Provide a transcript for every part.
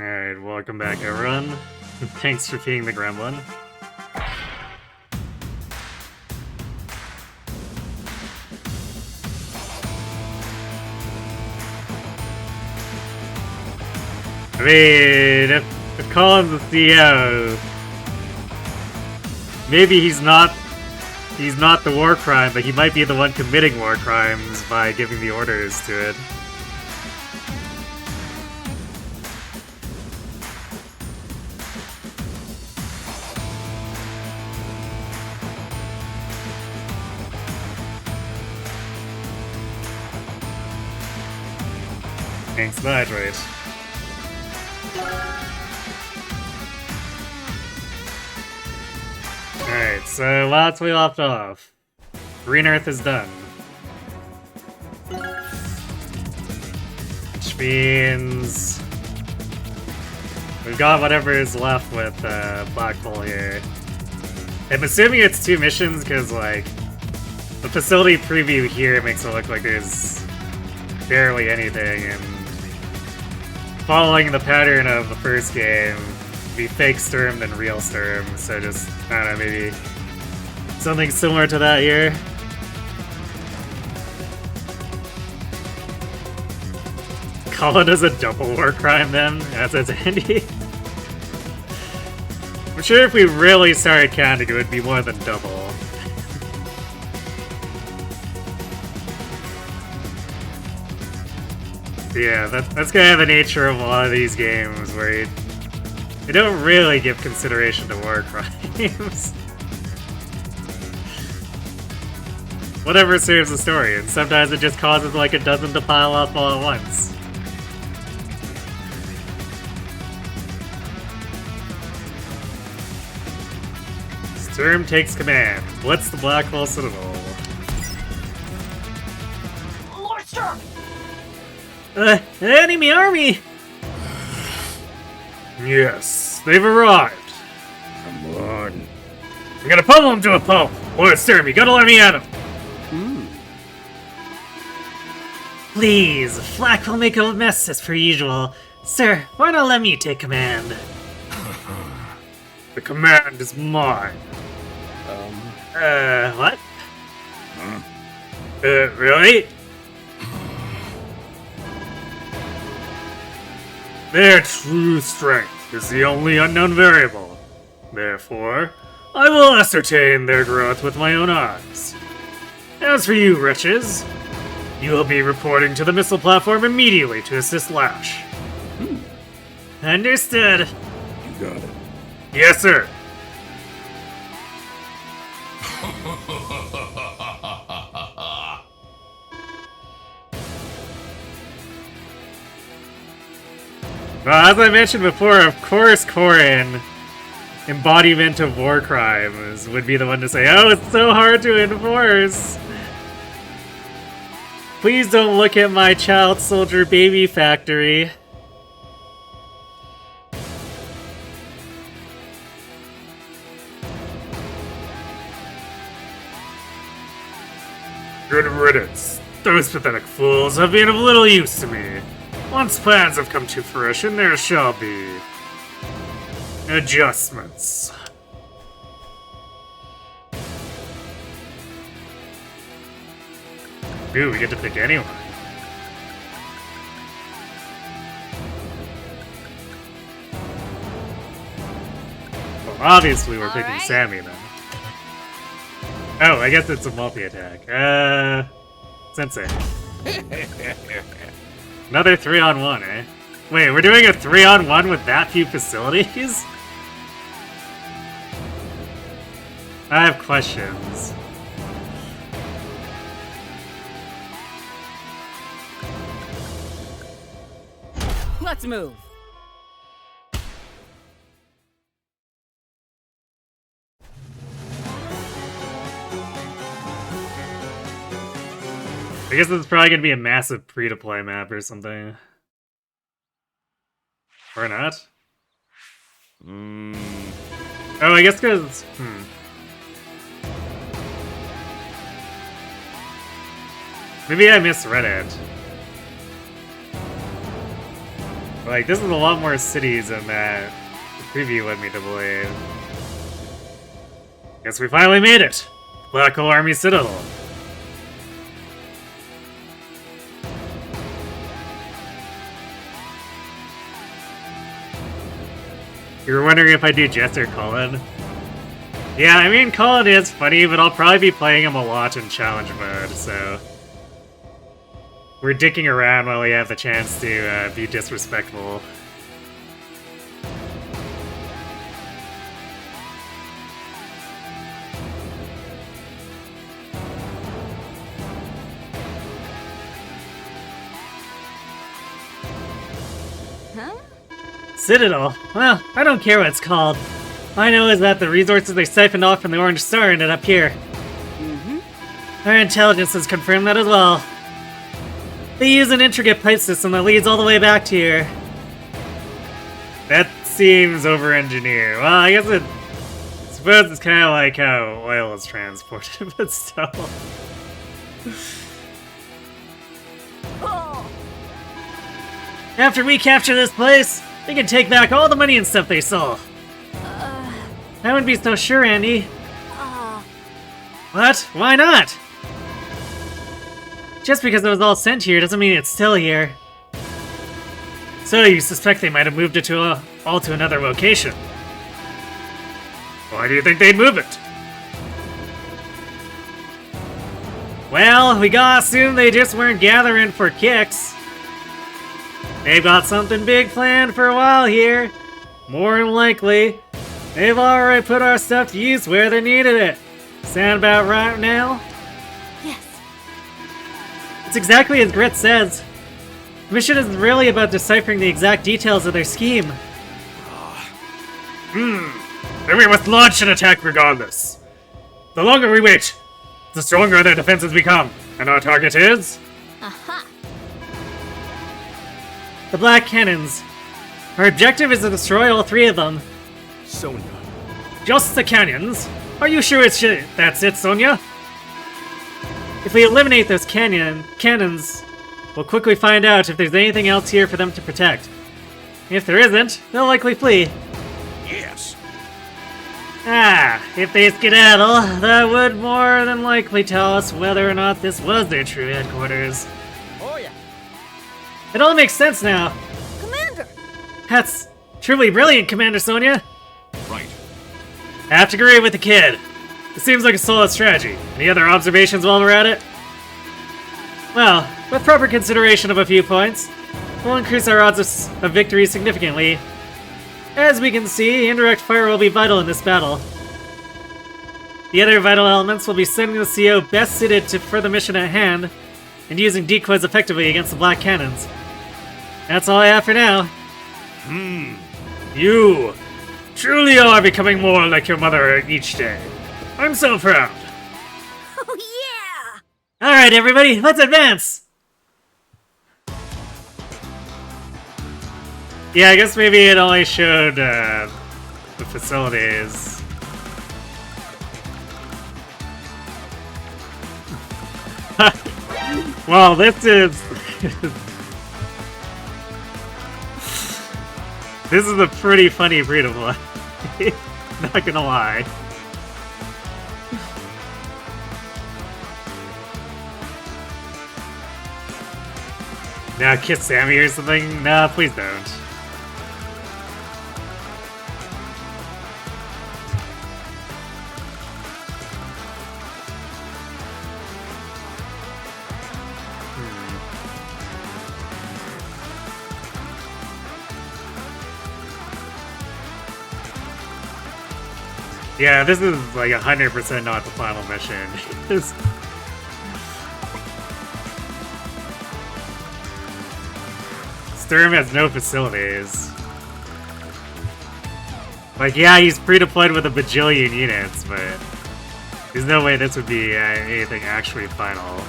Alright, welcome back everyone. Thanks for being the gremlin. I mean, if Colin's the CEO, maybe he's not the war crime, but he might be the one committing war crimes by giving the orders to it. Thanks, the hydrate. Alright, so last we left off. Green Earth is done. Which means we've got whatever is left with Black Hole here. I'm assuming it's 2 missions because, like, the facility preview here makes it look like there's barely anything, and following the pattern of the first game, be fake Sturm than real Sturm, so just, I don't know, maybe something similar to that here. Call it as a double war crime then, as it's handy. I'm sure if we really started counting, it would be more than double. Yeah, that's kind of the nature of a lot of these games, where you don't really give consideration to war crimes. Whatever serves the story, and sometimes it just causes like a dozen to pile up all at once. Sturm takes command. Blitz the Black Hole Citadel. Lord Sturm! Enemy army! Yes, they've arrived. Come on. We gotta pummel him to a pulp. Lord Sturm, you gotta let me at him. Please, Flack will make a mess as per usual. Sir, why not let me take command? The command is mine. What? Really? Their true strength is the only unknown variable. Therefore, I will ascertain their growth with my own eyes. As for you, wretches, you will be reporting to the missile platform immediately to assist Lash. Understood. You got it. Yes, sir. Well, as I mentioned before, of course Corrin, embodiment of war crimes, would be the one to say, oh, it's so hard to enforce. Please don't look at my child soldier baby factory. Good riddance. Those pathetic fools have been of little use to me. Once plans have come to fruition, there shall be adjustments. Ooh, we get to pick anyone. Well, obviously we're picking Sammy then. Oh, I guess it's a multi-attack. Sensei. Another 3-on-1, eh? Wait, we're doing a 3-on-1 with that few facilities? I have questions. Let's move. I guess this is probably gonna be a massive pre-deploy map or something. Or not? Oh, I guess because... Maybe I misread it. Like, this is a lot more cities than that preview led me to believe. Guess we finally made it! Black Hole Army Citadel. You were wondering if I do Jess or Colin? Yeah, I mean, Colin is funny, but I'll probably be playing him a lot in challenge mode, so... We're dicking around while we have the chance to be disrespectful. Huh? Citadel? Well, I don't care what it's called. All I know is that the resources they siphoned off from the Orange Star ended up here. Mm-hmm. Our intelligence has confirmed that as well. They use an intricate pipe system that leads all the way back to here. That seems over-engineered. Well, I guess I suppose it's kind of like how oil is transported, but still. Oh. After we capture this place, they can take back all the money and stuff they stole. I wouldn't be so sure, Andy. What? Why not? Just because it was all sent here doesn't mean it's still here. So you suspect they might have moved it all to another location. Why do you think they'd move it? Well, we gotta assume they just weren't gathering for kicks. They've got something big planned for a while here. More than likely, they've already put our stuff to use where they needed it. Sound about right now? Yes. It's exactly as Grit says. The mission is really about deciphering the exact details of their scheme. Then we must launch an attack regardless. The longer we wait, the stronger their defenses become. And our target is... Aha. the Black Cannons. Our objective is to destroy all three of them. Sonya. Just the cannons? Are you sure that's it, Sonya? If we eliminate those cannons, we'll quickly find out if there's anything else here for them to protect. If there isn't, they'll likely flee. Yes. If they skedaddle, that would more than likely tell us whether or not this was their true headquarters. Oh yeah. It all makes sense now. Commander. That's truly brilliant, Commander Sonya. Right. I have to agree with the kid. It seems like a solid strategy. Any other observations while we're at it? Well, with proper consideration of a few points, we'll increase our odds of victory significantly. As we can see, indirect fire will be vital in this battle. The other vital elements will be sending the CO best suited for the mission at hand, and using decoys effectively against the Black Cannons. That's all I have for now. You truly are becoming more like your mother each day. I'm so proud. Oh yeah. Alright, everybody, let's advance! Yeah, I guess maybe it only showed the facilities. Well, this is... this is a pretty funny breed of life. Not gonna lie. Now kiss Sammy or something? Nah, please don't. Yeah, this is like 100% not the final mission. Sturm has no facilities. Like, yeah, he's pre-deployed with a bajillion units, but there's no way this would be anything actually final.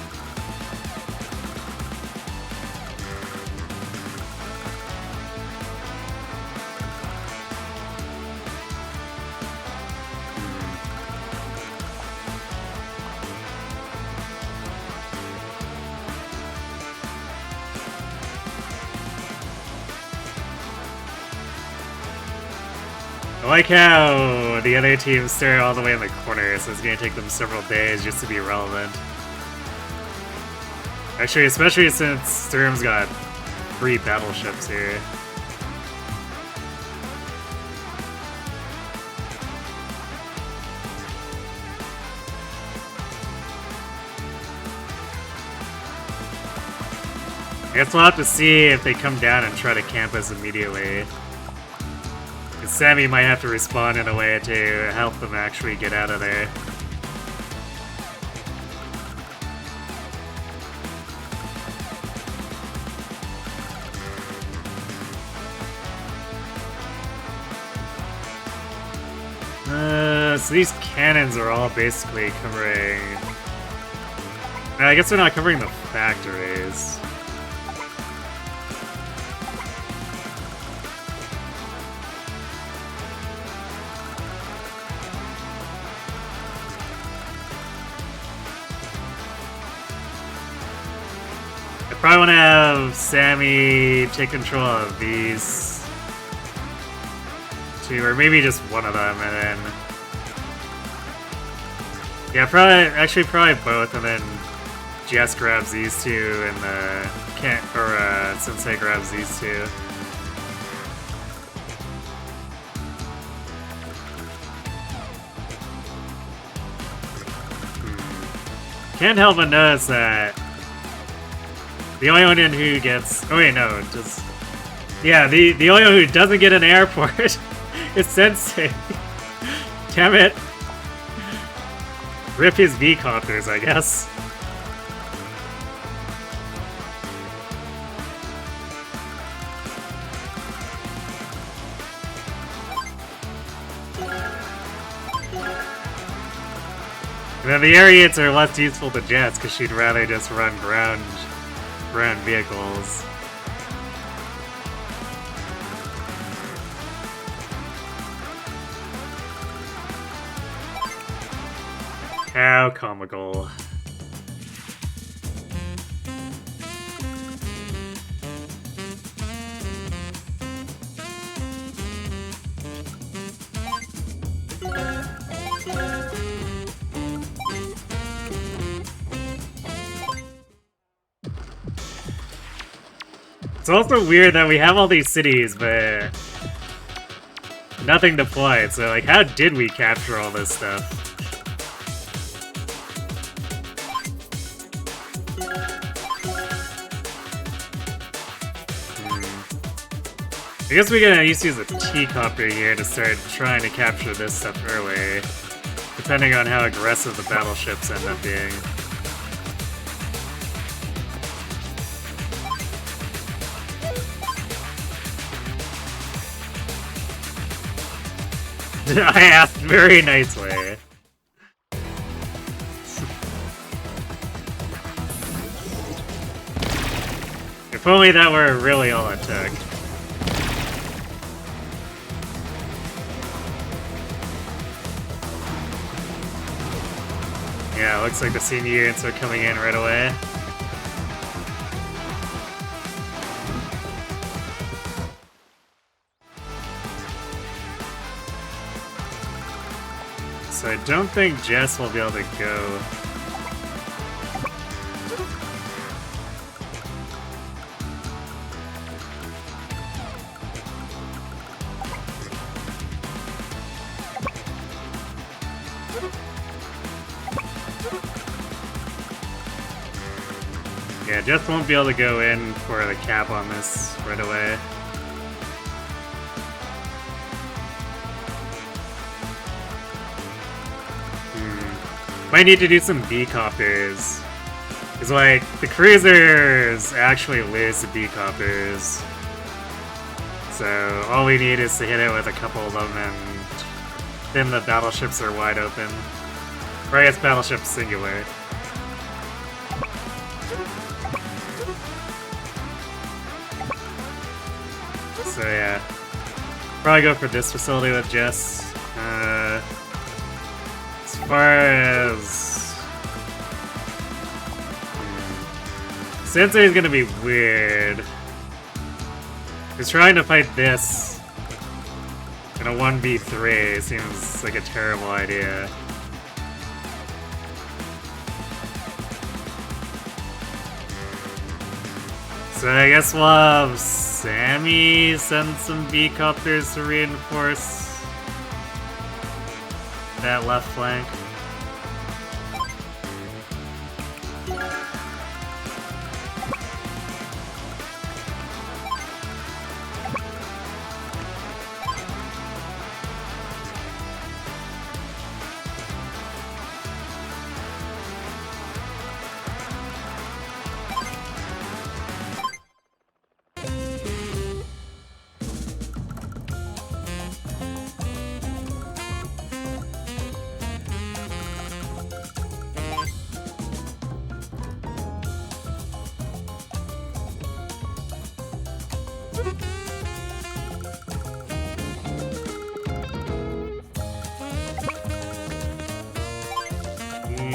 I like how the other teams start all the way in the corner, so it's gonna take them several days just to be relevant. Actually, especially since Sturm's got 3 battleships here. I guess we'll have to see if they come down and try to camp us immediately. Because Sammy might have to respond in a way to help them actually get out of there. So these cannons are all basically covering... I guess they're not covering the factories. I probably want to have Sammy take control of these 2, or maybe just one of them, and then... Yeah, probably both, and then Jess grabs these 2, and Sensei grabs these 2. Can't help but notice that the only one who gets... Oh wait, no, just... Yeah, the only one who doesn't get an airport is Sensei. Damn it. Rip his V-copters, I guess. And then the Ariates are less useful to Jets because she'd rather just run ground vehicles. How comical. It's also weird that we have all these cities, but nothing deployed, so like, how did we capture all this stuff? I guess we can at least use a T-copter here to start trying to capture this stuff early, depending on how aggressive the battleships end up being. I asked very nicely. If only that were really all it took. Yeah, looks like the senior units are coming in right away. So I don't think Jess will be able to go. Yeah, Jess won't be able to go in for the cap on this right away. Might need to do some B-copters. Because, like, the cruisers actually lose the B-copters. So, all we need is to hit it with a couple of them, and then the battleships are wide open. Or I guess battleships singular. So, yeah. Probably go for this facility with Jess. As far as... Sensei is gonna be weird. He's trying to fight this In a 1v3 seems like a terrible idea. So I guess we'll have Sammy send some B-copters to reinforce that left flank.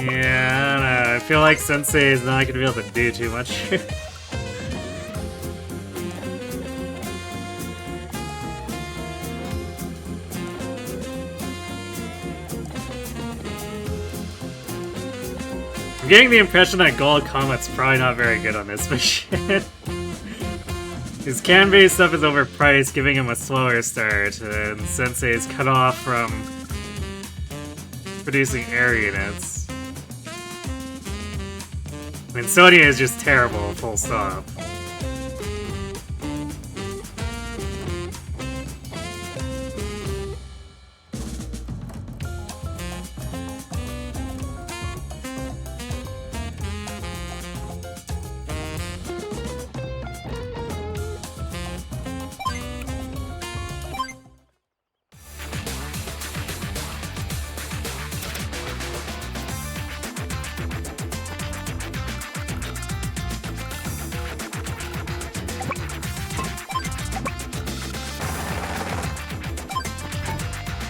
Yeah, I don't know. I feel like Sensei is not going to be able to do too much. I'm getting the impression that Gold Comet's probably not very good on this mission. His can-based stuff is overpriced, giving him a slower start, and Sensei is cut off from producing air units. I mean, Sonia is just terrible, full stop.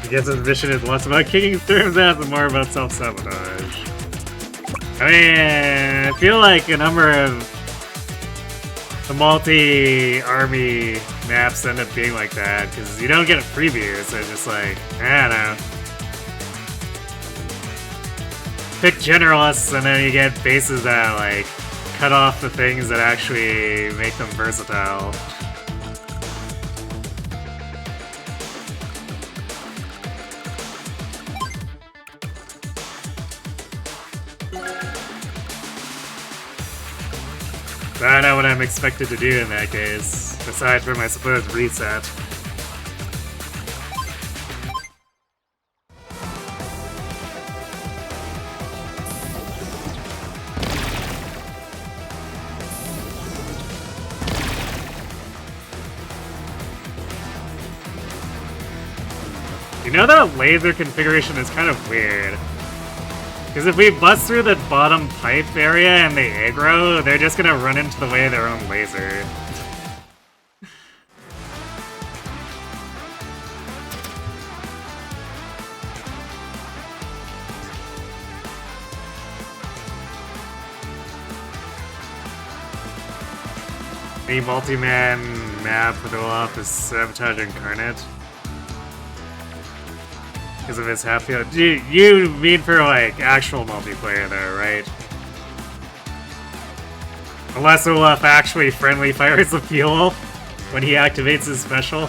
I guess his mission is less about kicking through his ass and more about self-sabotage. I mean, I feel like a number of the multi-army maps end up being like that, because you don't get a preview, so it's just like, I don't know. Pick generalists and then you get bases that, like, cut off the things that actually make them versatile. I don't know what I'm expected to do in that case, aside from, I suppose, reset. You know, that laser configuration is kind of weird. Because if we bust through the bottom pipe area and they aggro, they're just gonna run into the way of their own laser. The multi-man map with Olaf is Sabotage Incarnate. Because of his half field. You mean for, like, actual multiplayer though, right? Unless Olaf actually friendly fires the fuel when he activates his special.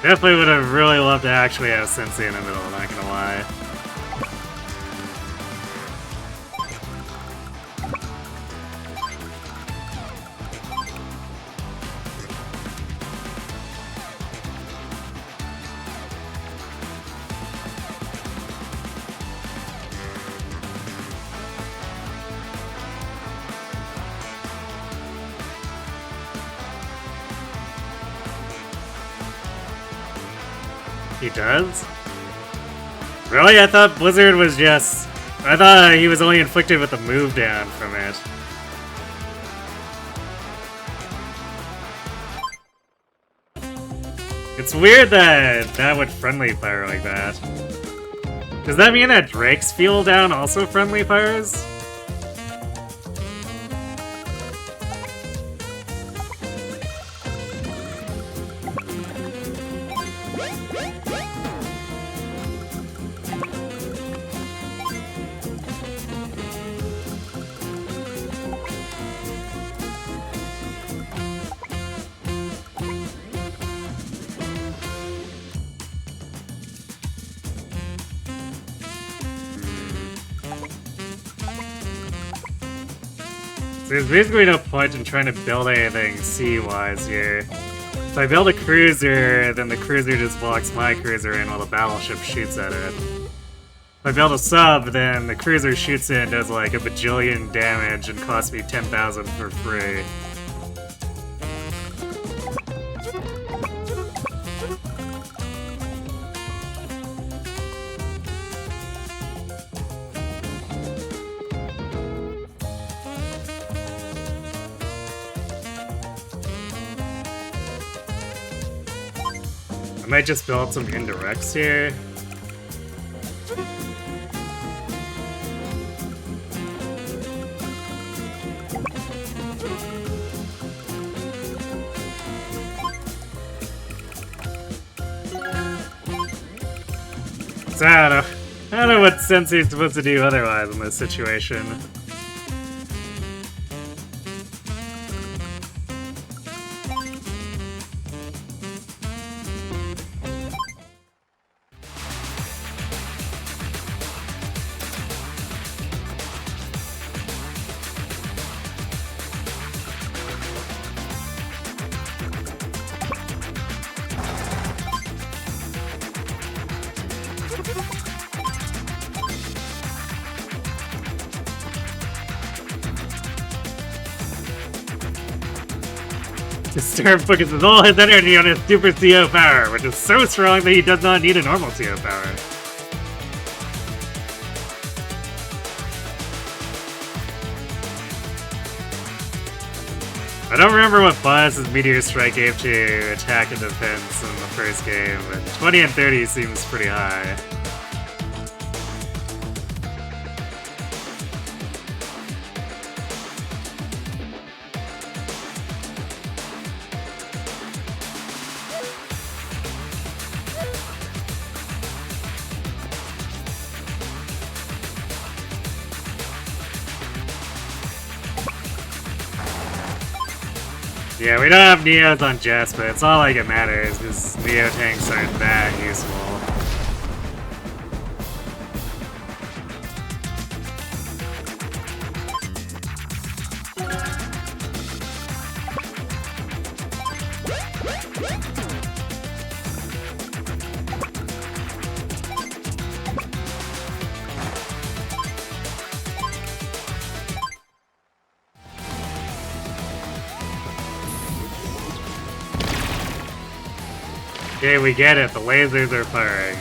Definitely would have really loved to actually have Sensei in the middle, not gonna lie. He does? Really? I thought Blizzard was just... I thought he was only inflicted with the move down from it. It's weird that would friendly fire like that. Does that mean that Drake's fuel down also friendly fires? So there's basically no point in trying to build anything sea-wise here. If I build a cruiser, then the cruiser just blocks my cruiser in while the battleship shoots at it. If I build a sub, then the cruiser shoots it and does like a bajillion damage and costs me 10,000 for free. I might just build some indirects here. So I don't know what Sensei's supposed to do otherwise in this situation. The Storm focuses all his energy on his Super CO power, which is so strong that he does not need a normal CO power. I don't remember what bonus Meteor Strike gave to attack and defense in the first game, but 20 and 30 seems pretty high. Yeah, we don't have Neos on Jess, but it's not like it matters, because Neo tanks aren't that useful. Okay, we get it. The lasers are firing.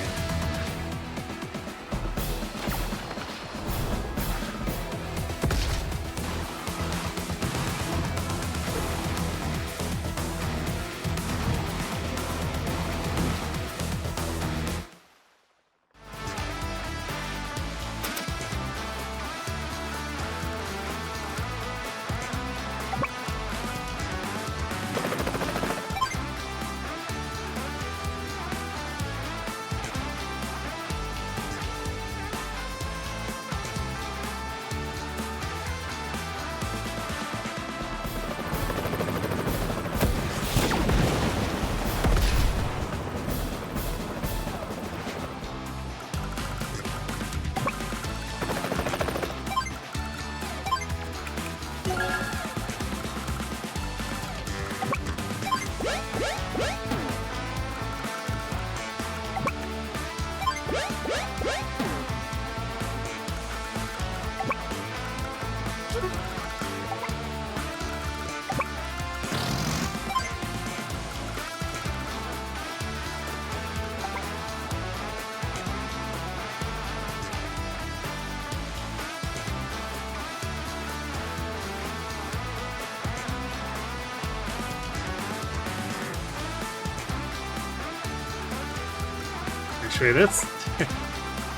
Actually, this...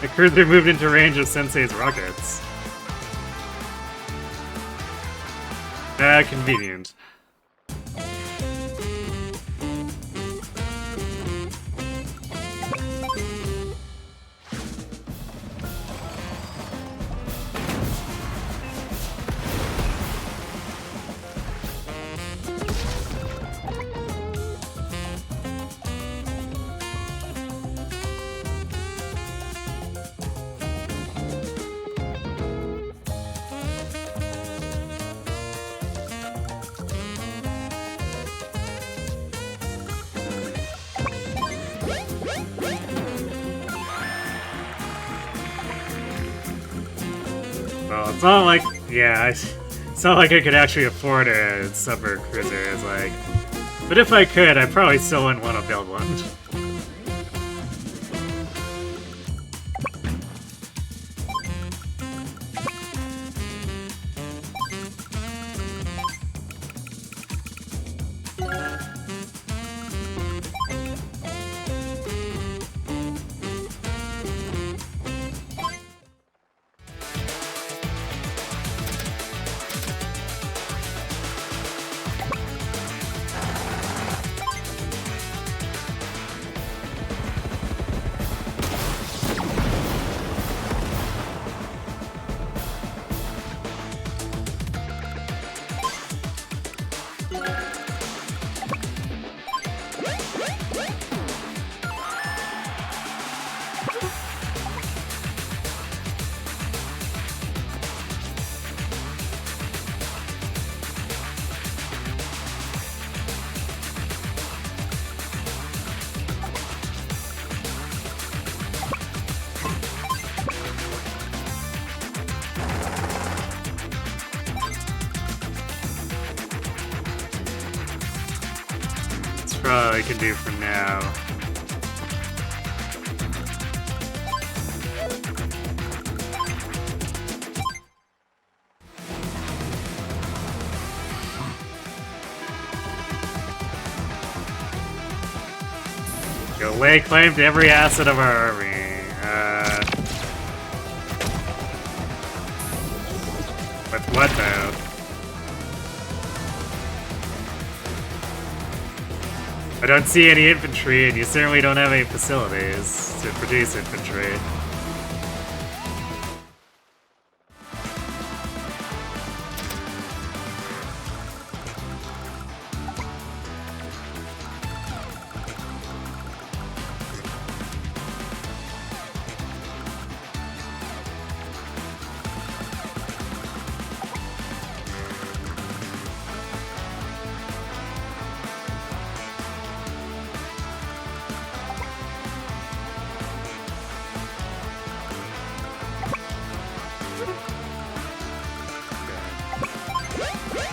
the cruiser moved into range of Sensei's rockets. Convenient. Well, it's not like, yeah, it's not like I could actually afford a submarine cruiser. It's like, but if I could, I probably still wouldn't want to build one. All I can do for now. Go lay claim to every asset of our army. With what though? I don't see any infantry, and you certainly don't have any facilities to produce infantry.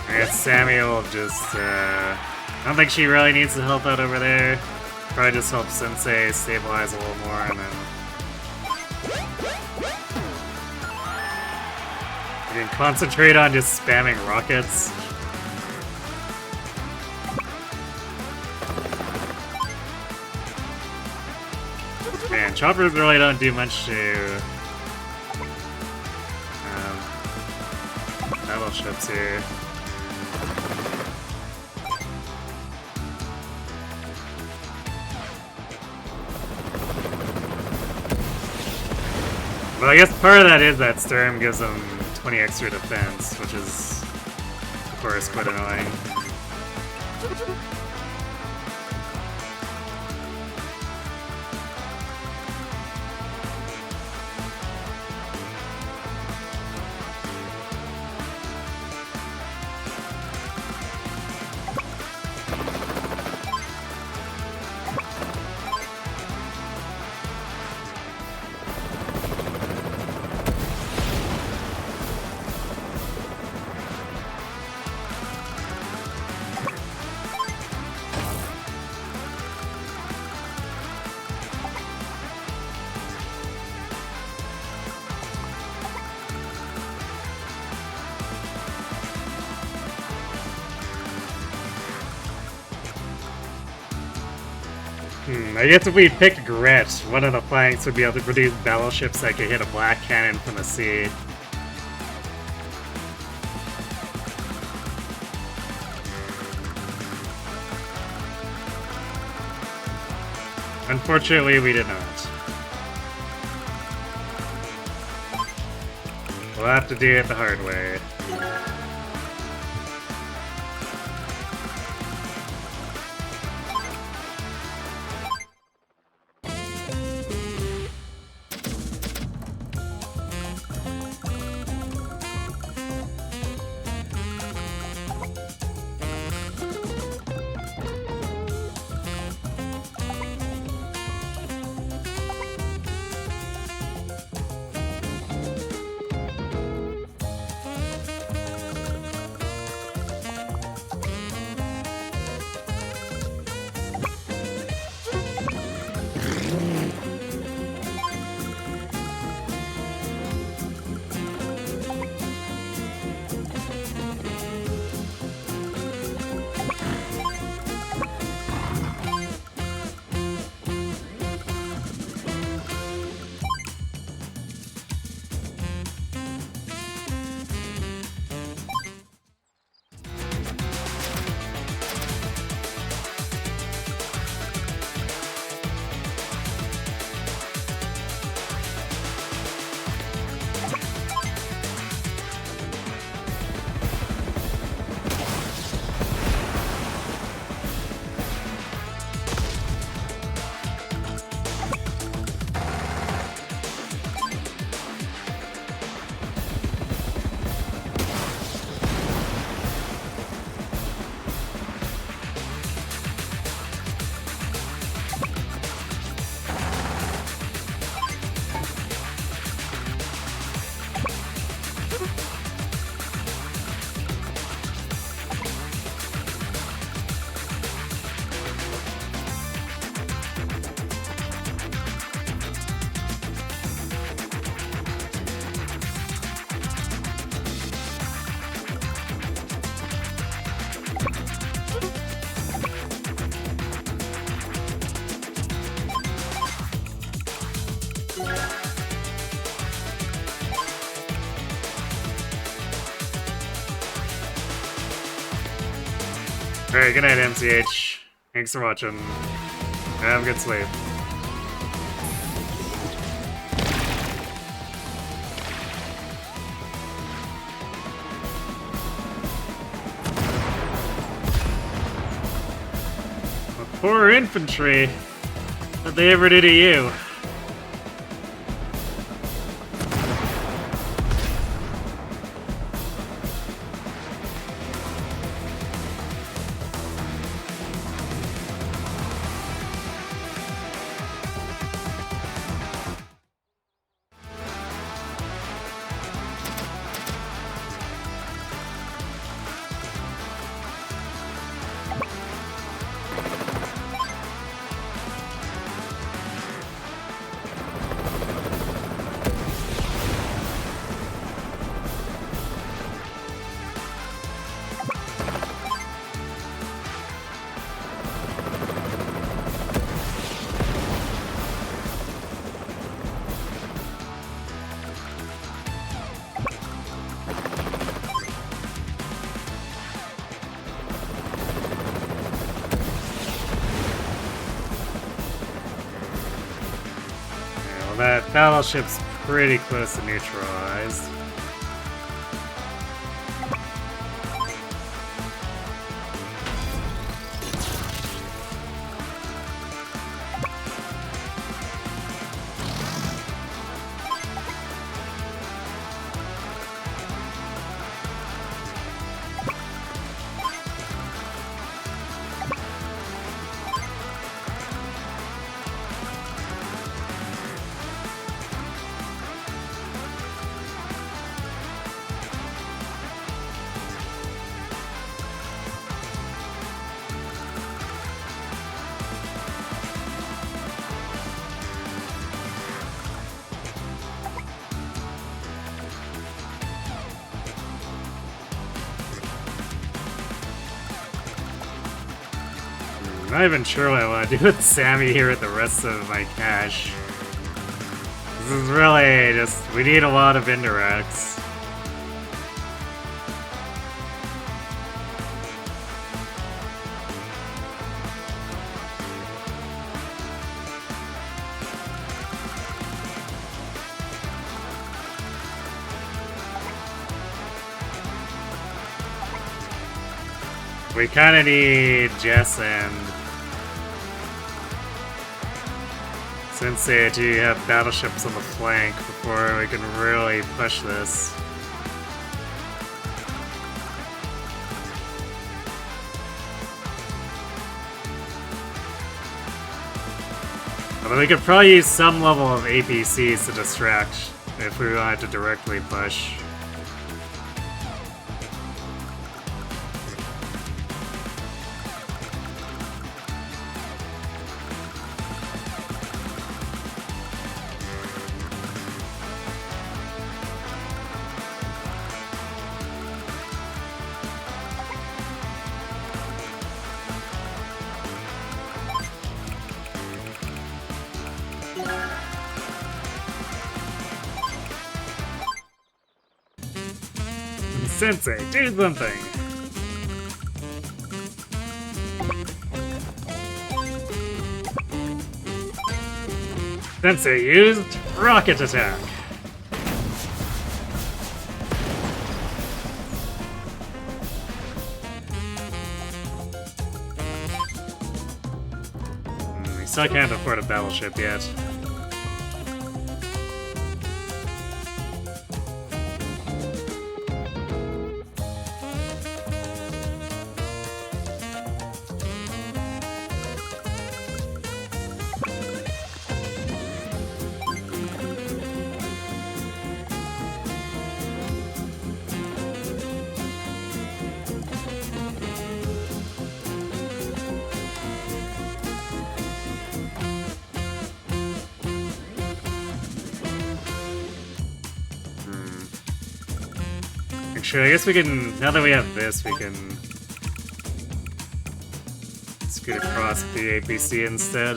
I guess Samuel just, I don't think she really needs to help out over there. Probably just help Sensei stabilize a little more, and then we can concentrate on just spamming rockets. Man, choppers really don't do much to battleships here. Well, I guess part of that is that Sturm gives them 20 extra defense, which is, of course, quite annoying. I guess if we picked Grit, one of the flanks would be able to produce battleships that could hit a black cannon from the sea. Unfortunately, we did not. We'll have to do it the hard way. Alright, good night, MCH. Thanks for watching. Have a good sleep. The poor infantry. What they ever do to you? That battleship's pretty close to neutralized. I'm not even sure what I want to do with Sammy here with the rest of my cash. This is really just, we need a lot of indirects. We kinda need Jess and Sensei to have battleships on the flank before we can really push this. Although we could probably use some level of APCs to distract if we wanted to directly push. Sensei, do something! Sensei used rocket attack. We still can't afford a battleship yet. Actually, I guess we can, now that we have this, we can scoot across the APC instead.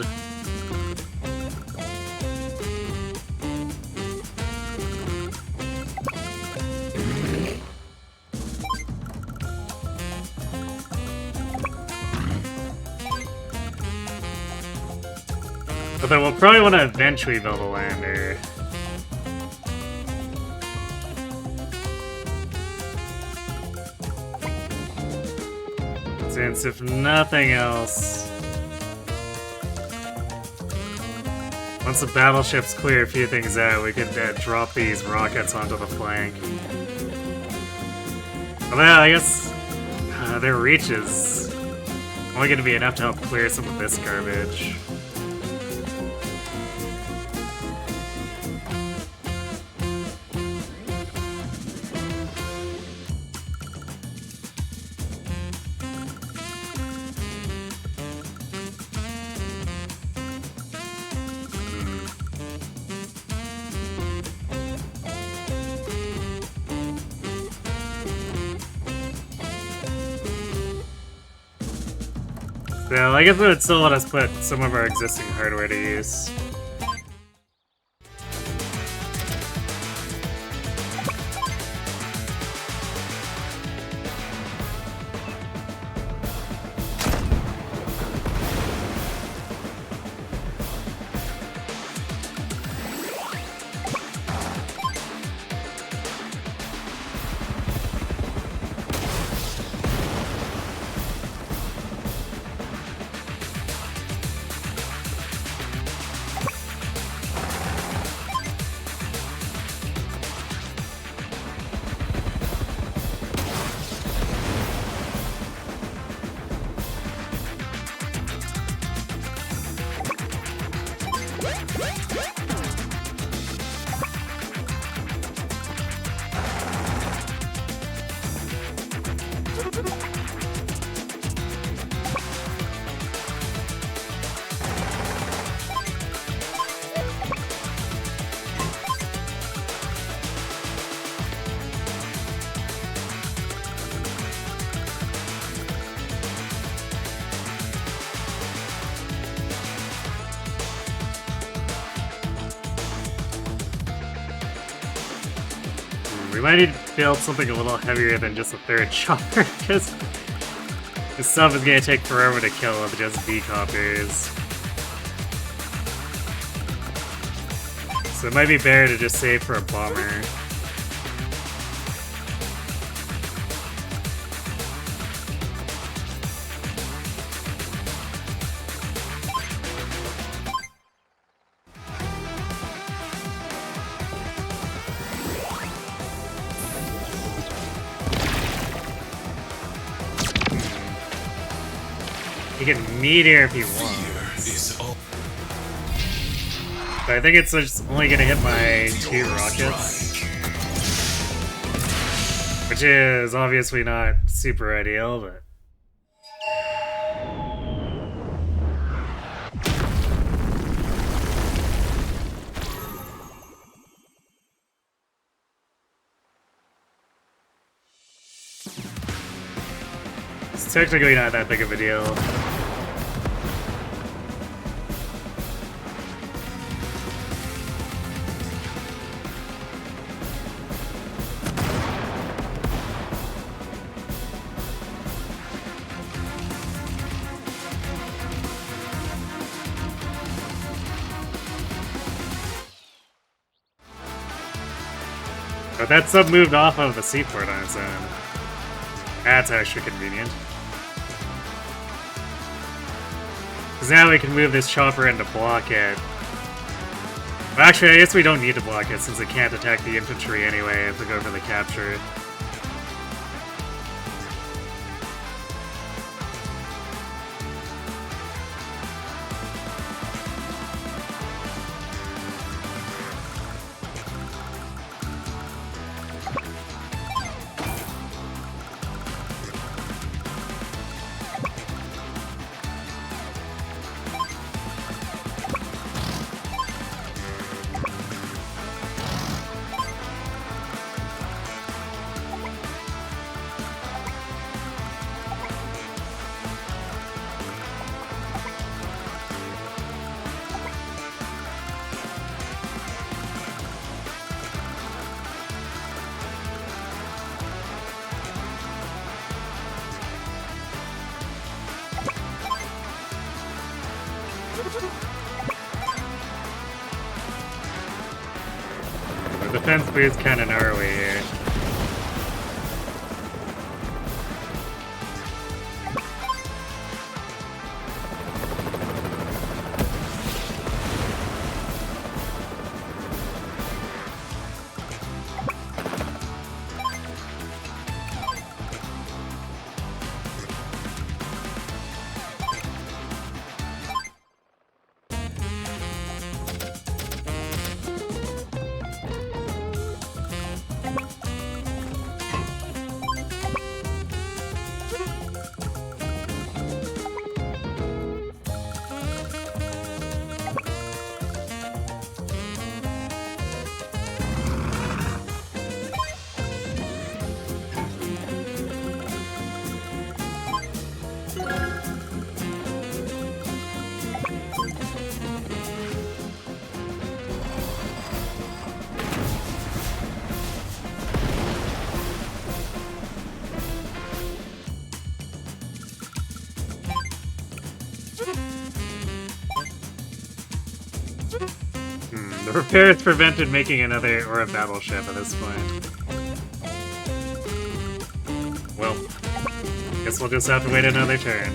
But then we'll probably want to eventually build a lander. Since if nothing else, once the battleships clear a few things out, we could drop these rockets onto the flank. Well, I guess their reach is only going to be enough to help clear some of this garbage. So I guess it would still let us put some of our existing hardware to use. We might need to build something a little heavier than just a third chopper, because this stuff is gonna take forever to kill with just B-coppers. So it might be better to just save for a bomber. He can meteor if he wants. But I think it's just only gonna hit my 2 rockets. Which is obviously not super ideal, but... It's technically not that big of a deal. But that sub moved off of the seaport on its own. That's actually convenient. Because now we can move this chopper in to block it. Well, actually, I guess we don't need to block it since it can't attack the infantry anyway if we go for the capture. The defense boost kind of gnarly here. The repairs prevented making another or a battleship at this point. Well, guess we'll just have to wait another turn.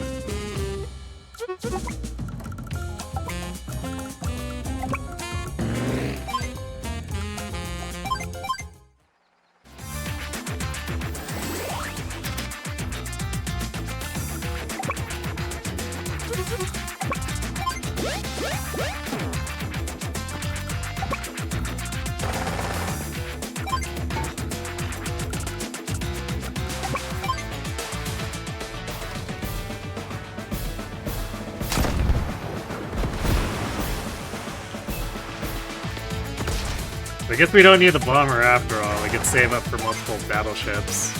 I guess we don't need the bomber after all. We could save up for multiple battleships.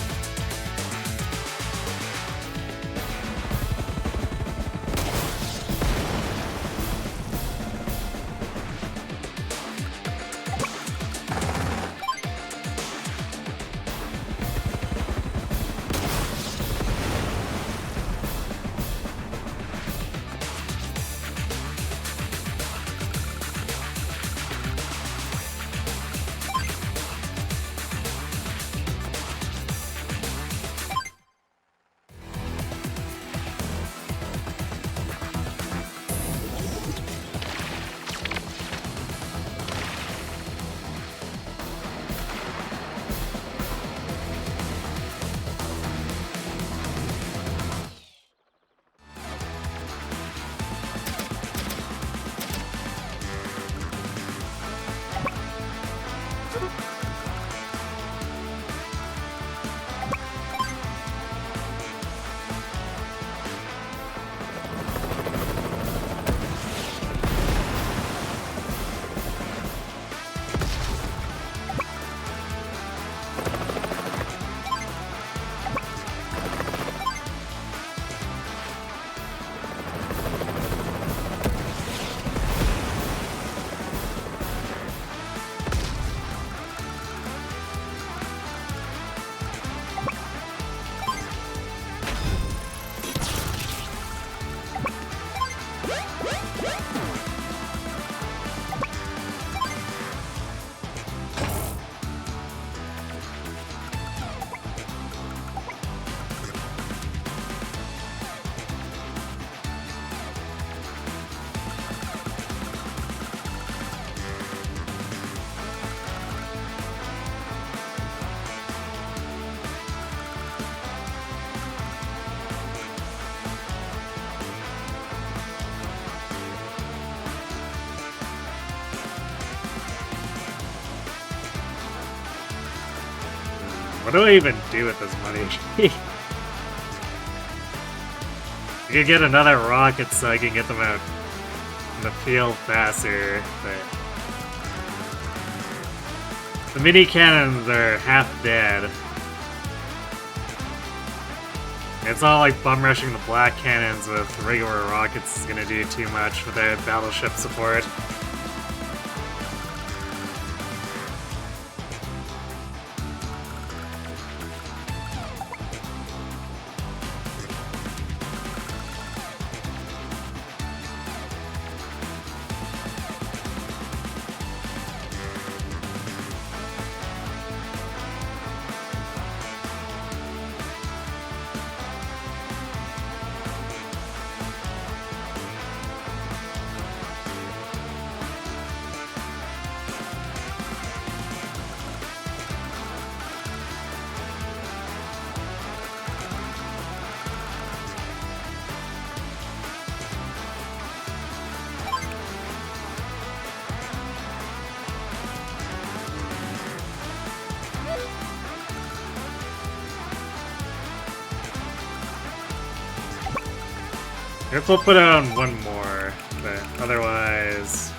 What do I even do with this money? I could get another rocket so I can get them out in the field faster, but the mini cannons are half dead. It's not like bum rushing the black cannons with regular rockets is gonna do too much without battleship support. I guess we'll put on one more, but otherwise...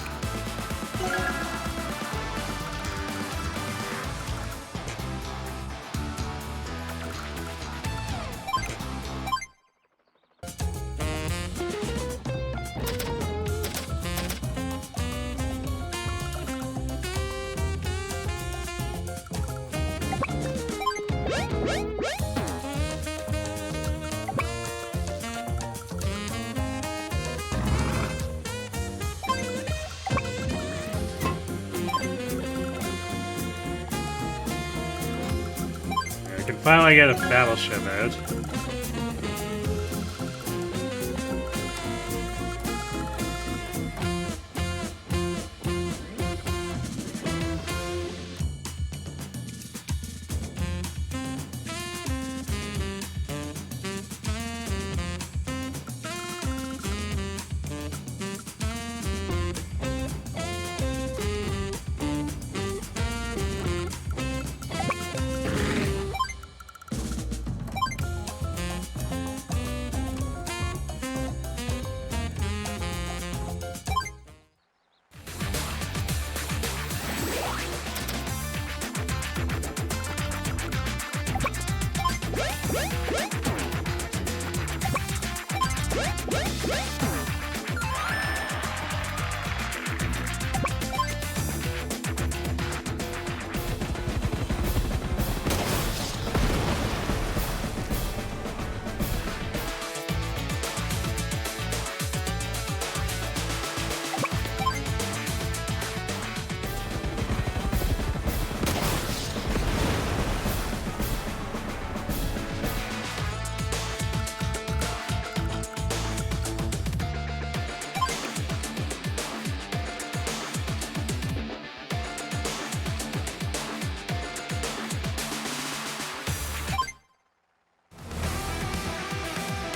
I can finally get a battleship out.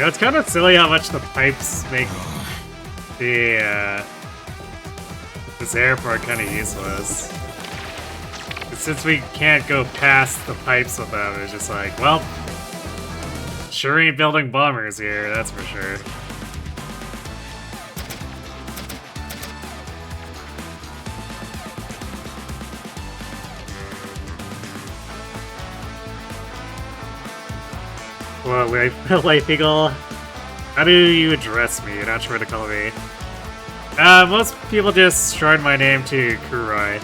You know, it's kind of silly how much the pipes make the this airport kind of useless. Since we can't go past the pipes with them, it's just like, well, sure ain't building bombers here, that's for sure. Well, Life Eagle, how do you address me? You're not sure what to call me. Most people just shorten my name to Kuroi.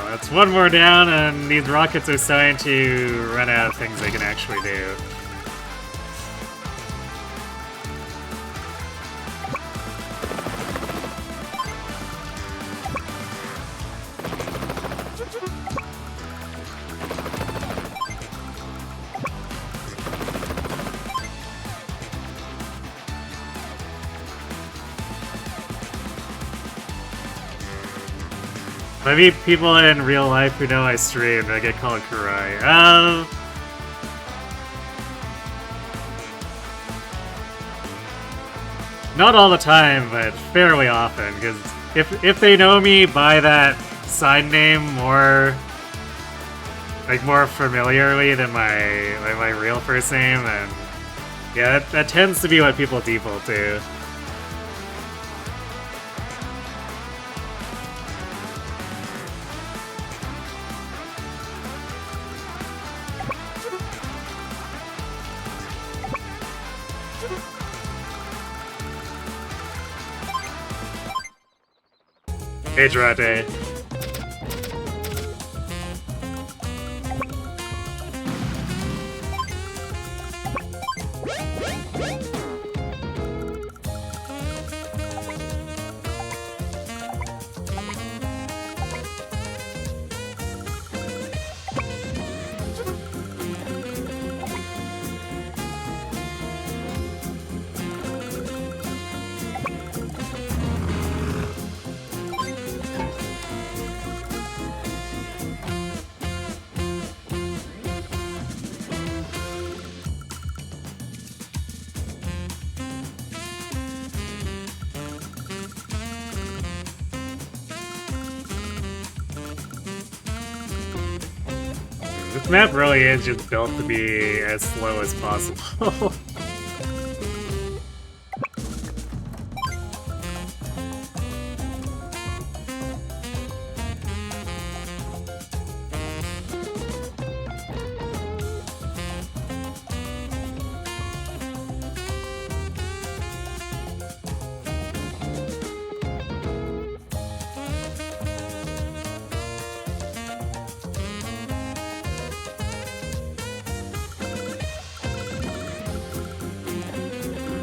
That's one more down, and these rockets are starting to run out of things they can actually do. I meet people in real life who know I stream, and I get called Kurai. Not all the time, but fairly often, because if they know me by that sign name more familiarly than my real first name, then yeah, that tends to be what people default to. Hey, Jarate. This map really is just built to be as slow as possible.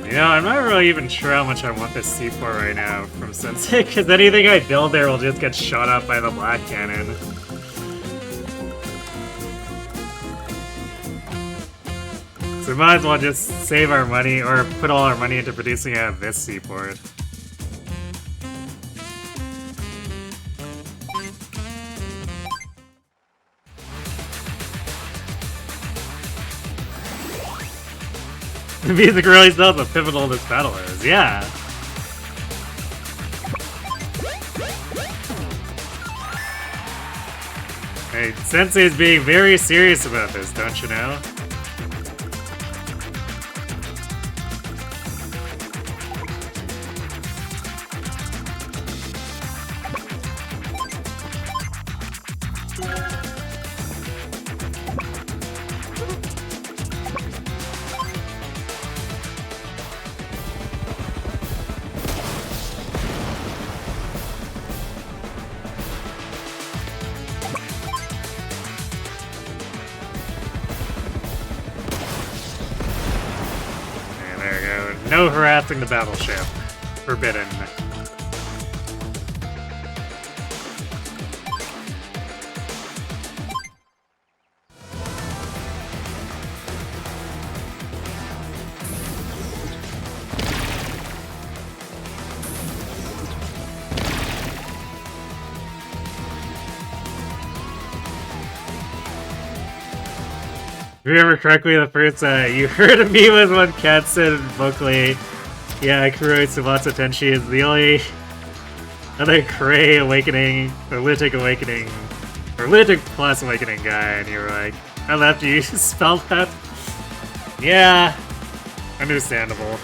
You know, I'm not really even sure how much I want this C4 right now from Sensei, because anything I build there will just get shot up by the black cannon. So we might as well just save our money, or put all our money into producing out of this seaport. The music really tells how pivotal this battle is, yeah. Hey, Sensei's being very serious about this, don't you know? No harassing the battleship. Forbidden. If you remember correctly, the first you heard of me was when Kat said vocally, yeah, Kuroi Sumatsu Tenshi is the only other Kurei Awakening, or Lunatic Awakening, or Lunatic Plus Awakening guy, and you were like, I left you spell that? Yeah, understandable.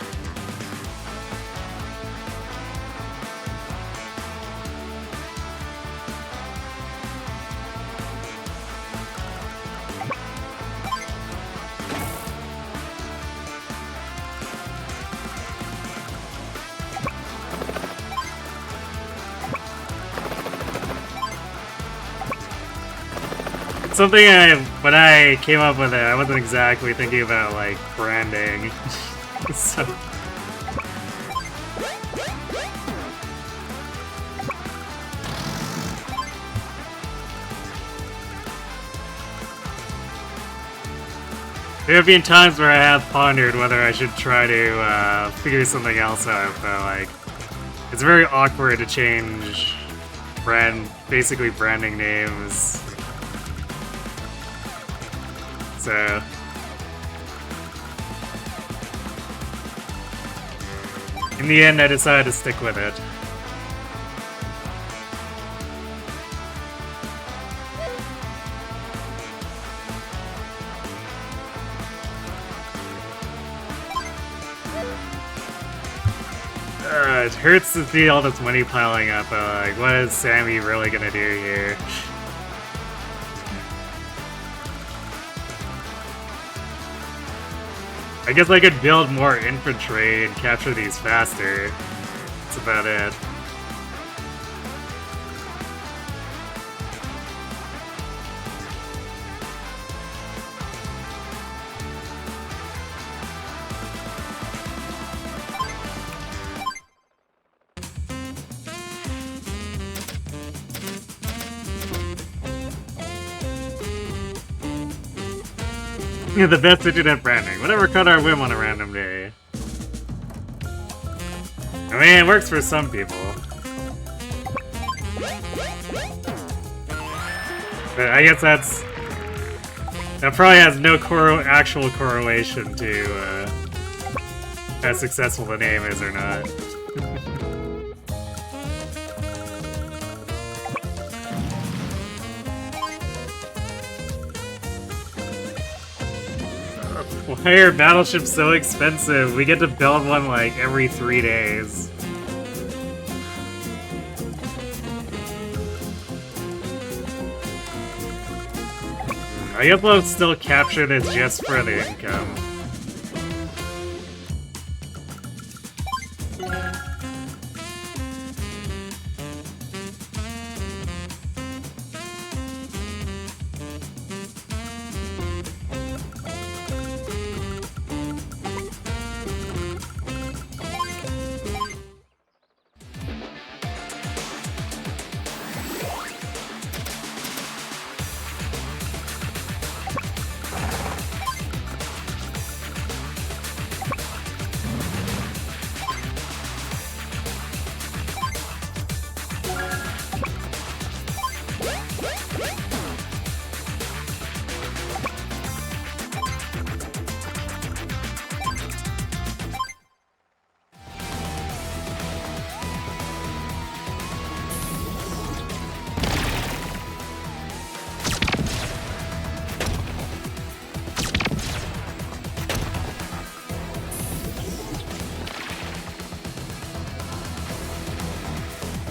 Something when I came up with it, I wasn't exactly thinking about, like, branding. So... There have been times where I have pondered whether I should try to figure something else out, but, like, it's very awkward to change basically branding names. So in the end, I decided to stick with it. It hurts to see all this money piling up. Like, what is Sammy really gonna do here? I guess I could build more infantry and capture these faster. That's about it. The best internet branding. Whatever cut our whim on a random day. I mean, it works for some people. But I guess that probably has no actual correlation to how successful the name is or not. Why are battleships so expensive? We get to build one like every 3 days. I guess I'll still capture this just for the income.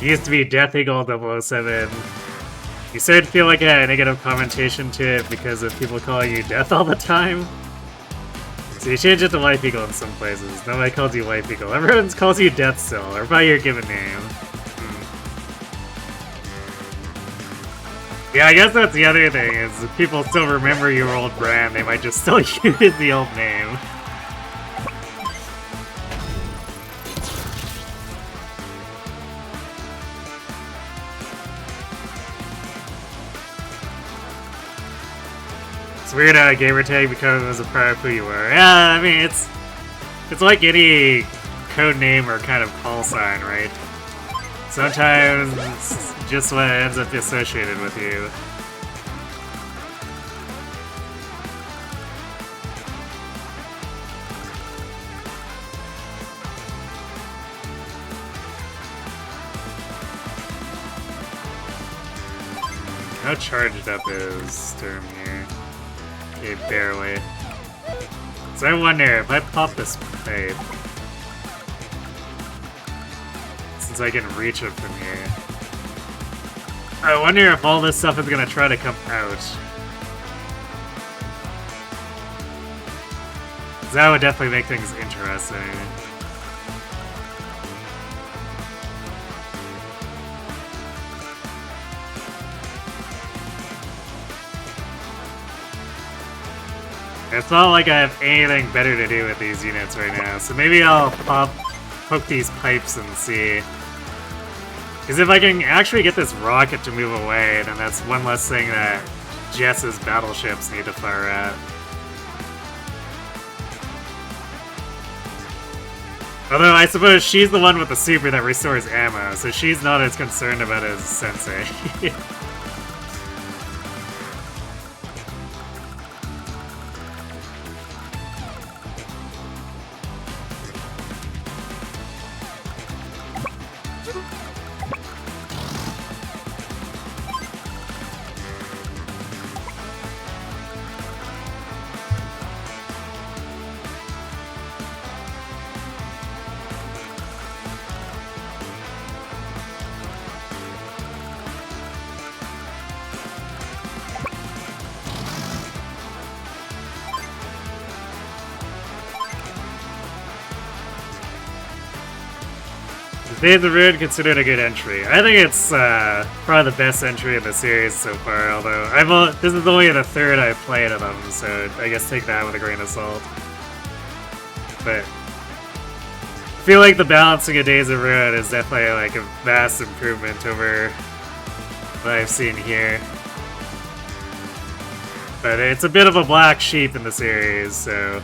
It used to be Death Eagle 007. You started to feel like a negative connotation to it because of people calling you Death all the time. So you changed it to Life Eagle in some places. Nobody calls you Life Eagle. Everyone calls you Death still, or by your given name. Yeah, I guess that's the other thing, is if people still remember your old brand, they might just still use the old name. It's weird how a gamer tag becomes a part of who you are. Yeah, I mean, it's like any code name or kind of call sign, right? Sometimes it's just what ends up associated with you. How charged up is Sturm here? Okay, barely. So I wonder if I pop this pipe, since I can reach it from here, I wonder if all this stuff is gonna try to come out. 'Cause that would definitely make things interesting. It's not like I have anything better to do with these units right now, so maybe I'll poke these pipes and see. Because if I can actually get this rocket to move away, then that's one less thing that Jess's battleships need to fire at. Although I suppose she's the one with the super that restores ammo, so she's not as concerned about it as Sensei. Days of Ruin considered a good entry. I think it's probably the best entry in the series so far, although this is only the third I've played of them, so I guess take that with a grain of salt. But I feel like the balancing of Days of Ruin is definitely like a vast improvement over what I've seen here. But it's a bit of a black sheep in the series, so...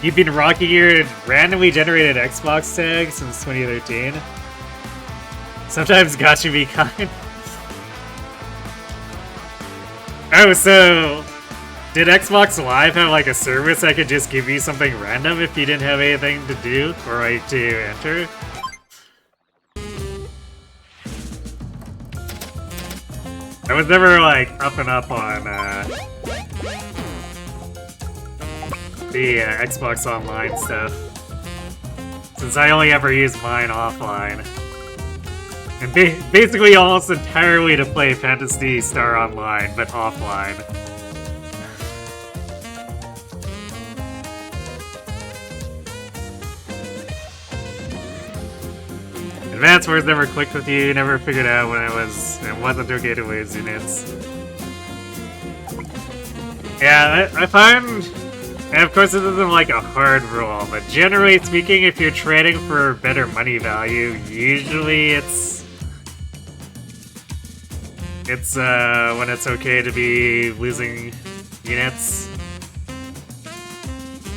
You've been rocking your randomly generated Xbox tag since 2013? Sometimes gotcha be kind. Oh, so... Did Xbox Live have like a service that could just give you something random if you didn't have anything to do or like to enter? I was never like up and up on the Xbox Online stuff, since I only ever use mine offline. And basically almost entirely to play Phantasy Star Online, but offline. Advance Wars never clicked with you, never figured out when it wasn't okay to lose units. Yeah, I find... And of course, this isn't like a hard rule, but generally speaking, if you're trading for better money value, usually it's when it's okay to be losing units.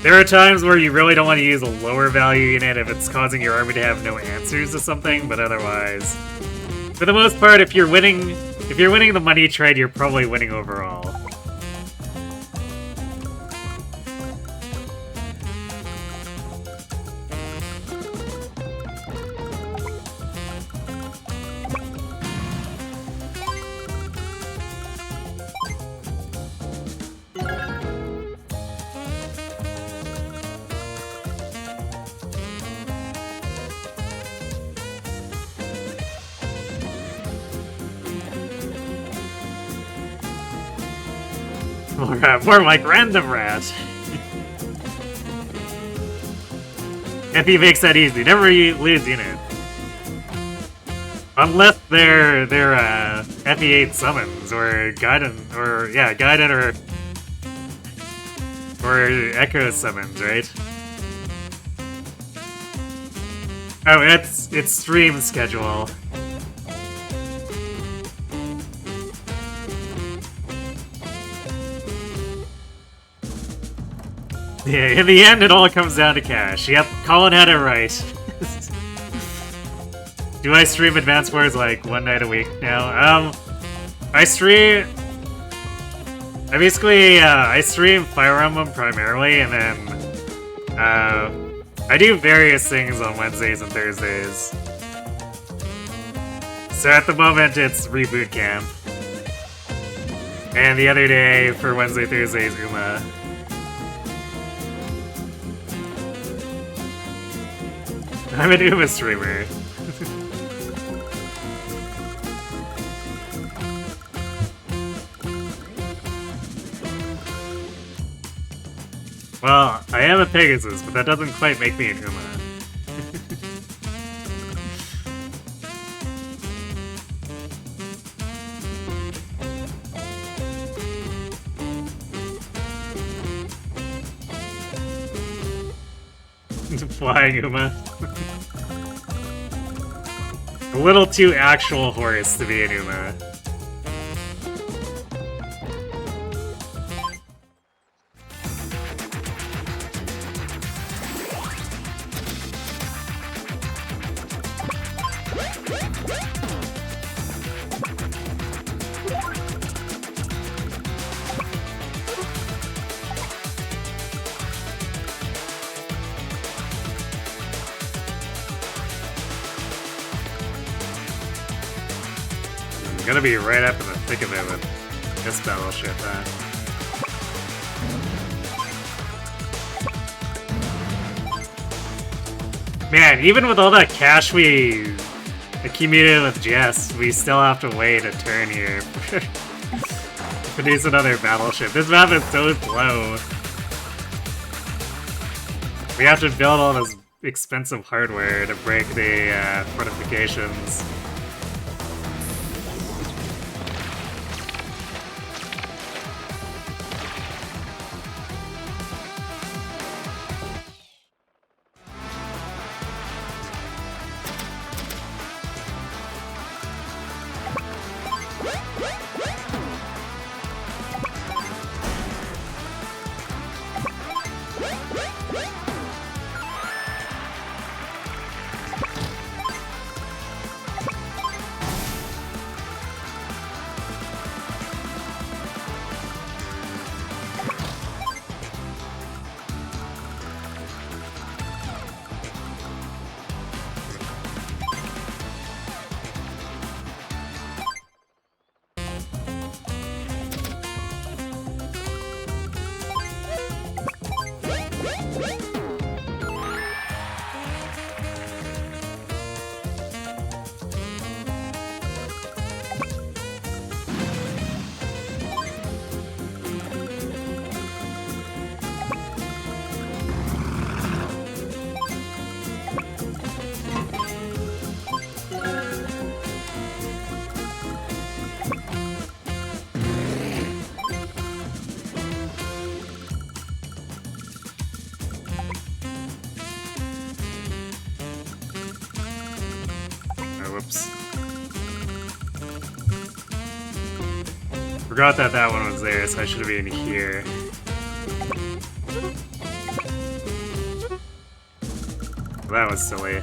There are times where you really don't want to use a lower value unit if it's causing your army to have no answers to something, but otherwise, for the most part, if you're winning the money trade, you're probably winning overall. More like Random Rat. If he makes that easy, never lose unit. Unless they're FE8 summons or Gaiden or Echo summons, right? Oh, it's stream schedule. Yeah, in the end, it all comes down to cash. Yep, Colin had it right. Do I stream Advance Wars like one night a week now? I stream Fire Emblem primarily, and then I do various things on Wednesdays and Thursdays. So at the moment, it's Reboot Camp, and the other day for Wednesday, Thursday is Uma. I'm an Uma streamer. Well, I am a Pegasus, but that doesn't quite make me an Uma. Flying Uma. A little too actual horse to be an Uma. Gonna be right up in the thick of it with this battleship, huh? Man, even with all that cash we accumulated with Jess, we still have to wait a turn here to produce another battleship. This map is so slow. We have to build all this expensive hardware to break the fortifications. Whoops. Forgot that that one was there, so I should have been here. That was silly.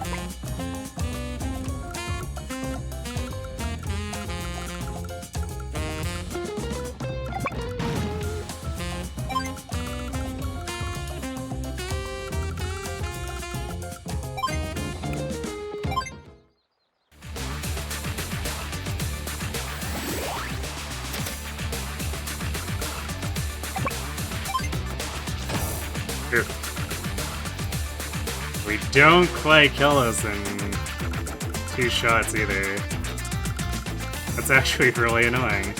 We don't quite kill us in 2 shots either. That's actually really annoying.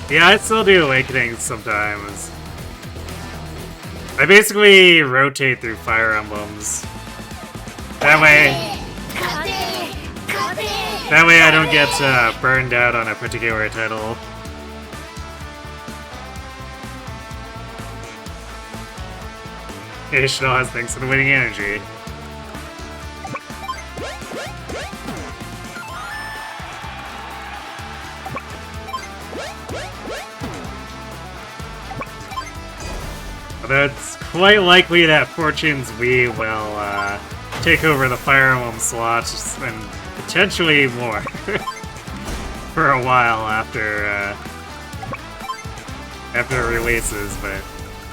Yeah, I still do Awakenings sometimes. I basically rotate through Fire Emblems. That way I don't get burned out on a particular title. Ishtal has thanks for the winning energy. Although it's quite likely that Fortune's Wii will take over the Fire Emblem slots and potentially more for a while after it releases, but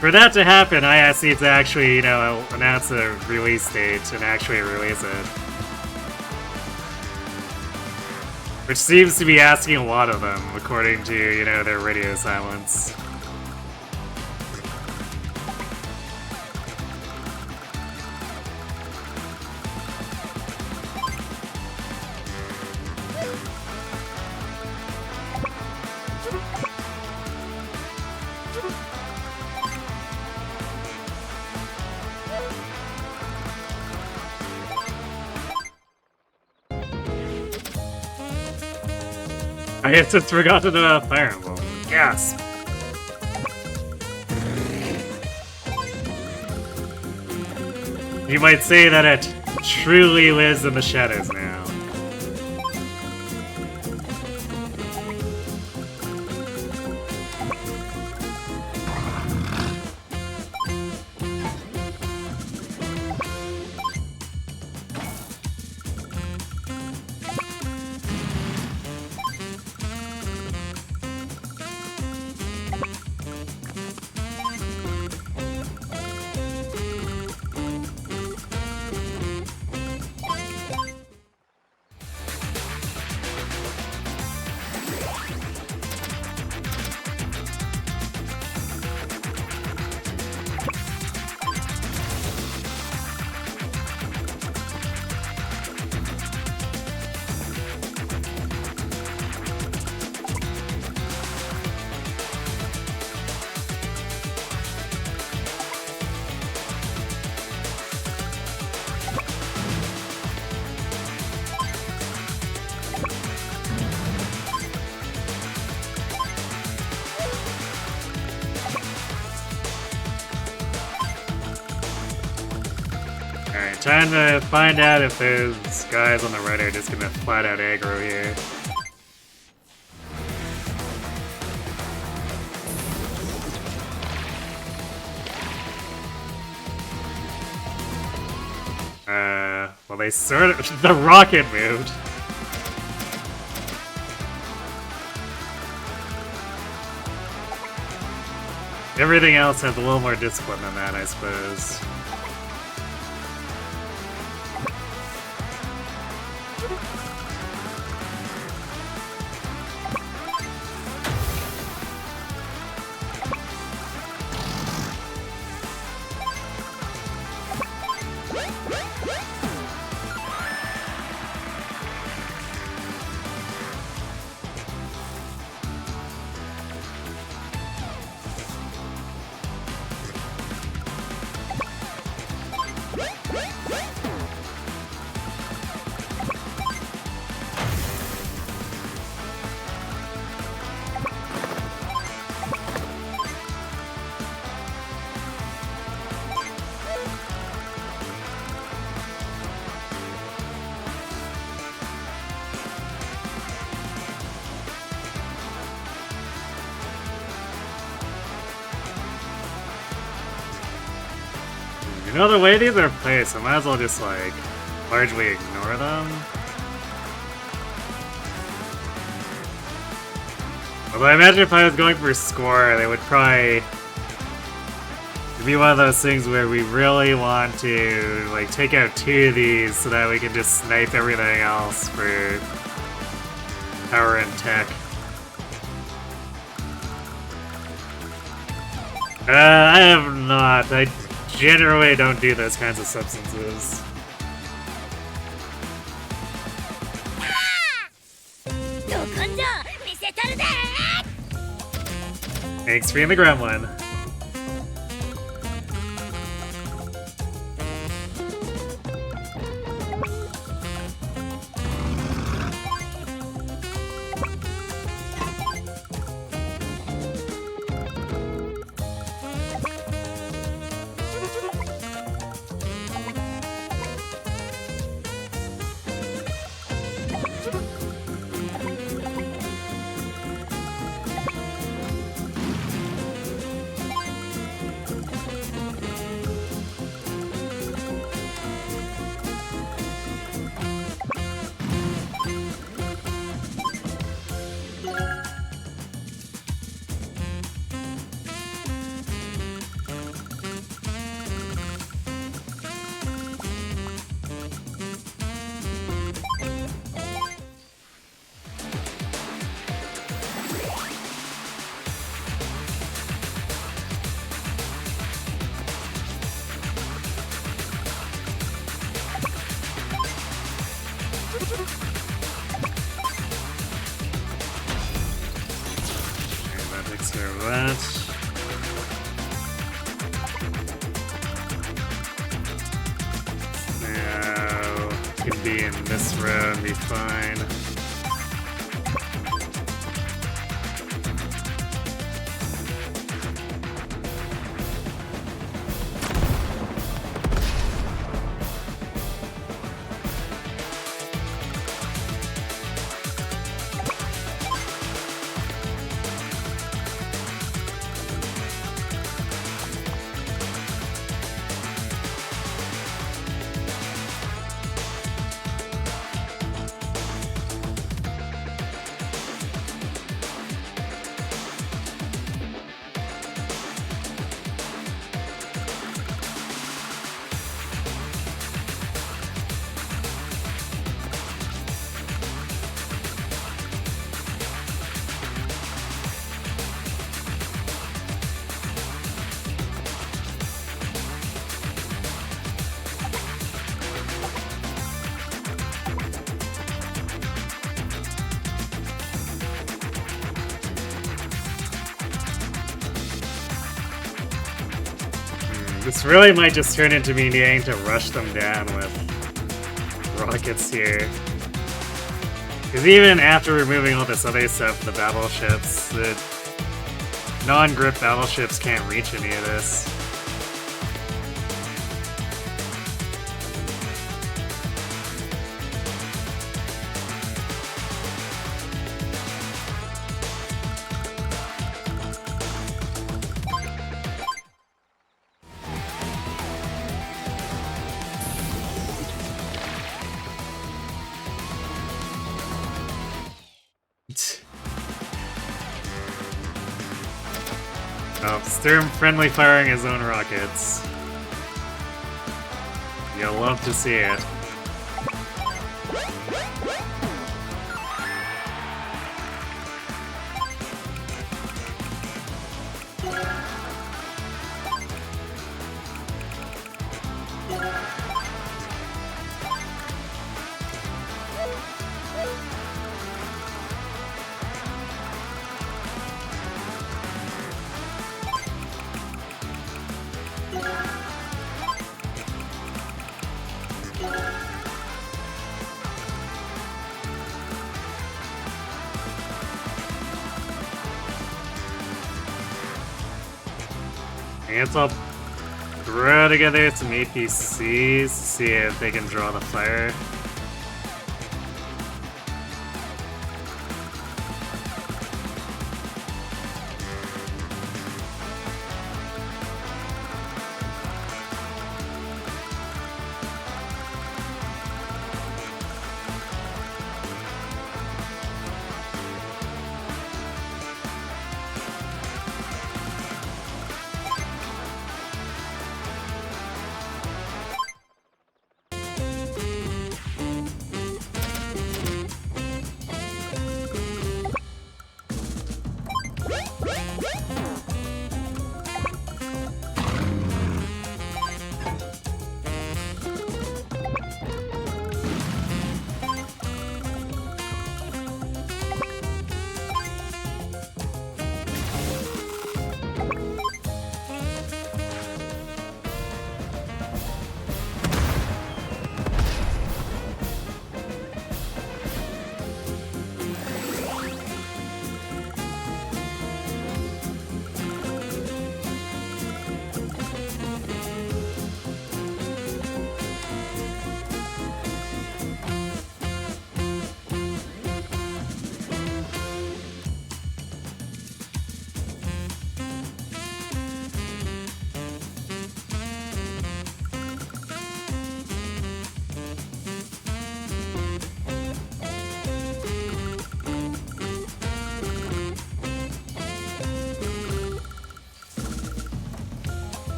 for that to happen, IS needs to actually, you know, announce a release date and actually release it. Which seems to be asking a lot of them, according to, you know, their radio silence. I just forgot about Fire Emblem. Gasp! You might say that it truly lives in the shadows now. Alright, time to find out if those guys on the right are just gonna flat out aggro here. Well, they sort of. The rocket moved. Everything else has a little more discipline than that, I suppose. You know, the way these are placed, I might as well just, like, largely ignore them. Although I imagine if I was going for score, they would probably... It'd be one of those things where we really want to, like, take out 2 of these so that we can just snipe everything else for power and tech. I have not. I generally don't do those kinds of substances. Thanks for being the gremlin. Okay, that takes care of that. Now, can be in this row and be fine. This really might just turn into me needing to rush them down with rockets here. Because even after removing all this other stuff, the battleships, the non-grip battleships can't reach any of this. Oh, Sturm friendly firing his own rockets. You'll love to see it. I guess I'll throw together some APCs to see if they can draw the fire.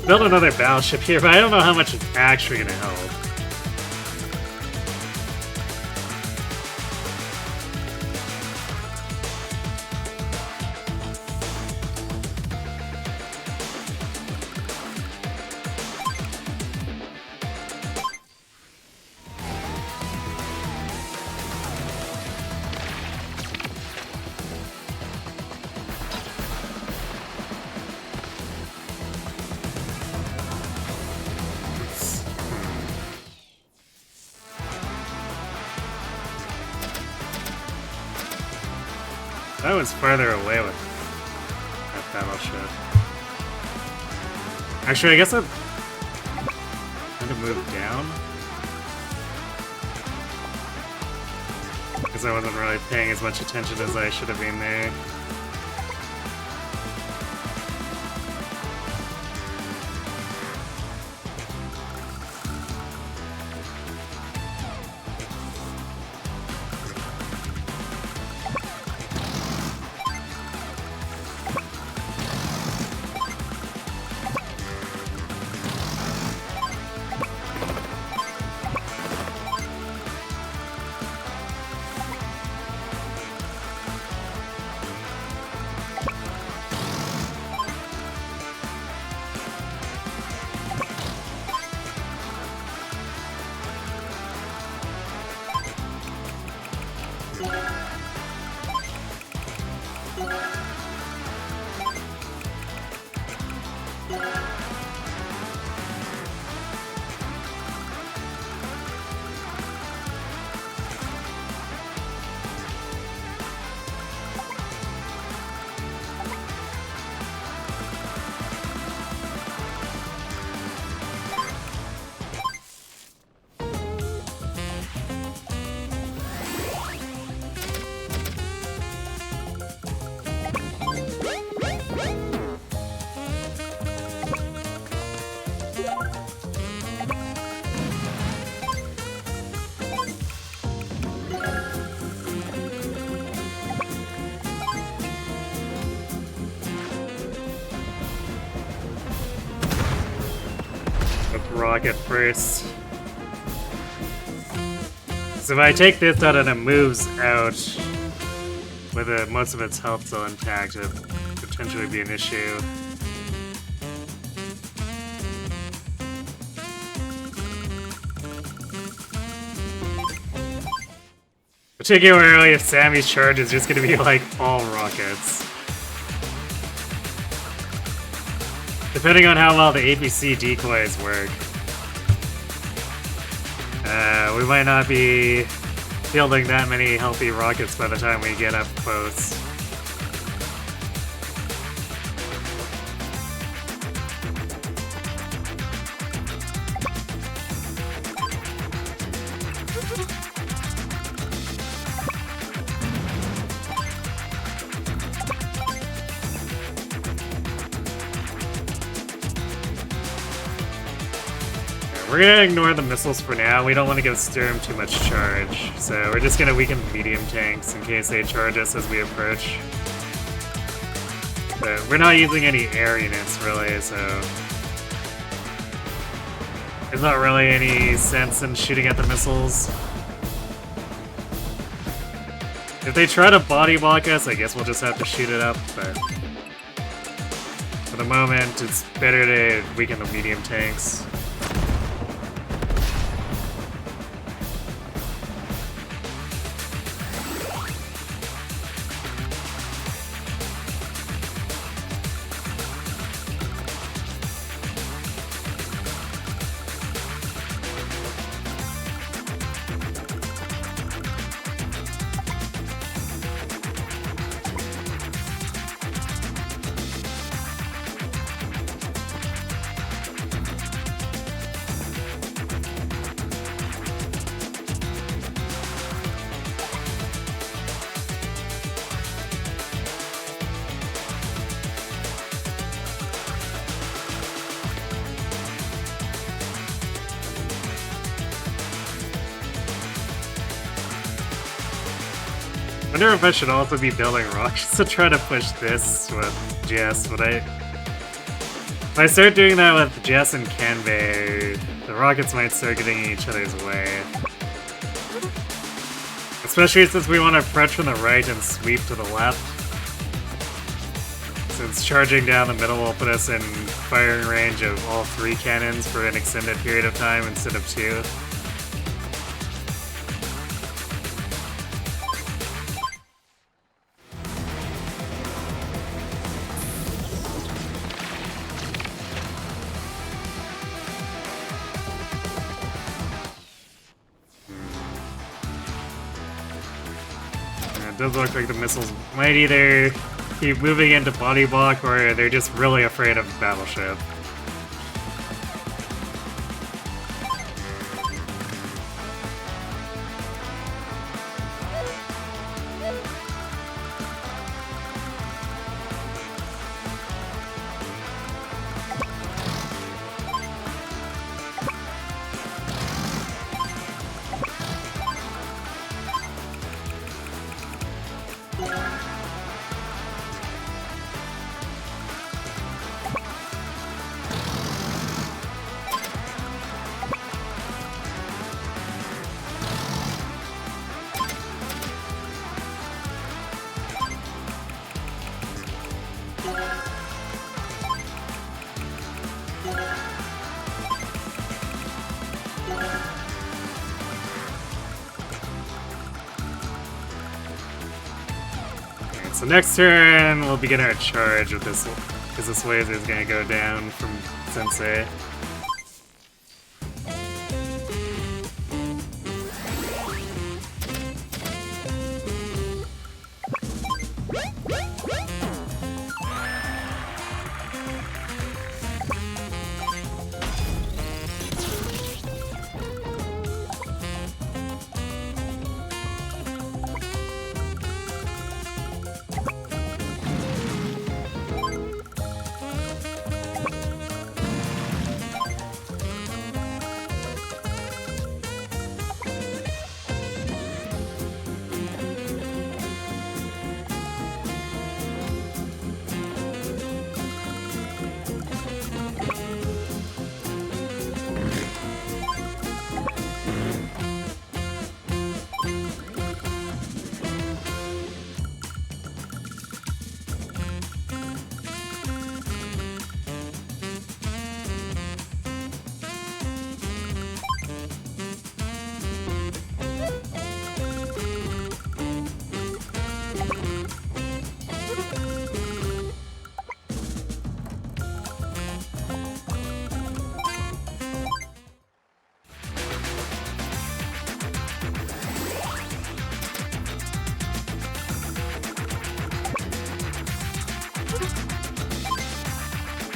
build another battleship here, but I don't know how much it's actually gonna help. That was further away with that battleship. Actually, I guess I'm gonna move down. Because I wasn't really paying as much attention as I should have been there. Rocket first. So if I take this out and it moves out with most of its health still intact, it would potentially be an issue. Particularly if Sammy's charge is just going to be like all rockets. Depending on how well the APC decoys work. We might not be fielding that many healthy rockets by the time we get up close. We're gonna ignore the missiles for now. We don't want to give Sturm too much charge, so we're just gonna weaken the medium tanks in case they charge us as we approach. But we're not using any air units really, so there's not really any sense in shooting at the missiles. If they try to body block us, I guess we'll just have to shoot it up, but for the moment, it's better to weaken the medium tanks. I wonder if I should also be building rockets to try to push this with Jess, but If I start doing that with Jess and Kanbei, the rockets might start getting in each other's way. Especially since we want to approach from the right and sweep to the left. Since charging down the middle will put us in firing range of all 3 cannons for an extended period of time instead of 2. It does look like the missiles might either keep moving into body block or they're just really afraid of Battleship. So next turn, we'll begin our charge with this, because this laser is going to go down from Sensei.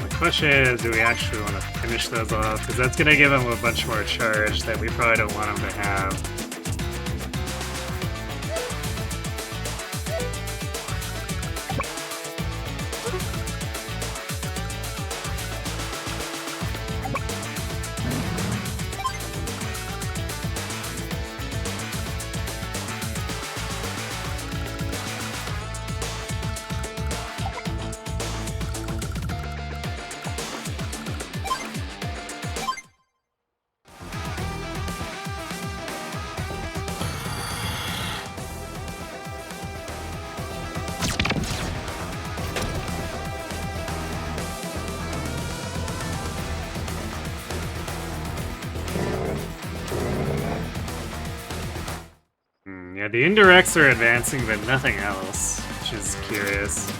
The question is, do we actually want to finish those off? Because that's going to give them a bunch more charge that we probably don't want them to have. Yeah, the indirects are advancing, but nothing else, which is curious.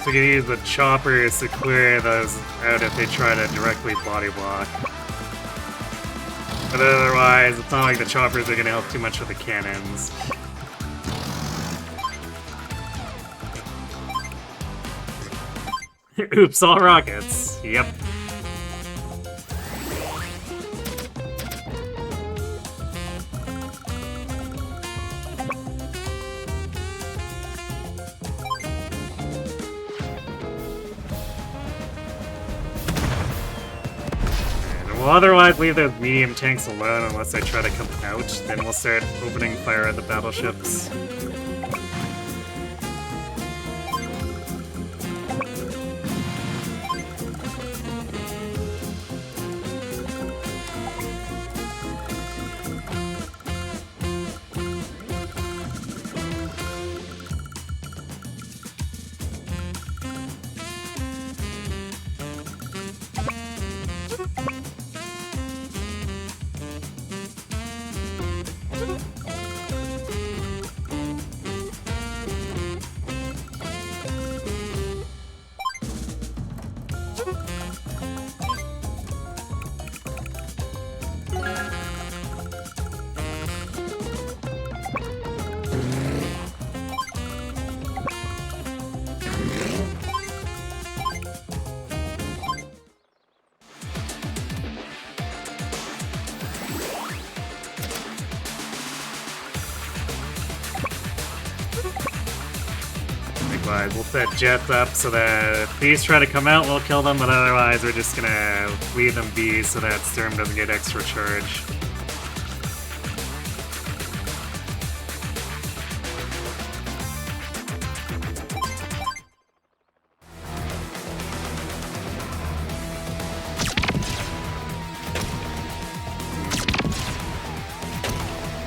we can use the choppers to clear those out if they try to directly body block. But otherwise, it's not like the choppers are gonna help too much with the cannons. Oops, all rockets. Yep. We'll otherwise leave those medium tanks alone unless they try to come out, then we'll start opening fire at the battleships. Likewise, we'll set jets up so that if these try to come out, we'll kill them, but otherwise we're just gonna leave them be so that Sturm doesn't get extra charge.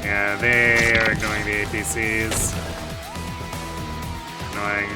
Yeah, they are ignoring the APCs. Annoying.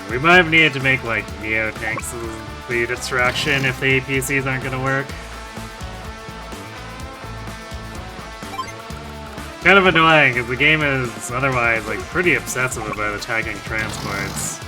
We might have needed to make, like, Neo tanks the distraction if the APCs aren't gonna work. Kind of annoying, because the game is otherwise, like, pretty obsessive about attacking transports.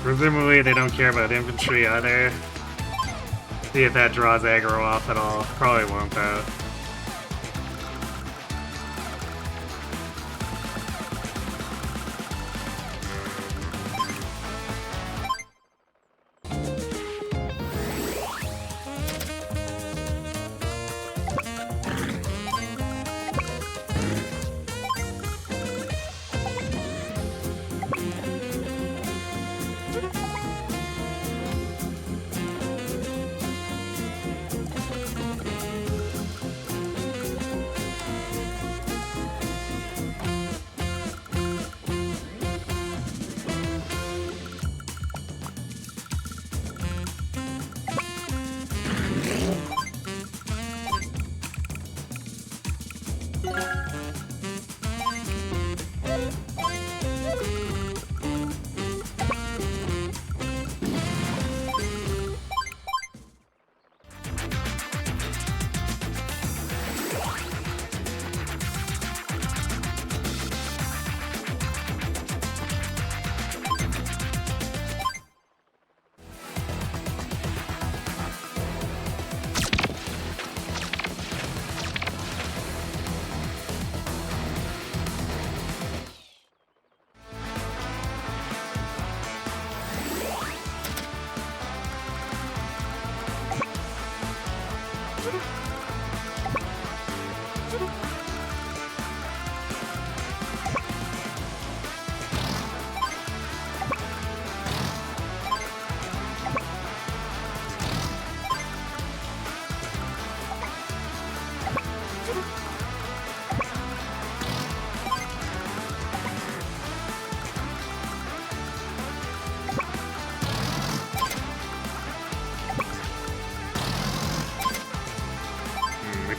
Presumably they don't care about infantry either. See if that draws aggro off at all. Probably won't though.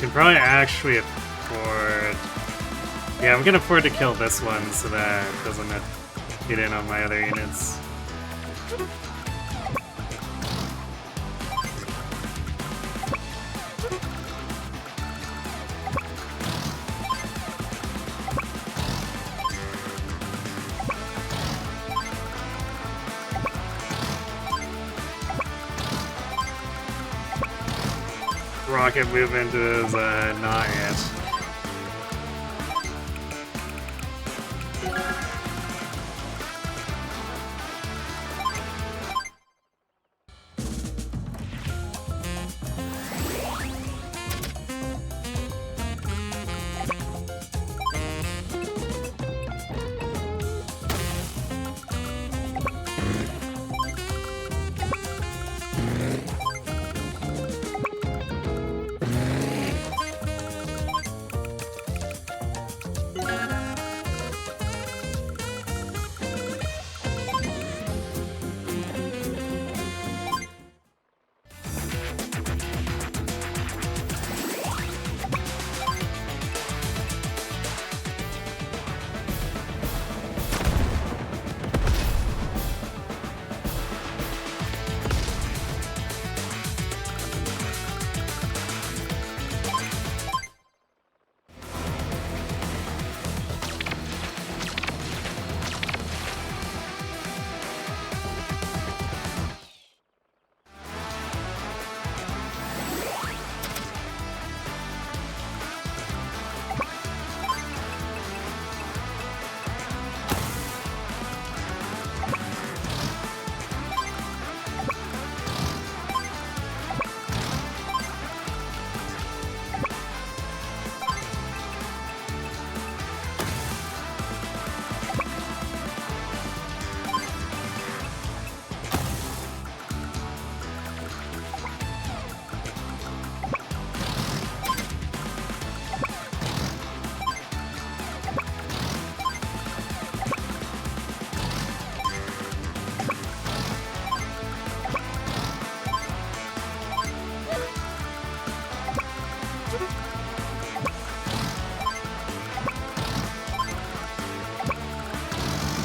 can probably actually afford... Yeah, I'm gonna afford to kill this one so that it doesn't get in on my other units. Rocket movement is not yet.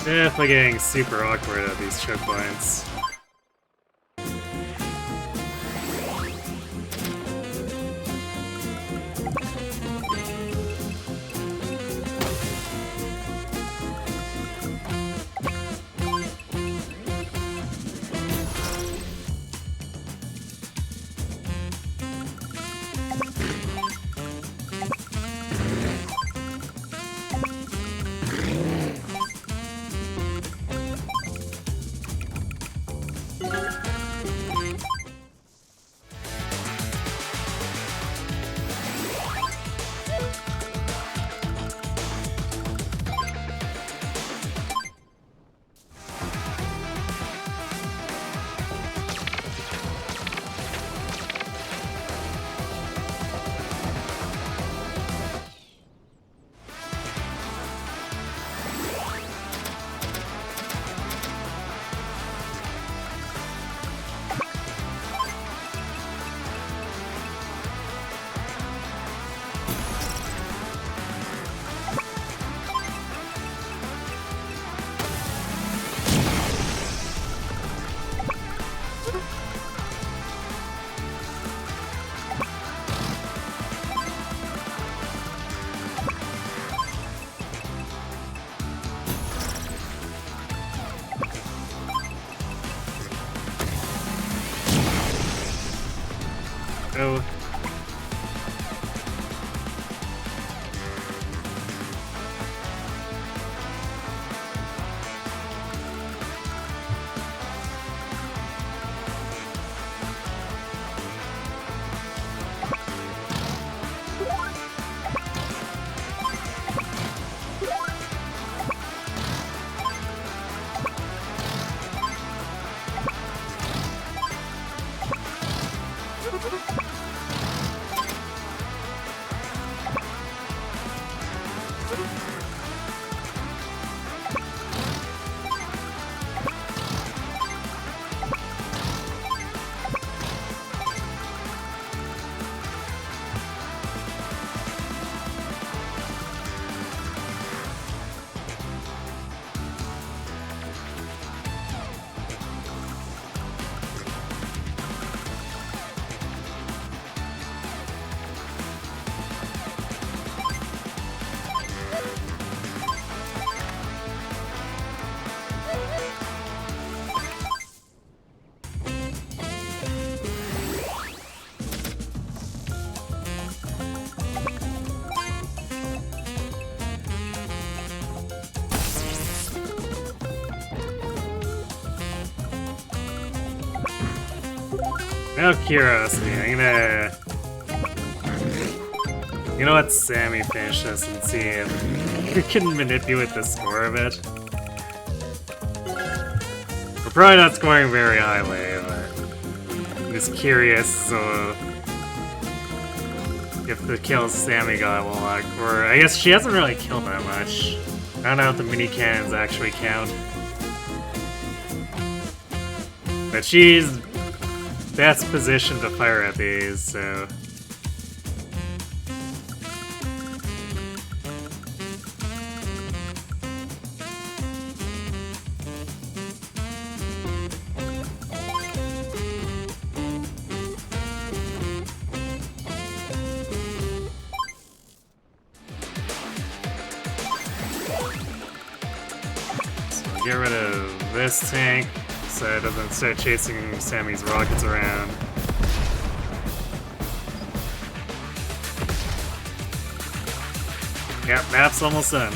Definitely getting super awkward at these choke points. Oh. No curiosity. I'm gonna. You know what? Sammy finish this and see if we can manipulate the score a bit. We're probably not scoring very highly, but I'm just curious. So if the kills Sammy got will lock, or I guess she hasn't really killed that much. I don't know if the mini cannons actually count. But she's best positioned to fire at these, so... So get rid of this tank, so it doesn't start chasing Sammy's rockets around. Yep, map's almost done.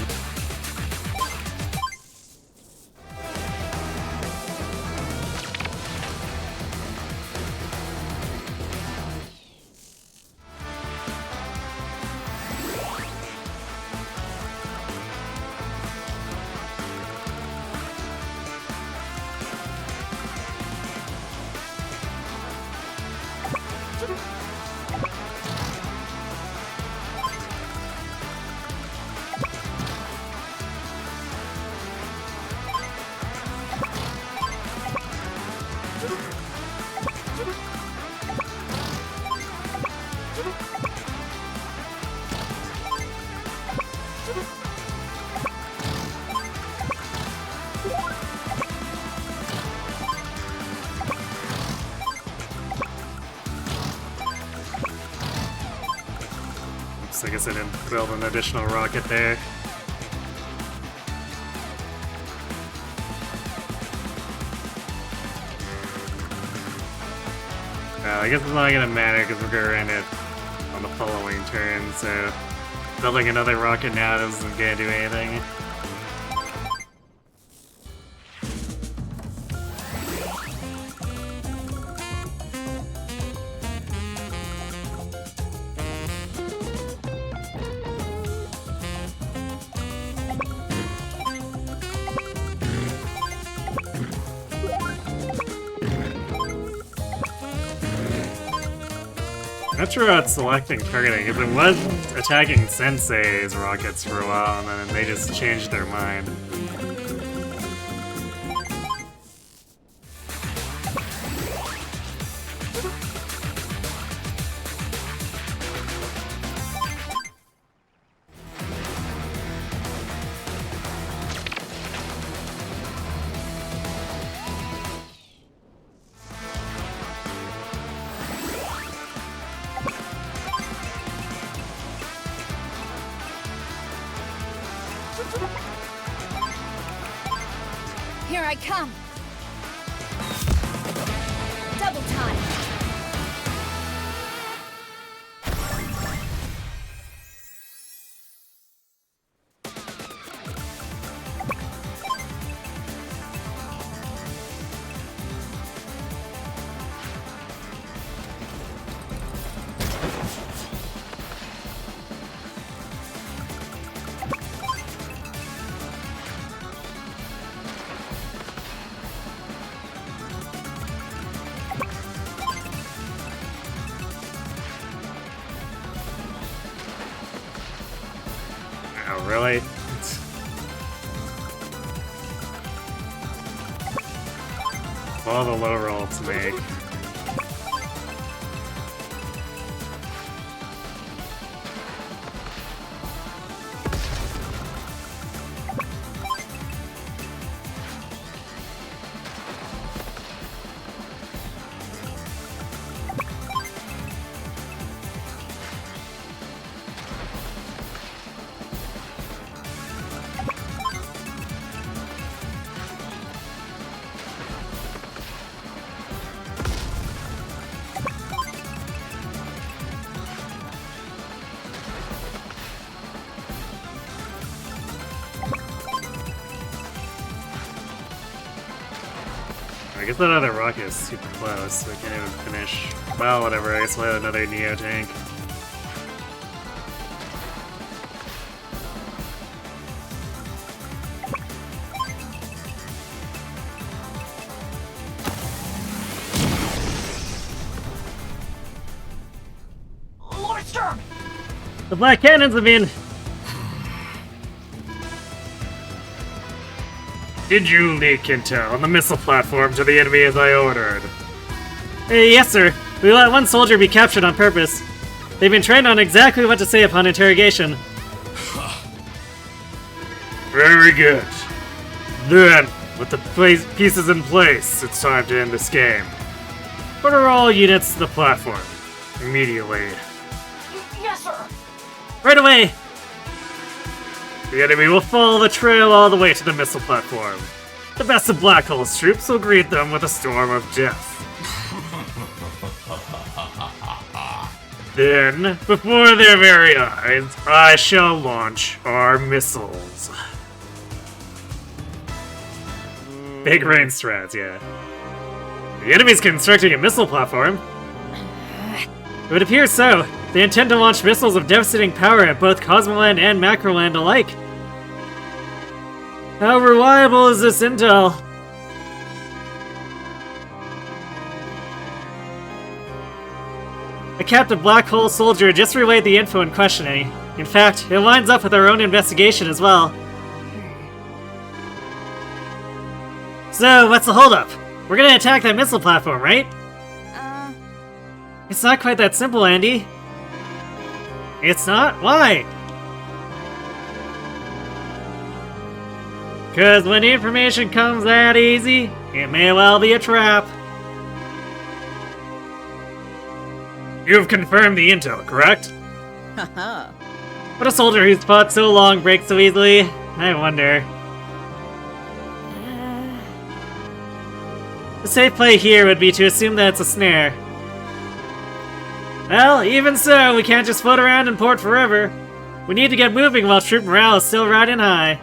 I guess I didn't build an additional rocket there. I guess it's not gonna matter because we're gonna end it on the following turn, so building another rocket now isn't gonna do anything. Not sure about selecting targeting, because it was attacking Sensei's rockets for a while, and then they just changed their mind. Here I come. Double time. Oh, really? All the low roll to make. I guess that other rocket is super close, so I can't even finish. Well, whatever, I guess we'll have another Neo tank. The black cannons have been... Did you leak intel on the missile platform to the enemy as I ordered? Yes, sir. We let one soldier be captured on purpose. They've been trained on exactly what to say upon interrogation. Very good. Then, with the pieces in place, it's time to end this game. Order all units to the platform. Immediately. Yes, sir. Right away! The enemy will follow the trail all the way to the missile platform. The best of Black Hole's troops will greet them with a storm of death. Then, before their very eyes, I shall launch our missiles. Big rain strats, yeah. The enemy's constructing a missile platform. It would appear so. They intend to launch missiles of devastating power at both Cosmoland and Macroland alike. How reliable is this intel? A captive black hole soldier just relayed the info in questioning. In fact, it lines up with our own investigation as well. So, what's the holdup? We're gonna attack that missile platform, right? It's not quite that simple, Andy. It's not? Why? Because when information comes that easy, it may well be a trap. You've confirmed the intel, correct? Haha. But a soldier who's fought so long breaks so easily? I wonder. The safe play here would be to assume that it's a snare. Well, even so, we can't just float around in port forever. We need to get moving while troop morale is still riding high.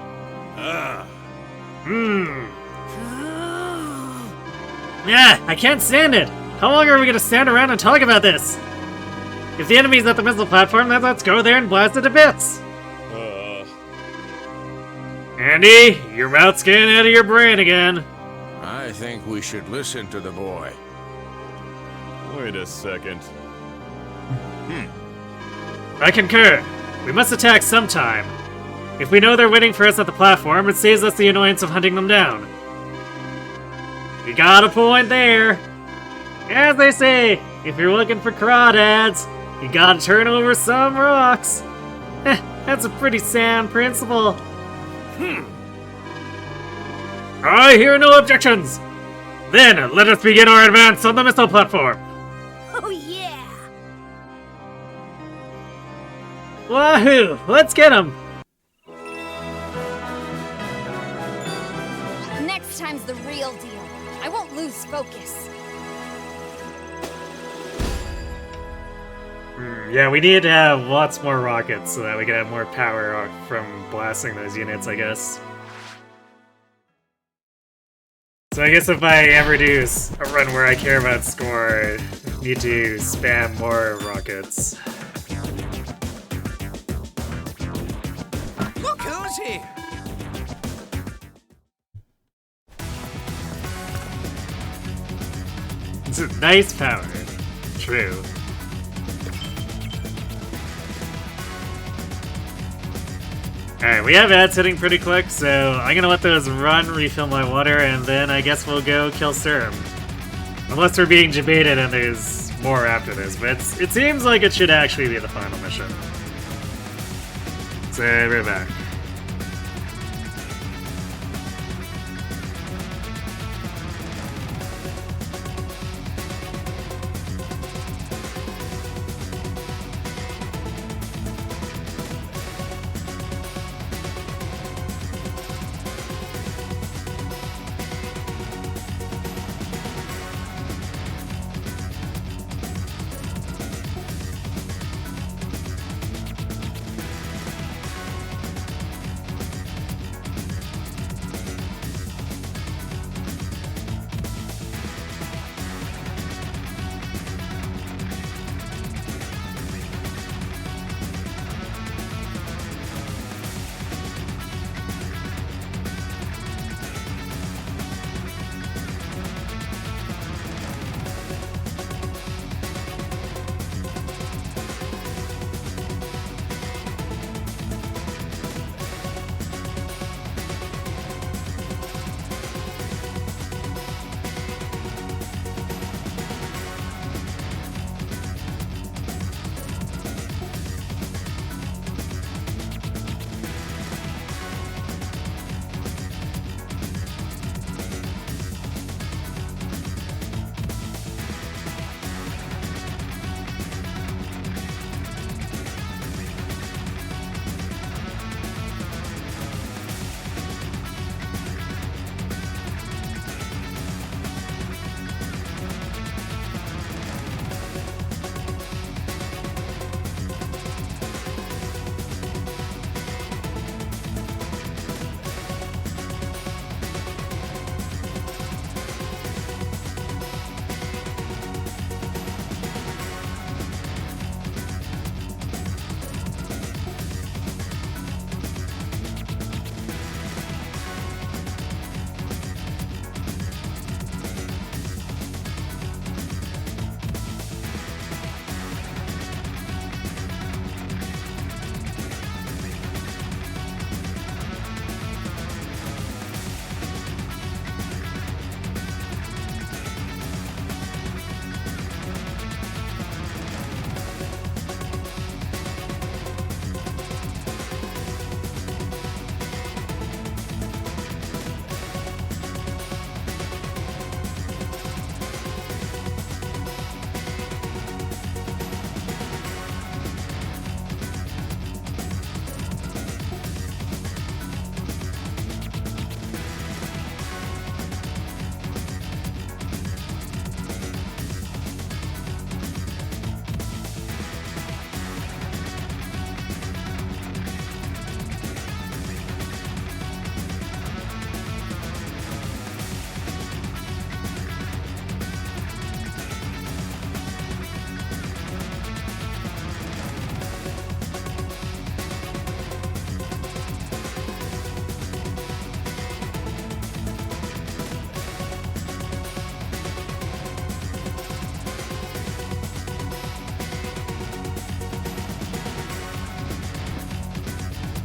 Yeah, I can't stand it. How long are we gonna stand around and talk about this? If the enemy's at the missile platform, then let's go there and blast it to bits. Andy, your mouth's getting out of your brain again. I think we should listen to the boy. Wait a second. I concur. We must attack sometime. If we know they're waiting for us at the platform, it saves us the annoyance of hunting them down. You got a point there. As they say, if you're looking for crawdads, you gotta turn over some rocks. That's a pretty sound principle. I hear no objections. Then, let us begin our advance on the missile platform. Oh yeah. Wahoo! Let's get him! Next time's the real deal. I won't lose focus. Yeah, we need to have lots more rockets so that we can have more power from blasting those units, I guess. So I guess if I ever do a run where I care about score, I need to spam more rockets. Look who's here! It's a nice power. True. Alright, we have ads hitting pretty quick, so I'm gonna let those run, refill my water, and then I guess we'll go kill Sturm. Unless we're being debated and there's more after this, but it seems like it should actually be the final mission. So, we're back.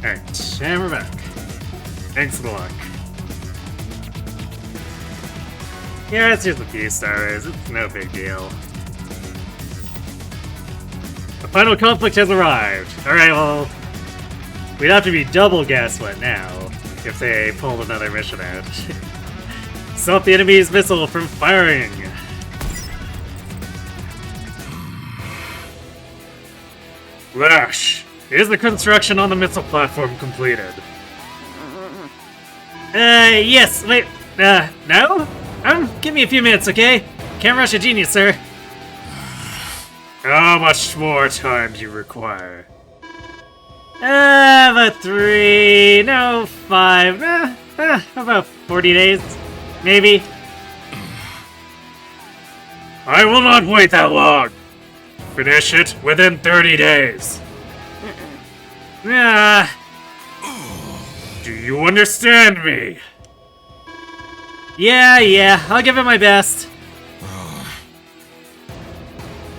Alright, and we're back. Thanks for the luck. Yeah, it's just a few stars. It's no big deal. The final conflict has arrived. Alright, well, we'd have to be double gaslit now if they pulled another mission out. Stop the enemy's missile from firing! Lash! Is the construction on the missile platform completed? Yes, wait, no? Give me a few minutes, okay? Can't rush a genius, sir. How much more time do you require? About 3, no, 5, about 40 days, maybe. I will not wait that long. Finish it within 30 days. Do you understand me? Yeah, I'll give it my best.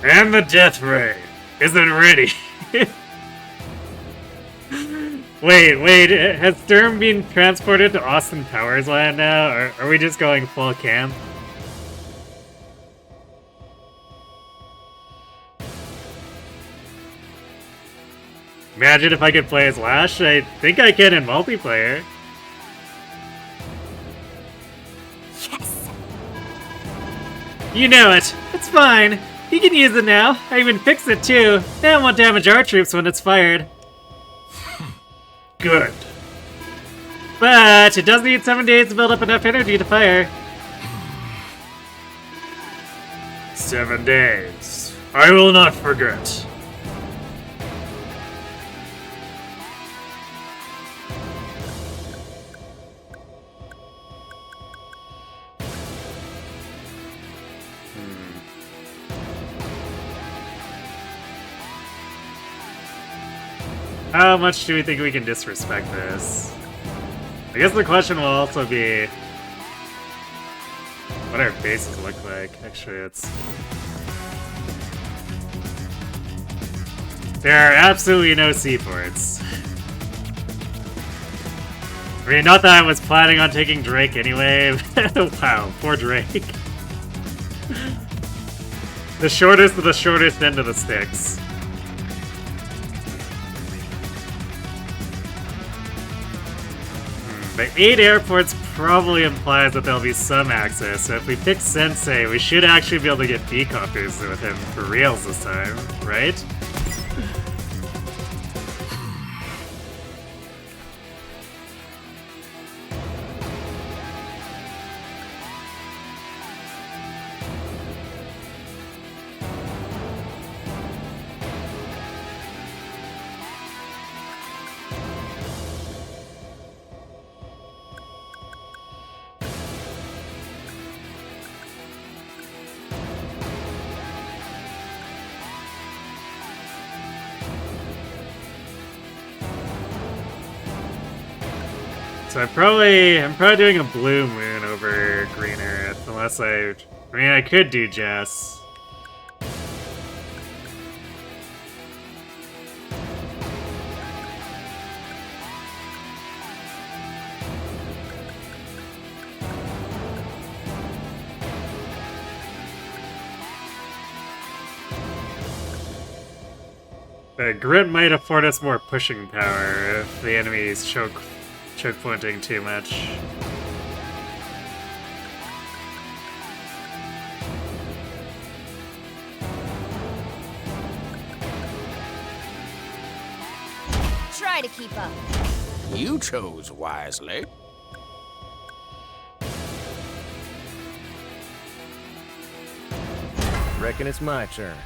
And the death ray. Is it ready? Wait, has Sturm been transported to Austin Powers Land now, or are we just going full camp? Imagine if I could play as Lash. I think I can in multiplayer. Yes. You know it. It's fine. You can use it now. I even fixed it too. That won't damage our troops when it's fired. Good. But it does need 7 days to build up enough energy to fire. 7 days. I will not forget. How much do we think we can disrespect this? I guess the question will also be what our bases look like. Actually, it's... There are absolutely no seaports. I mean, not that I was planning on taking Drake anyway. Wow, poor Drake. The shortest of the shortest end of the sticks. But 8 airports probably implies that there'll be some access, so if we pick Sensei, we should actually be able to get decompies with him for reals this time, right? So I'm probably doing a blue moon over green earth, unless I mean, I could do Jess. The grit might afford us more pushing power if the enemies choke pointing too much. Try to keep up. You chose wisely. Reckon it's my turn.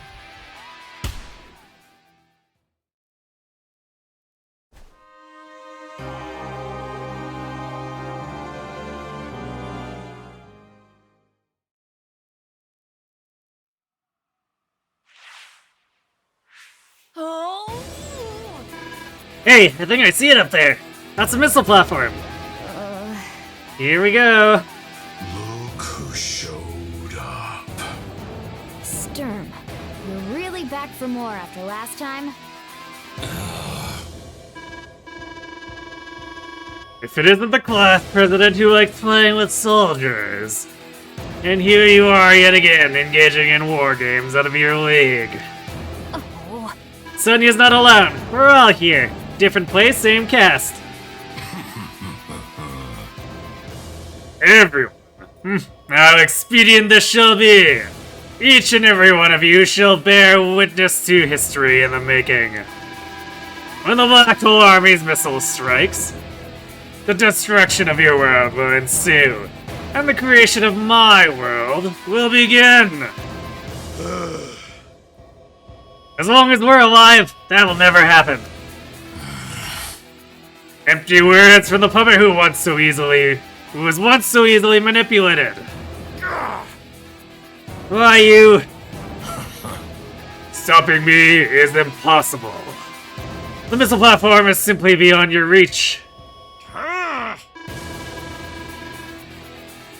Hey, I think I see it up there. That's a missile platform. Here we go. Look who showed up. Sturm, you're really back for more after last time? If it isn't the class president who likes playing with soldiers. And here you are yet again, engaging in war games out of your league. Oh, Sonia's not alone. We're all here. Different place, same cast. Everyone. How expedient this shall be. Each and every one of you shall bear witness to history in the making. When the Black Hole Army's missile strikes, the destruction of your world will ensue, and the creation of my world will begin. As long as we're alive, that will never happen. Empty words from the puppet who was once so easily manipulated. Why you? Stopping me is impossible. The missile platform is simply beyond your reach.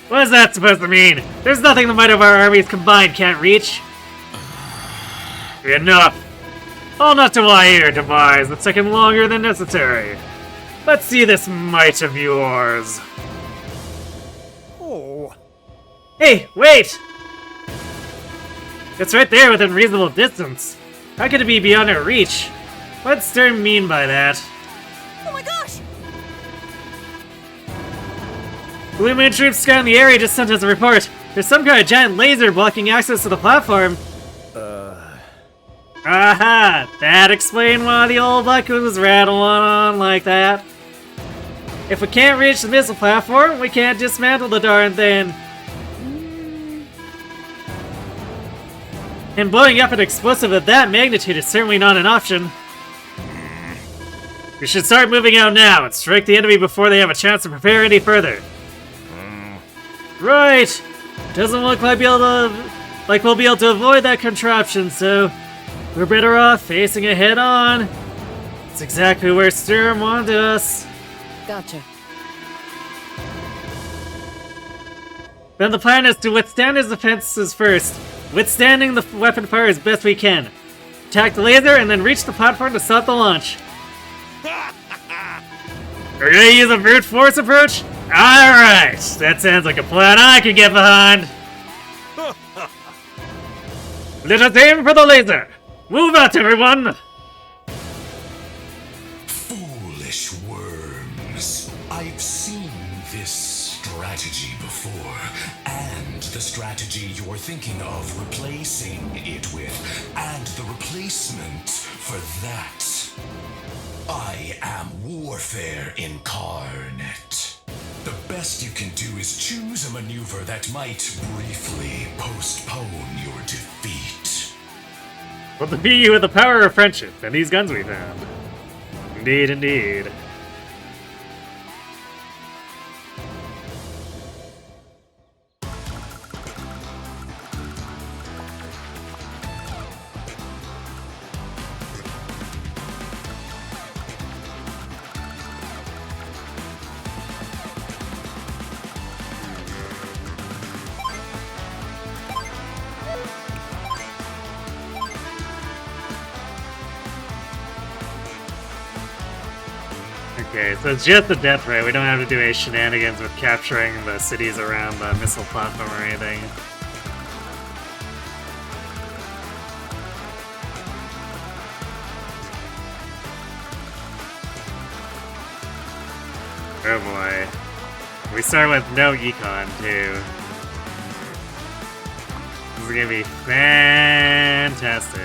What is that supposed to mean? There's nothing the might of our armies combined can't reach. Enough. I'll not delay your demise a second longer than necessary. Let's see this might of yours. Oh. Hey, wait! It's right there within reasonable distance. How could it be beyond our reach? What's Stern mean by that? oh my gosh! Blue Moon troops scouting the area just sent us a report. There's some kind of giant laser blocking access to the platform. Aha! That explained why the old bucket was rattling on like that. If we can't reach the missile platform, we can't dismantle the darn thing. And blowing up an explosive of that magnitude is certainly not an option. We should start moving out now and strike the enemy before they have a chance to prepare any further. Right! Doesn't look like we'll be able to avoid that contraption, so we're better off facing it head on. It's exactly where Sturm wanted us. Gotcha. Then the plan is to withstand his defenses first, withstanding the weapon fire as best we can. Attack the laser and then reach the platform to stop the launch. We're gonna use a brute force approach? Alright, that sounds like a plan I can get behind. Let us aim for the laser. Move out, everyone! Foolish worms. I've seen this strategy before, and the strategy you're thinking of replacing it with, and the replacement for that. I am warfare incarnate. The best you can do is choose a maneuver that might briefly postpone your defeat. We'll defeat you with the power of friendship and these guns we found. Indeed, indeed. Okay, so it's just the death ray. We don't have to do any shenanigans with capturing the cities around the missile platform or anything. Oh boy. We start with no econ, too. This is gonna be fantastic.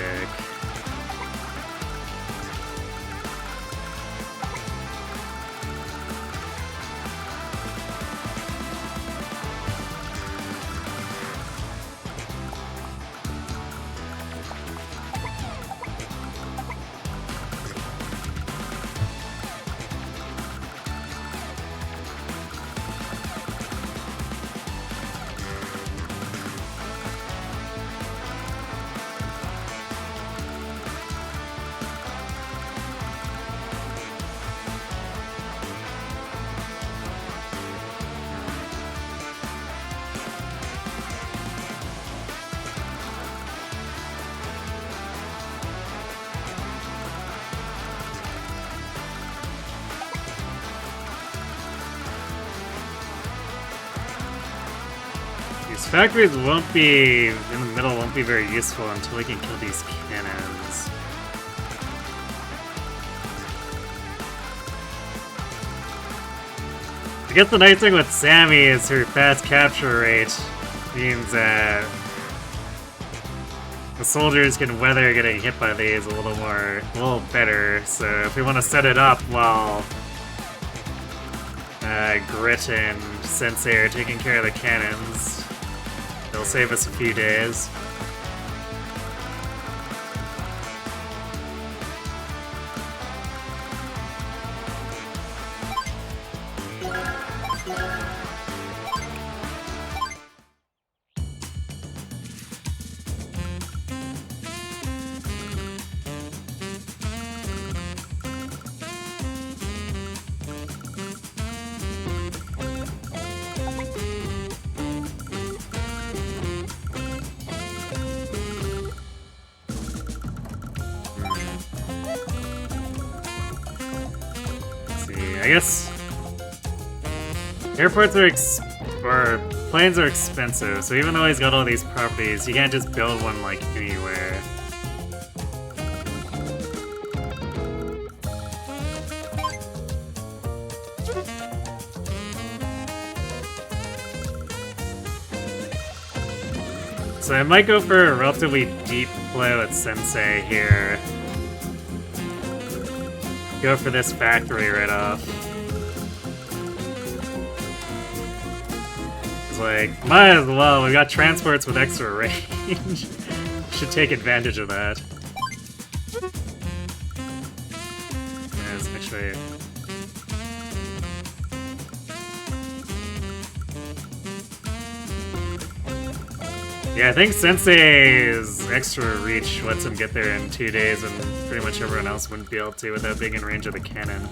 These factories won't be, in the middle, won't be very useful until we can kill these cannons. I guess the nice thing with Sammy is her fast capture rate means that the soldiers can weather getting hit by these a little better. So if we want to set it up while Grit and Sensei are taking care of the cannons, it'll save us a few days. I guess airports or planes are expensive, so even though he's got all these properties, you can't just build one like anywhere. So I might go for a relatively deep play with Sensei here. Go for this factory right off. It's like, might as well, we got transports with extra range. Should take advantage of that. Yes, actually. Yeah, I think Sensei's extra reach lets him get there in 2 days when pretty much everyone else wouldn't be able to without being in range of the cannon.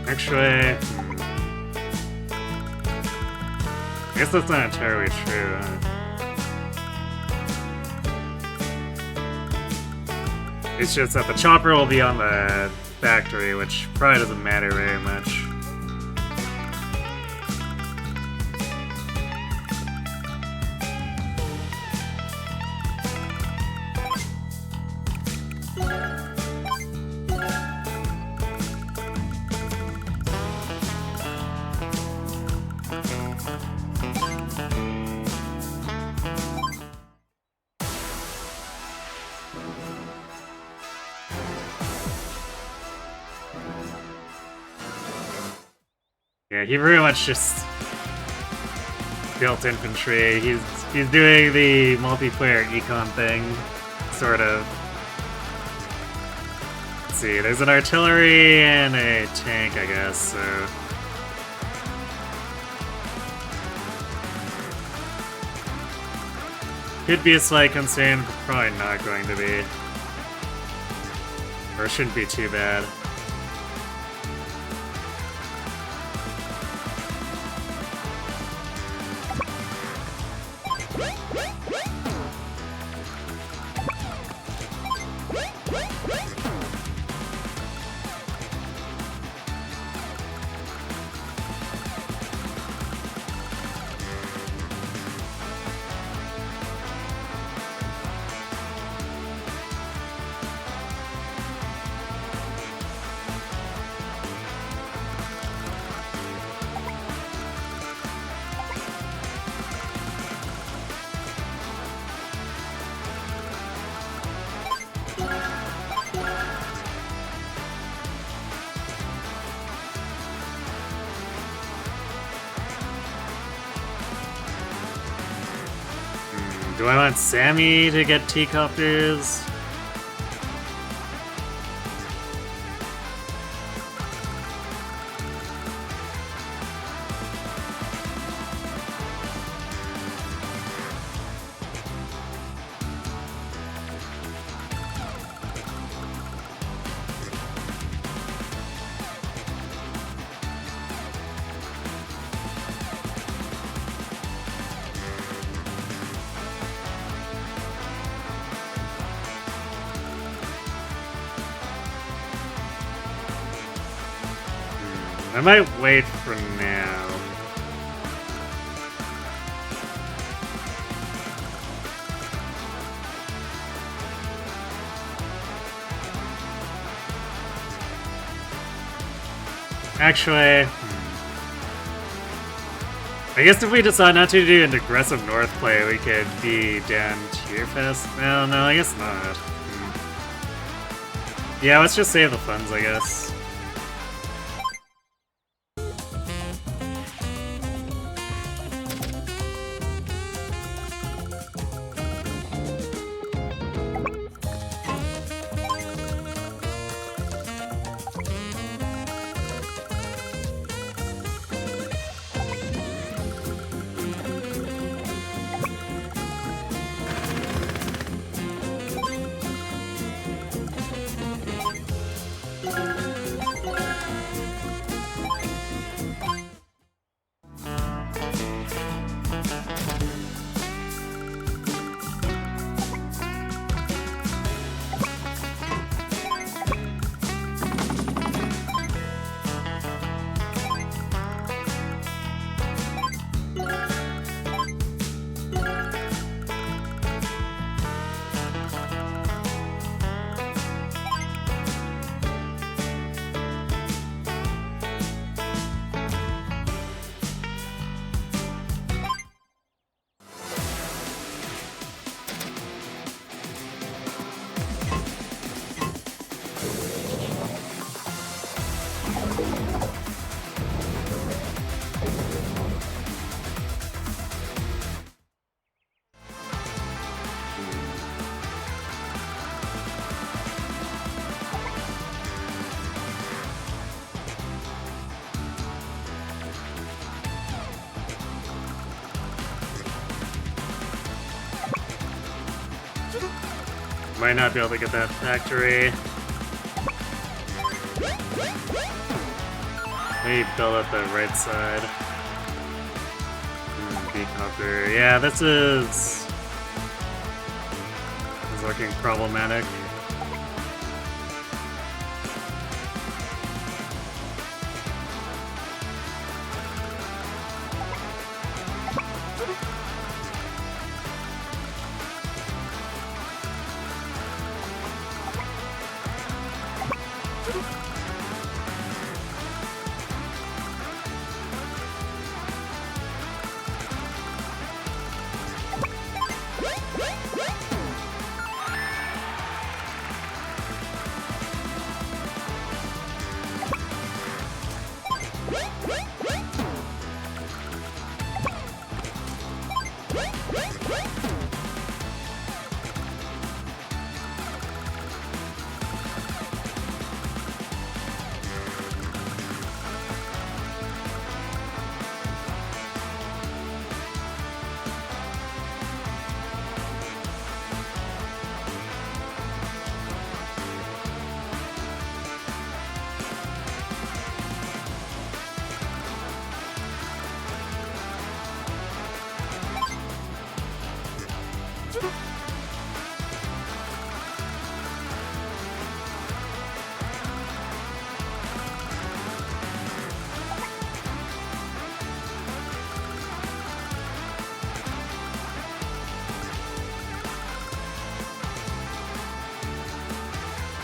Actually, I guess that's not entirely true. It's just that the chopper will be on the factory, which probably doesn't matter very much. Yeah, he very much just built infantry. He's doing the multiplayer econ thing, sort of. Let's see, there's an artillery and a tank, I guess, so. Could be a slight concern, but probably not going to be. Or it shouldn't be too bad. Do I want Sammy to get T-copters? I might wait for now. Actually, I guess if we decide not to do an aggressive north play, we could be down tier fast. Well, no, I guess not. Yeah, let's just save the funds, I guess. Might not be able to get that factory. Maybe build up the right side. Beacopter. Yeah, this is looking problematic.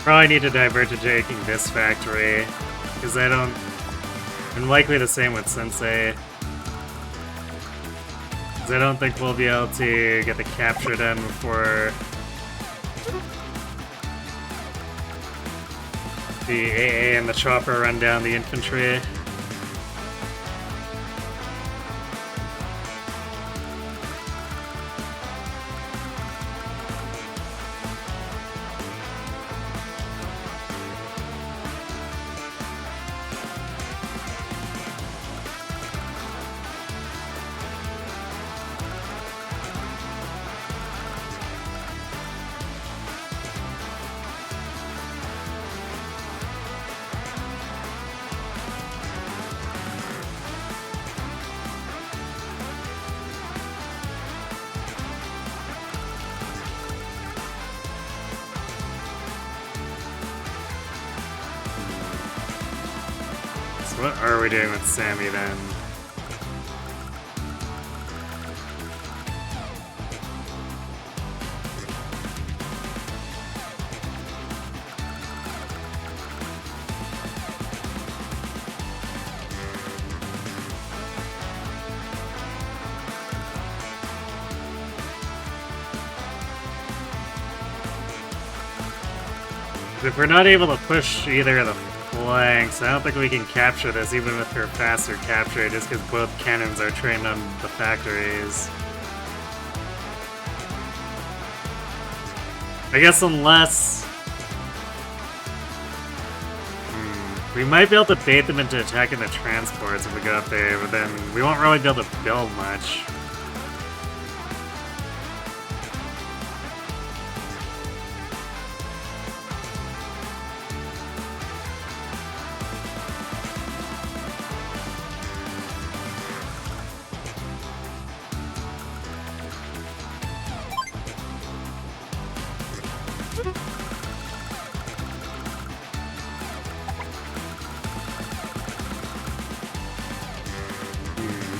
Probably need to divert to taking this factory, because I don't... And likely the same with Sensei. Because I don't think we'll be able to get the capture done before the AA and the chopper run down the infantry. What are we doing with Sammy then? If we're not able to push either of the flanks, I don't think we can capture this even with her faster capture, just because both cannons are trained on the factories. I guess unless... we might be able to bait them into attacking the transports if we go up there, but then we won't really be able to build much.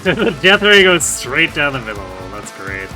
The death ray goes straight down the middle. That's great.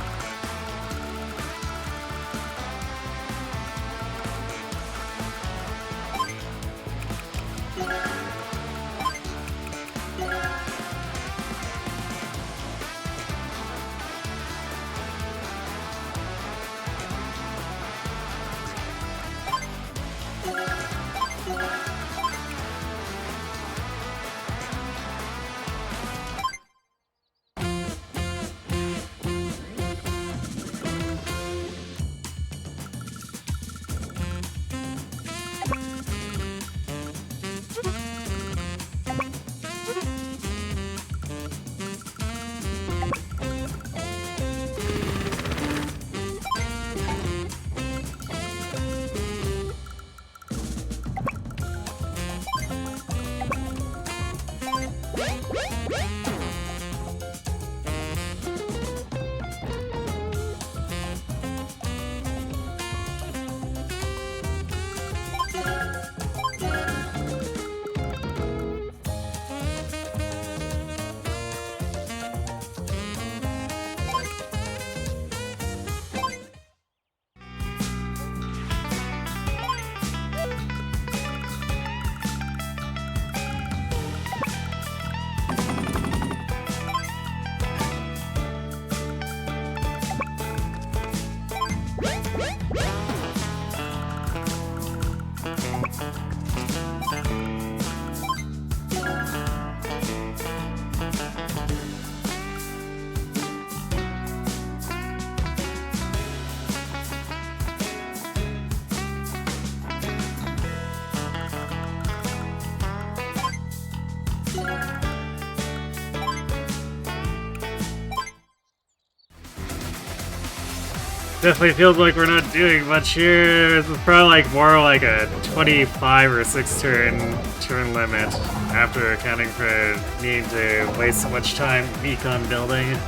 Definitely feels like we're not doing much here. This is probably like more like a 25 or 6 turn limit after accounting for needing to waste so much time econ building.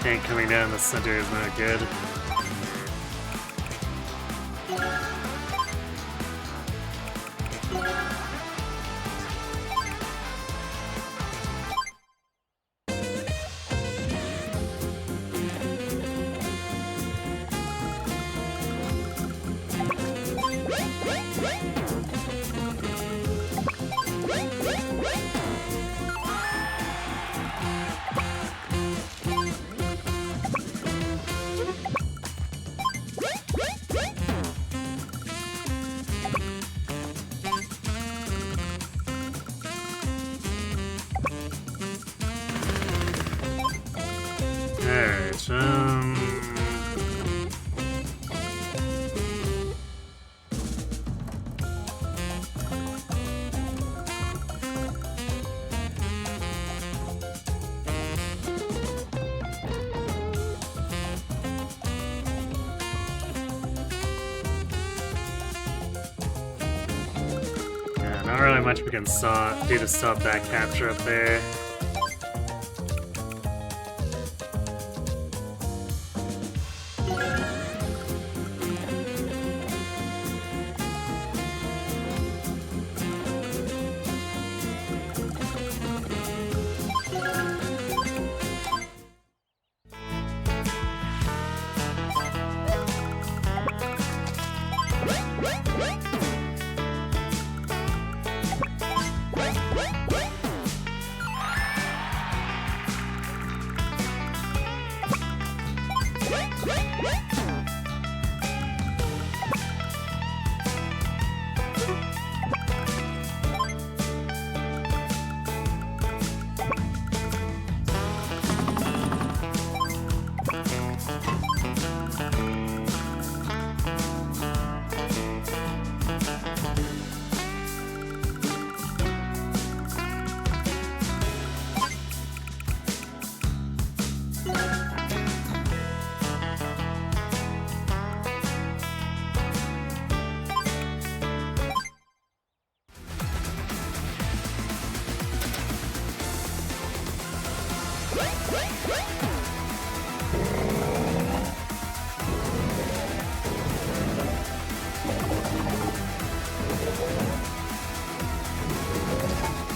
Tank coming down the center is not good. Yeah, not really much we can do to stop that capture up there.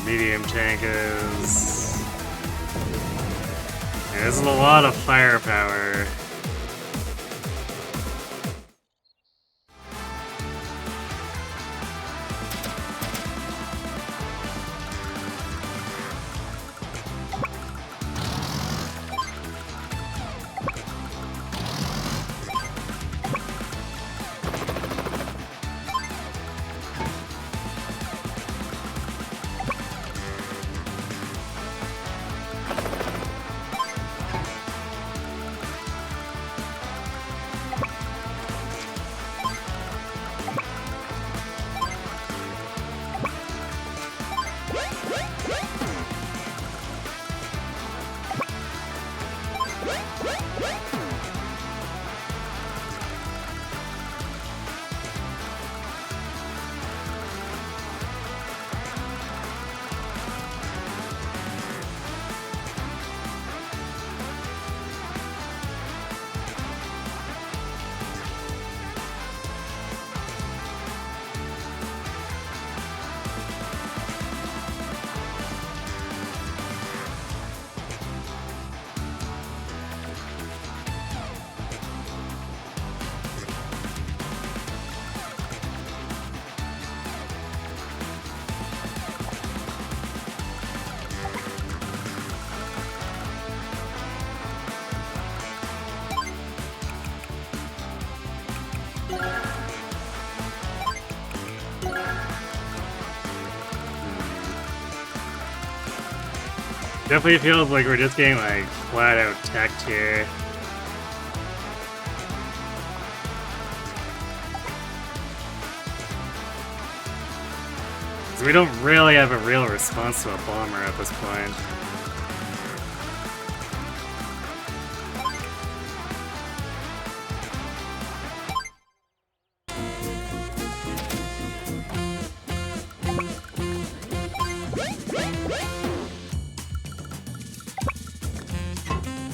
Medium tank is... Yeah, this is a lot of firepower. Definitely feels like we're just getting like flat out teched here. So we don't really have a real response to a bomber at this point.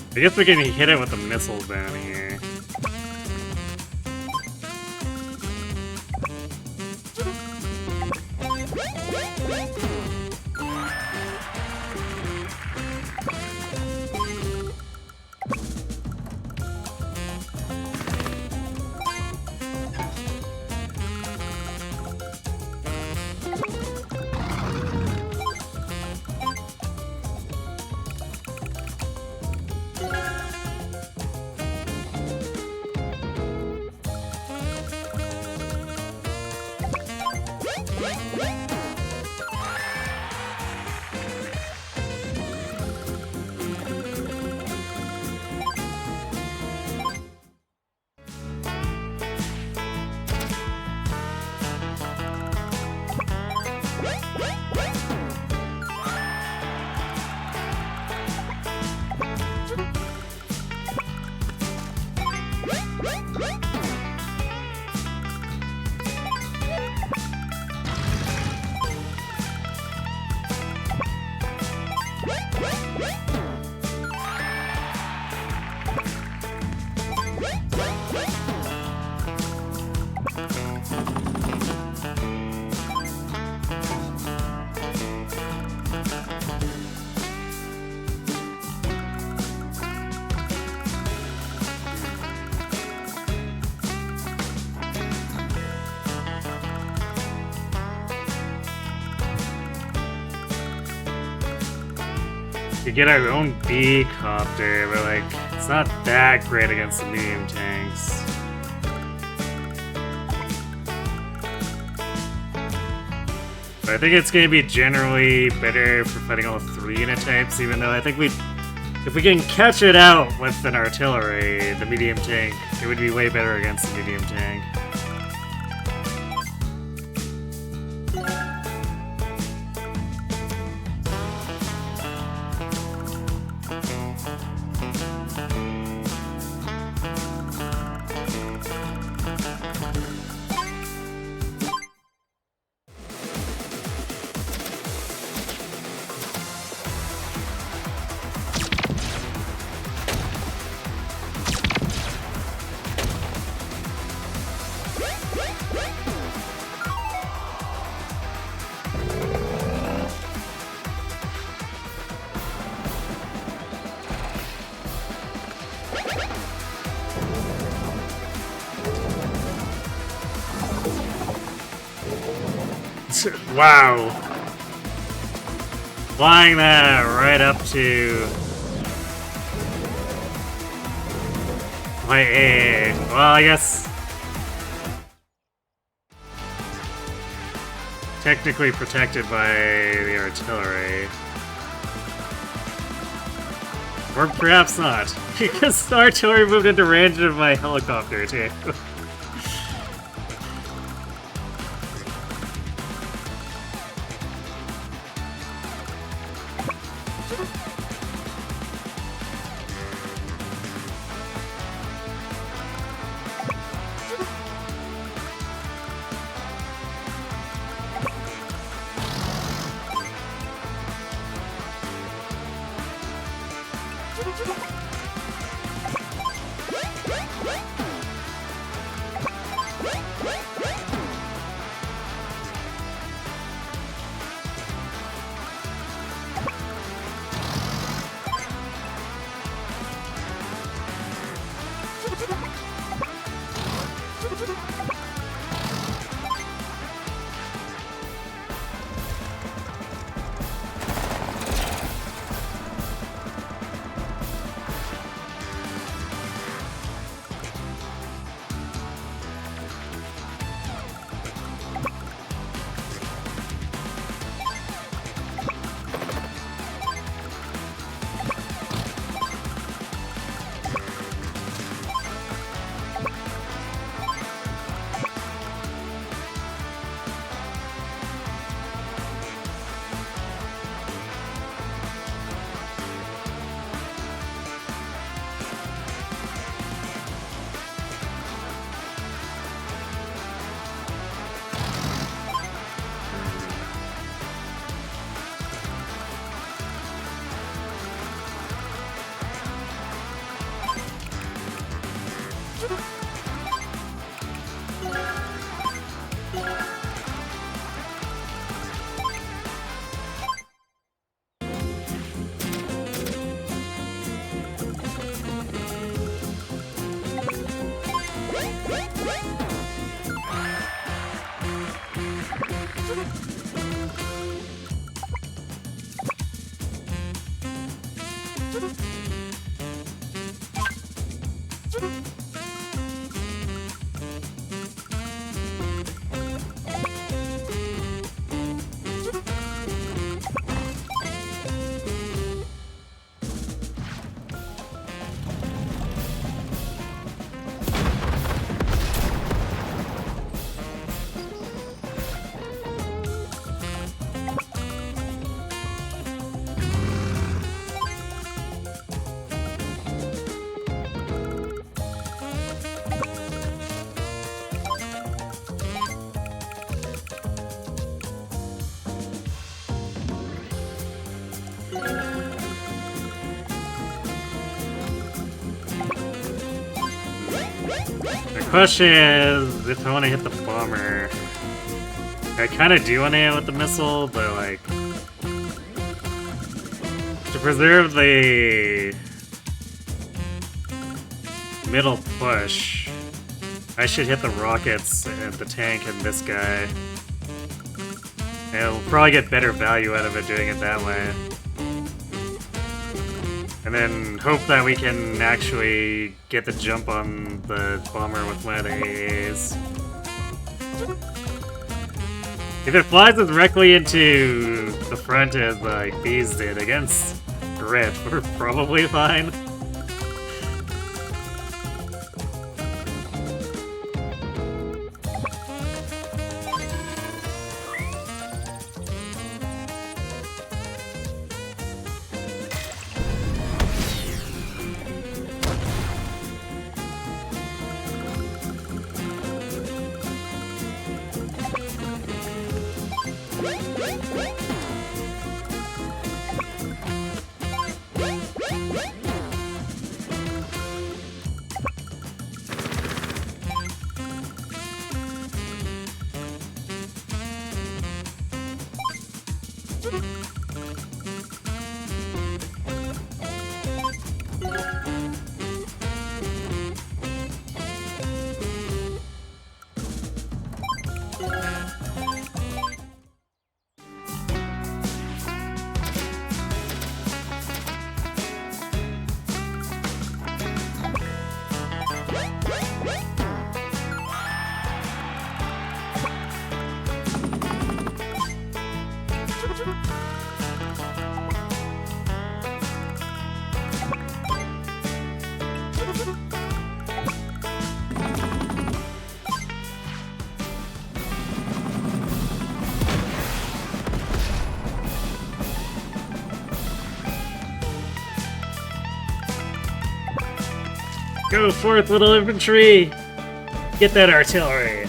I guess we can hit it with the missiles down here. We get our own B copter, but like, it's not that great against the medium tanks. But I think it's going to be generally better for fighting all 3 unit types, even though I think if we can catch it out with an artillery, the medium tank, it would be way better against the medium tank. Wow. Flying that right up to my aid. Well, I guess technically protected by the artillery. Or perhaps not, because the artillery moved into range of my helicopter too. The question is if I want to hit the bomber. I kind of do want to hit with the missile, but like to preserve the middle push, I should hit the rockets at the tank and this guy. And we'll probably get better value out of it doing it that way. And then hope that we can actually get the jump on the bomber with one of the AAs. If it flies directly into the front as like these did against Grit, we're probably fine. Go forth, little infantry! Get that artillery!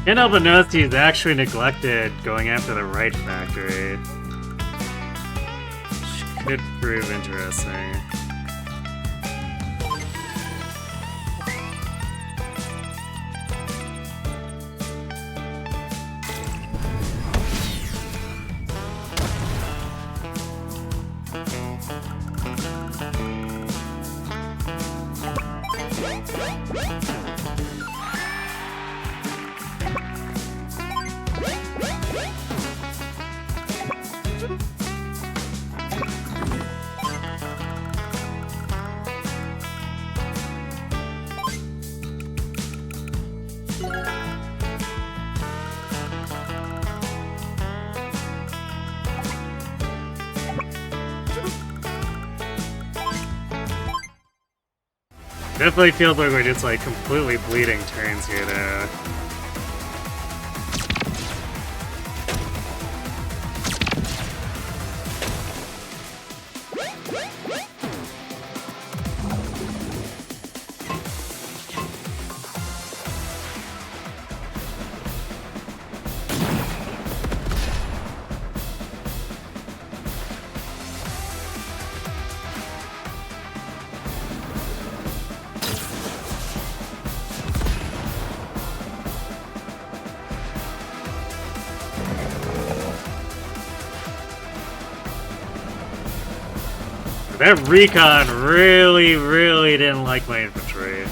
Can't help but notice he's actually neglected going after the right factory. Which could prove interesting. Definitely feels like we're just like completely bleeding turns here though. That recon really didn't like my infantry.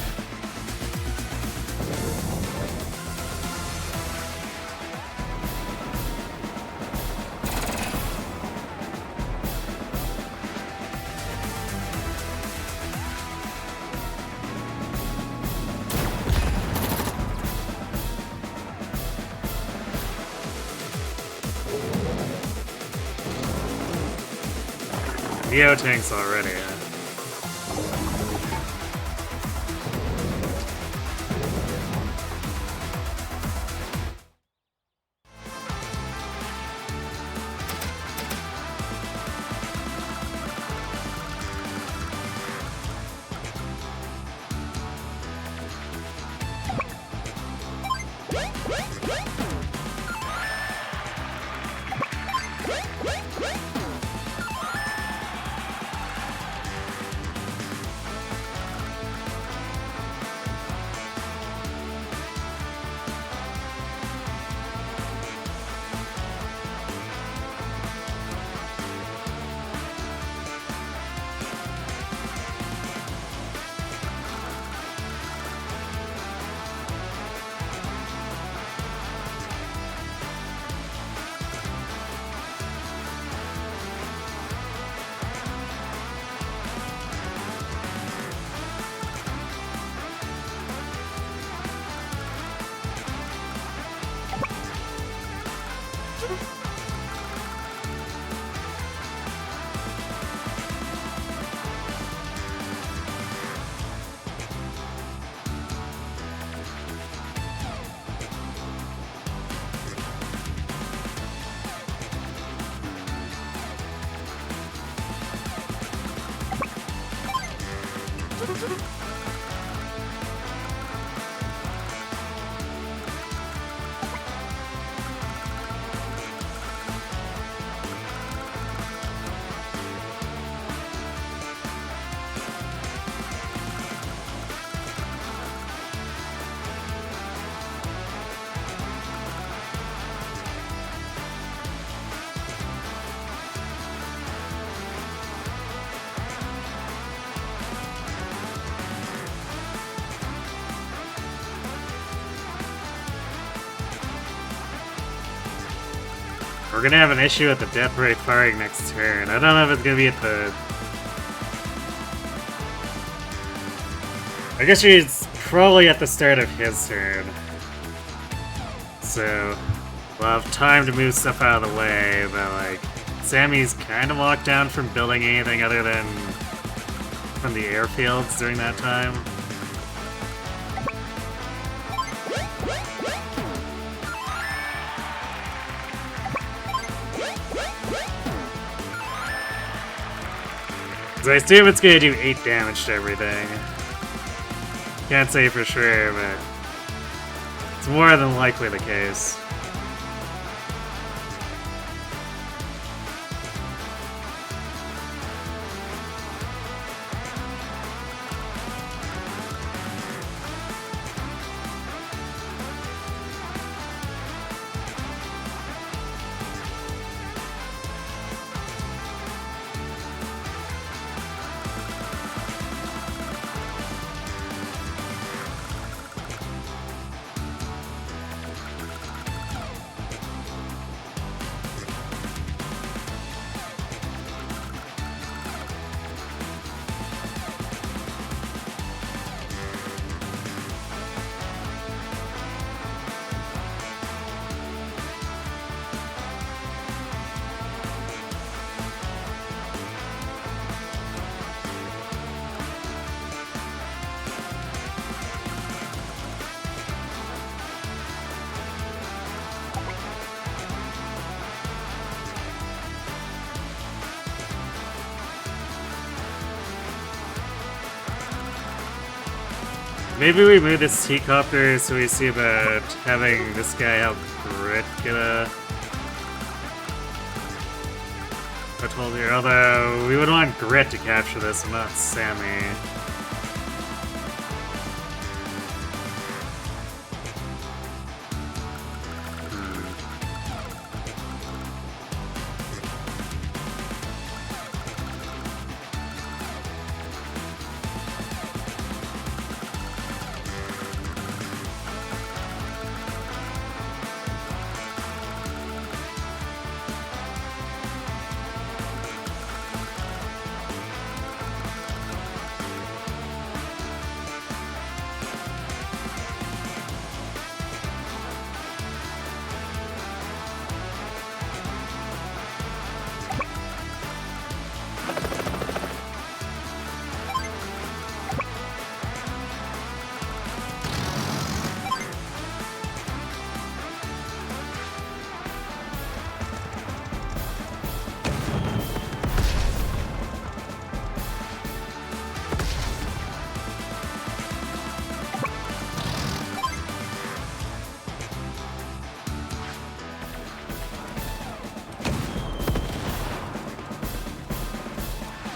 Neo tanks already. We're gonna have an issue at the death ray firing next turn. I don't know if it's gonna be at the... I guess she's probably at the start of his turn. So, we'll have time to move stuff out of the way, but like, Sammy's kind of locked down from building anything other than from the airfields during that time. So I assume it's gonna do 8 damage to everything. Can't say for sure, but it's more than likely the case. Maybe we move this T-Copter so we see about having this guy help Grit get a foothold here. Although, we would want Grit to capture this and not Sammy.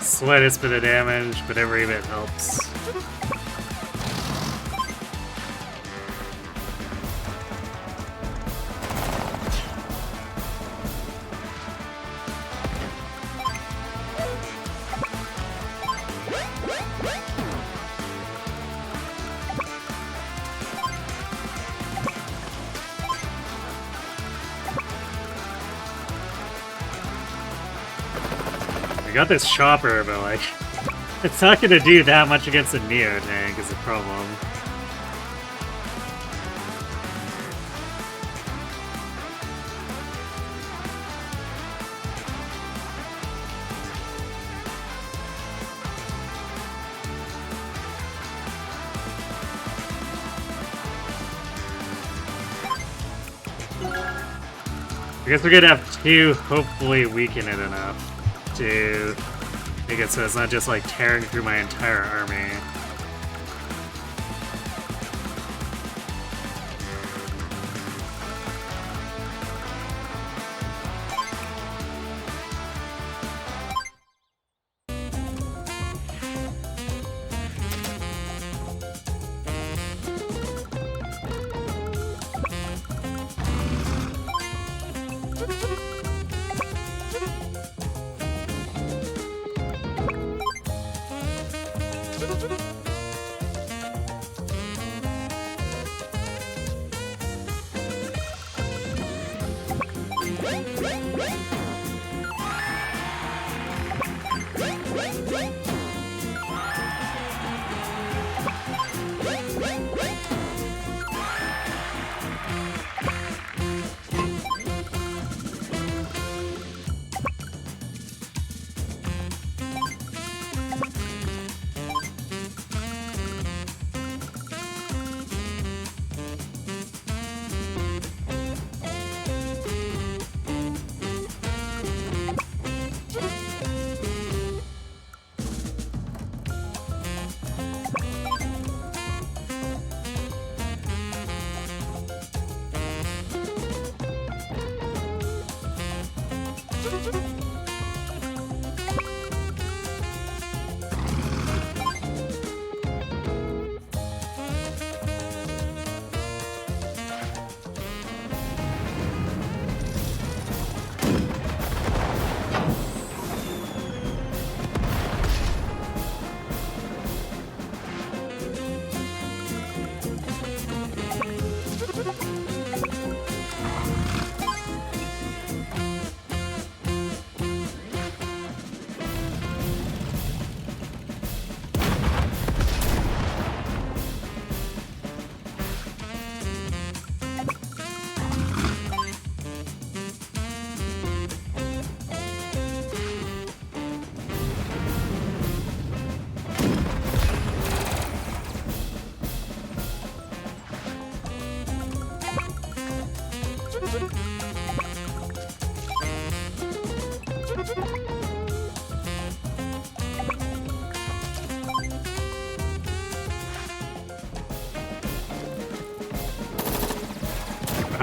Slightest bit of damage, but every bit helps. I got this chopper, but like, it's not gonna do that much against a Neo tank is the problem. I guess we're gonna have to hopefully weaken it enough to make it so it's not just like tearing through my entire army.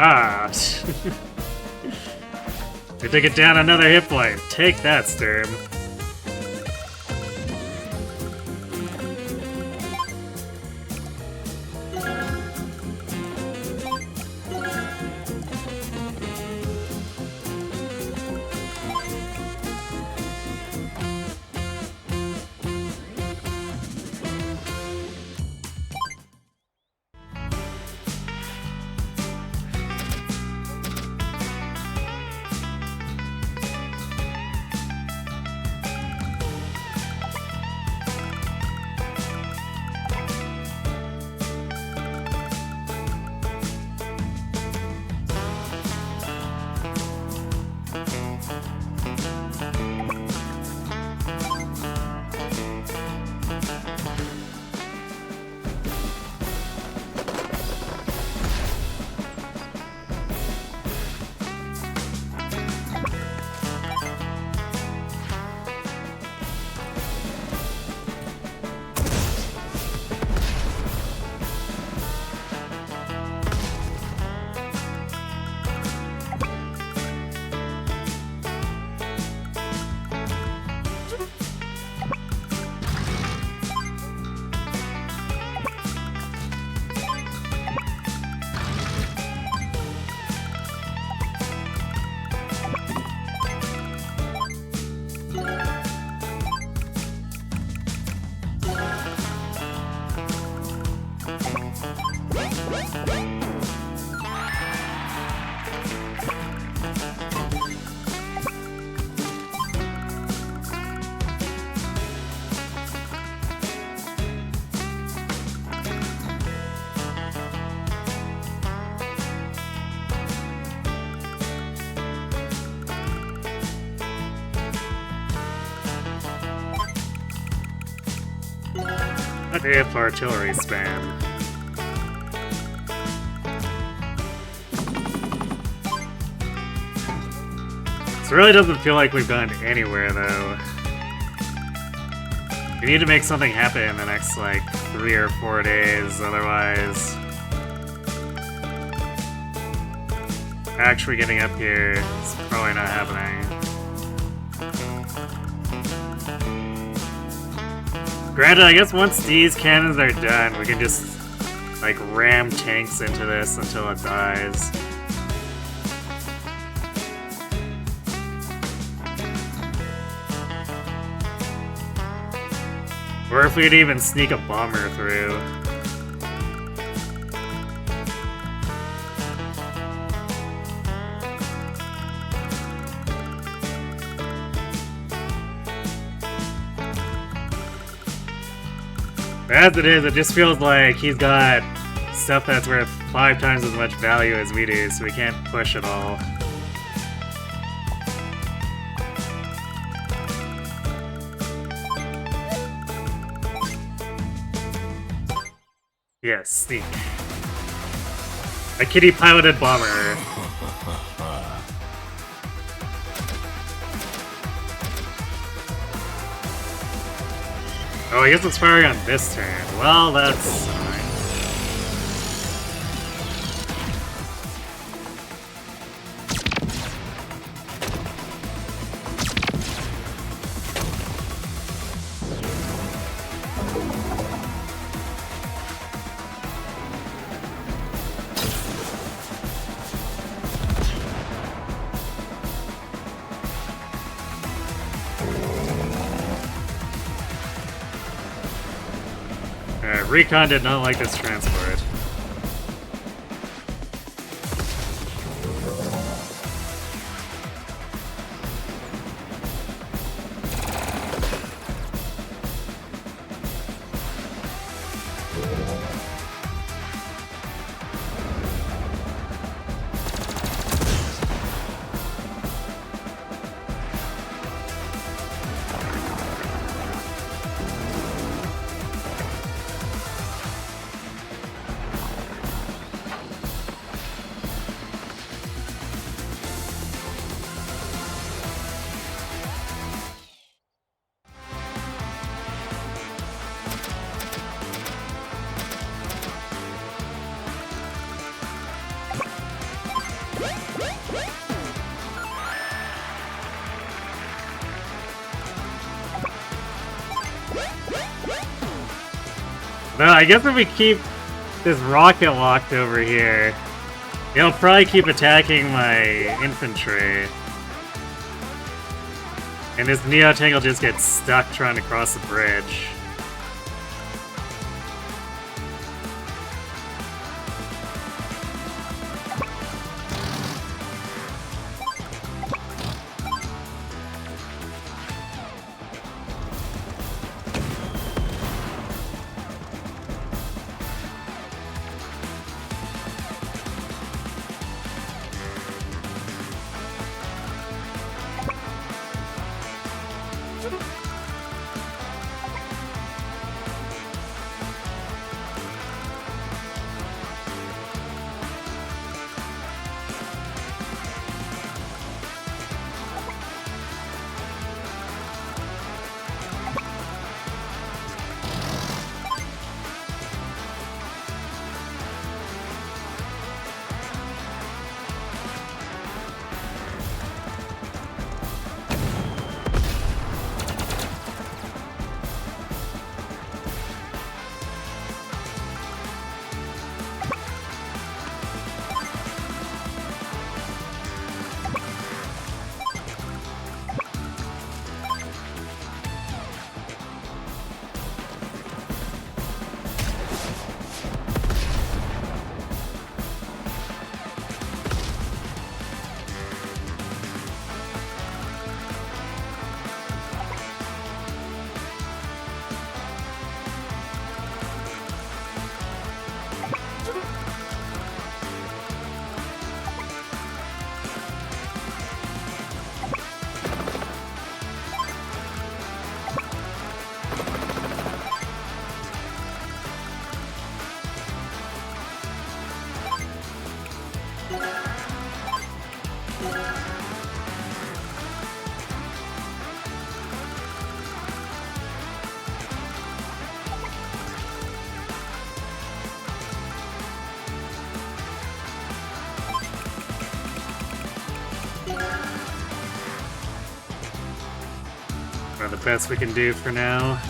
Ah! We took it down another hit point. Take that, Sturm. What if artillery spam? This really doesn't feel like we've gone anywhere, though. We need to make something happen in the next, like, 3 or 4 days, otherwise... Actually getting up here is probably not happening. Granted, I guess once these cannons are done, we can just, like, ram tanks into this until it dies. Or if we'd even sneak a bomber through. As it is, it just feels like he's got stuff that's worth 5 times as much value as we do, so we can't push it all. Yes, sneak. A kitty-piloted bomber. Oh, I guess it's firing on this turn. Well, that's fine. Recon did not like this transport. No, I guess if we keep this rocket locked over here, it'll probably keep attacking my infantry. And this Neo tank will just get stuck trying to cross the bridge. Or the best we can do for now.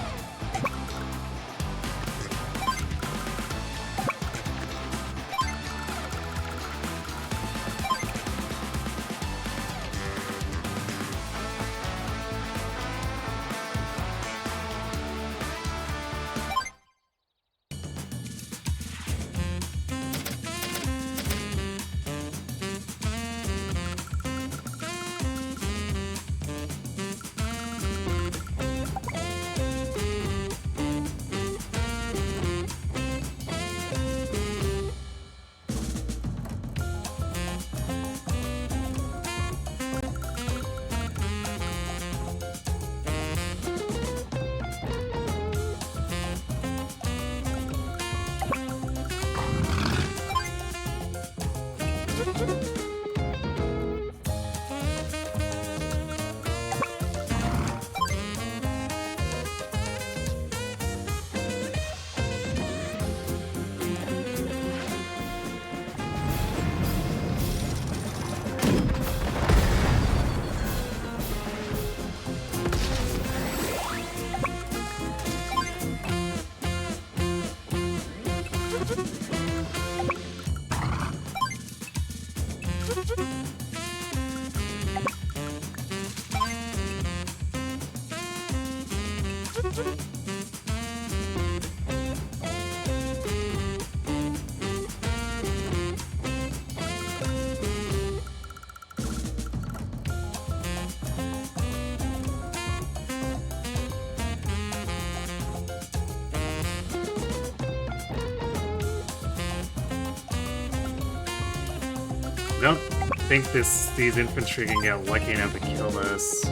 I don't think these infantry can get lucky enough to kill this.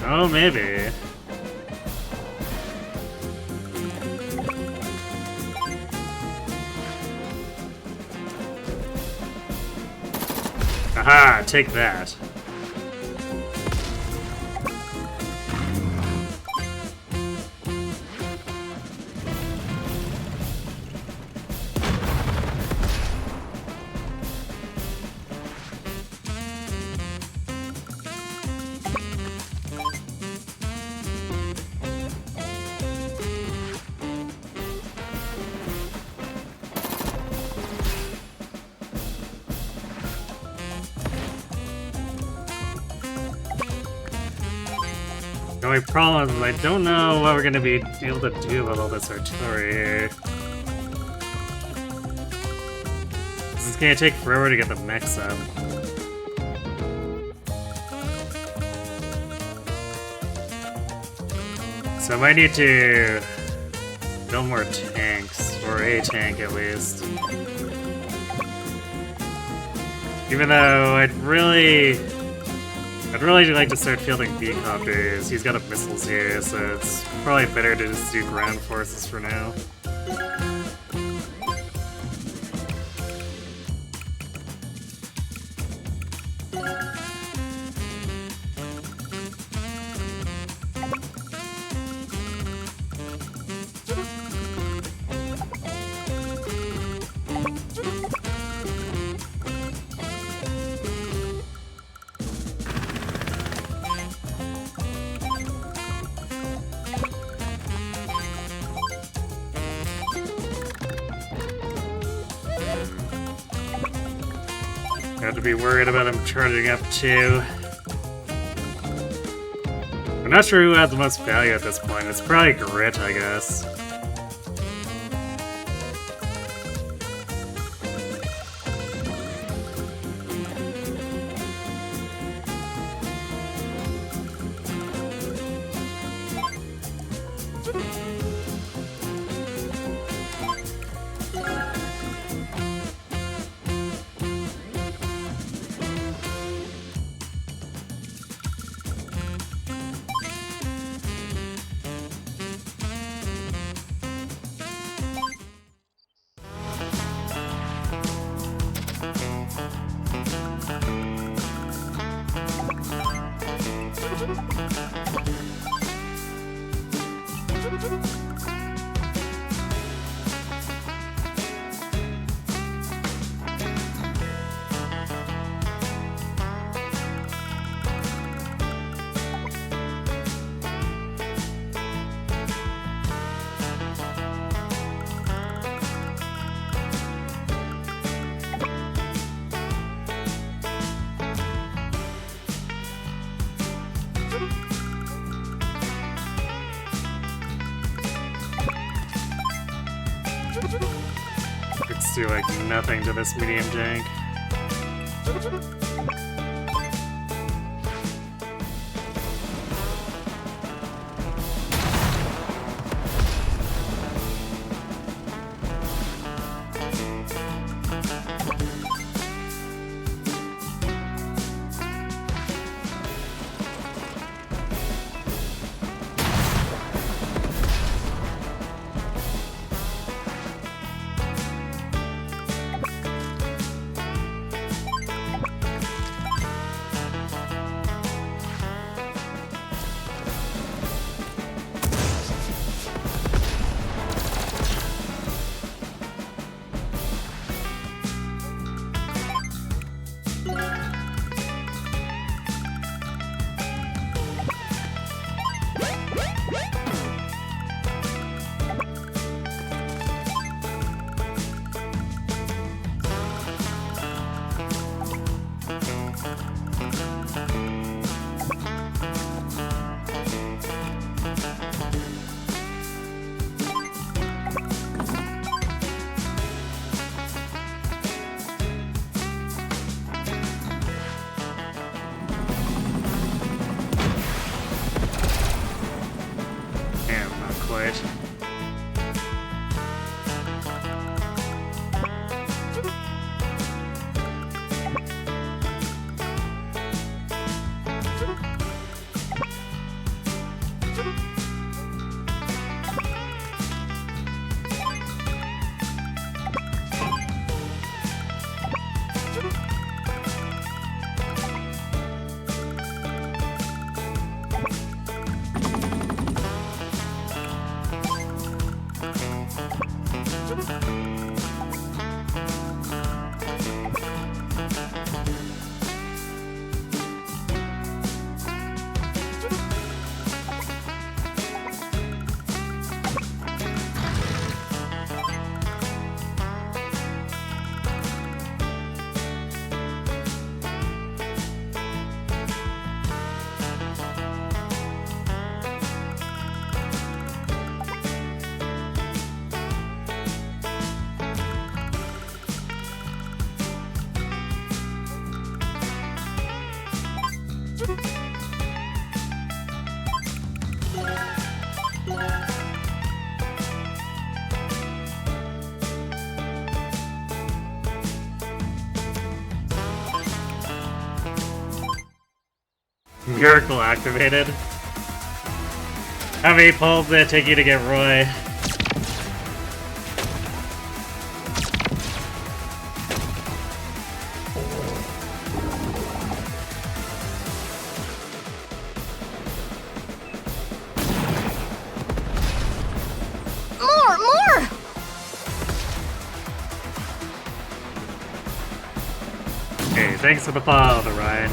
Oh, maybe. Aha, take that. The only problem is I don't know what we're gonna be able to do with all this artillery here. This is gonna take forever to get the mechs up. So I might need to build more tanks, or a tank at least. Even though I'd really like to start fielding B-copters. He's got up missiles here, so it's probably better to just do ground forces for now. Have to be worried about him charging up too. I'm not sure who has the most value at this point. It's probably Grit, I guess. do like nothing to this medium jank. Miracle activated. How many pulls did it take you to get Roy? More! Hey, thanks for the follow, Ryan.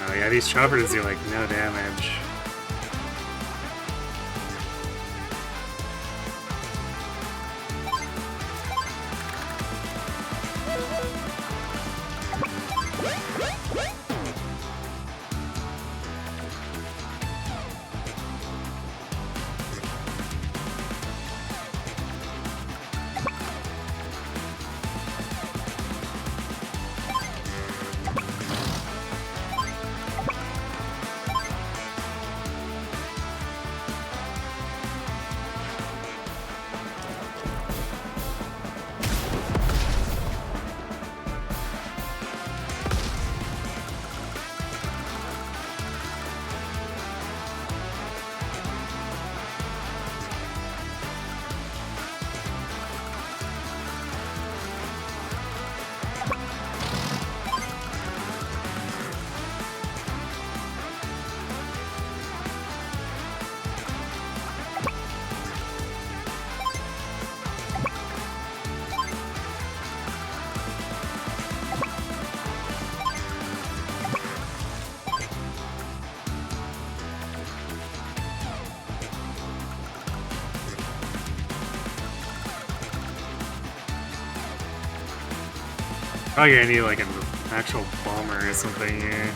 Oh yeah, these choppers do like no damage. Probably gonna need like an actual bomber or something here.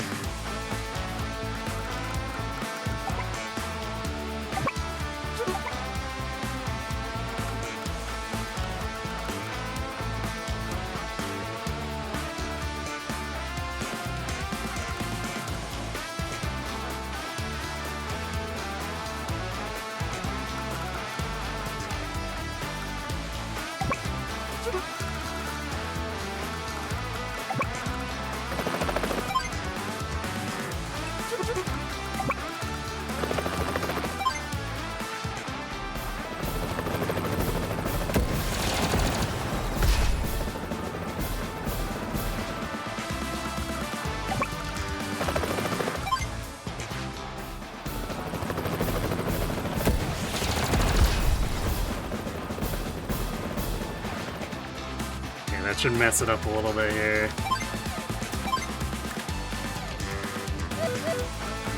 That should mess it up a little bit here.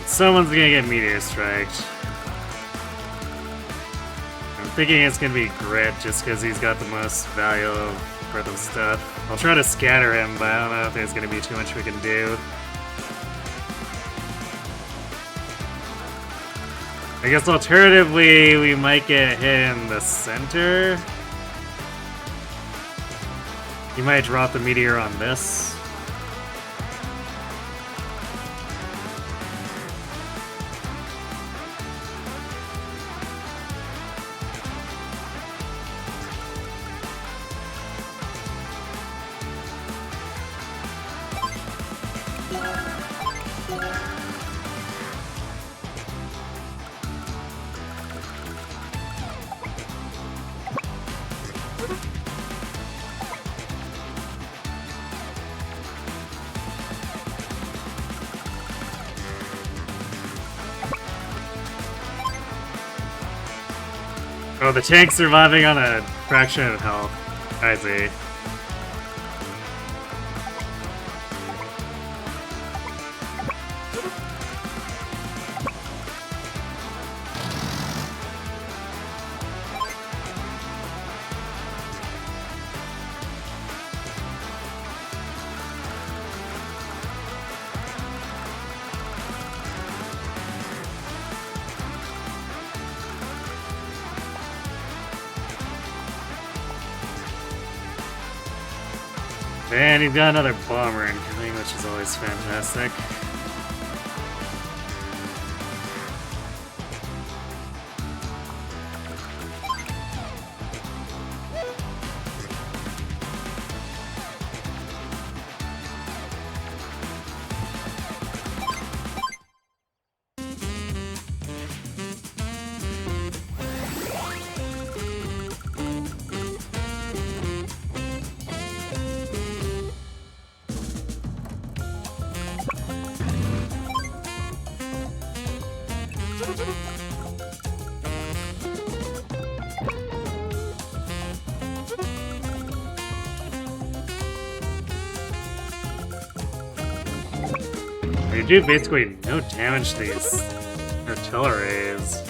Someone's gonna get meteor striked. I'm thinking it's gonna be Grit just because he's got the most value for the stuff. I'll try to scatter him, but I don't know if there's gonna be too much we can do. I guess alternatively, we might get hit in the center. You might drop the meteor on this. Oh, the tank's surviving on a fraction of health. I see. And he's got another bomber incoming, which is always fantastic. You do basically no damage to these artilleries.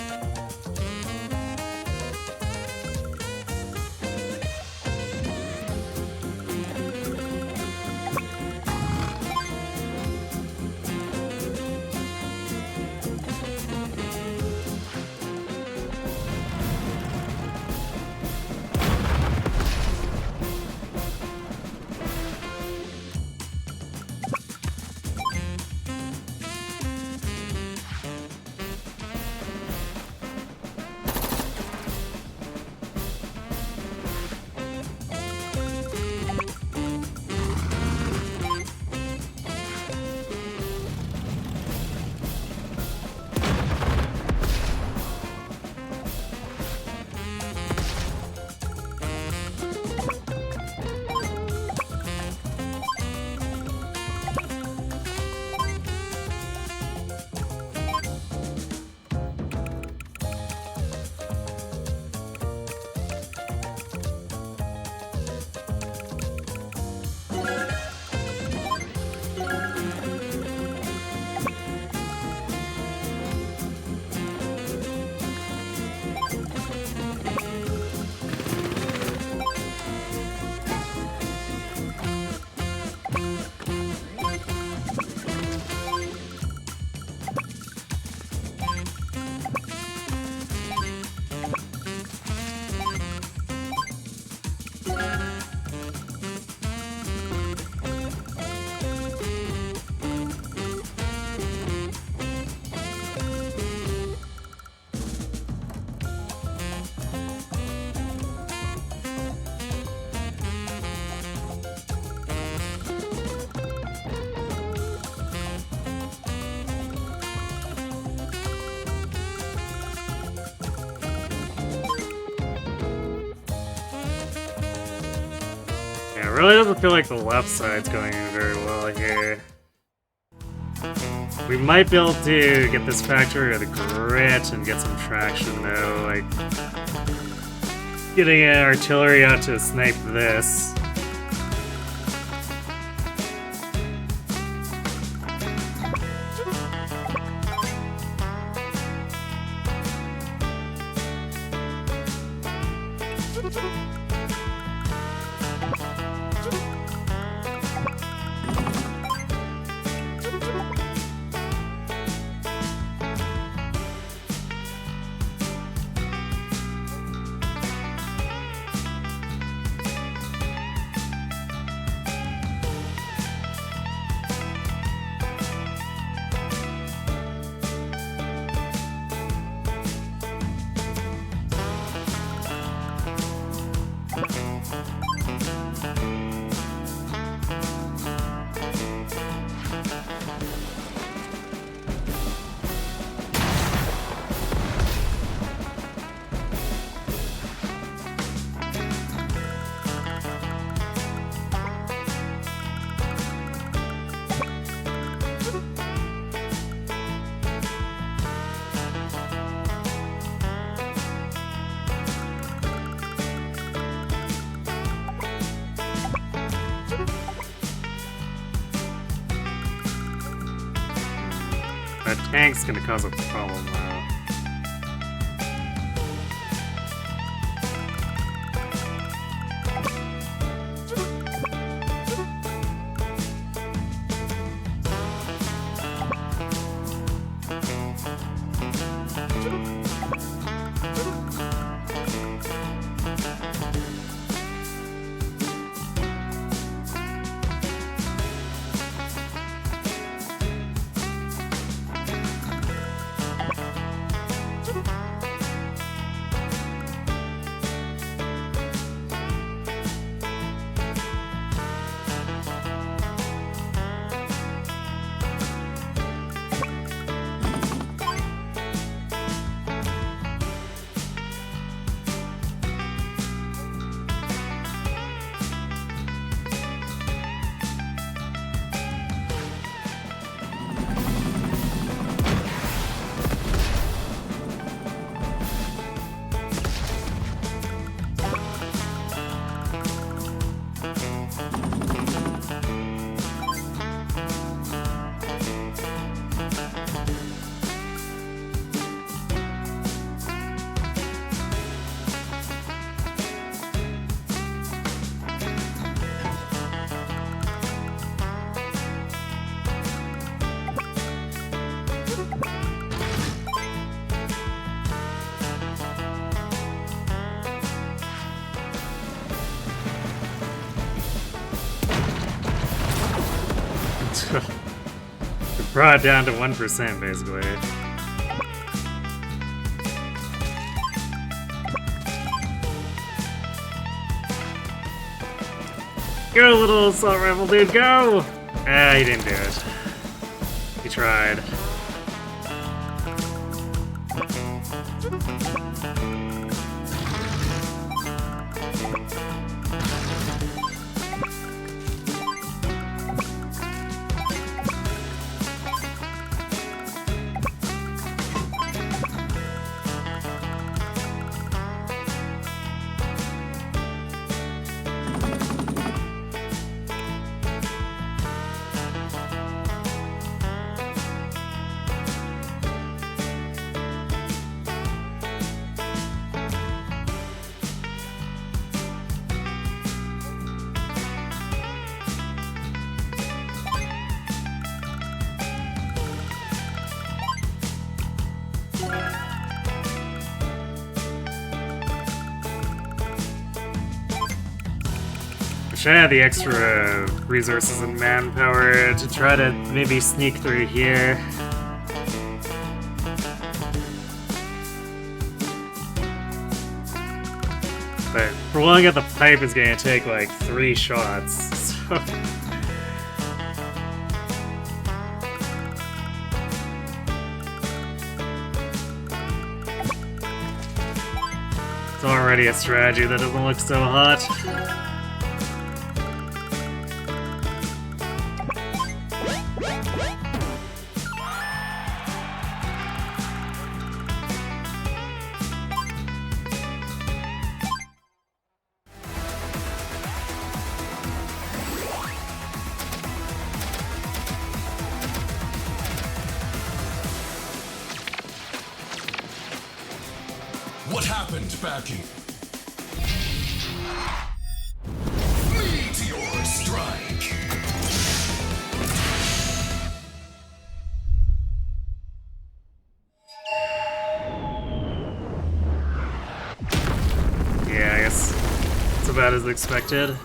really doesn't feel like the left side's going very well here. We might be able to get this factory or the grit and get some traction though, like getting an artillery out to snipe this. That tank's gonna cause a problem now. We brought it down to 1% basically. Go, little assault rifle dude, go! Ah, he didn't do it. He tried. Wish I had the extra resources and manpower to try to maybe sneak through here. But blowing up the pipe is gonna take like 3 shots, so... It's already a strategy that doesn't look so hot. happened back in... Meteor strike! Yeah, I guess it's about as expected.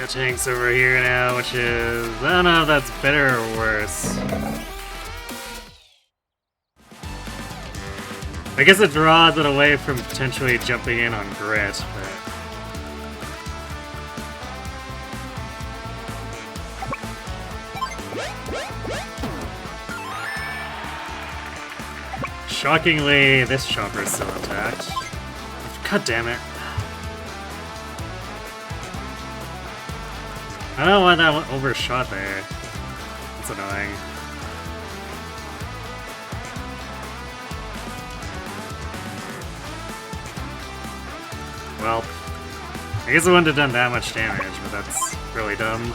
Tank's over here now, which is... I don't know if that's better or worse. I guess it draws it away from potentially jumping in on Grit, but... Shockingly, this chopper is still intact. God damn it. I don't know why that went overshot there. That's annoying. Well, I guess it wouldn't have done that much damage, but that's really dumb.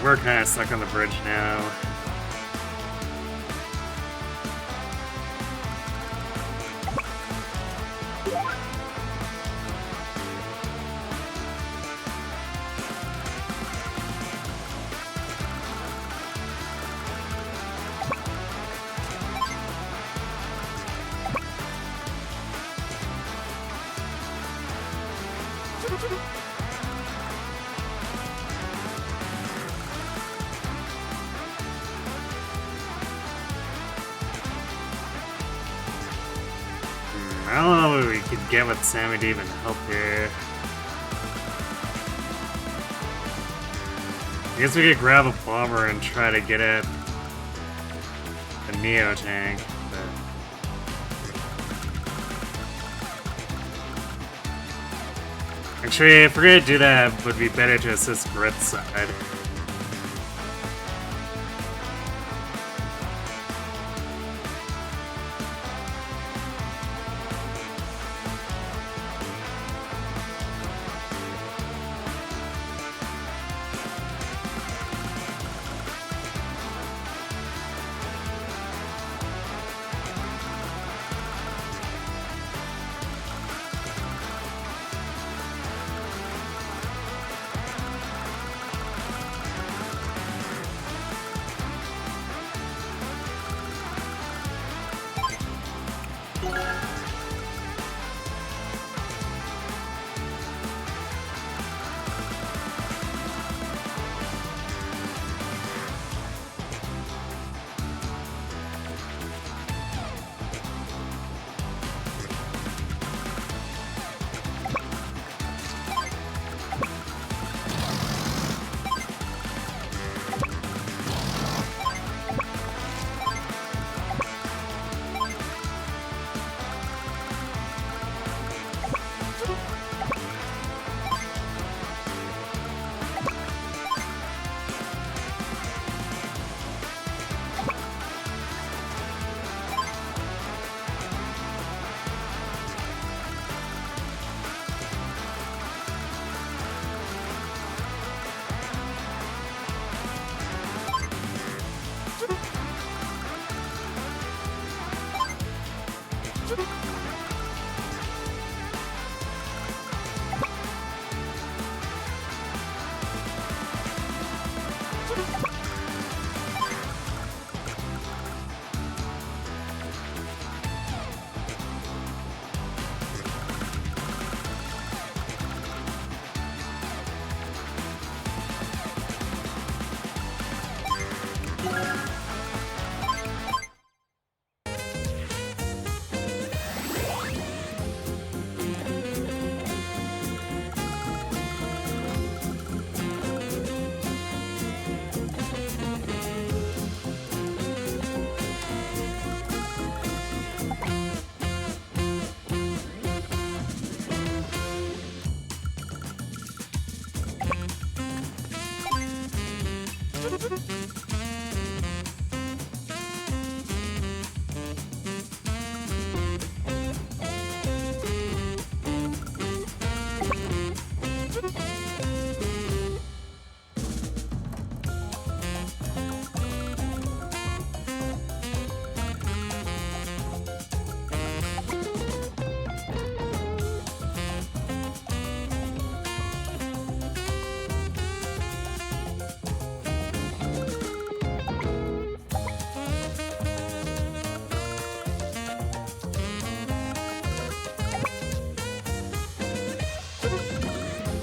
We're kind of stuck on the bridge now. I don't know what we could get with Sammy to even help here. I guess we could grab a bomber and try to get at a Neo tank, but... Actually, if we're gonna do that, it would be better to assist Grit's side.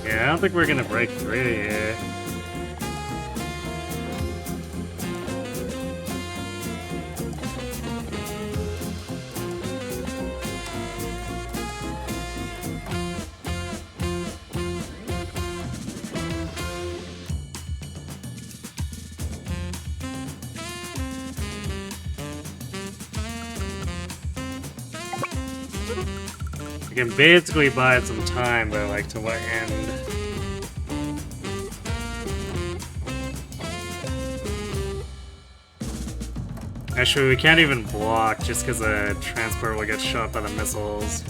Yeah, I don't think we're gonna break through here. We can basically buy some time, but like to what end? Actually, we can't even block just because the transport will get shot by the missiles.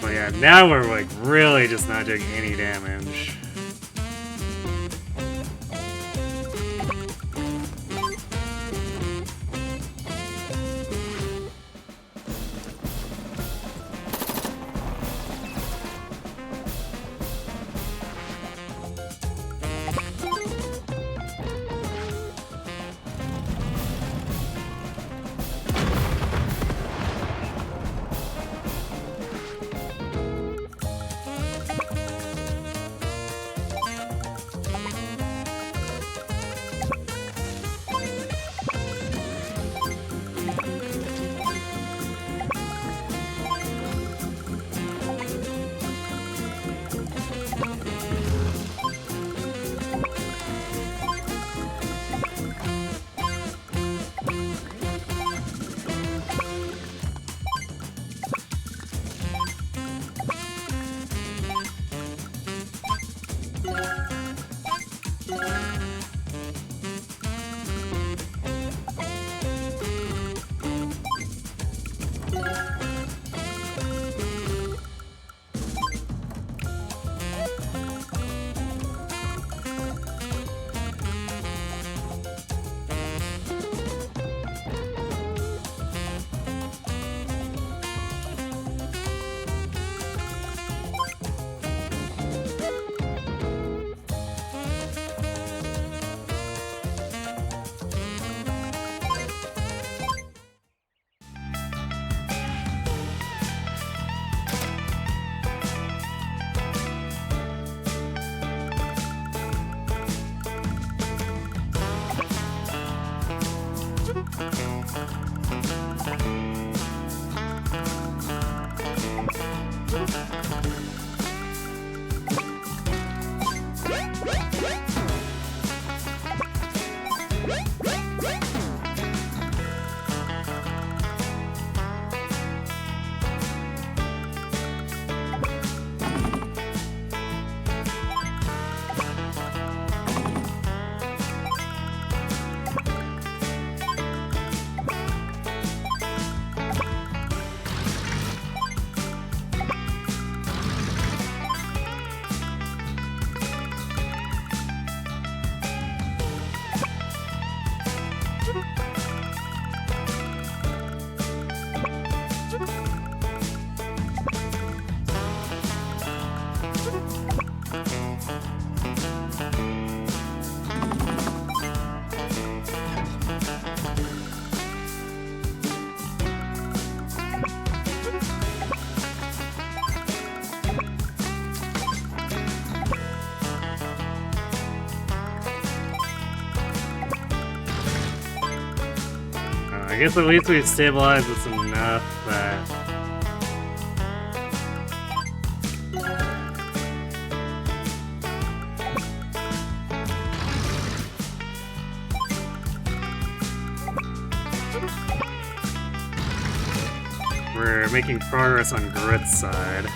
But yeah, now we're like really just not doing any damage. I guess at least we've stabilized this enough that... we're making progress on Grit's side.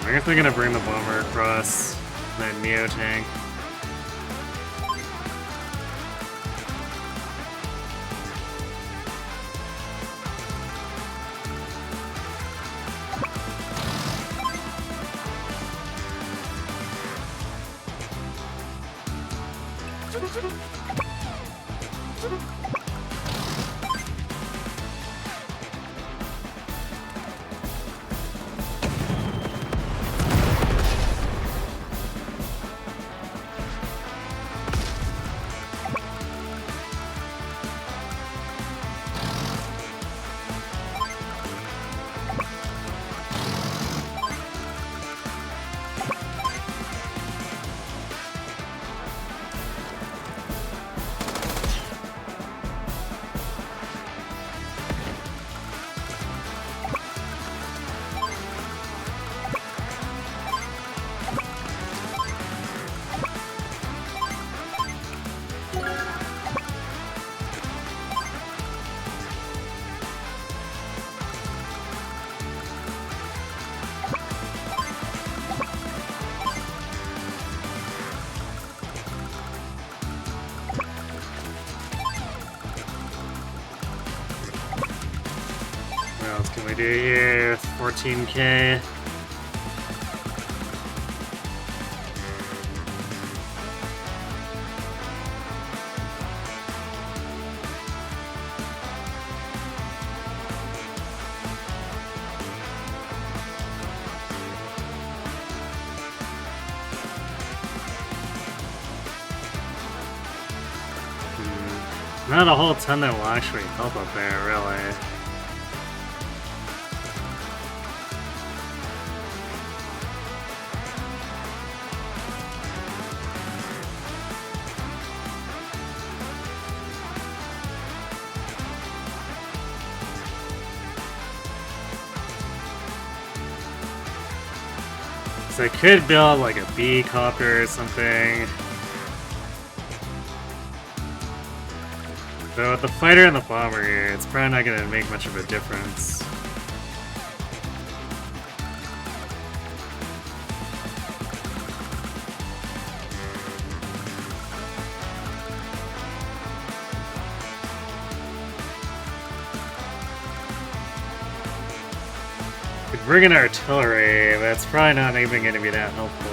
I guess we're gonna bring the bomber across that Neo tank. What else can we do here? 14k. Not a whole ton that will actually help up there, really. So I could build like a bee copter or something. But with the fighter and the bomber here, it's probably not going to make much of a difference. Could bring in artillery, but it's probably not even going to be that helpful.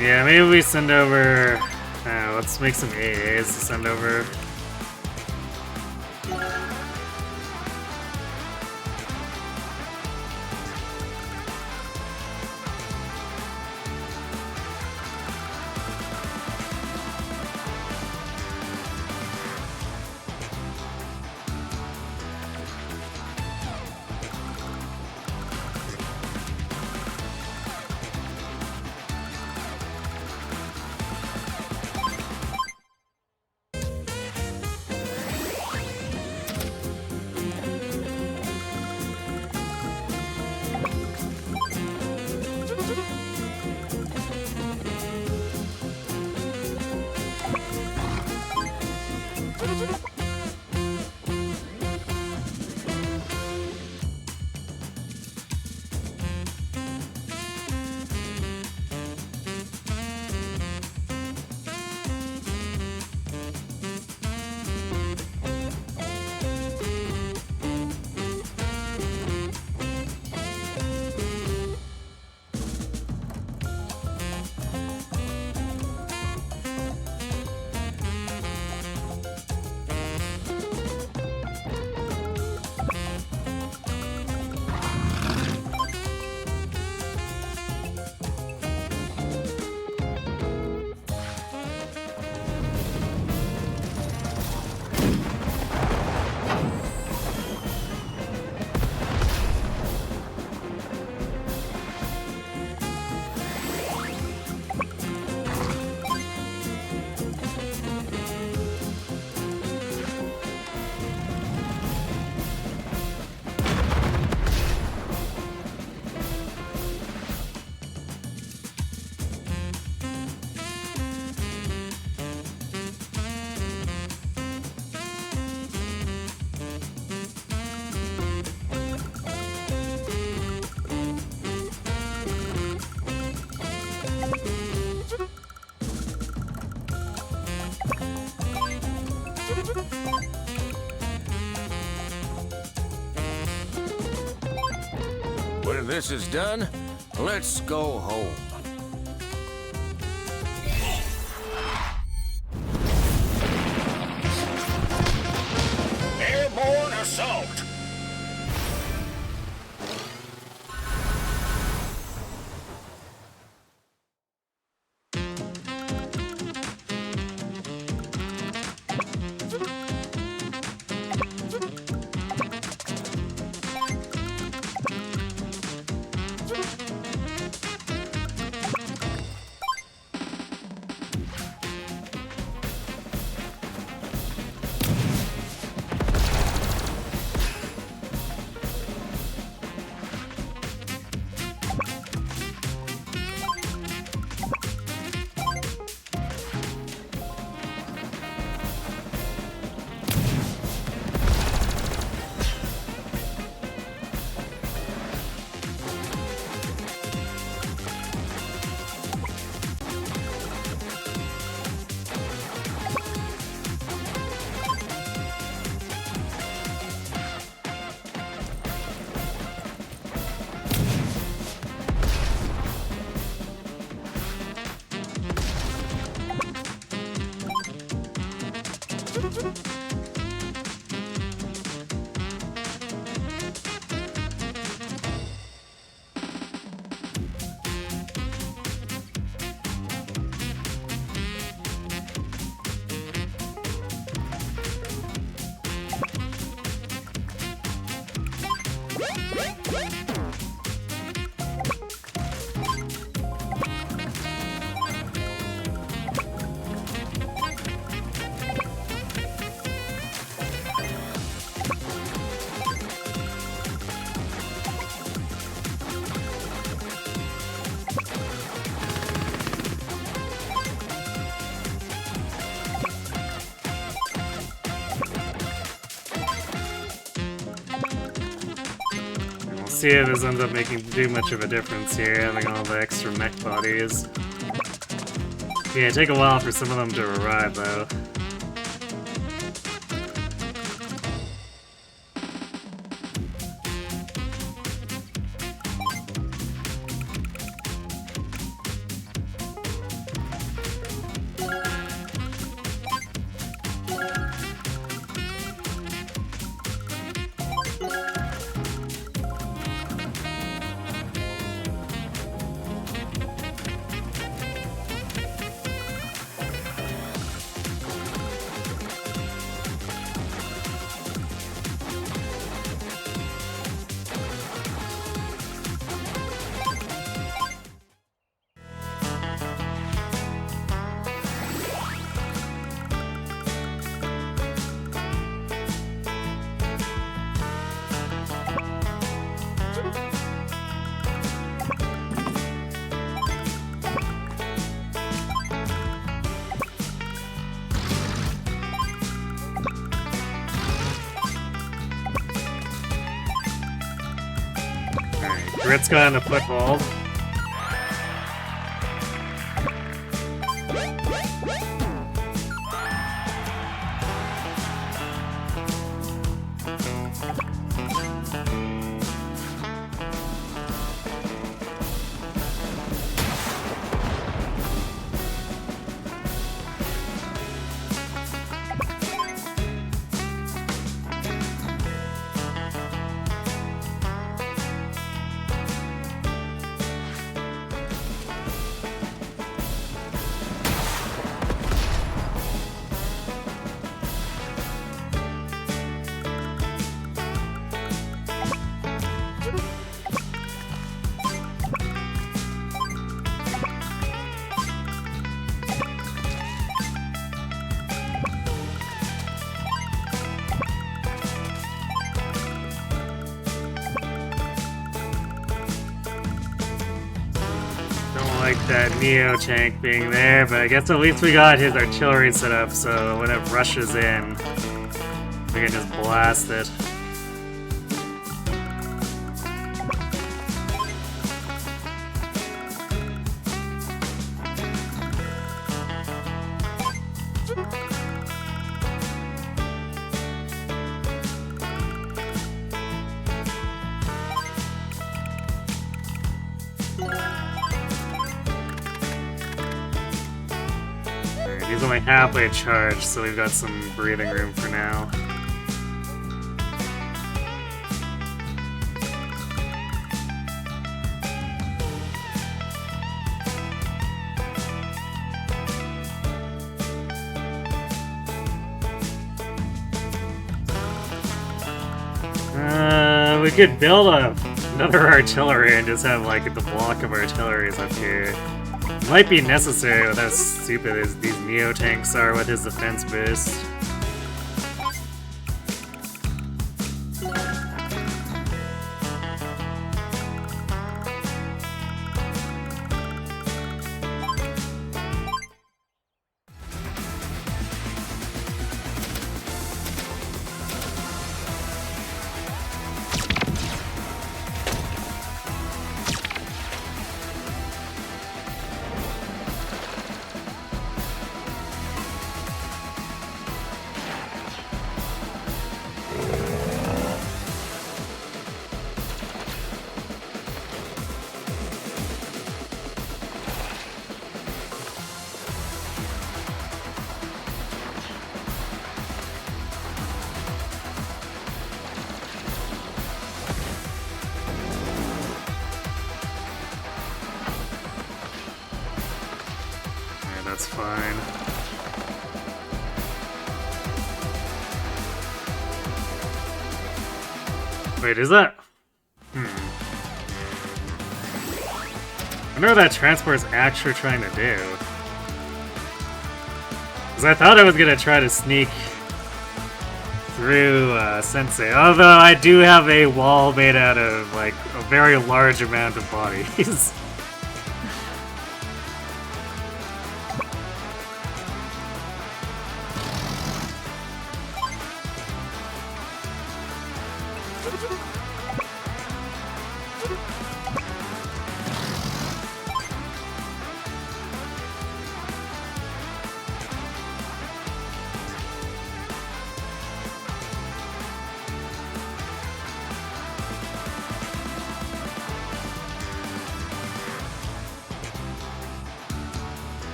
Yeah, maybe we send over... let's make some AAs to send over. When this is done, let's go home. Airborne assault! See if this ends up making too much of a difference here, having all the extra mech bodies. Yeah, it'd take a while for some of them to arrive, though. Brit's got a foothold. Like that Neo tank being there, but I guess at least we got his artillery set up so when it rushes in, we can just blast it. He's only halfway charged, so we've got some breathing room for now. We could build another artillery and just have like the block of artilleries up here. Might be necessary with how stupid these Neo tanks are with his defense boost. That's fine. Wait, is that? I wonder what that transport's actually trying to do. Because I thought I was gonna try to sneak through Sensei, although I do have a wall made out of like a very large amount of bodies.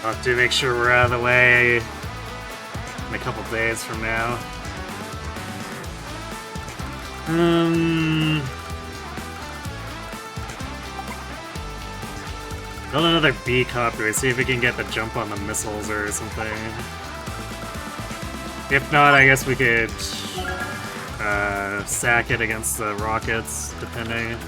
I'll have to make sure we're out of the way in a couple days from now. Build another B-copter, see if we can get the jump on the missiles or something. If not, I guess we could sack it against the rockets, depending.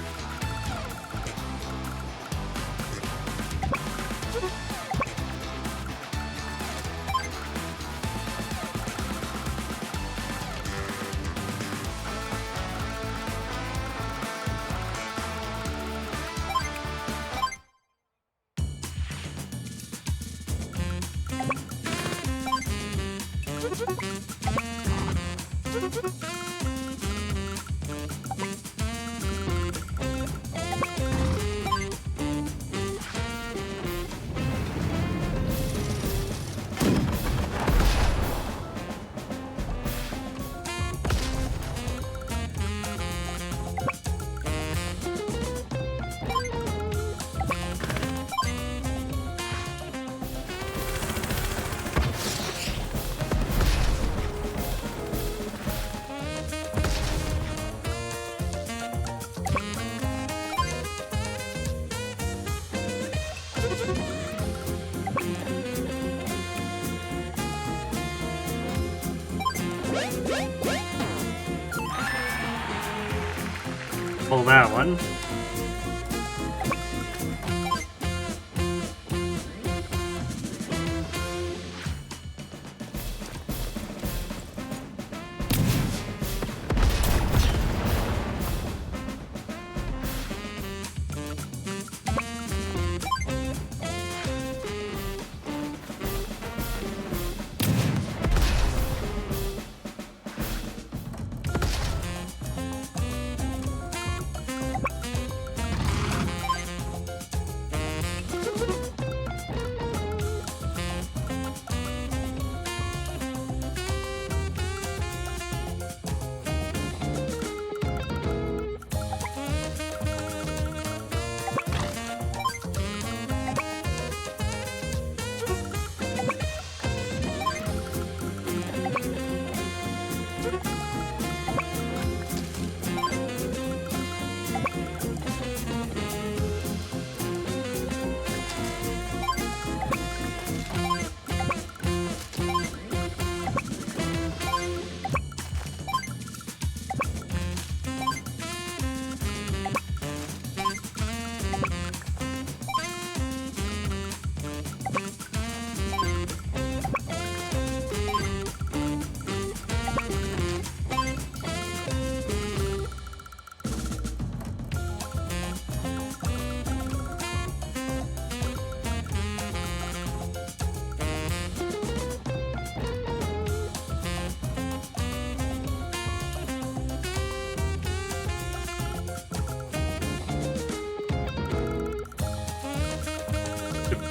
Pull that one.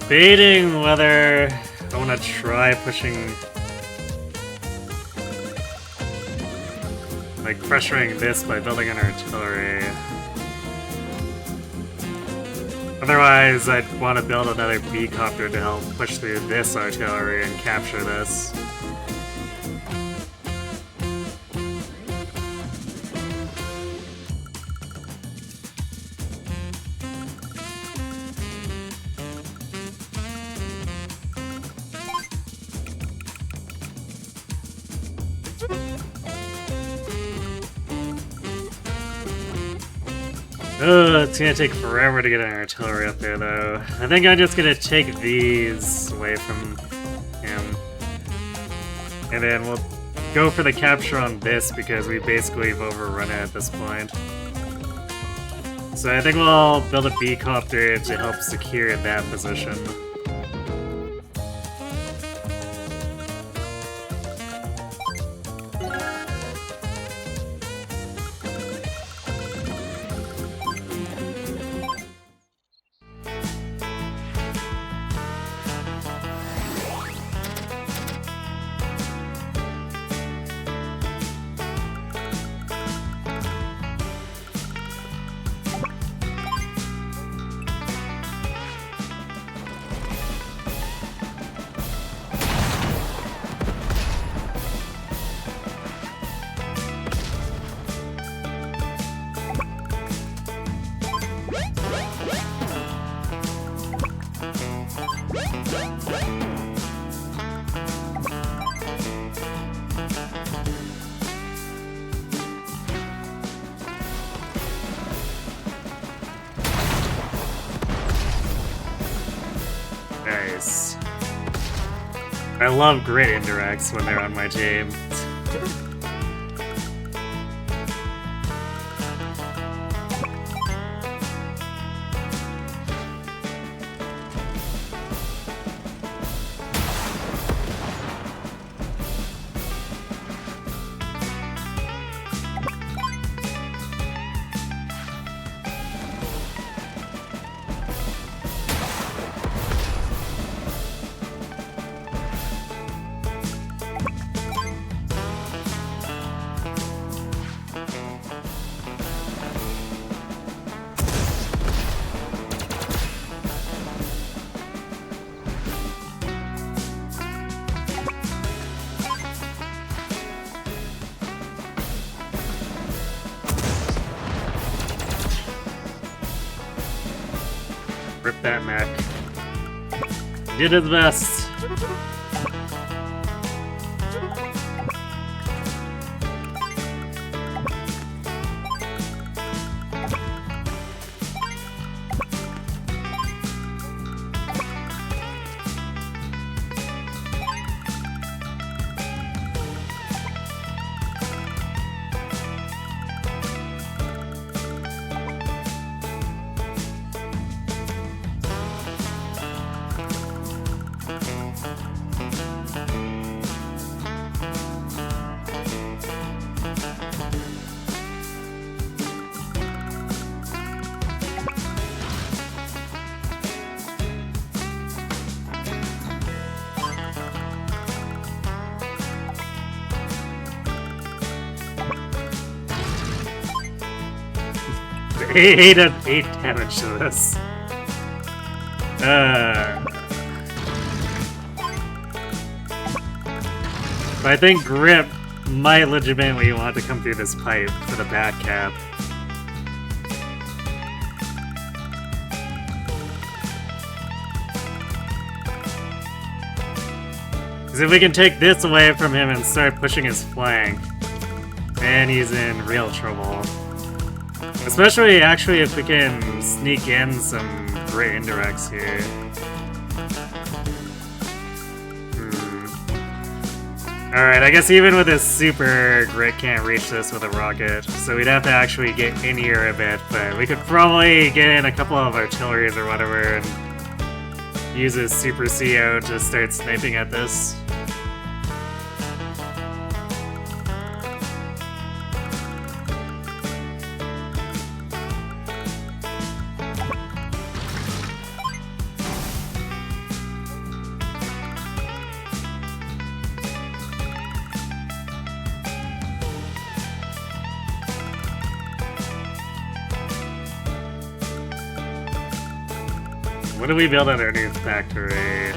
Debating whether I want to try pushing, like pressuring this by building an artillery. Otherwise, I'd want to build another B-copter to help push through this artillery and capture this. It's gonna take forever to get an artillery up there, though. I think I'm just gonna take these away from him. And then we'll go for the capture on this, because we basically have overrun it at this point. So I think we'll build a B-copter to help secure that position. I love grit indirects when they're on my team. Rip that mech. Did his best. Eight damage to this. But I think Grip might legitimately want to come through this pipe for the back cap. Because if we can take this away from him and start pushing his flank, then he's in real trouble. Especially, actually, if we can sneak in some great indirects here. Alright, I guess even with his super, Grit can't reach this with a rocket, so we'd have to actually get in here a bit, but we could probably get in a couple of artilleries or whatever and use his super CO to start sniping at this. What do we build at our new factory?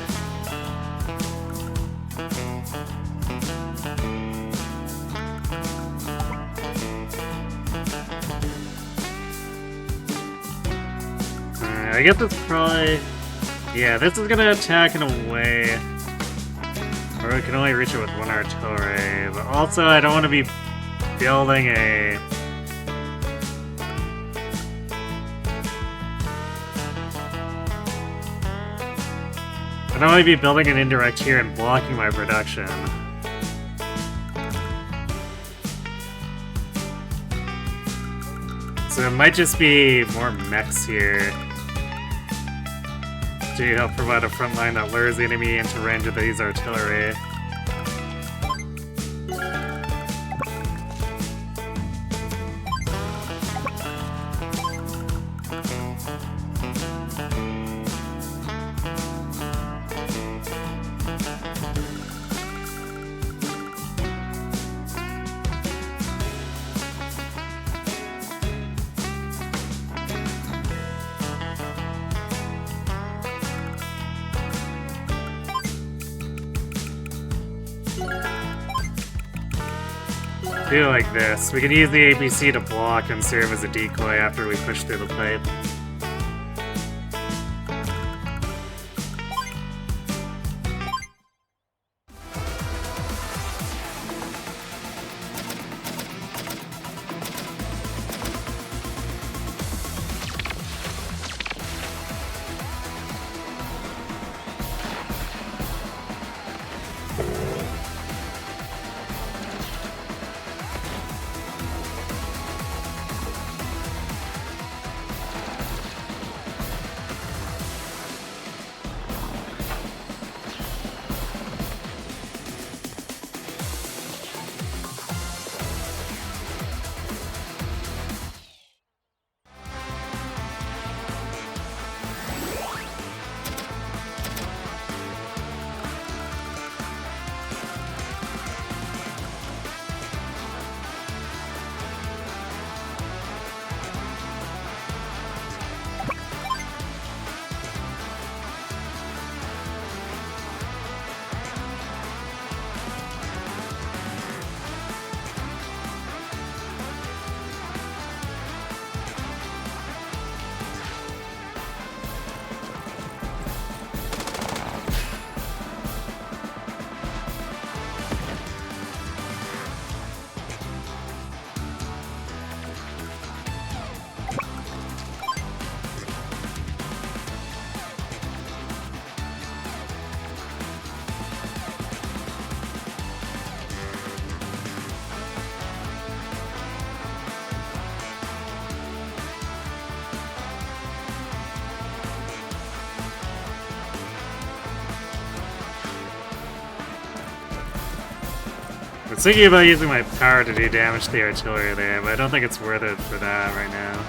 I guess it's probably... Yeah, this is gonna attack in a way where we can only reach it with one artillery, but also I don't want to be building a... I don't want to be building an indirect here and blocking my production. So it might just be more mechs here to help provide a front line that lures the enemy into range of these artillery. Do it like this. We can use the APC to block and serve as a decoy after we push through the pipe. I was thinking about using my power to do damage to the artillery there, but I don't think it's worth it for that right now.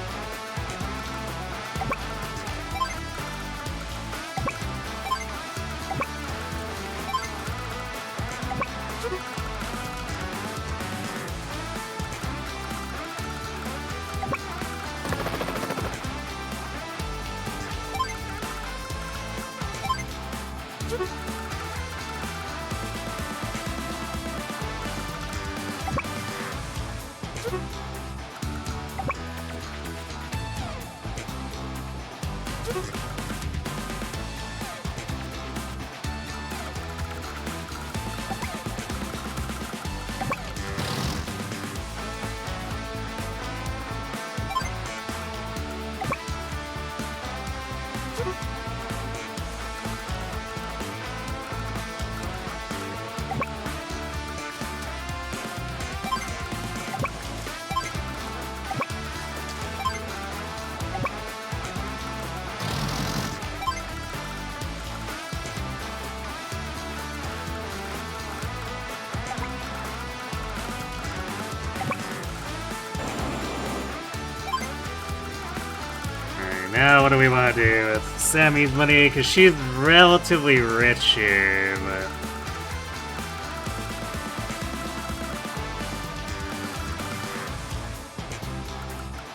Now what do we want to do with Sammy's money? Because she's relatively rich here, but...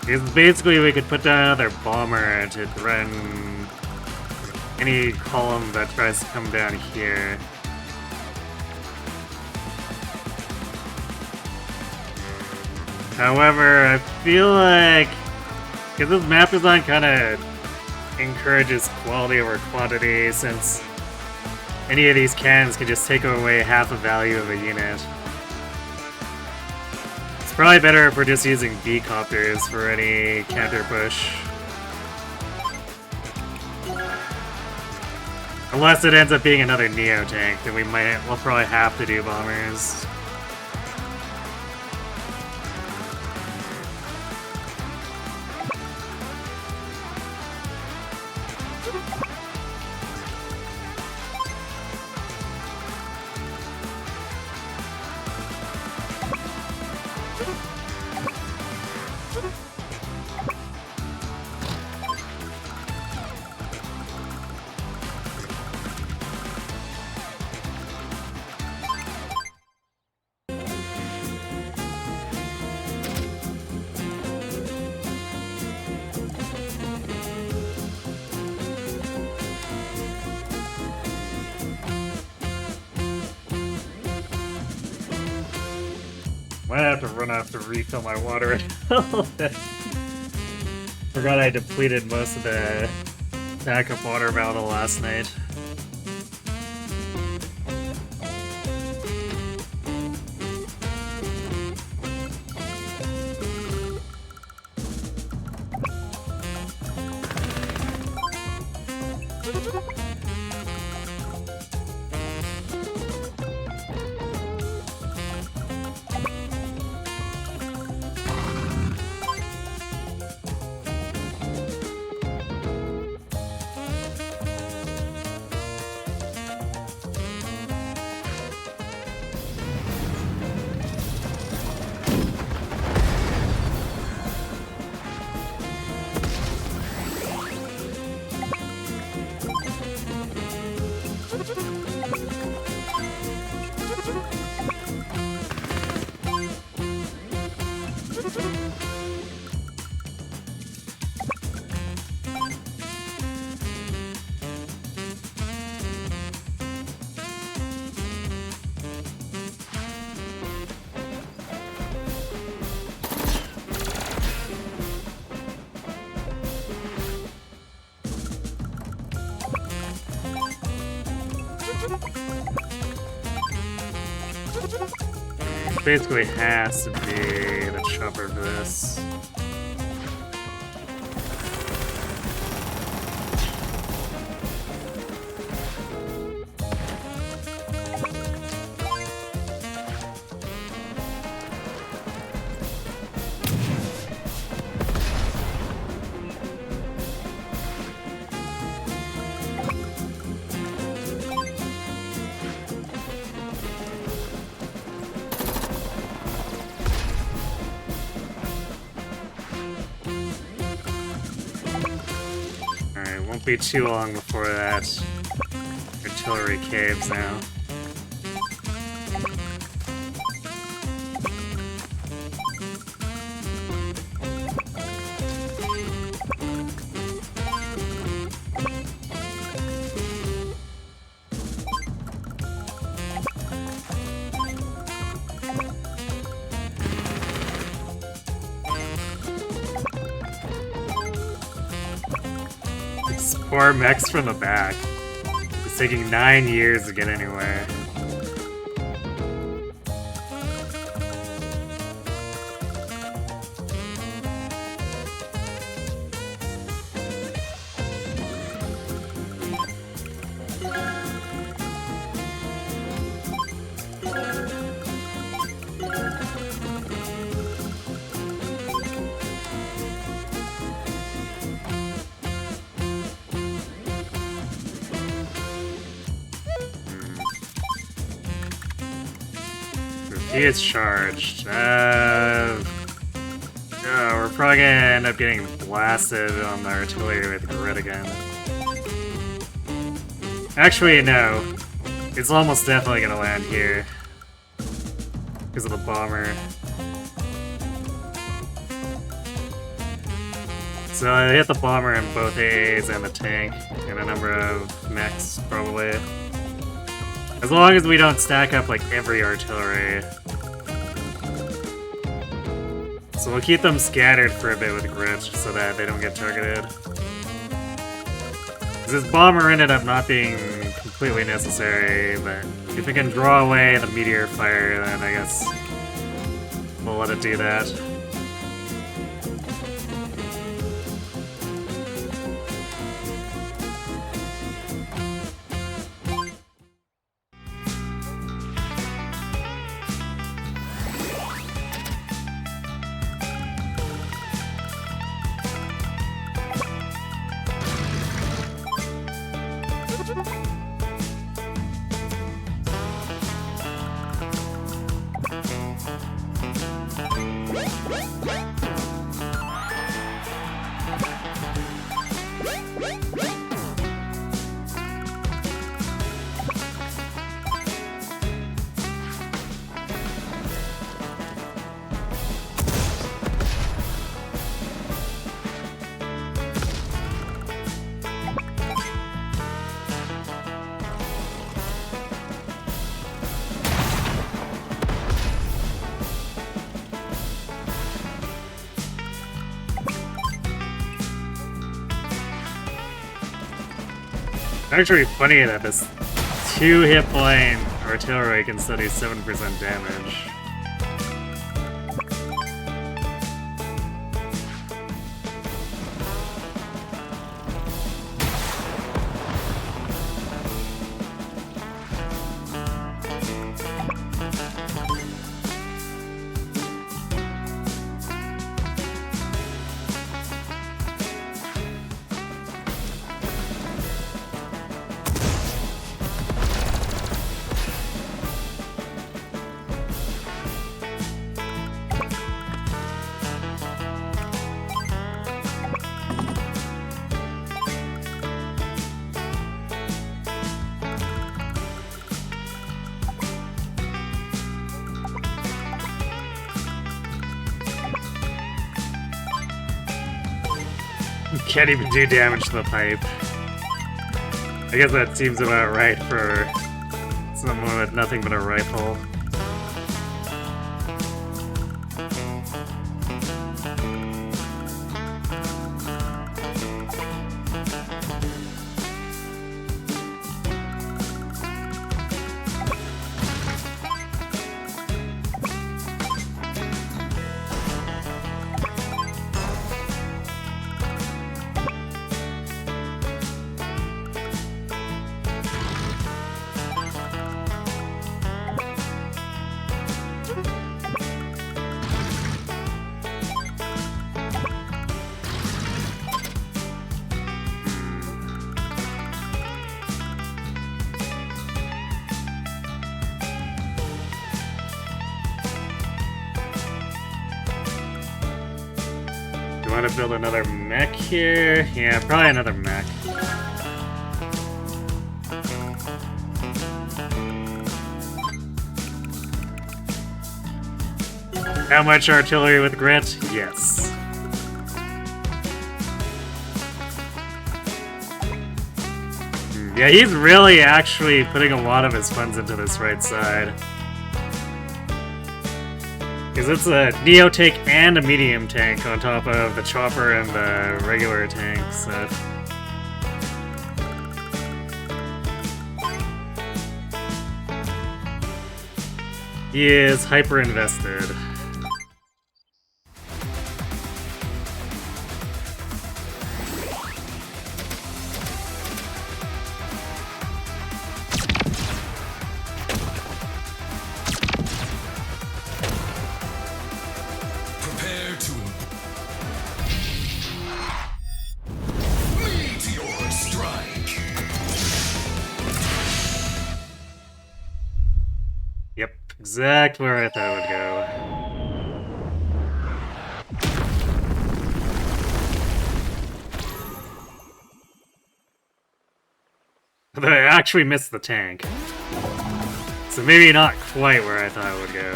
Because basically we could put down another bomber to threaten any column that tries to come down here. However, I feel like... Because this map design kind of encourages quality over quantity, since any of these cannons can just take away half the value of a unit. It's probably better if we're just using B-copters for any counter push. Unless it ends up being another Neo tank, then we'll probably have to do bombers. Might have to run off to refill my water a little bit. Forgot I depleted most of the backup water bottle last night. Basically has to be the chopper for this. be too long before that artillery caves now. Poor mechs from the back. It's taking 9 years to get anywhere. He is charged. We're probably gonna end up getting blasted on the artillery with grid again. Actually, no. It's almost definitely gonna land here. Because of the bomber. So I hit the bomber in both AAs and the tank, and a number of mechs, probably. As long as we don't stack up like every artillery. So we'll keep them scattered for a bit with grit so that they don't get targeted. This bomber ended up not being completely necessary, but if it can draw away the meteor fire, then I guess we'll let it do that. Actually funny that this 2-hit point artillery can still do 7% damage. Can't even do damage to the pipe. I guess that seems about right for someone with nothing but a rifle. Want to build another mech here? Yeah, probably another mech. How much artillery with grit? Yes. Yeah, he's really actually putting a lot of his funds into this right side. Because it's a Neo tank and a medium tank on top of the chopper and the regular tank set. He is hyper invested. Prepare to meteor strike. Yep, exactly where I thought it would go. But I actually missed the tank. So maybe not quite where I thought it would go.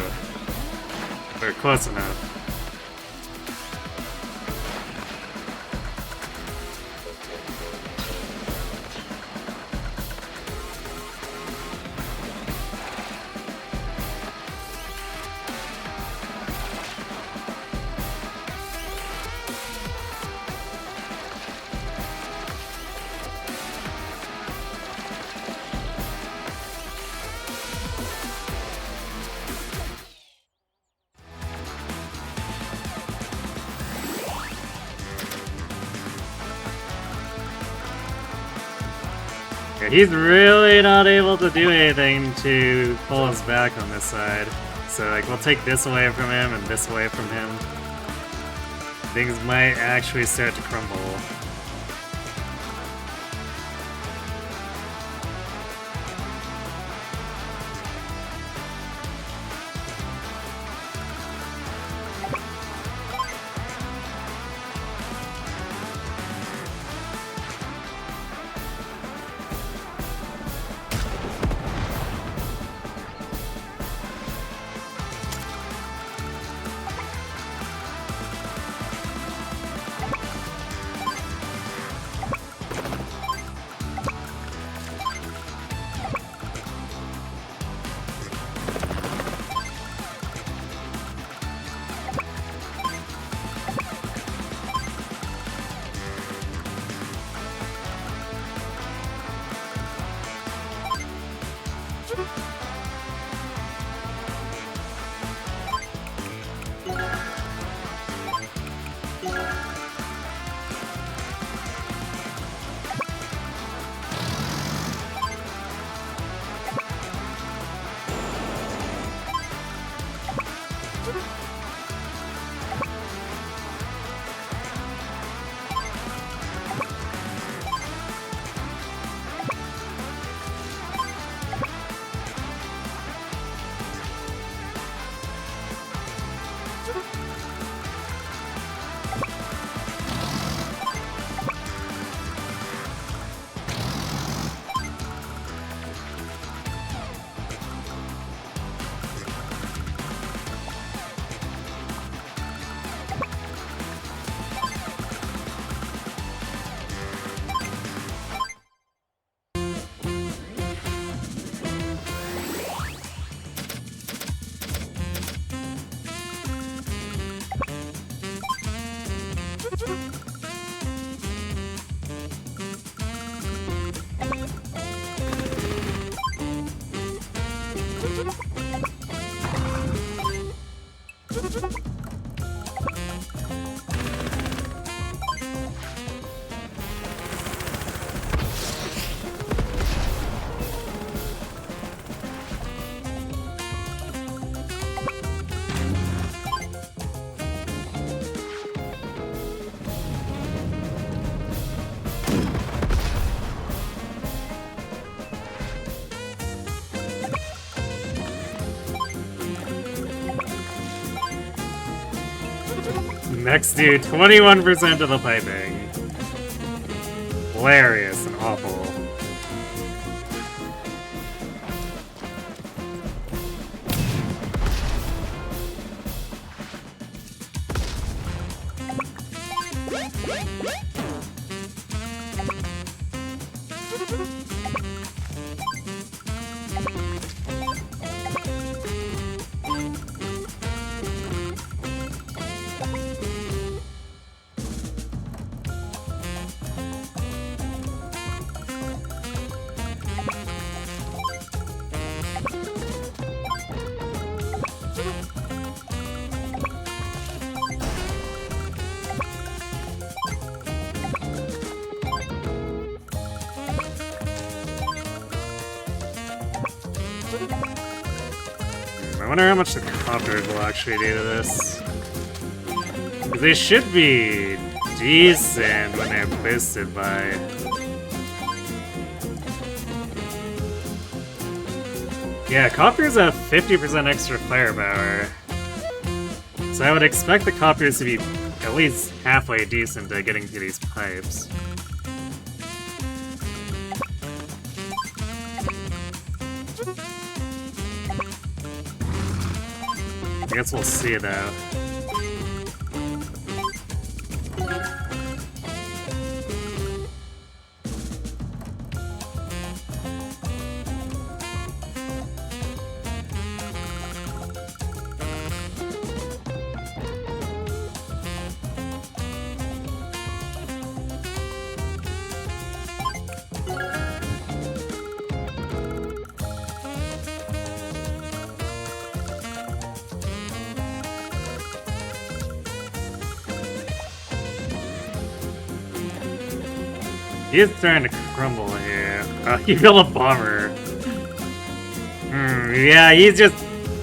But close enough. Yeah, he's really not able to do anything to pull us back on this side. So, like, we'll take this away from him and this away from him. Things might actually start to crumble. Next dude, 21% of the piping. Hilarious and awful. I wonder how much the coppers will actually do to this. 'Cause they should be decent when they're boosted by... Yeah, copiers have 50% extra firepower. So I would expect the copiers to be at least halfway decent at getting through these pipes. I guess we'll see though. He is starting to crumble here. He built a bomber. Yeah, he's just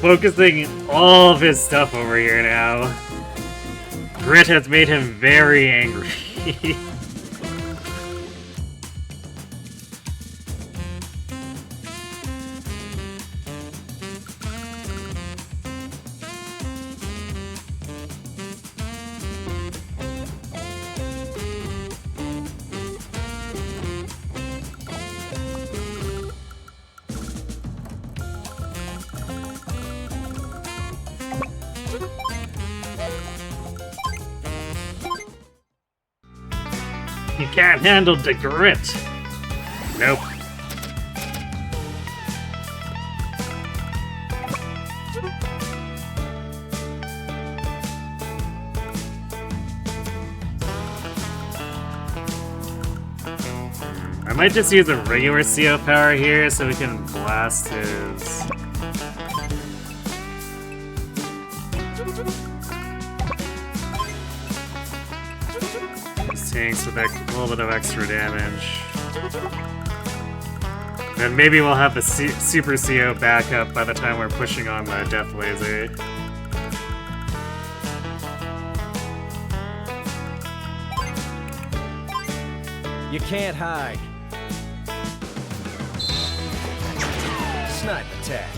focusing all of his stuff over here now. Grit has made him very angry. You can't handle the grit. Nope. I might just use a regular CO power here so we can blast his... tanks with a little bit of extra damage. Then maybe we'll have the Super CO backup by the time we're pushing on the Death Laser. You can't hide. Snipe attack.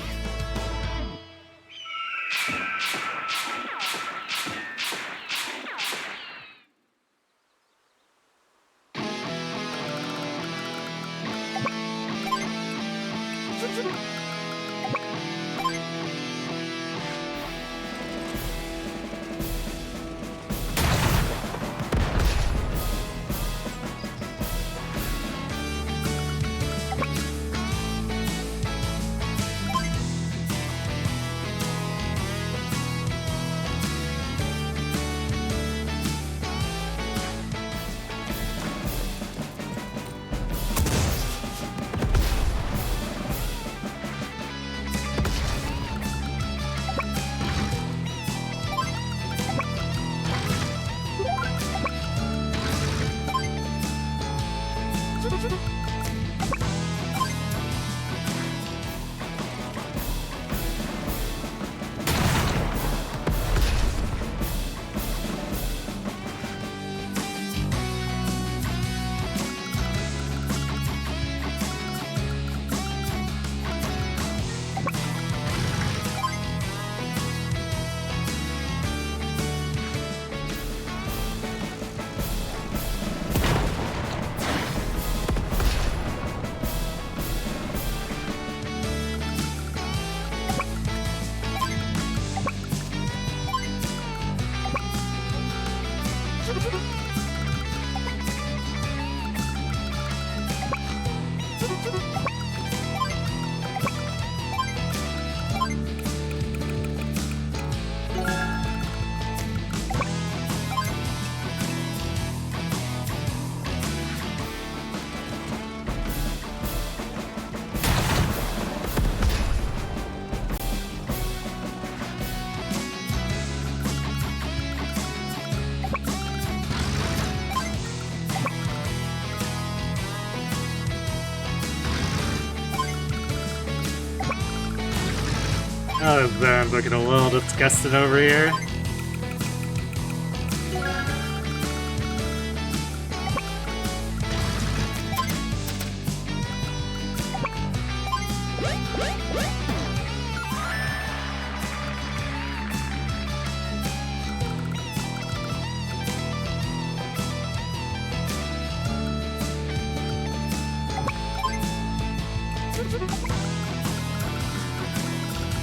I'm looking a little disgusted over here.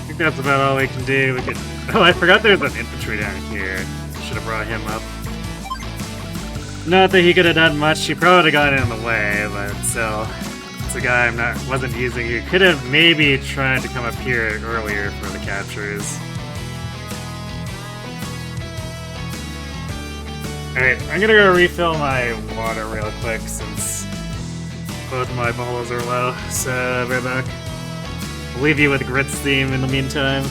I think that's about all we can do. We could. Oh, I forgot there's an infantry down here. Should have brought him up. Not that he could have done much. He probably would have gotten in the way, but still, it's a guy wasn't using. He could have maybe tried to come up here earlier for the captures. Alright, I'm gonna go refill my water real quick since both of my bottles are low. So, right back. I'll leave you with Grit's theme in the meantime.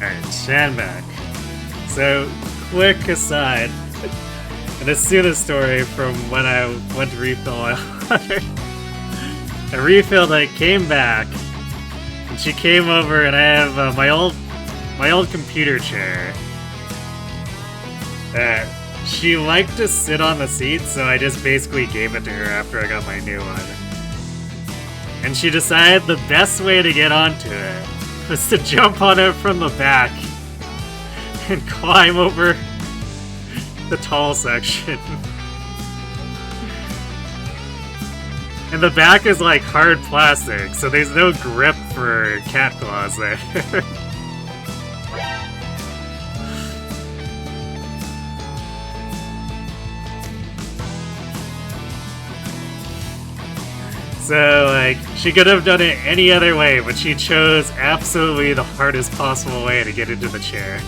Alright, stand back. So, quick aside. And a Suna story from when I went to refill my water. I refilled it, came back, and she came over, and I have my old computer chair. She liked to sit on the seat, so I just basically gave it to her after I got my new one. And she decided the best way to get onto it was to jump on it from the back and climb over the tall section. And the back is like hard plastic, so there's no grip for cat claws there. So, like, she could have done it any other way, but she chose absolutely the hardest possible way to get into the chair.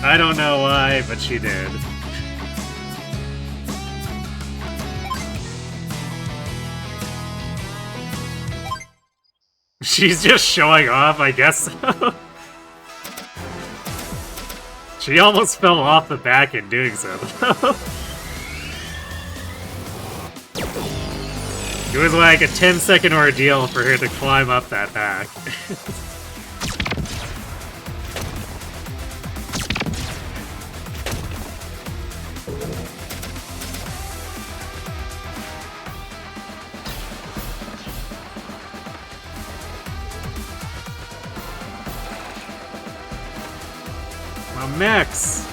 I don't know why, but she did. She's just showing off, I guess so. She almost fell off the back in doing so, though. It was like a 10-second ordeal for her to climb up that back. My mechs!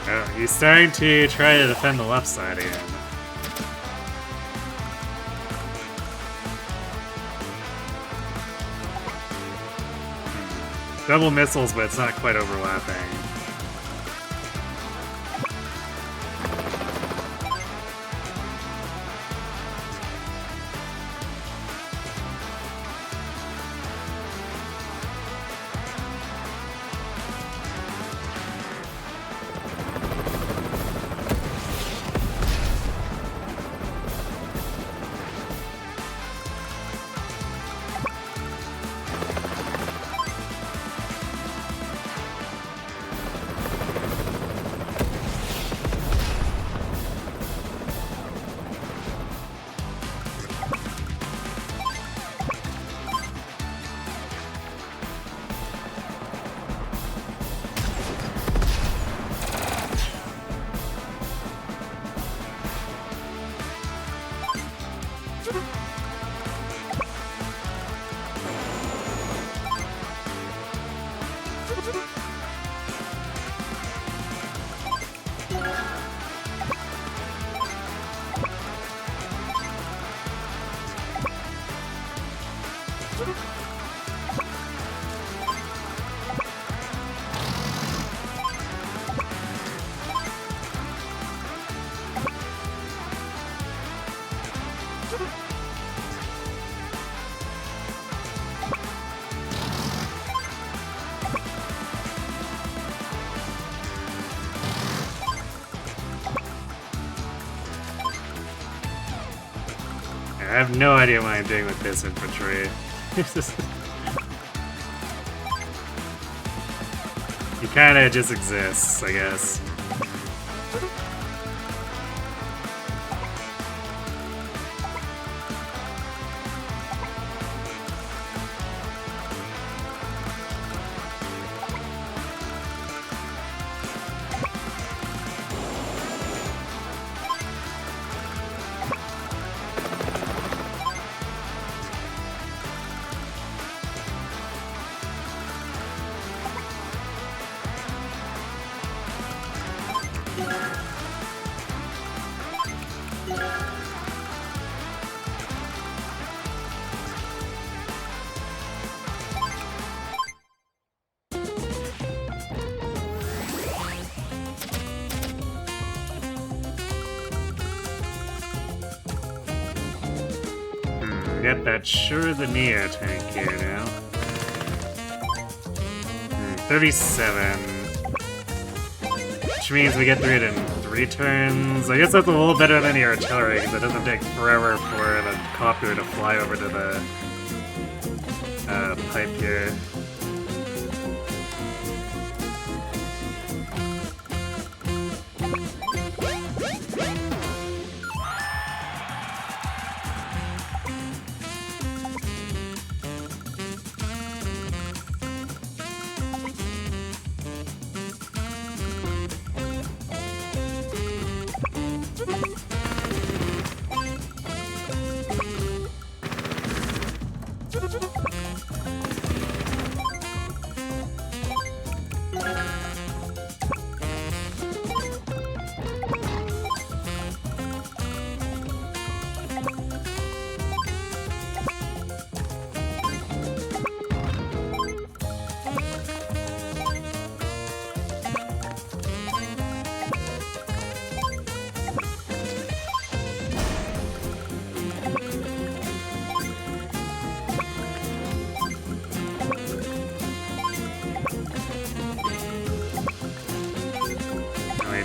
Oh, he's starting to try to defend the left side again. Double missiles, but it's not quite overlapping. I have no idea what I'm doing with this infantry. He kinda just exists, I guess. Get that sure the Neo tank here now. 37. Which means we get through it in 3 turns. I guess that's a little better than the artillery, because it doesn't take forever for the copter to fly over to the pipe here.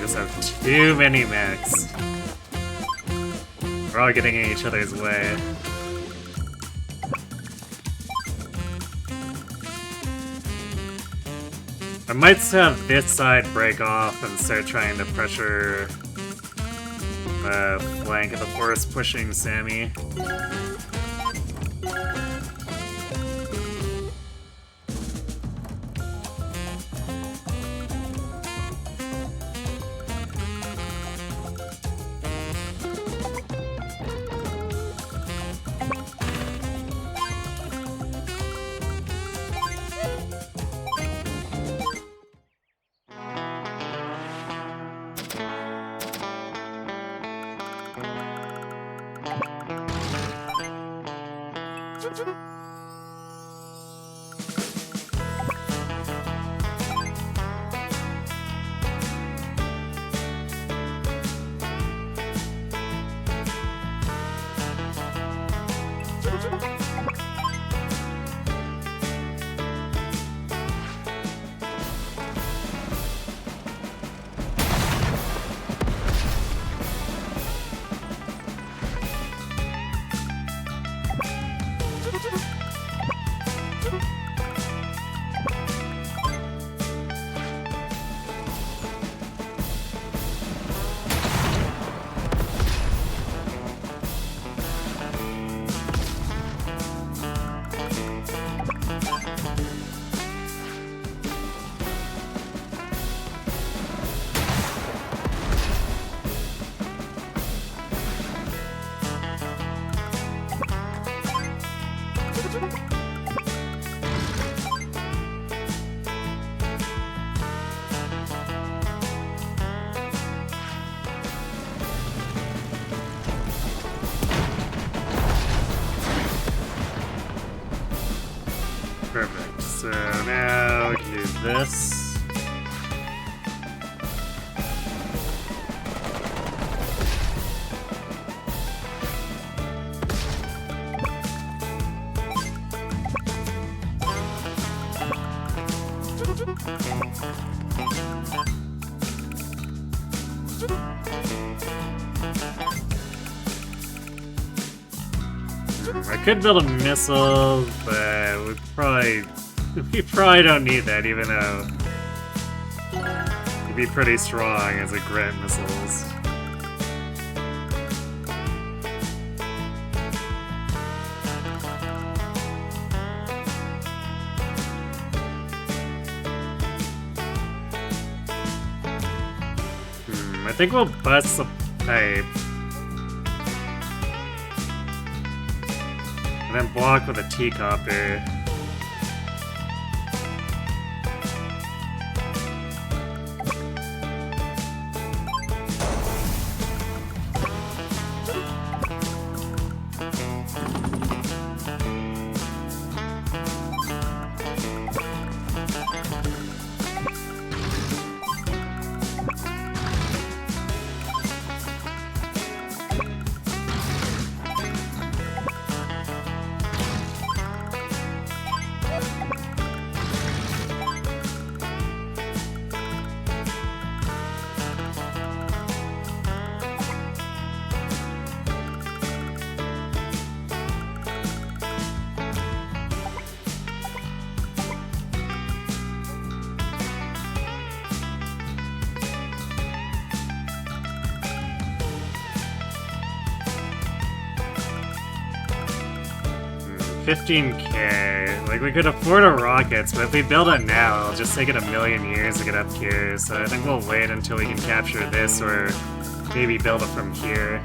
just have too many mechs. We're all getting in each other's way. I might have this side break off and start trying to pressure the flank of the forest pushing Sammy. Perfect. So now we can do this. I could build a missile, but we probably don't need that, even though it'd be pretty strong as a Grit missiles. I think we'll bust the pipe. And then block with a T-copter. $15K. Like, we could afford a rockets, but if we build it now, it'll just take it a million years to get up here. So I think we'll wait until we can capture this, or maybe build it from here.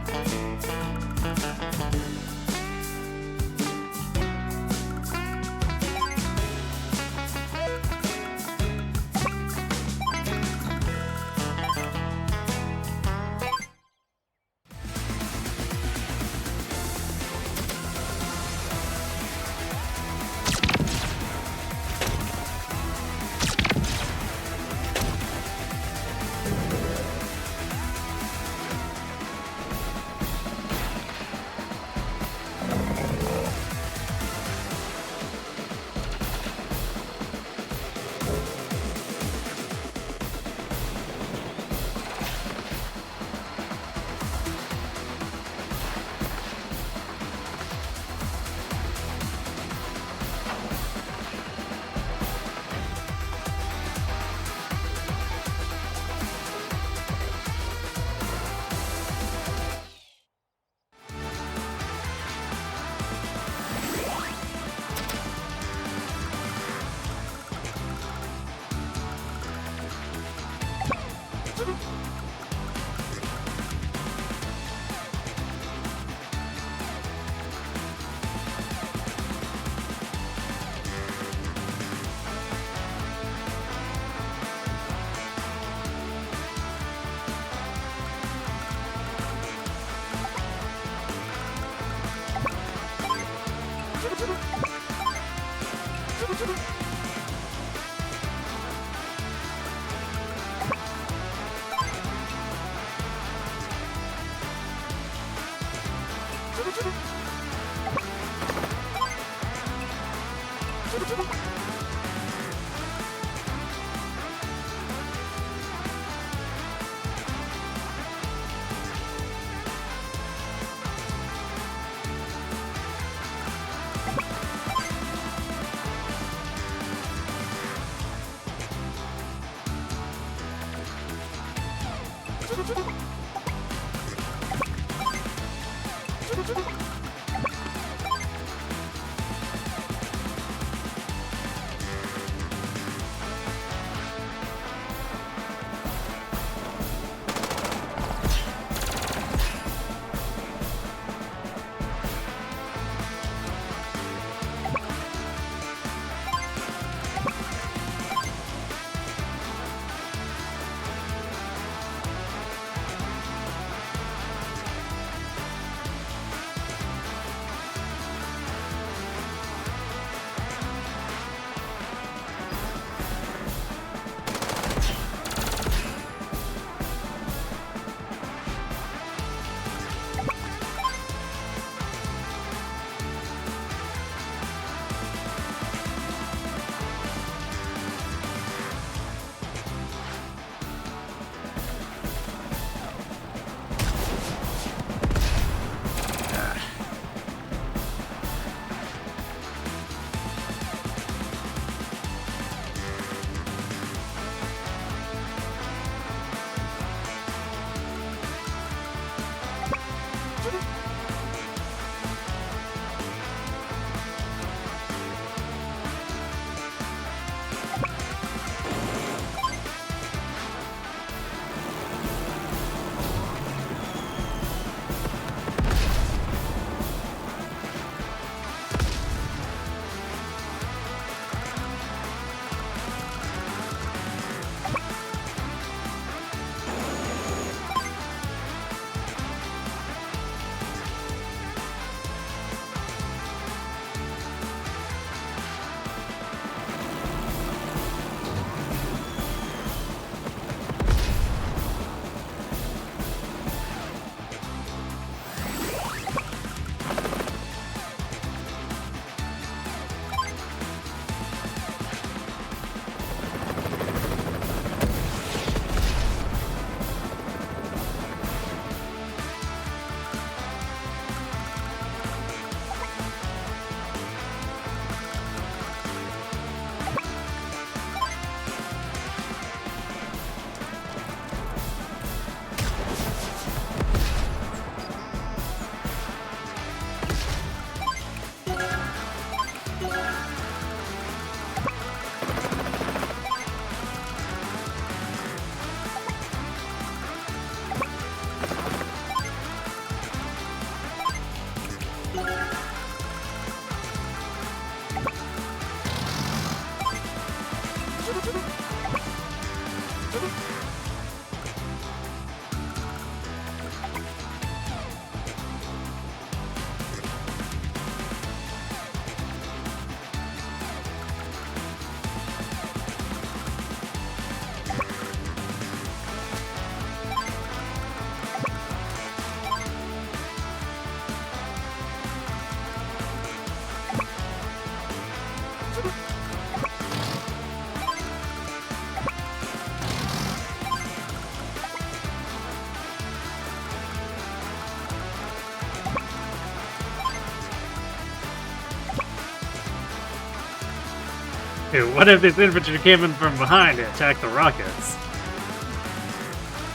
Dude, what if this infantry came in from behind to attack the rockets?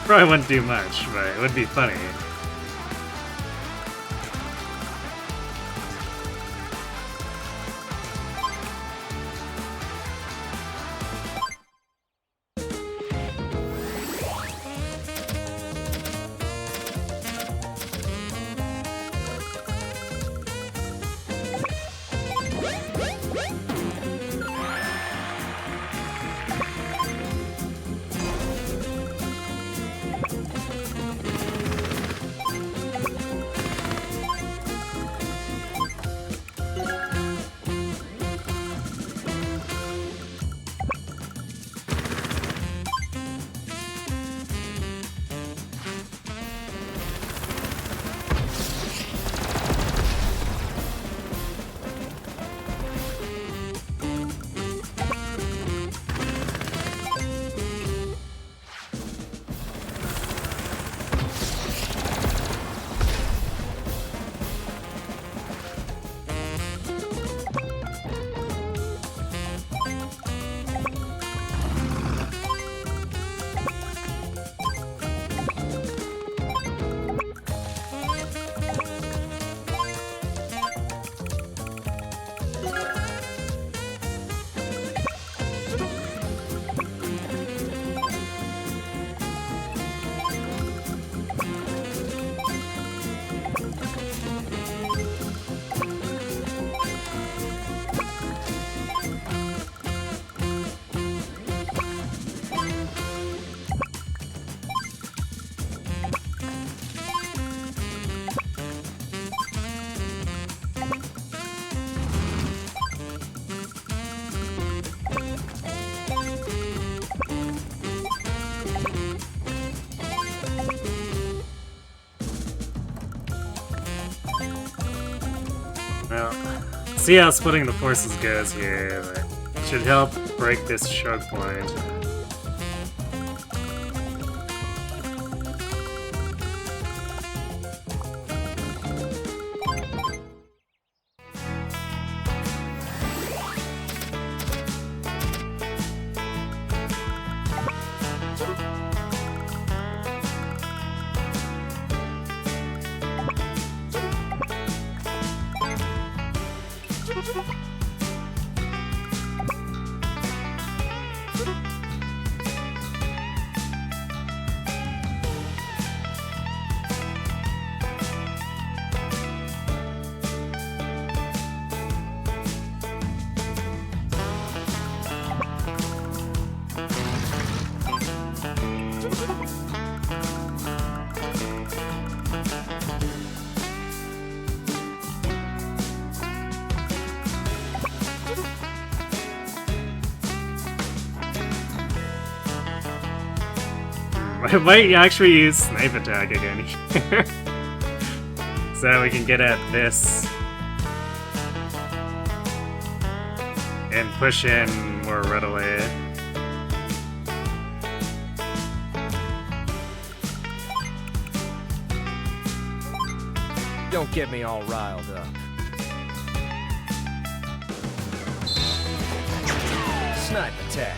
Probably wouldn't do much, but it would be funny. See how splitting the forces goes here. But it should help break this choke point. I might actually use snipe attack again here. So we can get at this. And push in more readily. Don't get me all riled up. Snipe attack.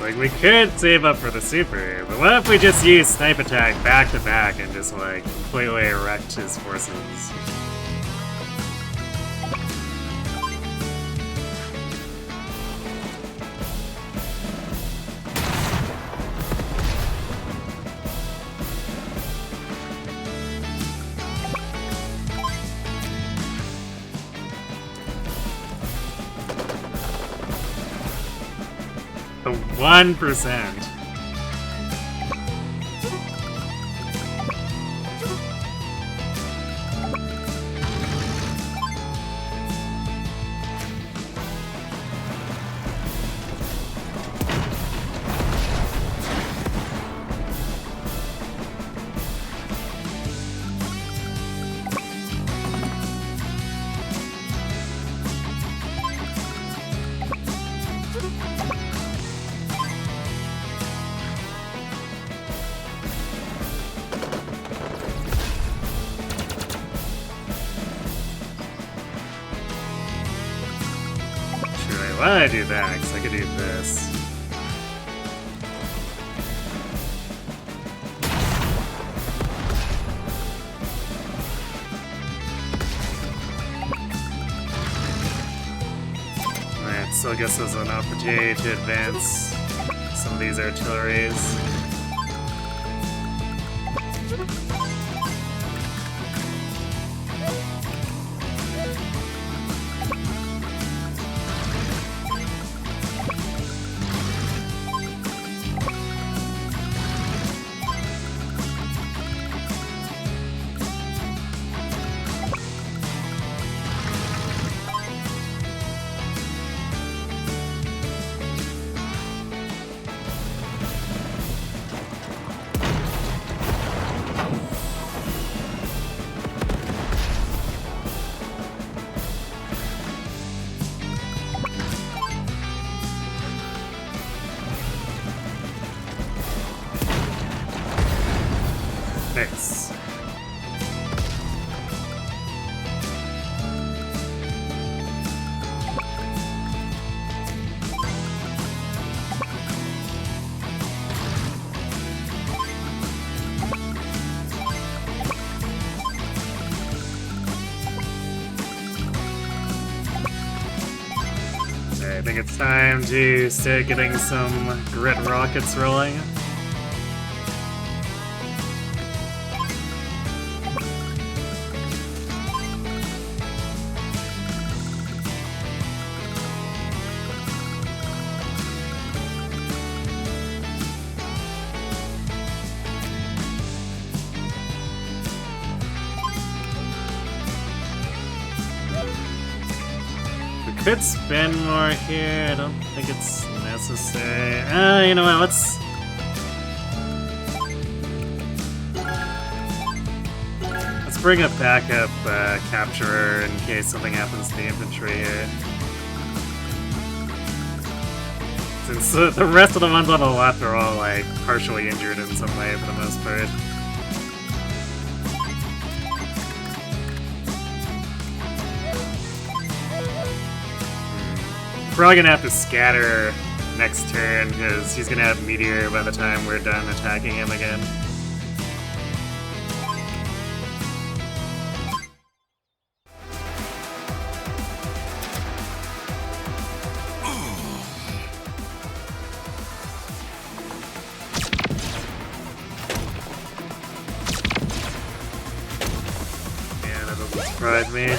Like, we could save up for the super, but what if we just use snipe attack back to back and just, like, completely wrecked his forces? The 1%. Why did I do that? Because I could do this. Alright, still gives us an opportunity to advance some of these artilleries. Nice. I think it's time to start getting some grit rockets rolling. could spend more here. I don't think it's necessary. You know what? Let's bring a backup capturer in case something happens to the infantry here. Since the rest of the ones on the left are all like partially injured in some way for the most part. Probably gonna have to scatter next turn because he's gonna have Meteor by the time we're done attacking him again. Yeah, that doesn't surprise me.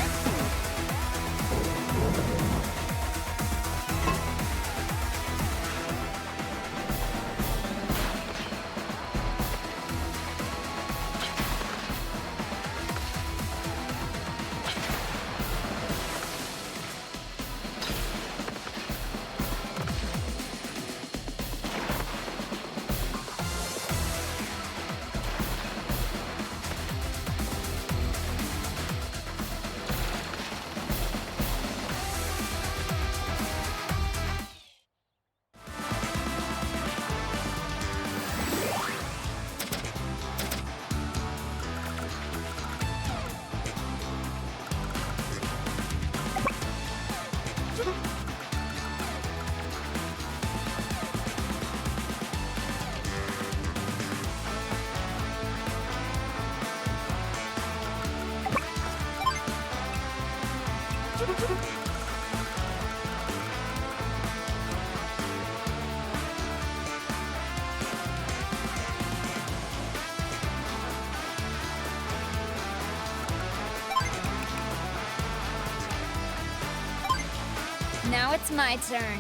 Now it's my turn.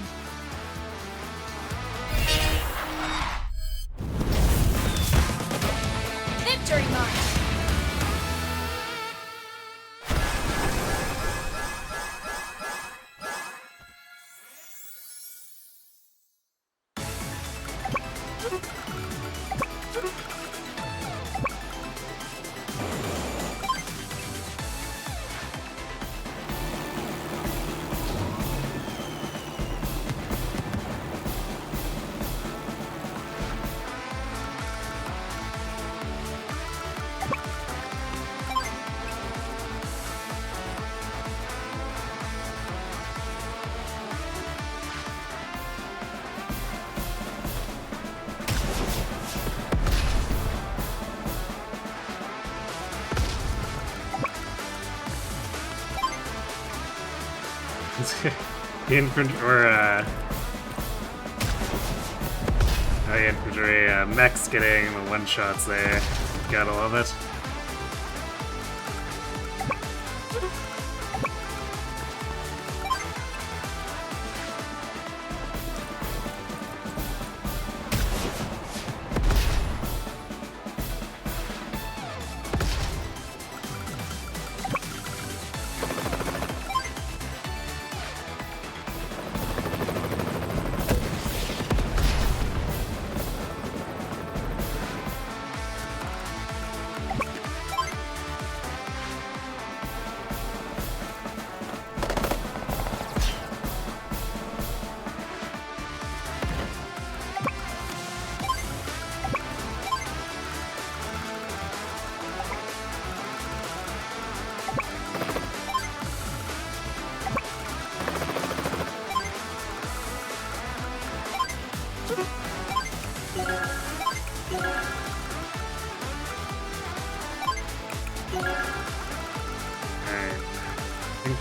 Victory march! Infantry, mechs getting the one-shots there. Gotta love it.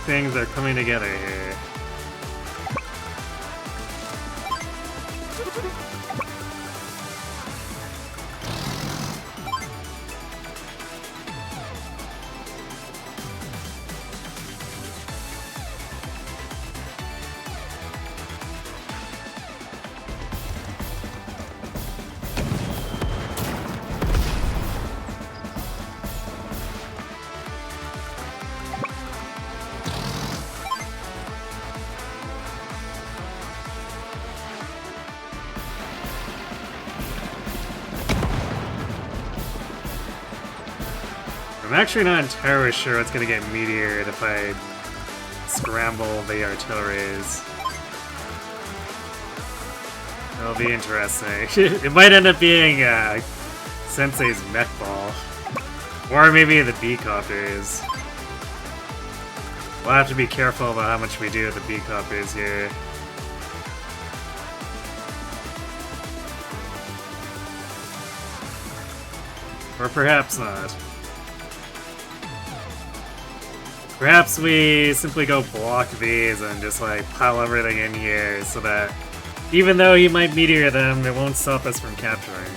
Things are coming together here. I'm actually not entirely sure what's gonna get meteored if I scramble the artilleries. It'll be interesting. It might end up being Sensei's mech ball. Or maybe the B-copies. We'll have to be careful about how much we do with the B-copies here. Or perhaps not. Perhaps we simply go block these and just like pile everything in here so that even though he might meteor them, it won't stop us from capturing.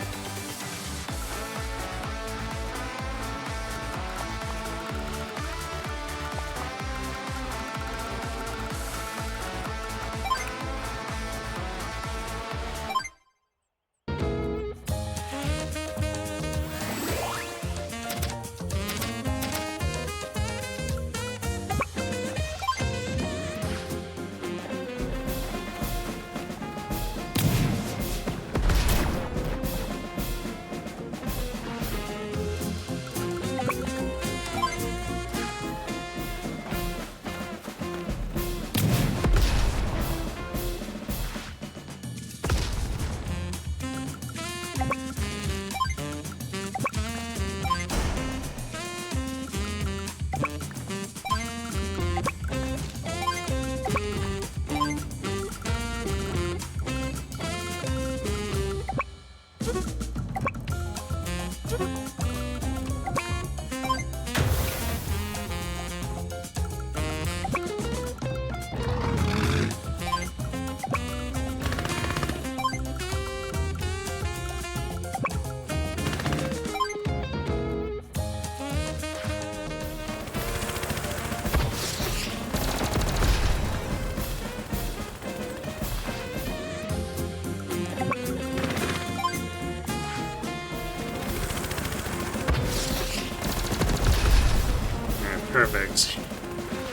Perfect.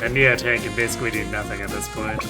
And yeah, tank can basically do nothing at this point.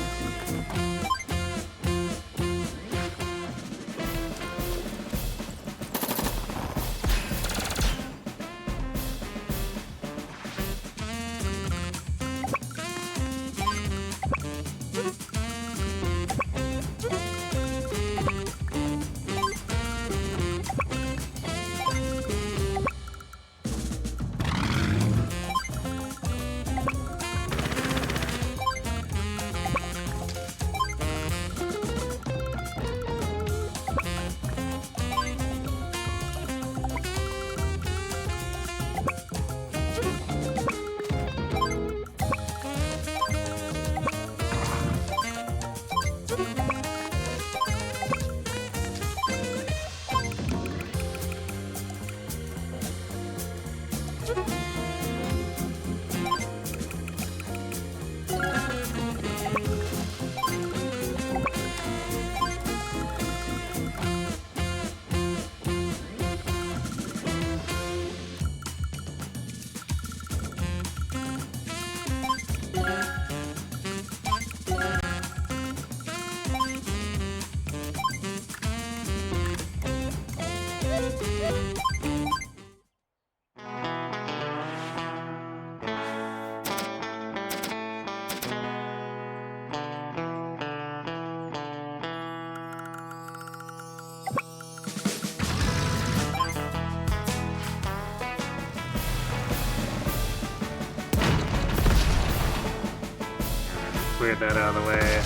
Cleared that out of the way.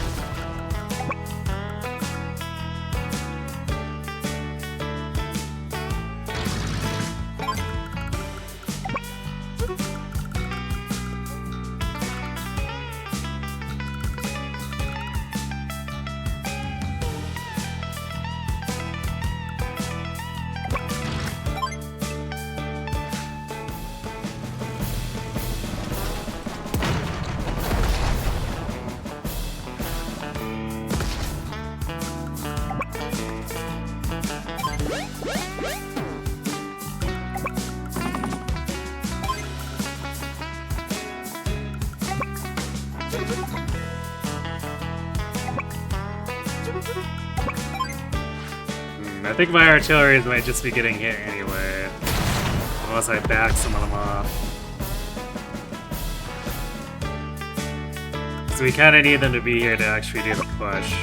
I think my artillery might just be getting hit anyway. unless I back some of them off. So we kind of need them to be here to actually do the push.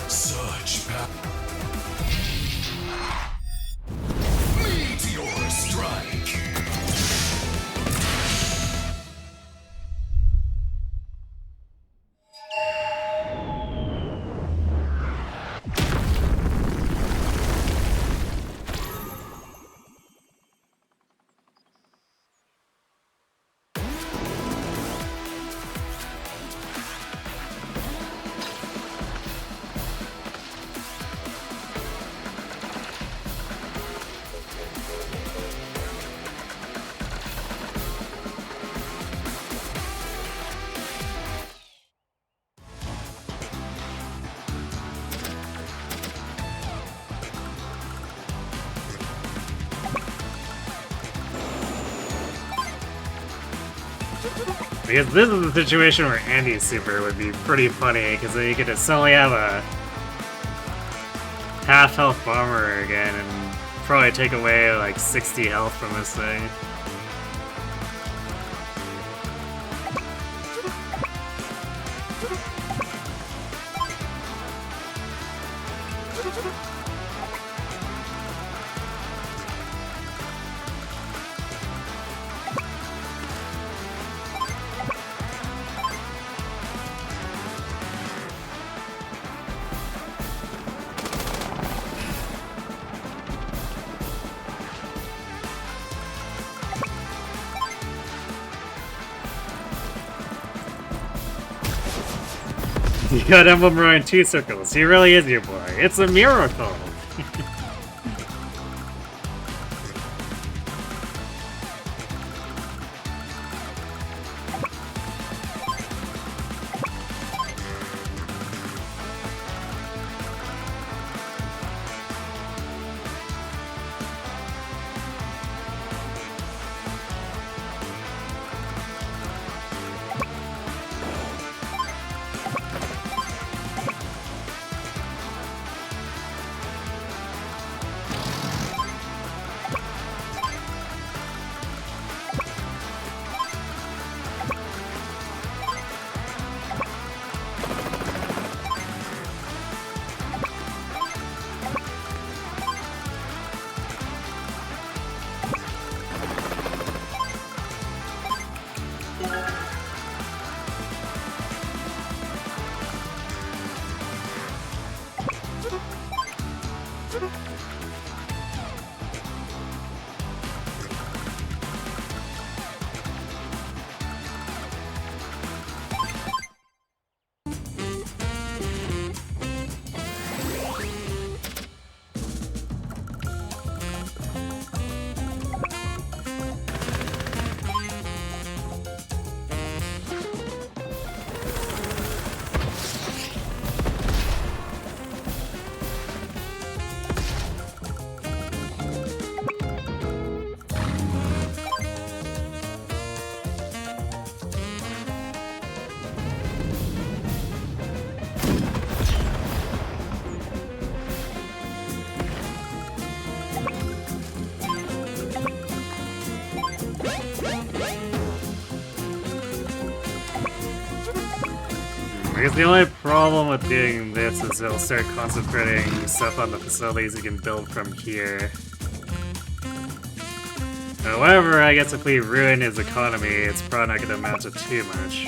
Such power. Meteor strike. Because this is the situation where Andy's super would be pretty funny, because then you could just suddenly have a half-health bomber again and probably take away like 60 health from this thing. You got Emblem Roy in 2 circles. He really is your boy. It's a miracle. Because the only problem with doing this is it'll start concentrating stuff on the facilities you can build from here. However, I guess if we ruin his economy, it's probably not going to amount to too much.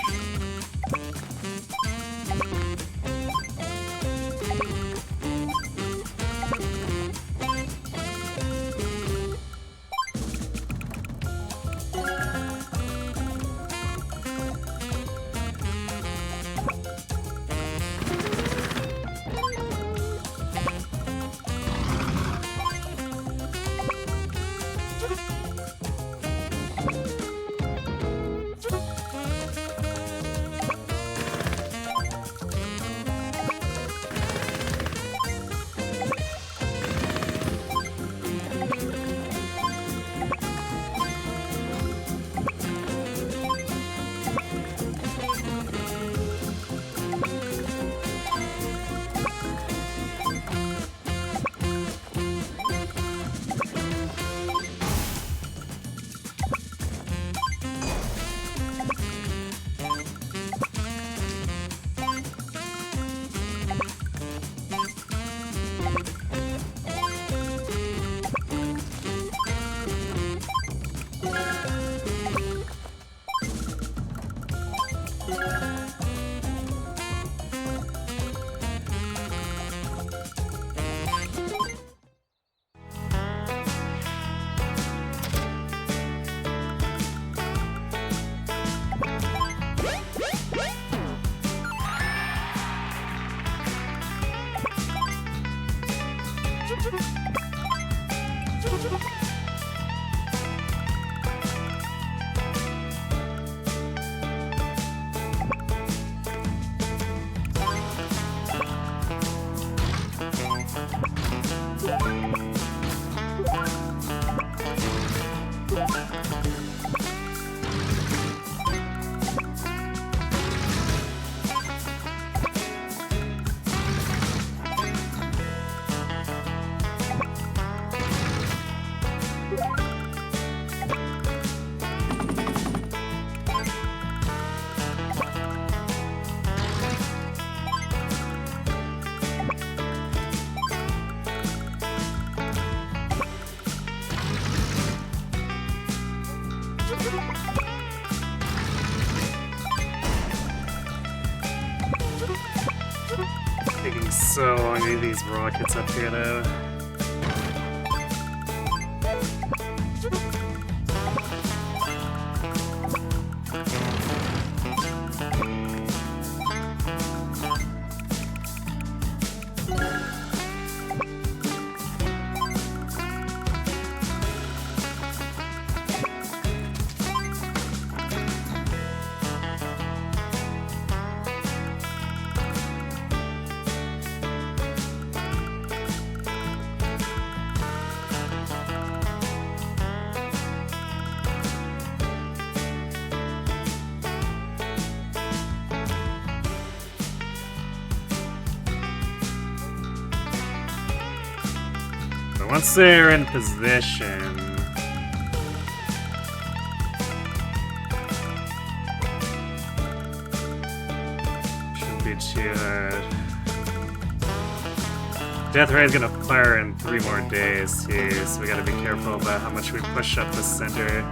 Taking so long to get these rockets up here though. Once they're in position, shouldn't be too hard. Death Ray is gonna fire in 3 more days too, so we gotta be careful about how much we push up the center.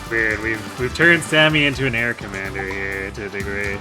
Weird. We've turned Sammy into an air commander here to a degree.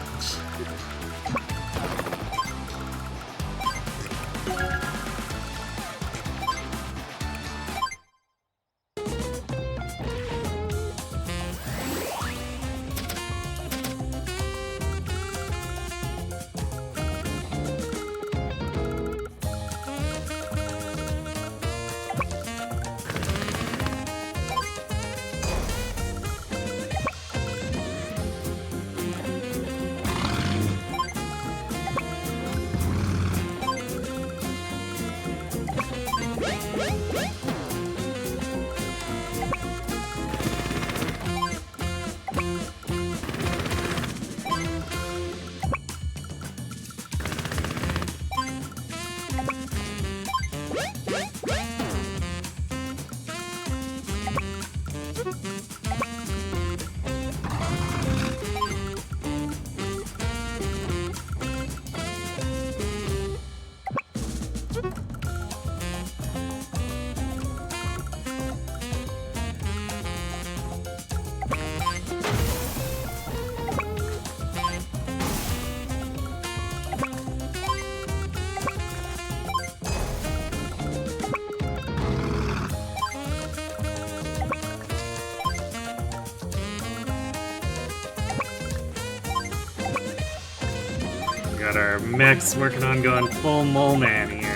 Got our mix working on going full mole man here.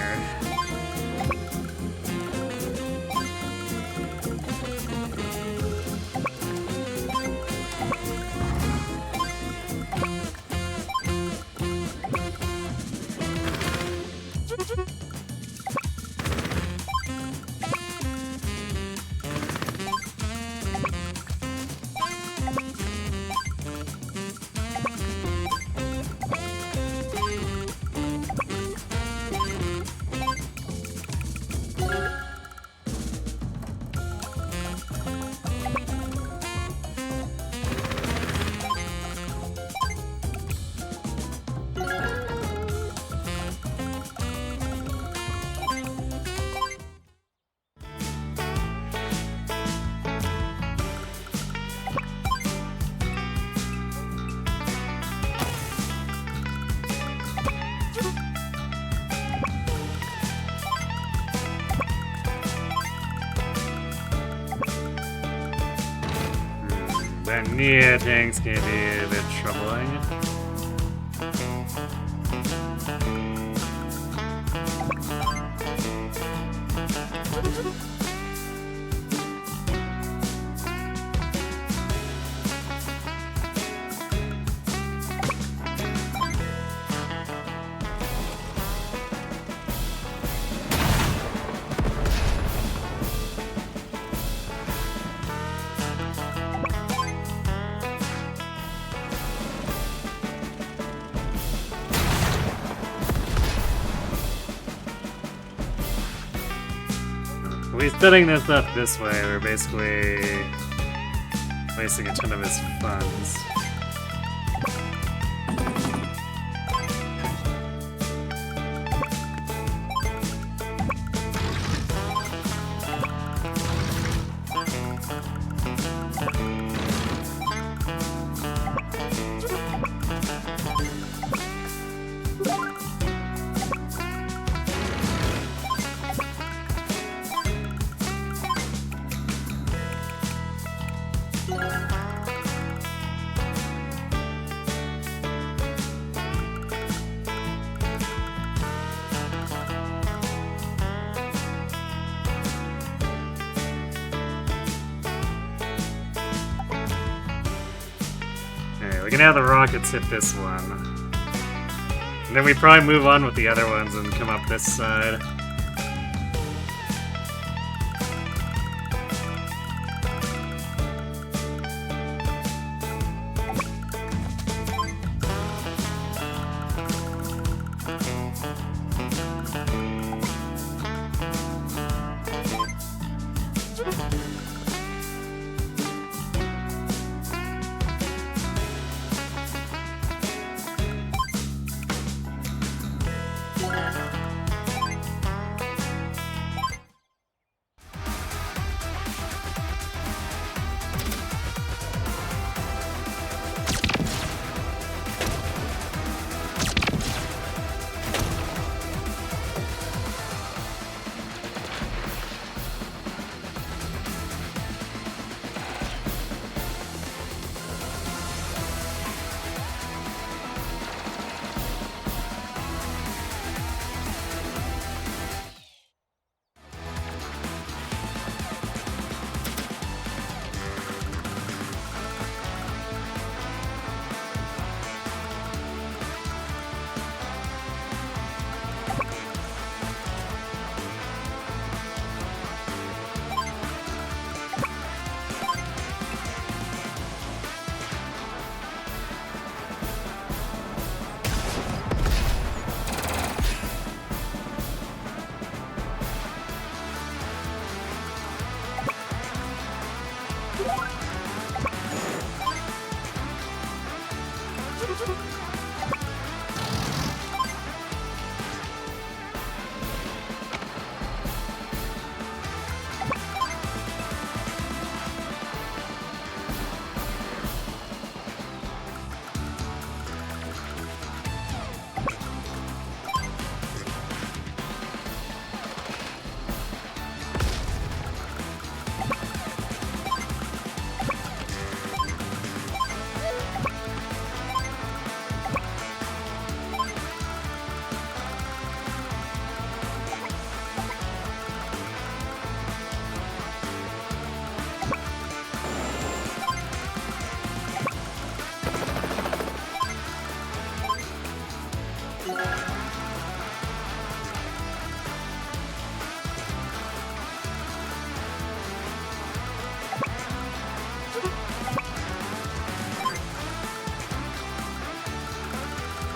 That Nia tank's gonna be a bit troubling. He's setting this up this way, we're basically wasting a ton of his funds. We can have the rockets hit this one. And then we probably move on with the other ones and come up this side.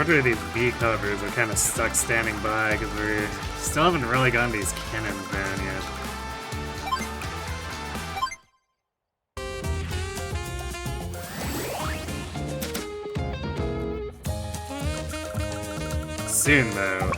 Unfortunately, these B covers are kind of stuck standing by because we still haven't really gotten these cannons down yet. Soon, though.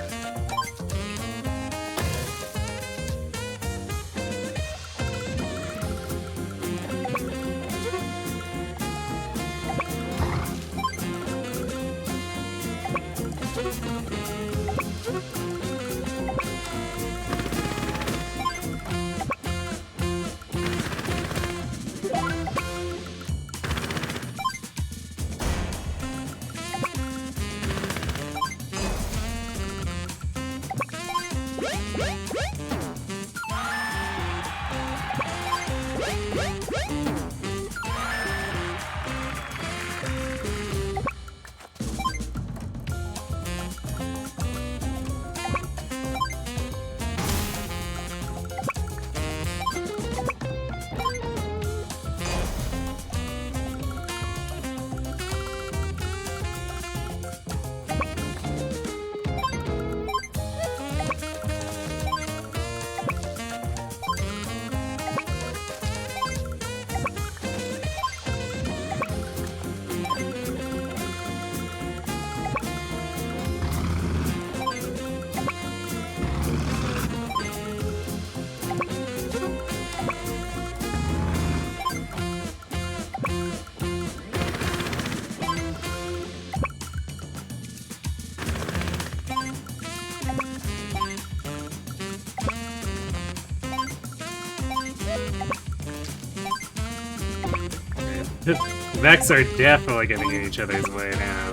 Mechs are definitely getting in each other's way now.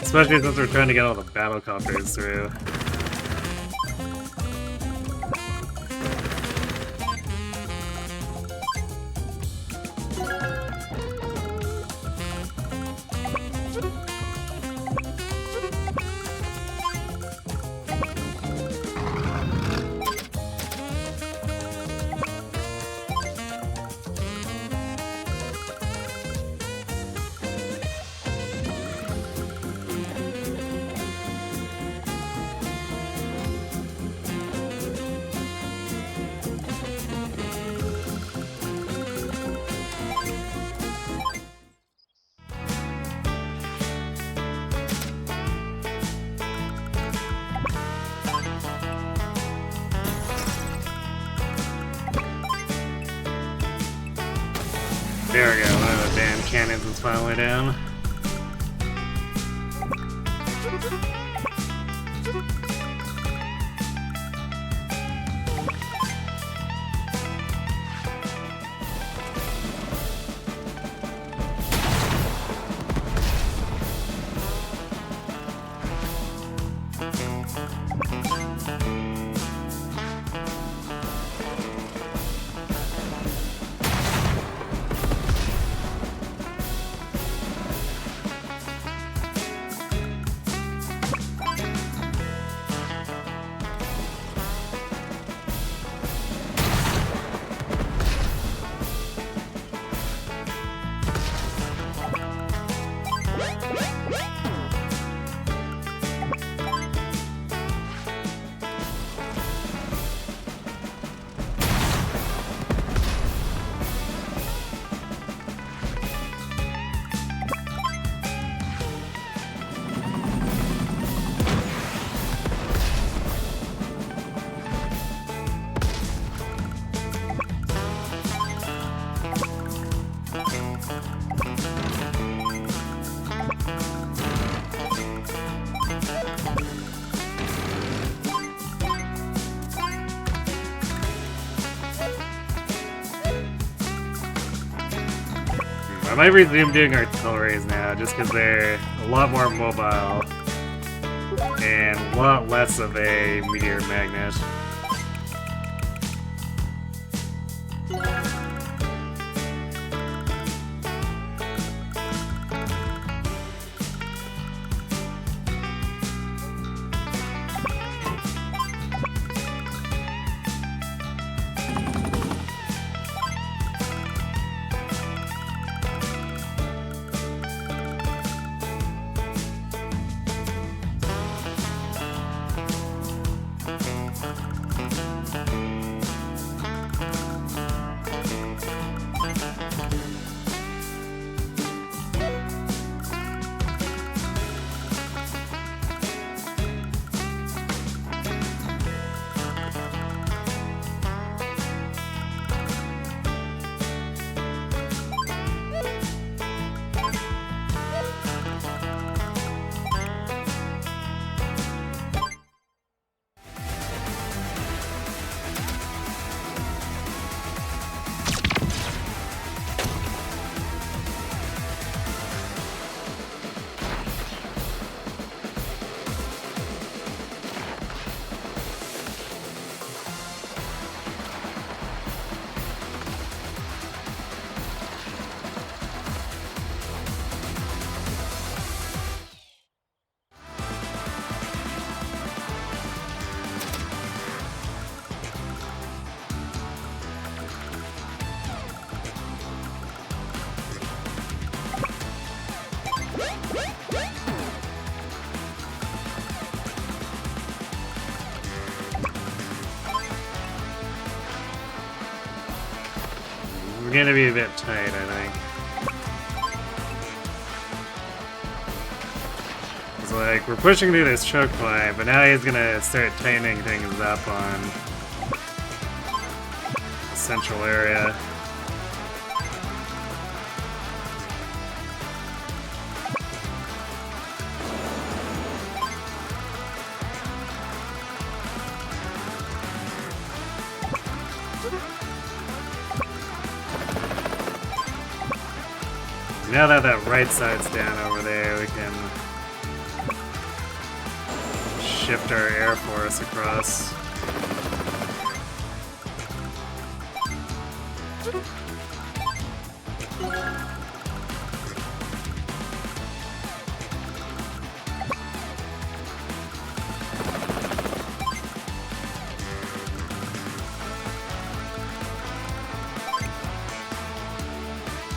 Especially since we're trying to get all the battle coppers through. There we go, one of the damn cannons is finally down. I might resume doing artilleries now, just because they're a lot more mobile and a lot less of a meteor magnet. We're gonna be a bit tight, I think. It's like, we're pushing through this choke point, but now he's gonna start tightening things up on the central area. Now that that right side's down over there, we can shift our air force across.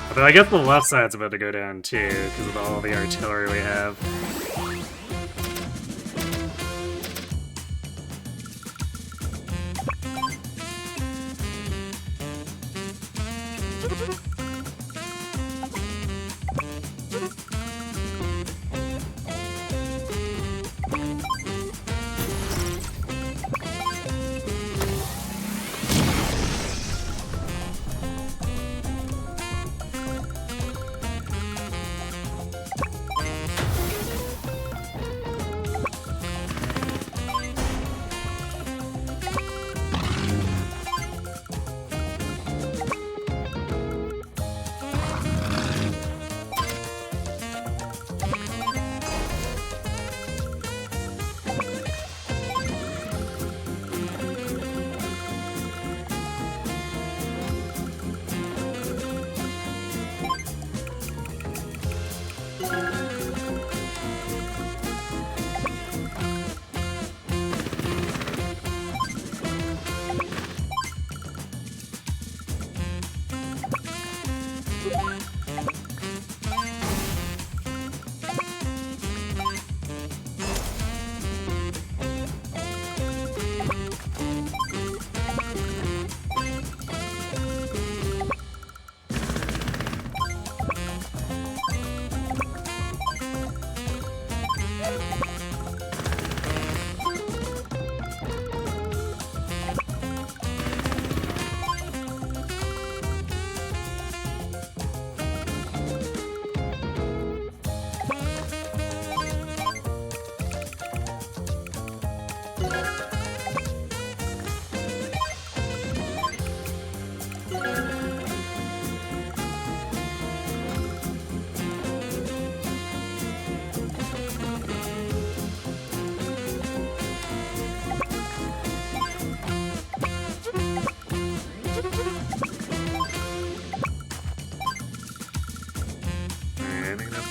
Although I guess the left side's about to go down too, because of all the artillery we have.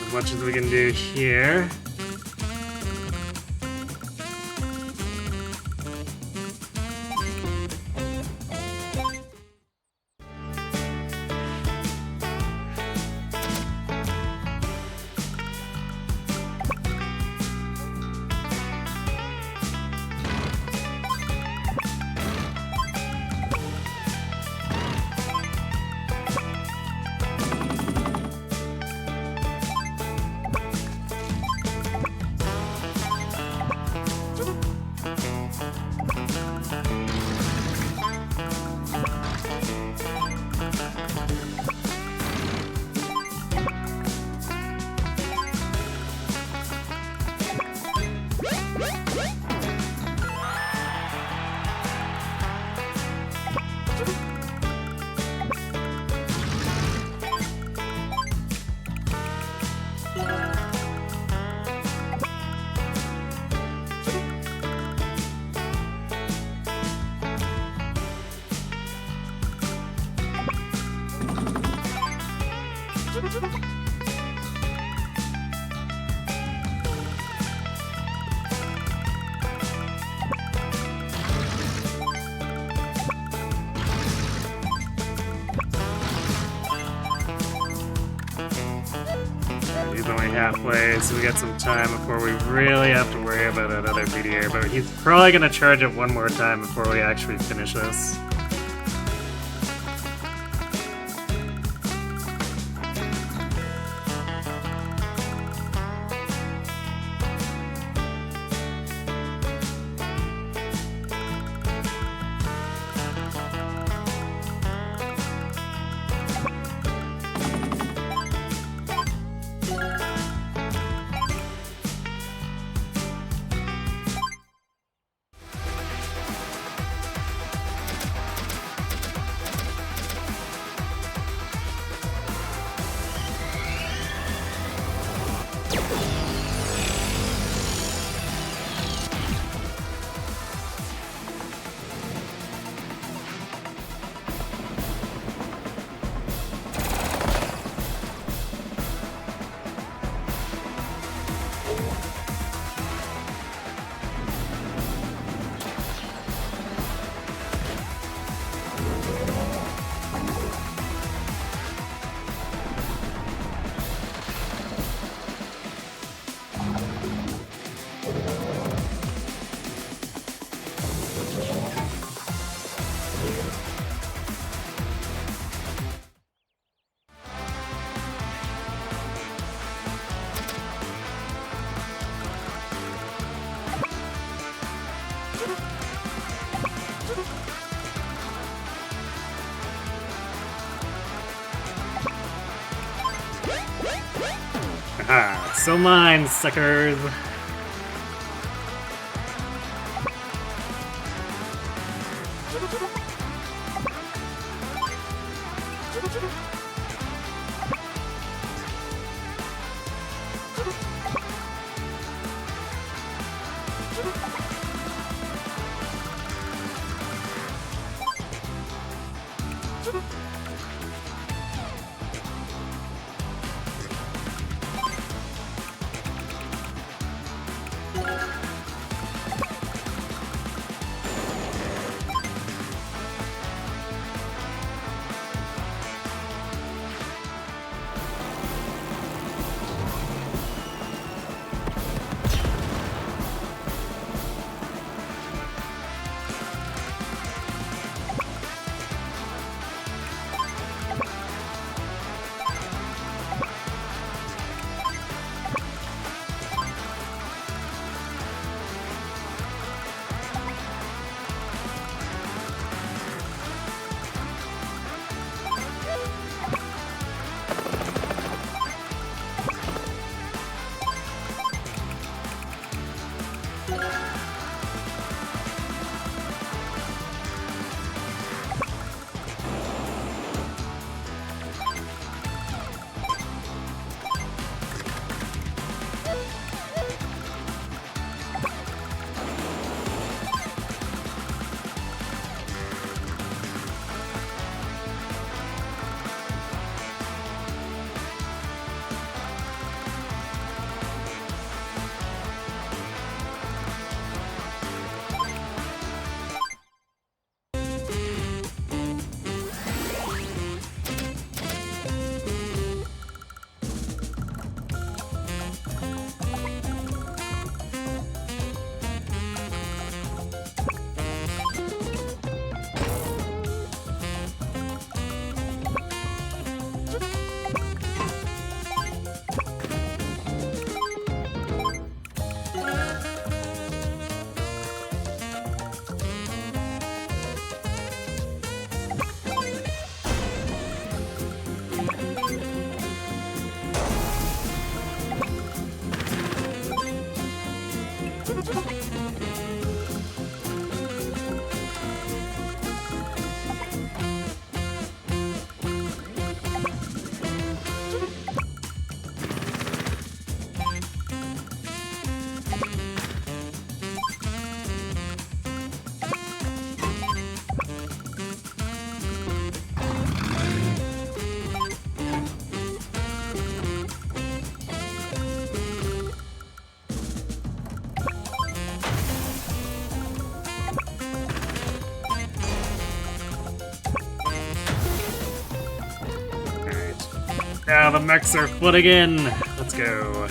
As much as we can do here. already halfway, so we got some time before we really have to worry about that other meteor, but he's probably gonna charge it one more time before we actually finish this. Aha, so mine, suckers! Now the mechs are flooding in. Let's go. go.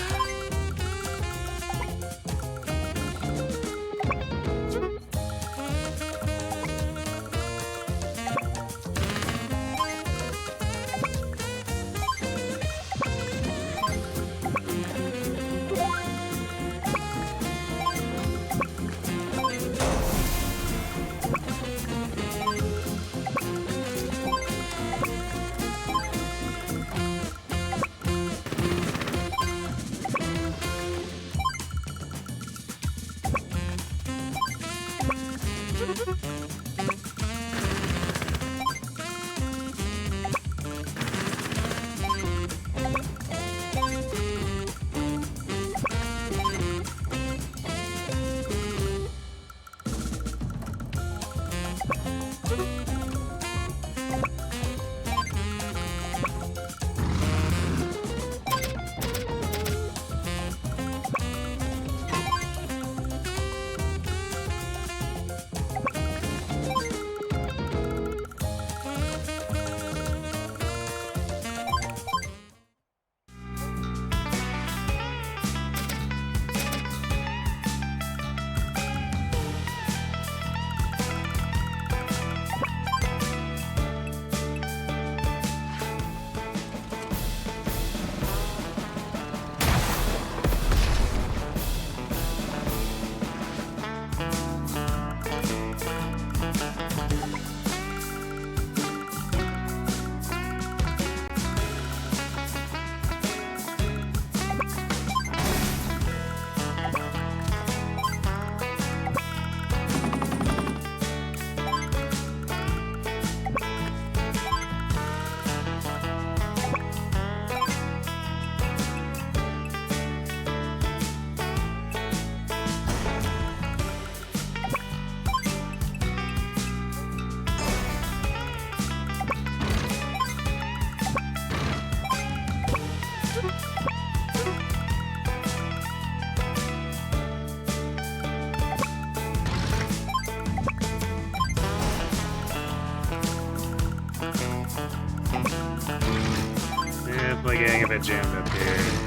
Definitely getting a bit jammed up here.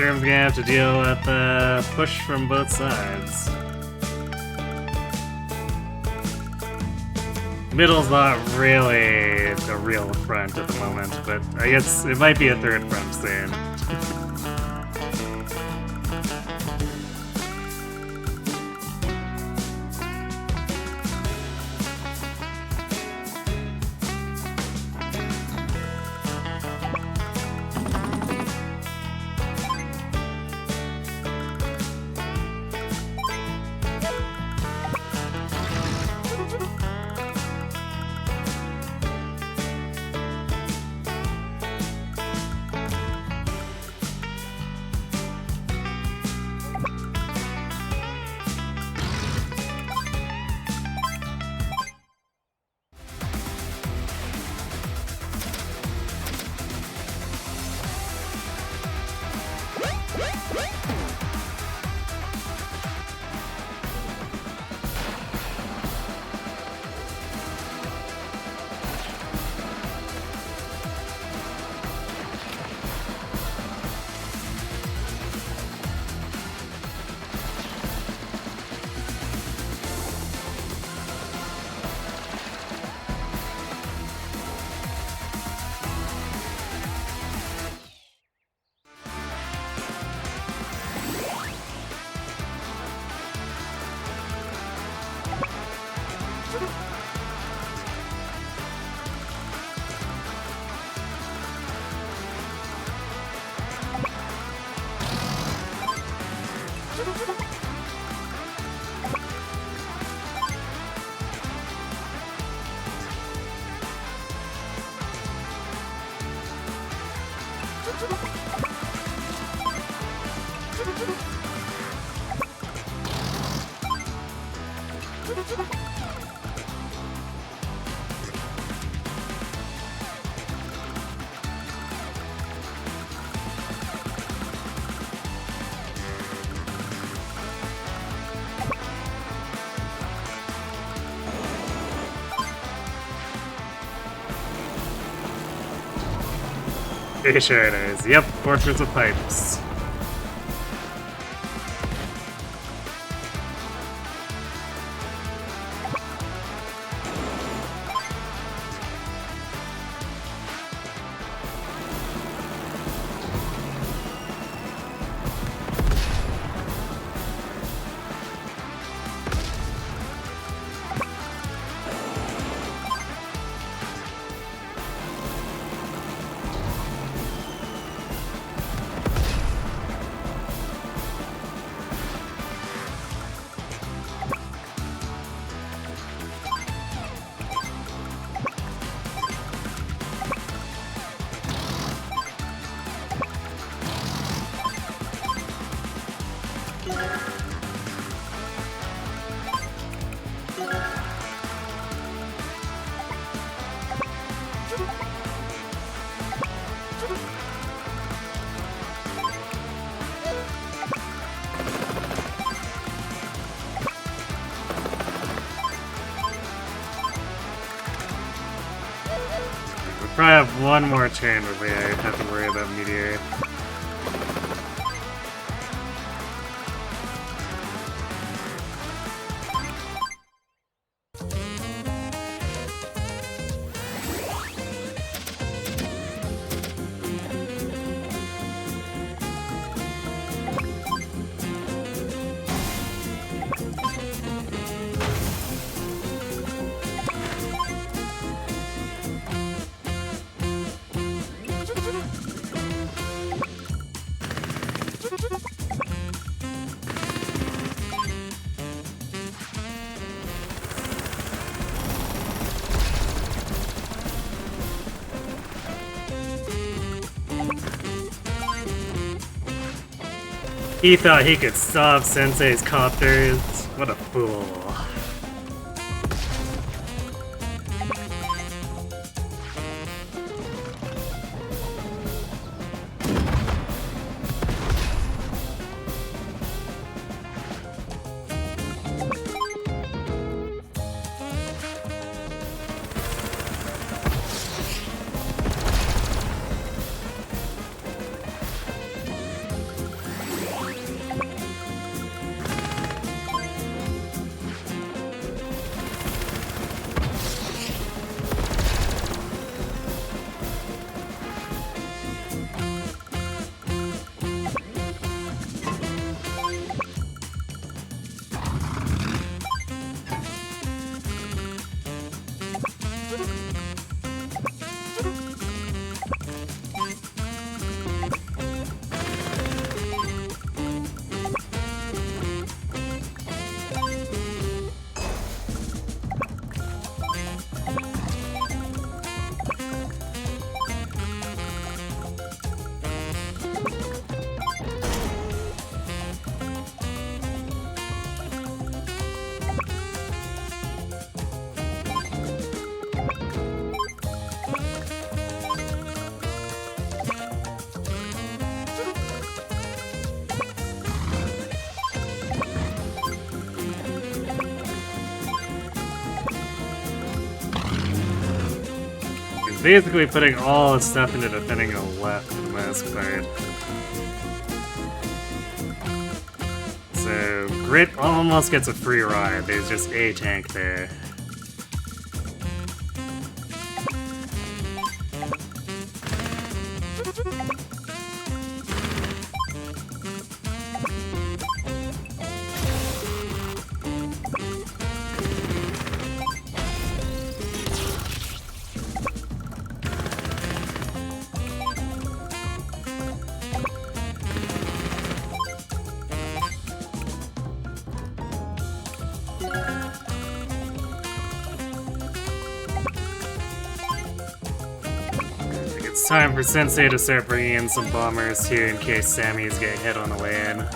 Storm's gonna have to deal with the push from both sides. Middle's not really the real front at the moment, but I guess it might be a third front soon. Pretty sure it is. Yep, Fortress of Pipes. Probably have one more turn before I have to worry about Meteor. He thought he could stop Sensei's copters. What a fool. Basically putting all his stuff into defending the left for the most part. So Grit almost gets a free ride, there's just a tank there. It's time for Sensei to start bringing in some bombers here in case Sammy's get hit on the way in.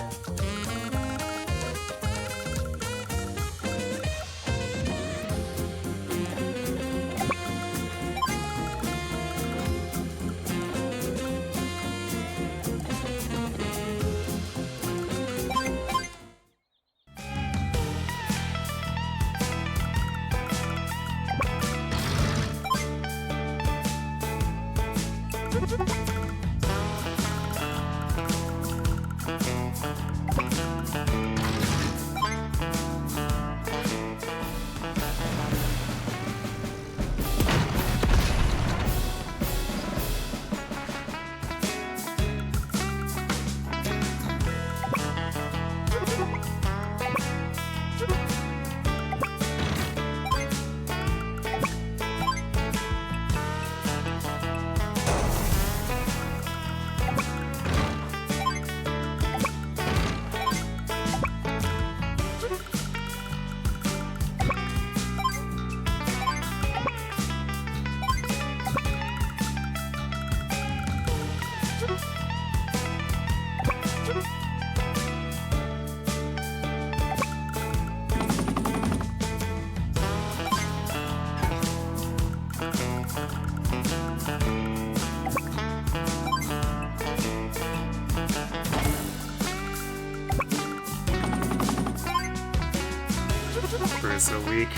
we're so weak.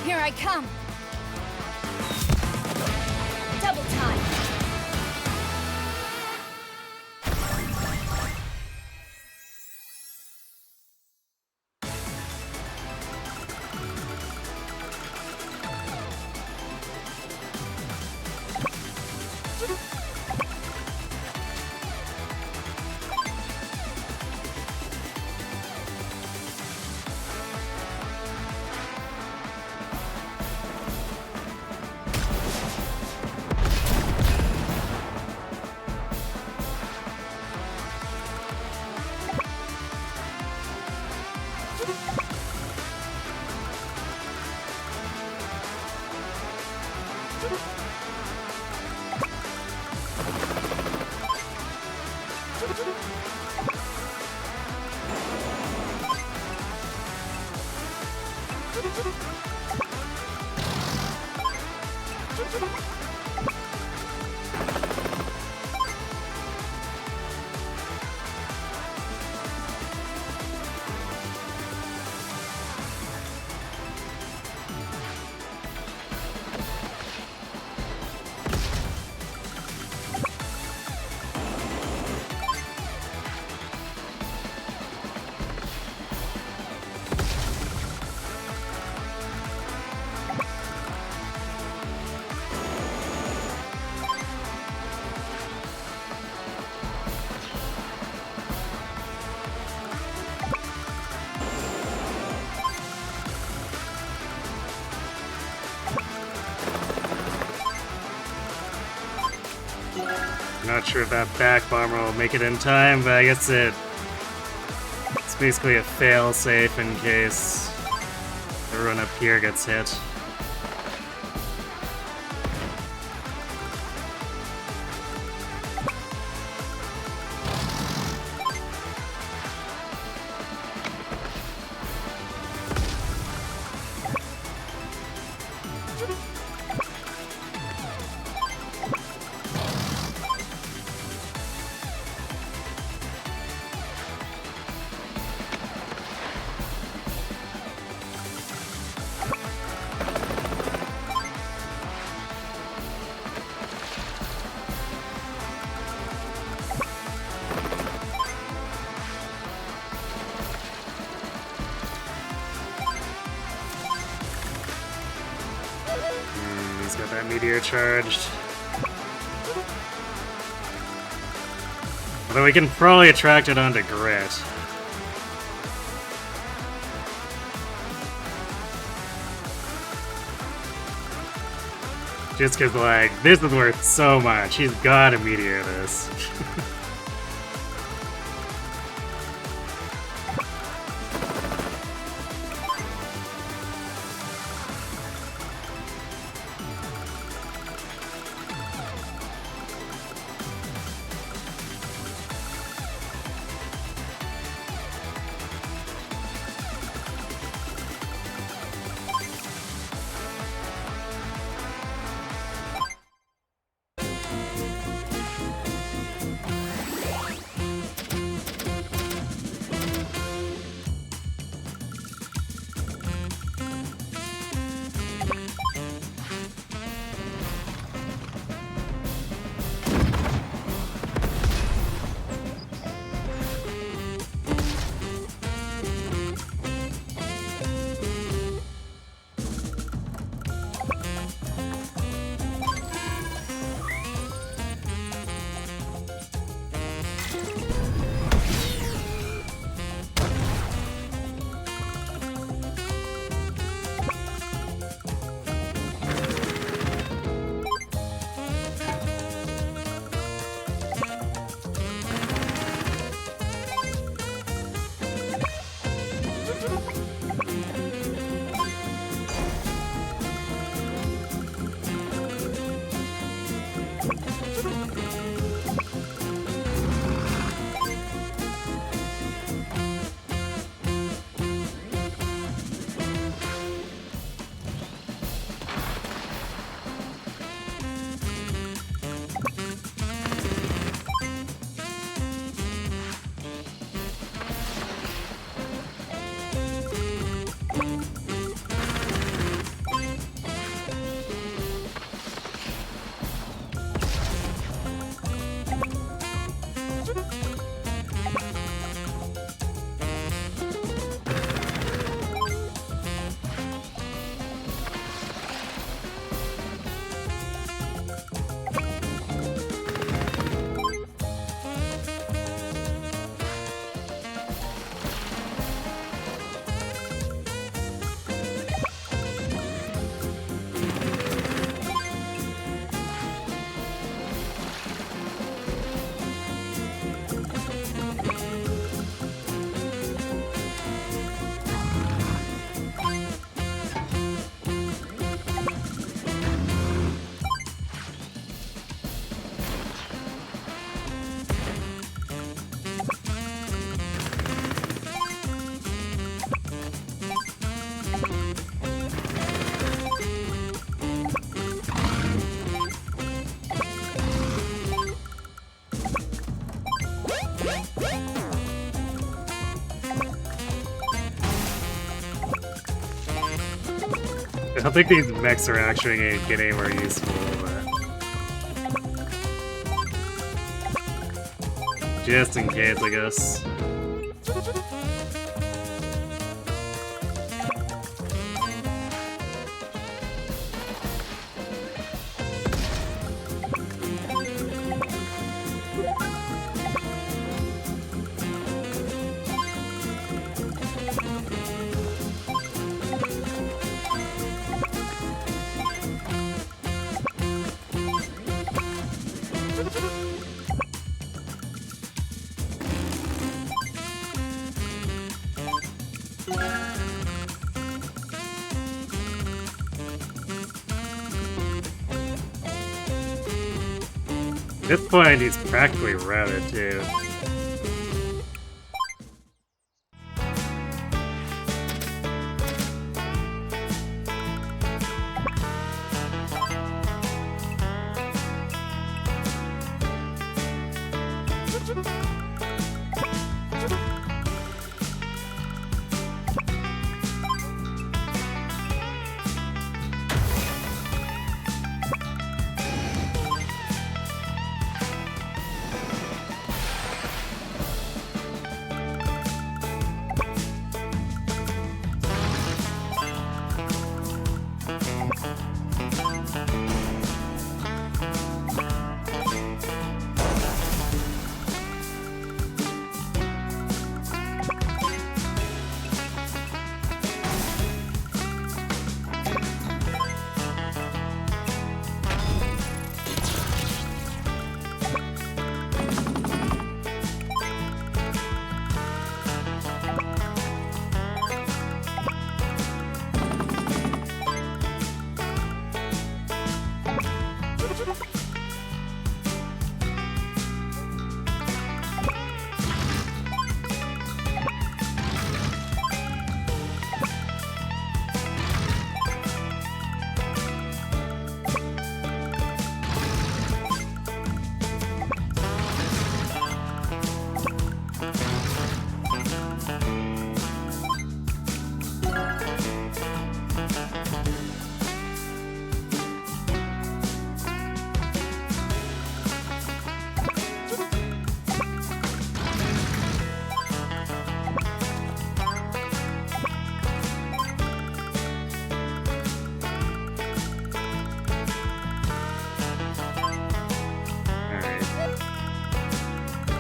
Here I come. Double time. Not sure if that back bomber will make it in time, but I guess it's basically a fail-safe in case everyone up here gets hit. He's got that meteor charged. Although we can probably attract it onto grit. Just cause like, this is worth so much. He's gotta meteor this. I don't think these mechs are actually going to get anywhere useful, but... just in case, I guess. At this point, he's practically routed, too.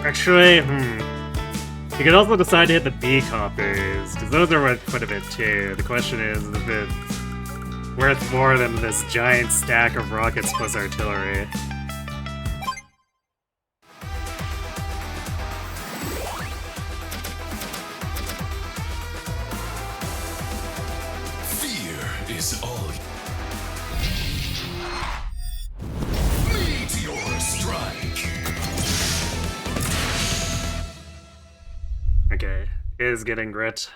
Actually, you could also decide to hit the B coppers, because those are worth quite a bit too. The question is if it's worth more than this giant stack of rockets plus artillery. Fear is all. Meteor strike. Okay, is getting grit.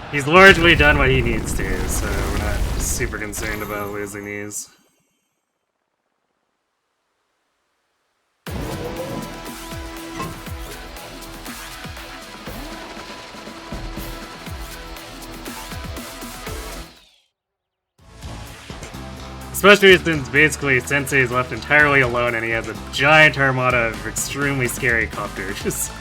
He's largely done what he needs to, so we're not super concerned about losing these. Especially since basically Sensei's left entirely alone and he has a giant armada of extremely scary copters.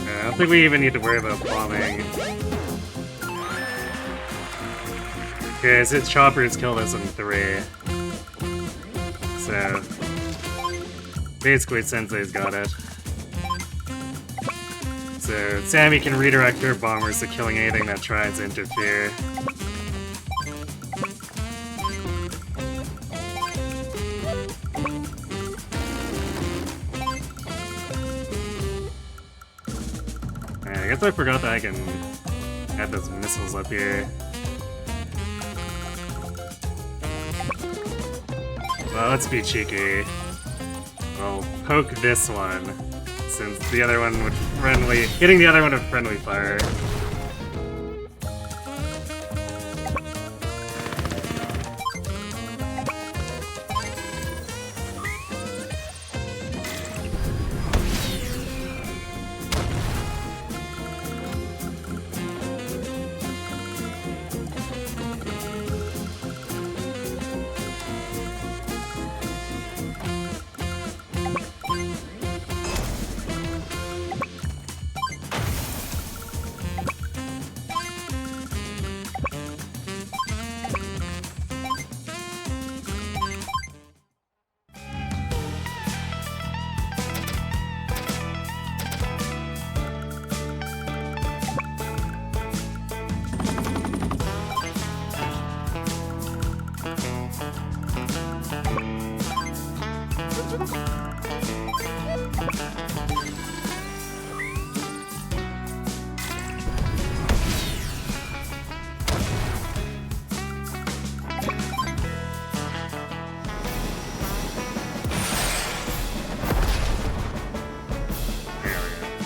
I don't think we even need to worry about bombing. Because his choppers killed us in 3. So Basically, Sensei's got it. So, Sammy can redirect her bombers to killing anything that tries to interfere. I guess I forgot that I can add those missiles up here. Well, let's be cheeky. I'll poke this one, since the other one would hitting the other one with friendly fire.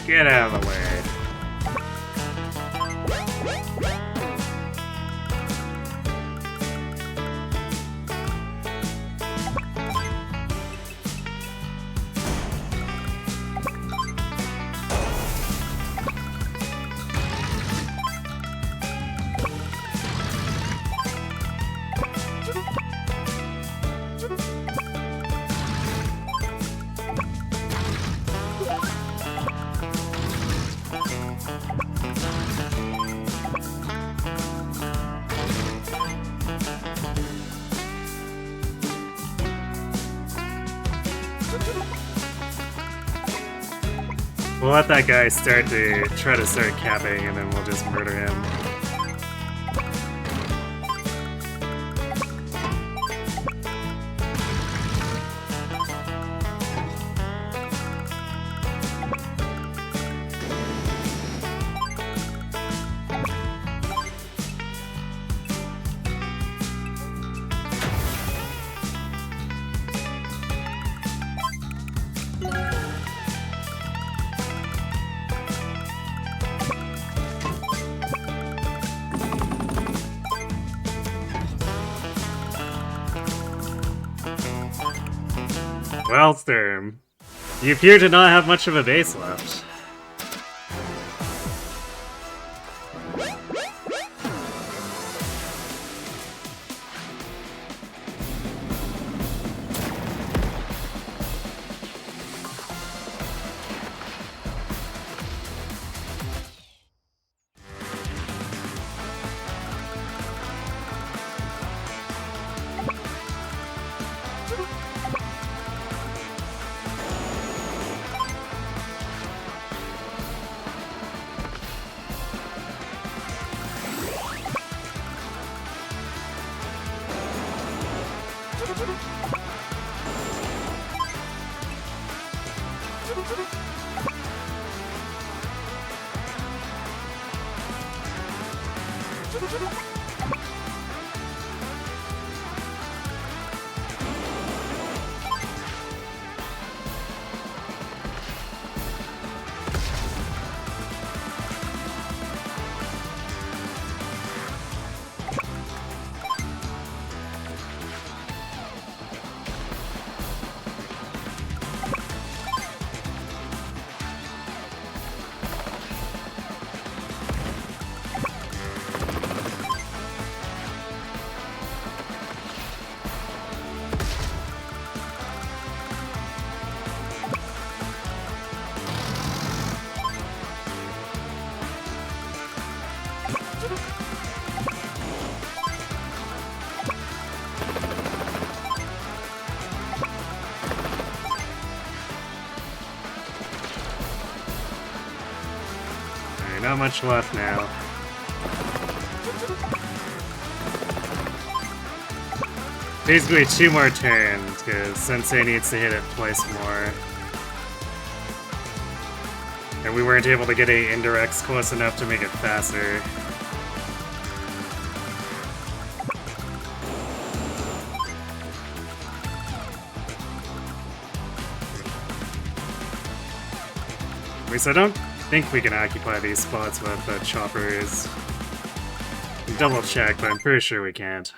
Get out of the way. We'll let that guy try to start capping, and then we'll just murder him. Well, Sturm, you appear to not have much of a base left. Not much left now. Basically 2 more turns, because Sensei needs to hit it twice more. And we weren't able to get any indirects close enough to make it faster. At least I don't think we can occupy these spots with the choppers. Double check, but I'm pretty sure we can't.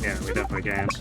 Yeah, we definitely can't.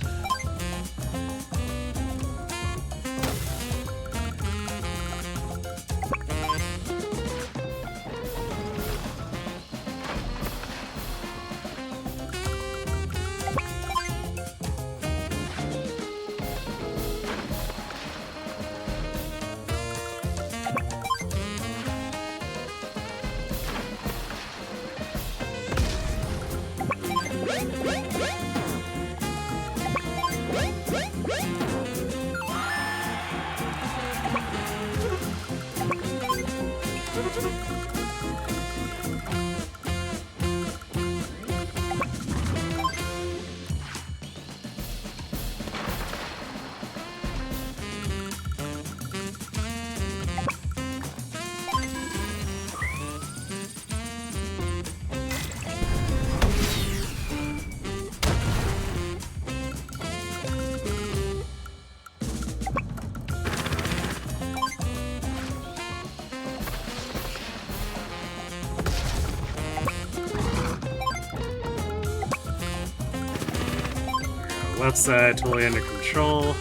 Left side totally under control.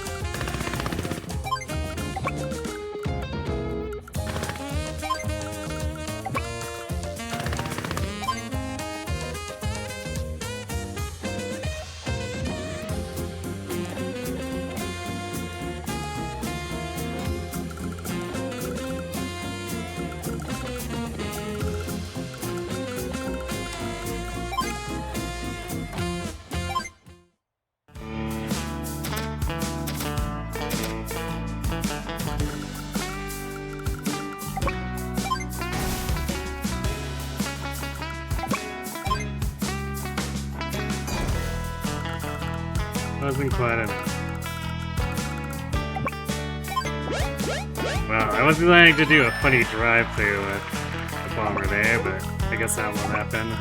Wasn't quite enough. Wow, I wasn't planning to do a funny drive-through with the bomber there, but I guess that won't happen.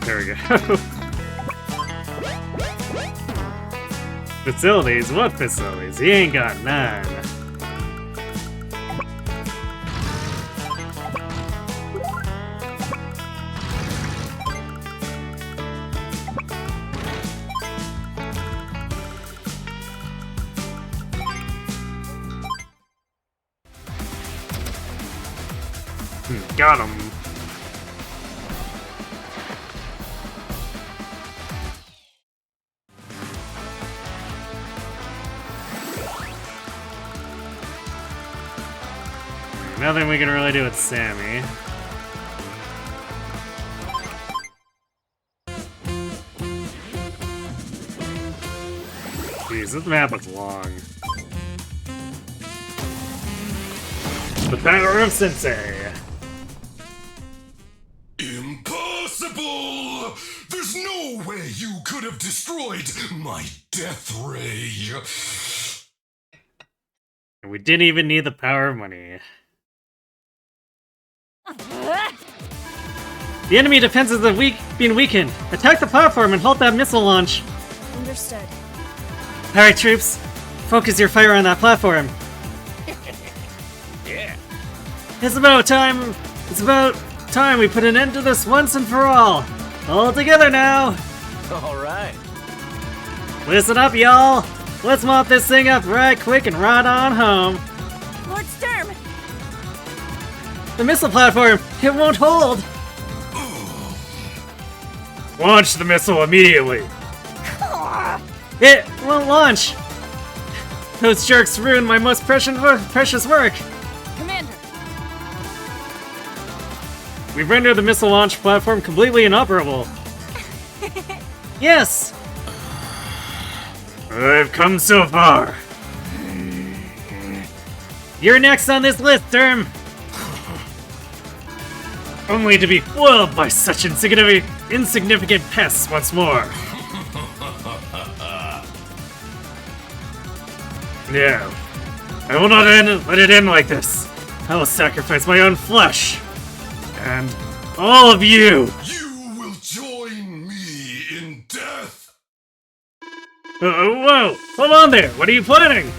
There we go. Facilities? What facilities? He ain't got none. Got him. Nothing we can really do with Sammy. Jeez, this map is long. The power of Sensei! Impossible! There's no way you could have destroyed my death ray. And we didn't even need the power of money. The enemy defenses have been weakened. Attack the platform and halt that missile launch. Understood. Alright, troops. Focus your fire on that platform. Yeah, It's about time we put an end to this once and for all. All together now. Alright. Listen up, y'all. Let's mop this thing up right quick and ride on home. Lord Sturm! The missile platform, it won't hold. Launch the missile immediately. It won't launch. Those jerks ruined my most precious work. Commander! We've rendered the missile launch platform completely inoperable. Yes! I've come so far. You're next on this list, Sturm. Only to be foiled by such insignificant pests once more. No, I will not let it end like this. I will sacrifice my own flesh. And all of you! You will join me in death! Whoa! Hold on there! What are you planning?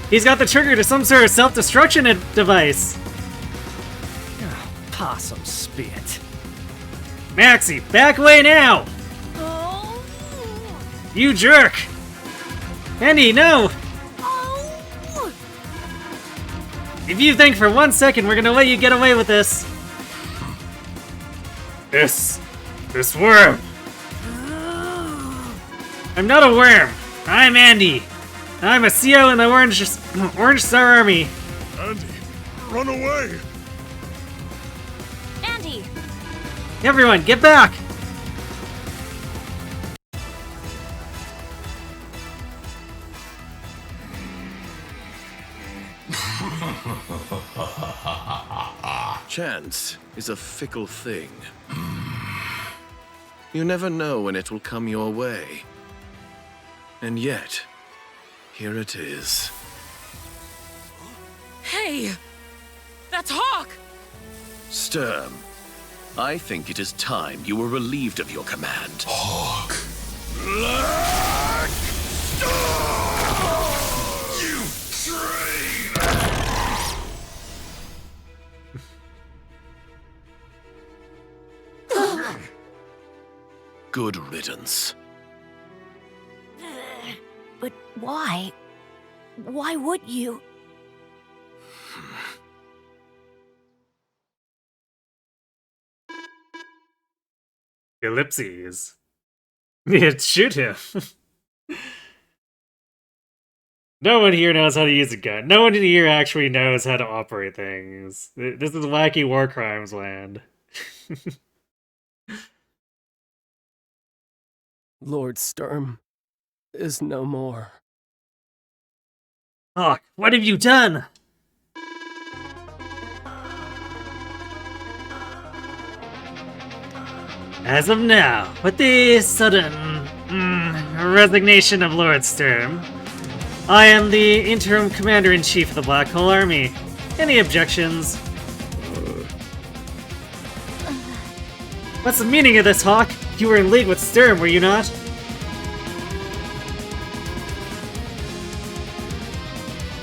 He's got the trigger to some sort of self-destruction device. Possum spit. Maxie, back away now! Oh! You jerk! Andy, no! Oh! If you think for 1 second we're gonna let you get away with this. This worm. I'm not a worm. I'm Andy. I'm a CO in the Orange Star Army. Andy, run away! Andy! Everyone, get back! Chance is a fickle thing. You never know when it will come your way. And yet, here it is. Hey! That's Hawk! Sturm, I think it is time you were relieved of your command. Hawk. Black Star! You traitor! Good riddance. But why? Why would you? Ellipses. Yeah, shoot him. No one here knows how to use a gun. No one here actually knows how to operate things. This is wacky war crimes land. Lord Sturm is no more. Hawk, what have you done? As of now, with the sudden resignation of Lord Sturm, I am the interim commander-in-chief of the Black Hole Army. Any objections? What's the meaning of this, Hawk? You were in league with Sturm, were you not?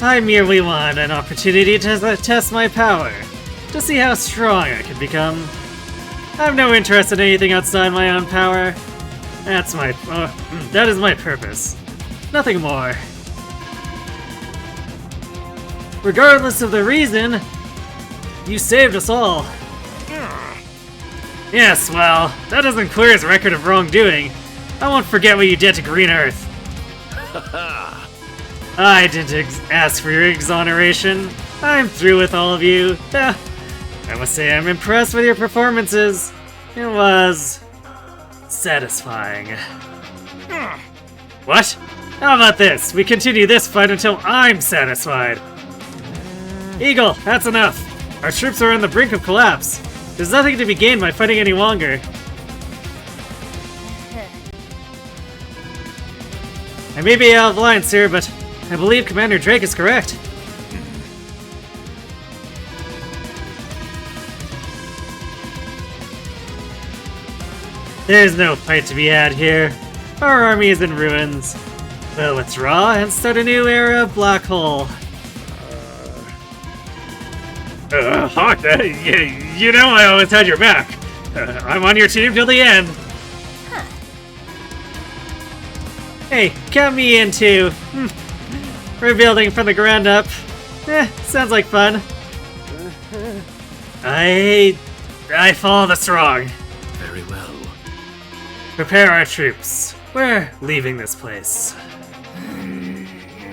I merely want an opportunity to test my power, to see how strong I can become. I have no interest in anything outside my own power. That is my purpose. Nothing more. Regardless of the reason, you saved us all. Yes, well, that doesn't clear his record of wrongdoing. I won't forget what you did to Green Earth. I didn't ask for your exoneration. I'm through with all of you. I must say I'm impressed with your performances. It was satisfying. What? How about this? We continue this fight until I'm satisfied. Eagle, that's enough. Our troops are on the brink of collapse. There's nothing to be gained by fighting any longer. I may be out of line, sir, but I believe Commander Drake is correct. There's no fight to be had here. Our army is in ruins. We'll withdraw and start a new era of Black Hole. Hawk, you know I always had your back. I'm on your team till the end. Hey, count me in too. Rebuilding from the ground up. Sounds like fun. I follow the strong. Very well. Prepare our troops. We're leaving this place.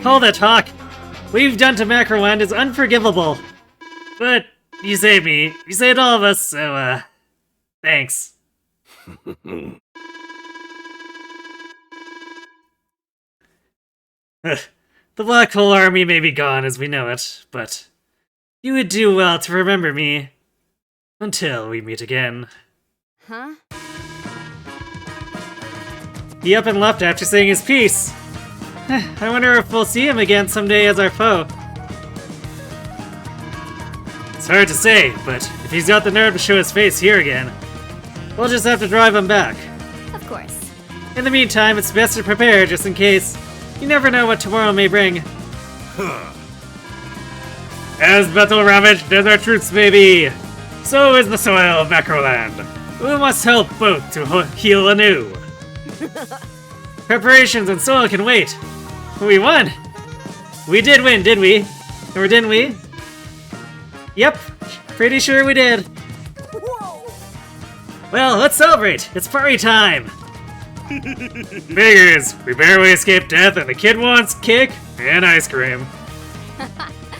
Hold it, Hawk. What you've done to Macroland is unforgivable. But you saved me. You saved all of us, so, thanks. The Black Hole Army may be gone as we know it, but you would do well to remember me until we meet again. Huh? He up and left after saying his piece. I wonder if we'll see him again someday as our foe. It's hard to say, but if he's got the nerve to show his face here again, we'll just have to drive him back. Of course. In the meantime, it's best to prepare just in case. You never know what tomorrow may bring. As battle ravaged as our troops may be, so is the soil of Macroland. We must help both to heal anew. Preparations and soil can wait. We won. We did win, did we? Or didn't we? Yep, pretty sure we did. Well, let's celebrate. It's party time. Figures, we barely escaped death and the kid wants cake and ice cream.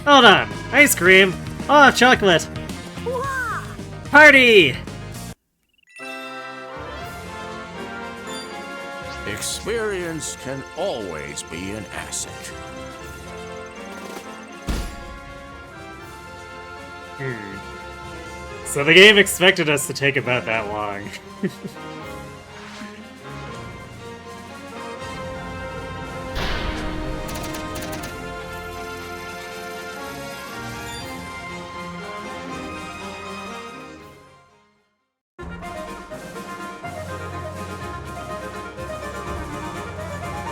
Hold on, ice cream? I'll have chocolate. Party! Experience can always be an asset. So the game expected us to take about that long.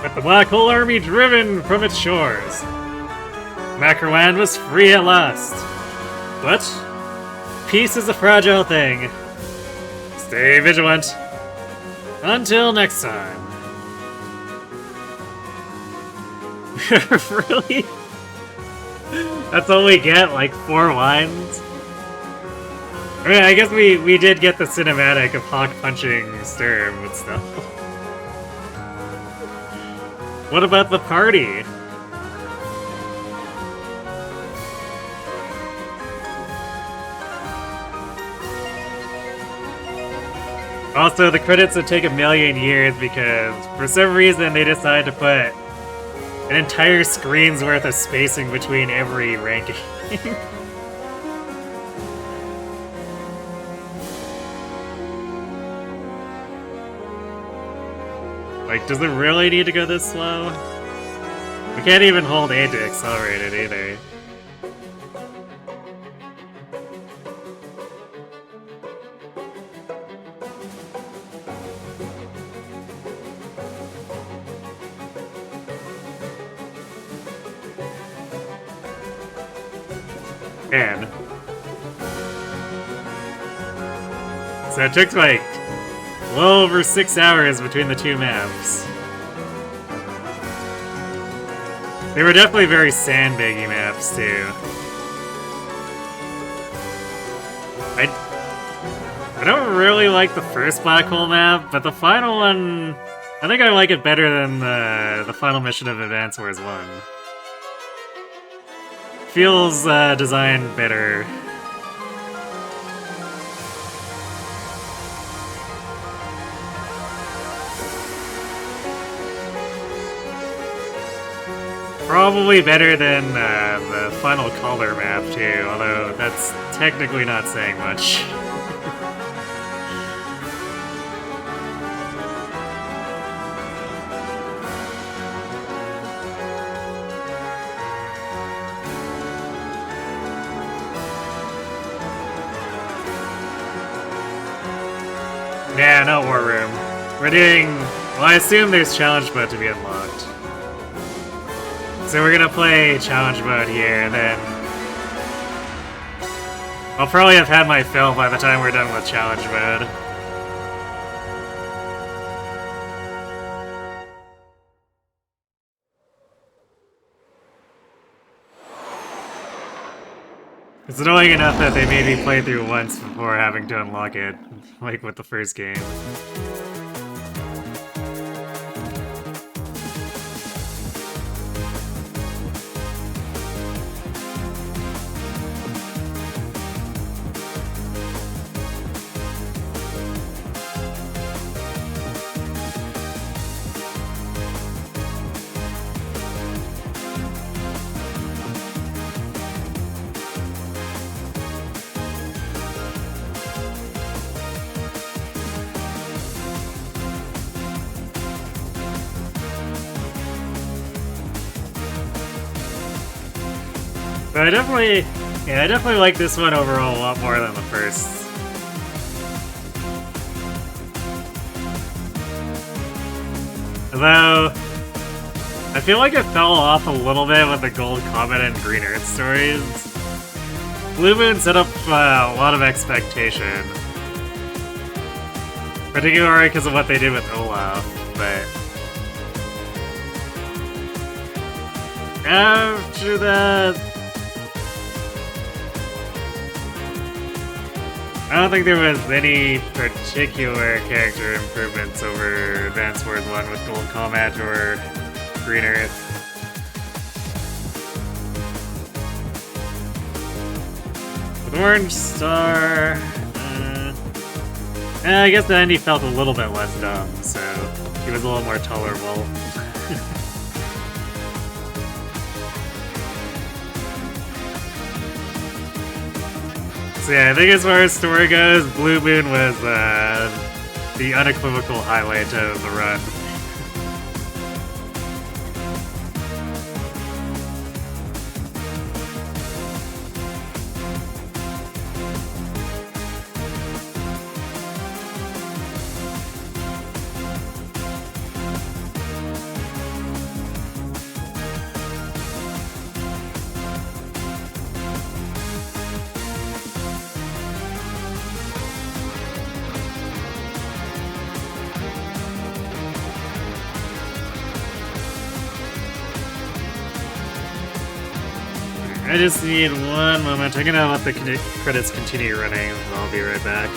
With the Black Hole Army driven from its shores, Macroland was free at last. But peace is a fragile thing. Stay vigilant. Until next time. Really? That's all we get? Like 4 lines? I mean, I guess we did get the cinematic of Hawk punching Sturm and stuff. What about the party? Also, the credits would take a million years because, for some reason, they decided to put an entire screen's worth of spacing between every ranking. Like, does it really need to go this slow? We can't even hold A to accelerate it either. Man. So it took like well over 6 hours between the 2 maps. They were definitely very sandbaggy maps too. I don't really like the first Black Hole map, but the final one, I think I like it better than the final mission of Advance Wars 1. Feels designed better. Probably better than the final color map too, although that's technically not saying much. Yeah, no war room. We're doing... well, I assume there's challenge mode to be unlocked. So we're gonna play challenge mode here, and then I'll probably have had my fill by the time we're done with challenge mode. It's annoying enough that they made me play through once before having to unlock it, like with the first game. But I definitely like this one overall a lot more than the first. Although, I feel like it fell off a little bit with the Gold Comet and Green Earth stories. Blue Moon set up a lot of expectation. Particularly because of what they did with Olaf, but... after that... I don't think there was any particular character improvements over Advance Wars 1 with Gold Comet or Green Earth. With Orange Star... I guess the ending felt a little bit less dumb, so he was a little more tolerable. So yeah, I think as far as story goes, Blue Moon was the unequivocal highlight of the run. I just need one moment. I'm gonna let the credits continue running. I'll be right back.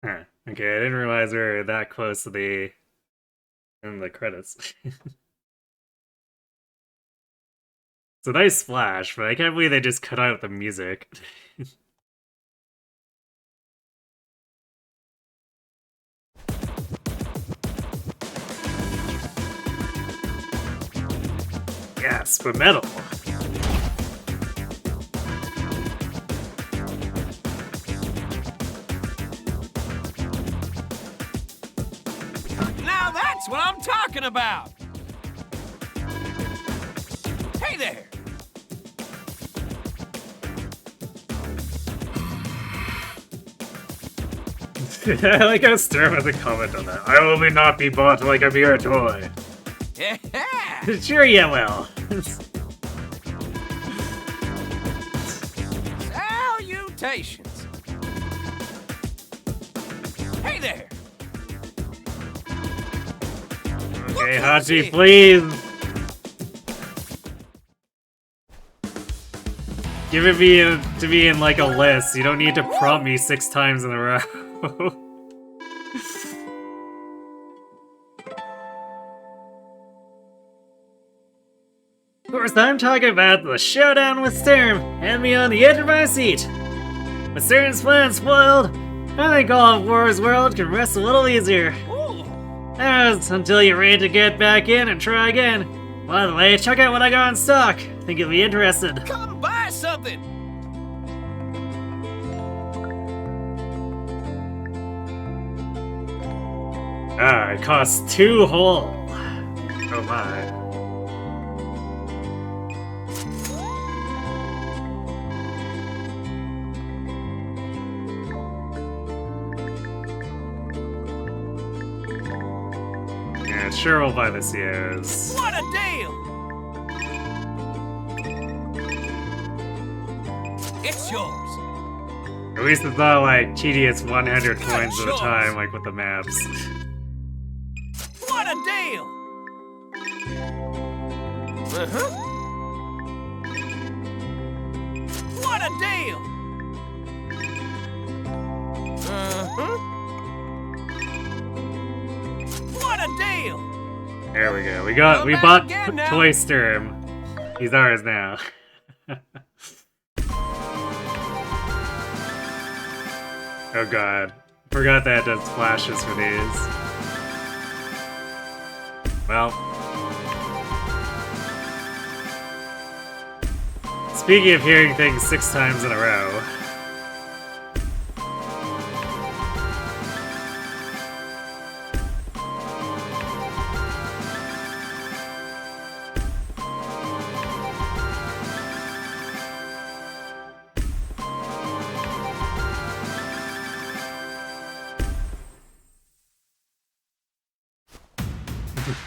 Huh. Okay, I didn't realize we were that close to the in the credits. It's a nice splash, but I can't believe they just cut out the music. Yes, but metal. Now that's what I'm talking about! Hey there! I like how Sturm has a comment on that. I will not be bought like a mere toy. Yeah! Sure you will. Salutations! Hey there! Okay, Hachi, please. Give it to me in like a list. You don't need to prompt me 6 times in a row. Of course, I'm talking about the showdown with Sturm, and me on the edge of my seat. With Sturm's plan spoiled, I think all of War's world can rest a little easier. As until you're ready to get back in and try again. By the way, check out what I got in stock. Think you'll be interested. Come buy something! Ah, it costs 2 whole. Oh my. Yeah, sure we'll buy the COs. What a deal! It's yours. At least it's not like tedious 100 coins at a time like with the maps. What a deal! Uh-huh. What a deal! Uh-huh. What a deal! There we go. We Come back bought again now. Toy Sturm. He's ours now. Oh god. Forgot that does flashes for these. Well. Speaking of hearing things 6 times in a row.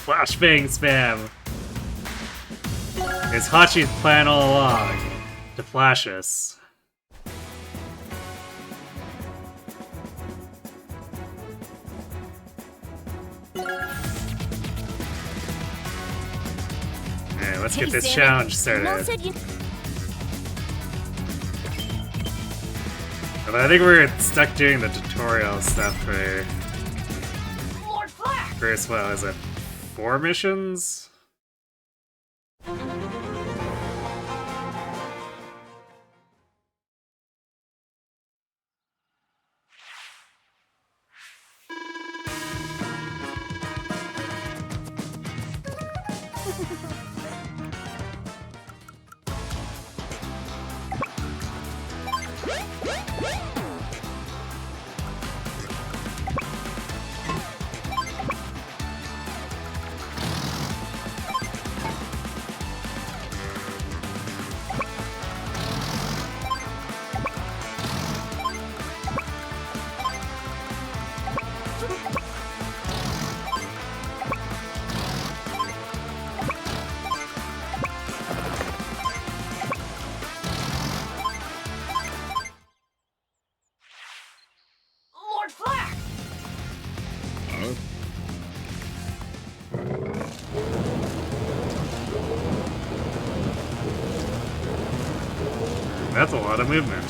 Flashbang spam! It's Hachi's plan all along, to flash us. Alright, let's get this challenge started. But I think we're stuck doing the tutorial stuff for... First, what was it? 4 missions? Lord Flack! That's a lot of movement.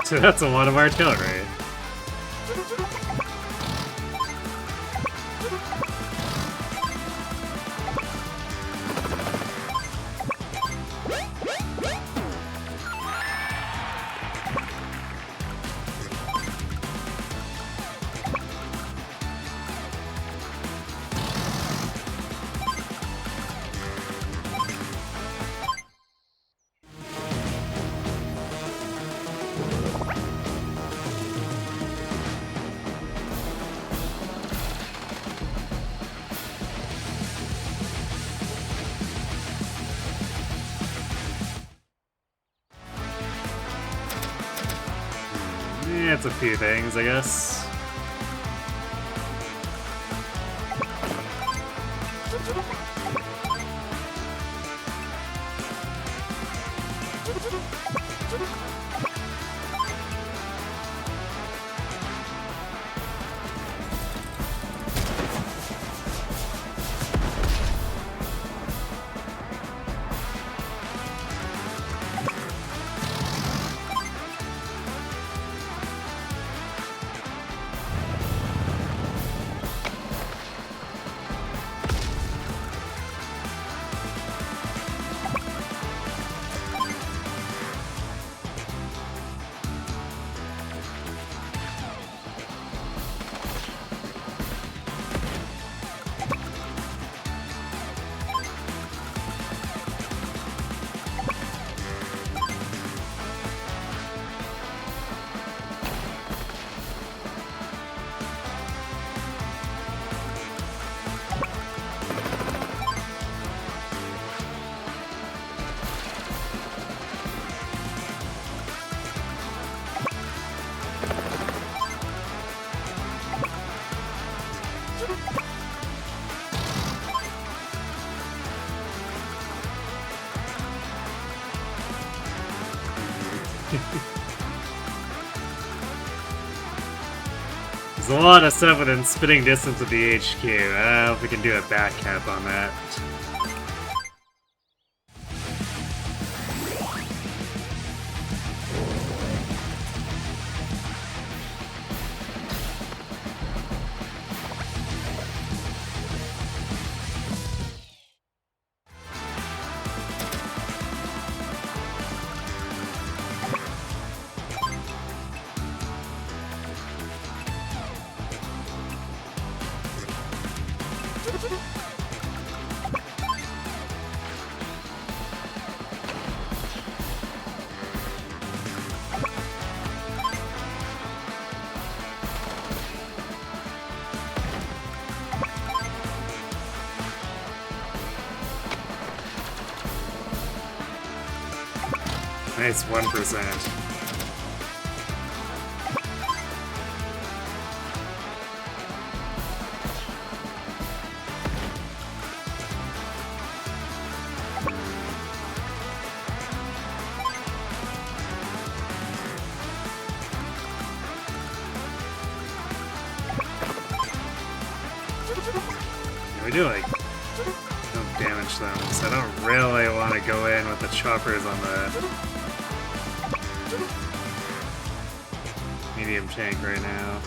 So that's a lot of artillery. Yeah, it's a few things, I guess. There's a lot of stuff within spitting distance of the HQ. I don't know if we can do a back cap on that. Nice 1%. We do like don't damage them, so I don't really want to go in with the choppers on the medium tank right now.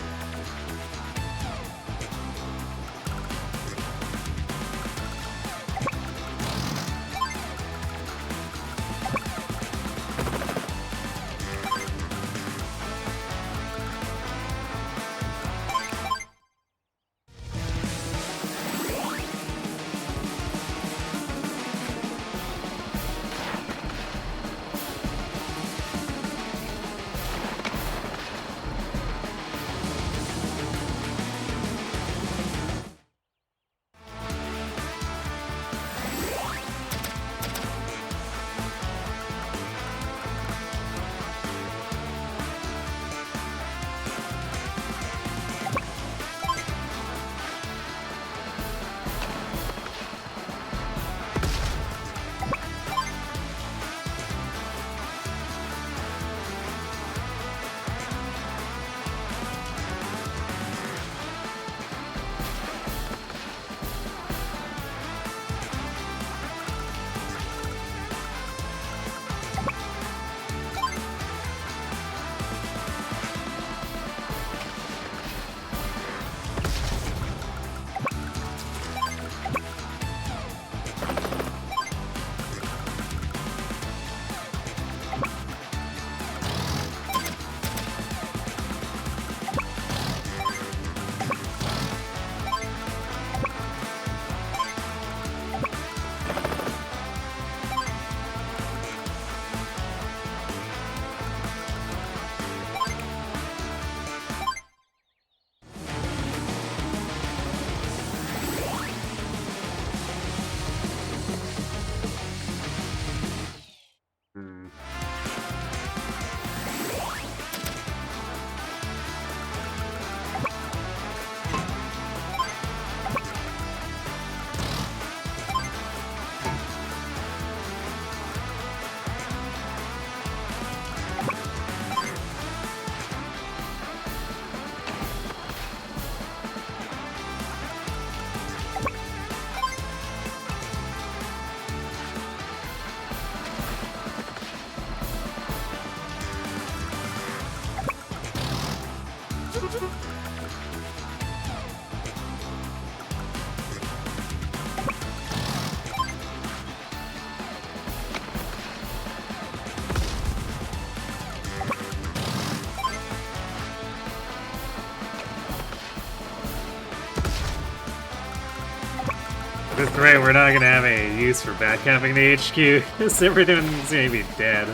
Great, we're not gonna have any use for backcapping the HQ, because everything's gonna be dead.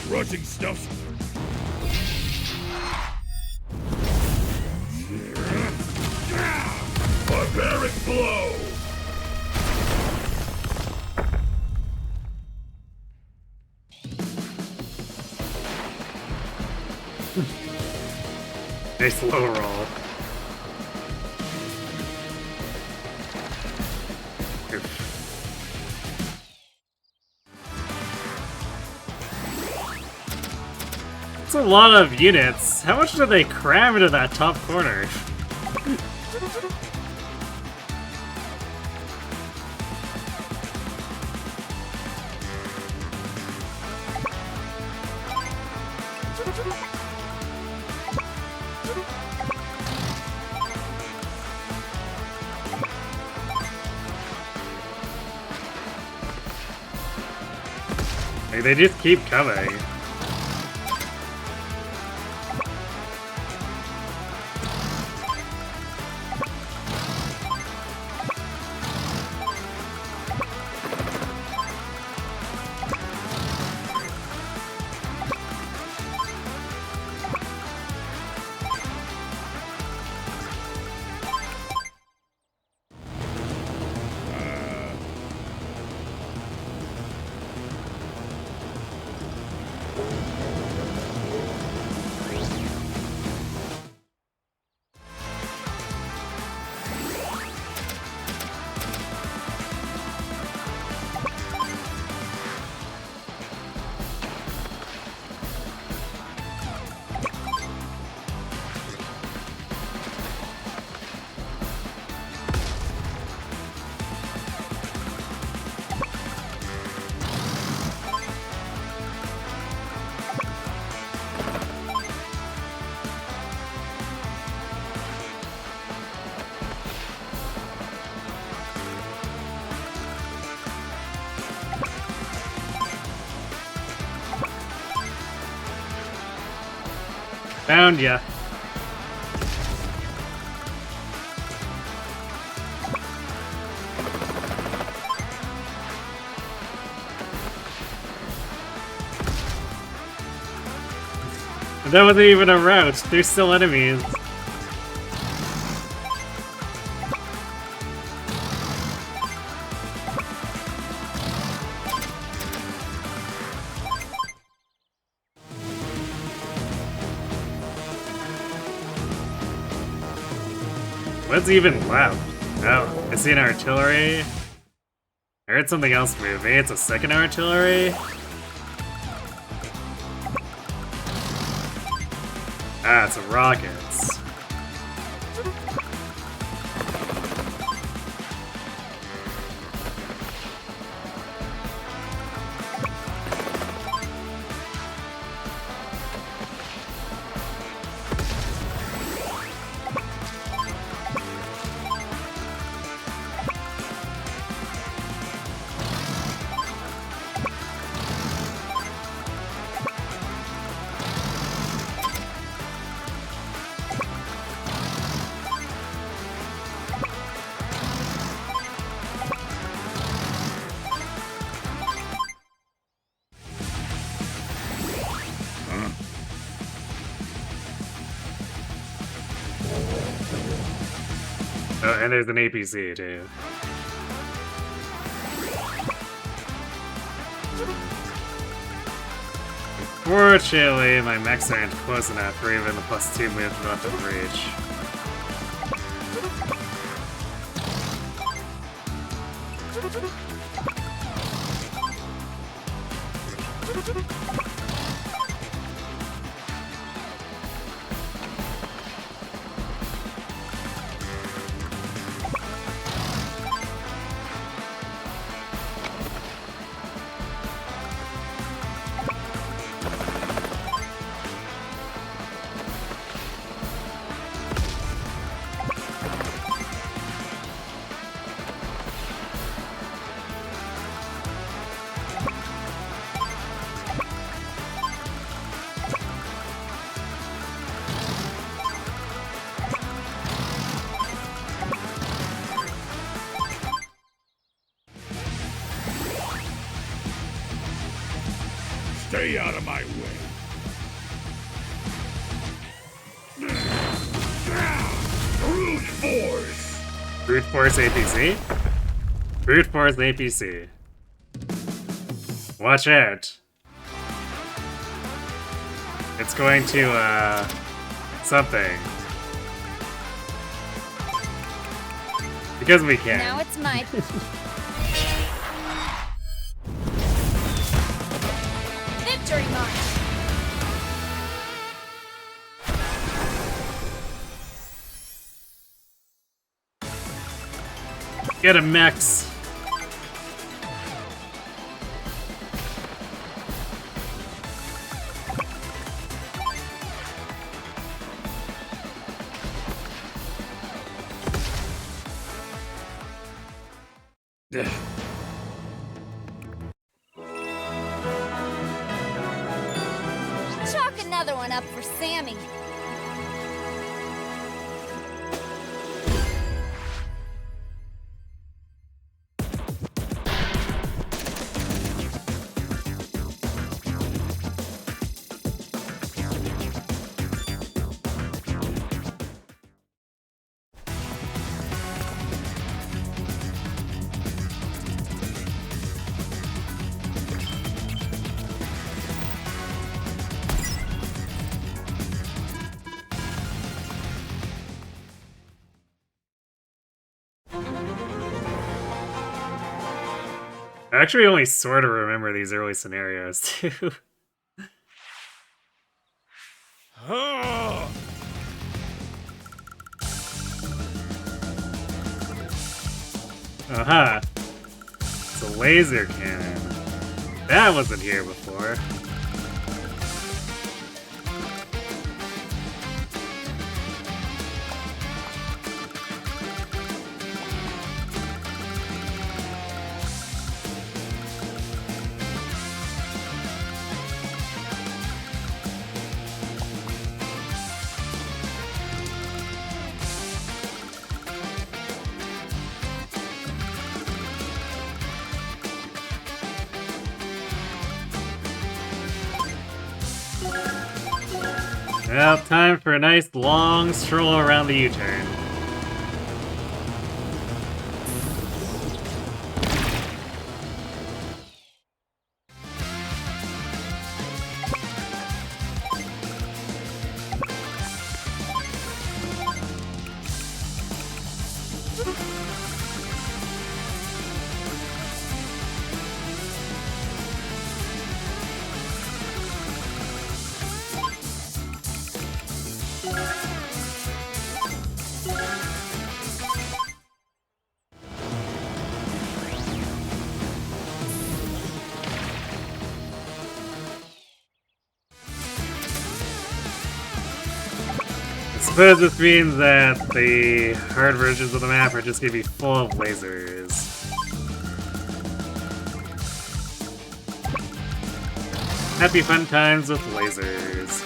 Rushing stuff. Barbaric blow. Nice low roll. It's a lot of units. How much do they cram into that top corner? Like, they just keep coming. Found ya. That wasn't even a route. There's still enemies. What's even left? Oh, I see an artillery. I heard something else move. Maybe it's a second artillery? Ah, it's rockets. Oh, and there's an APC too. Fortunately, my mechs aren't close enough for even the +2 move left of reach. Stay out of my way. Brute force. Brute force APC? Brute force APC. Watch out. It's going to, something. Because we can. Now it's my... Victory march! Get a mechs. Ugh. Chalk another one up for Sammy. I actually only sort of remember these early scenarios, too. Uh-huh. It's a laser cannon. That wasn't here before. Well, time for a nice long stroll around the U-turn. I suppose this means that the hard versions of the map are just gonna be full of lasers. Happy fun times with lasers.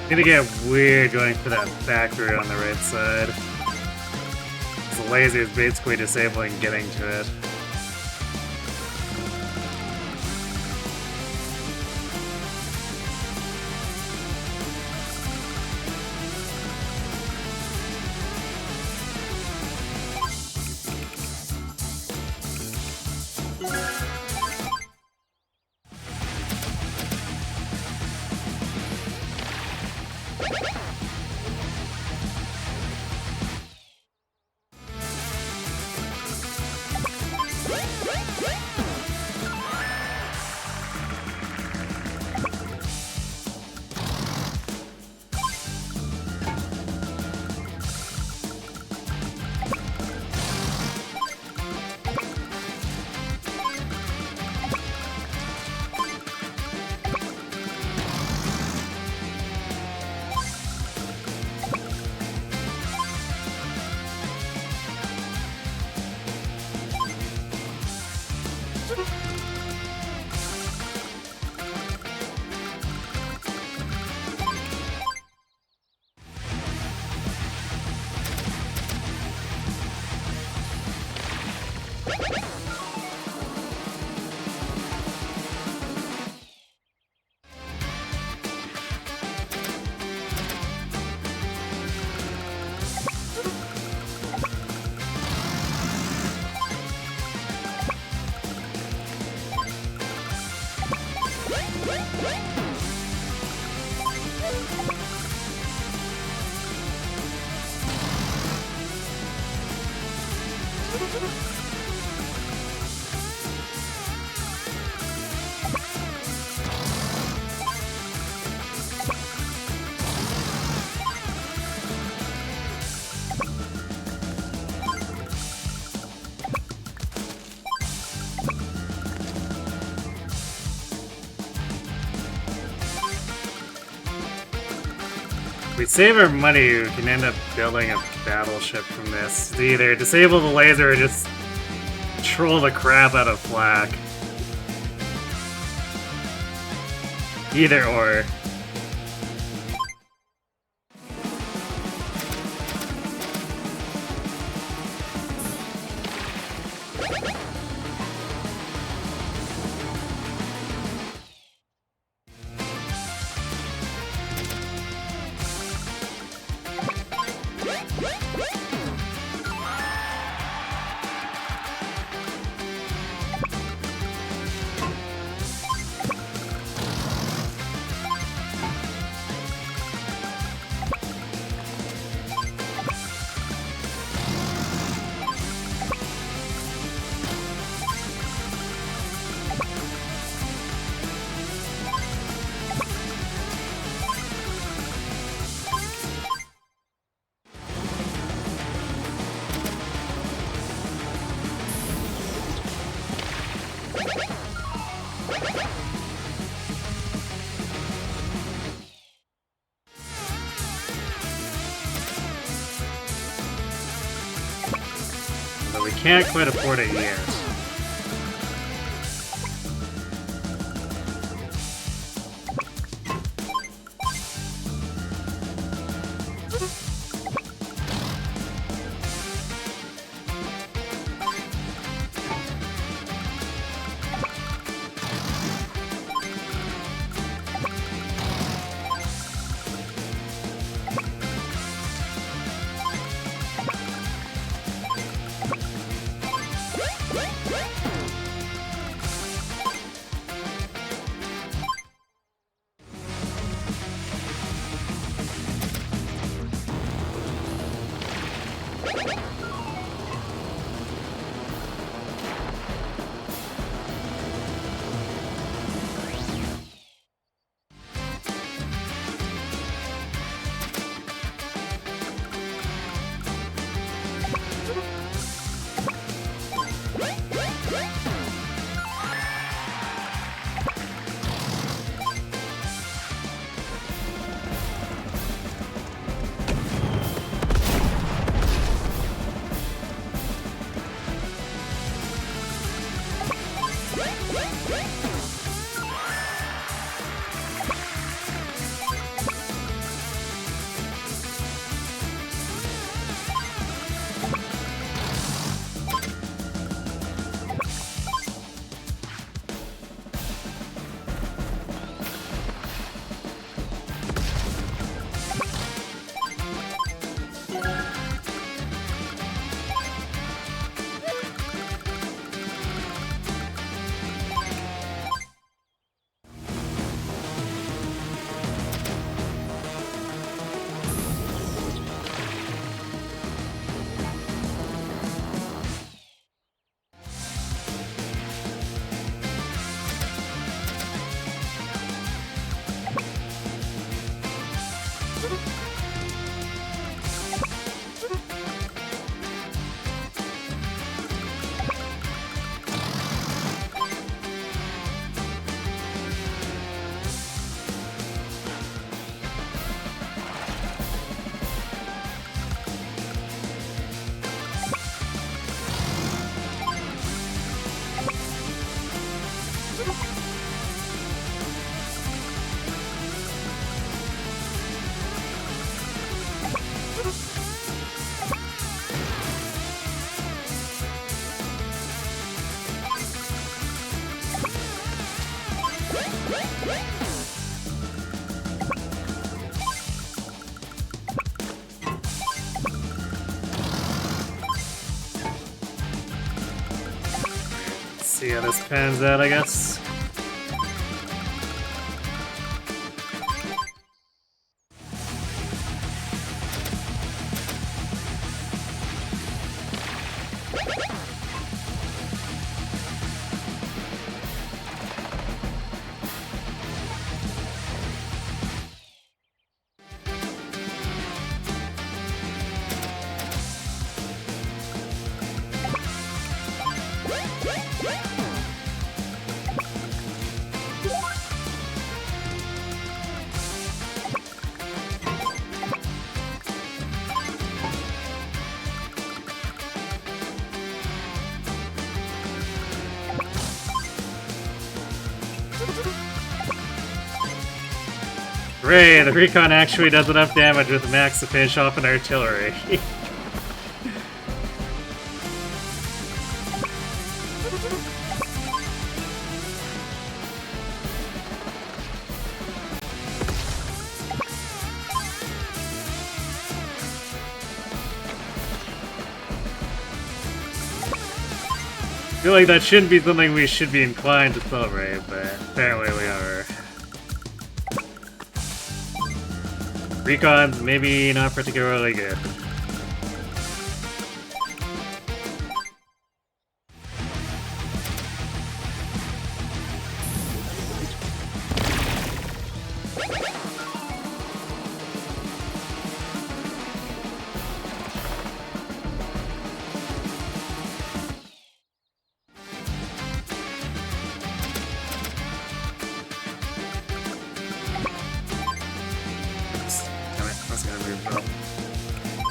Gonna get weird going for that back route on the right side. The laser is basically disabling getting to it. If we save our money, we can end up building a battleship from this. To either disable the laser or just troll the crap out of flak. Either or. But we can't quite afford it yet. See how this pans out, I guess. Hooray, the recon actually does enough damage with max to finish off an artillery. I feel like that shouldn't be something we should be inclined to celebrate, but apparently we are. Recon's maybe not particularly good.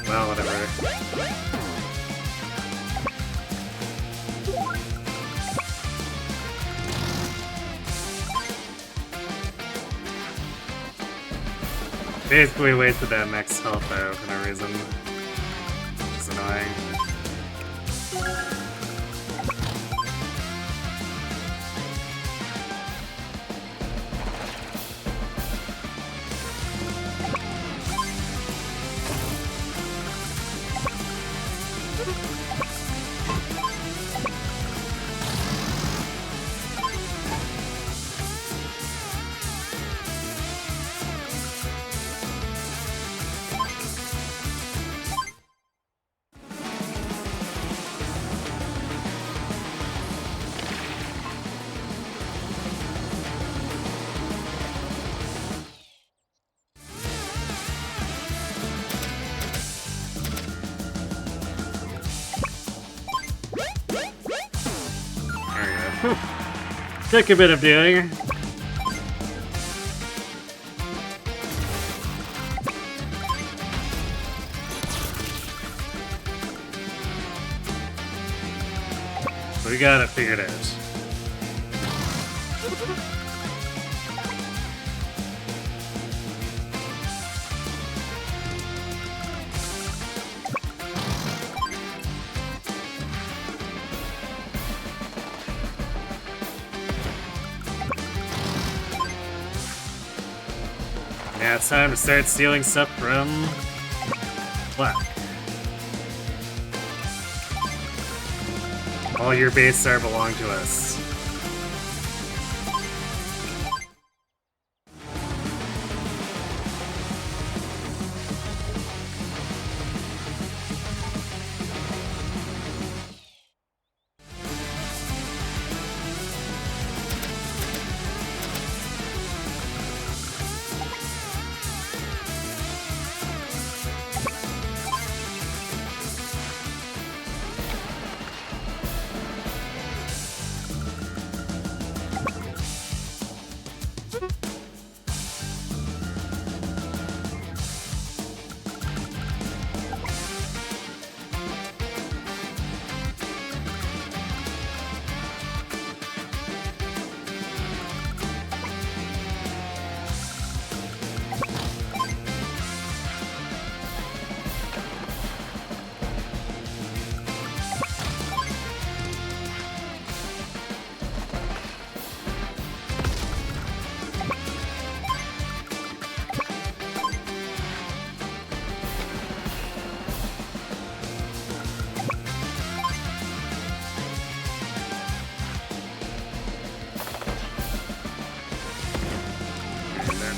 Well, whatever. Basically wasted that max health there for no reason. It's annoying. Took a bit of doing. We got it figured out. Yeah, it's time to start stealing stuff from Black. All your base are belong to us.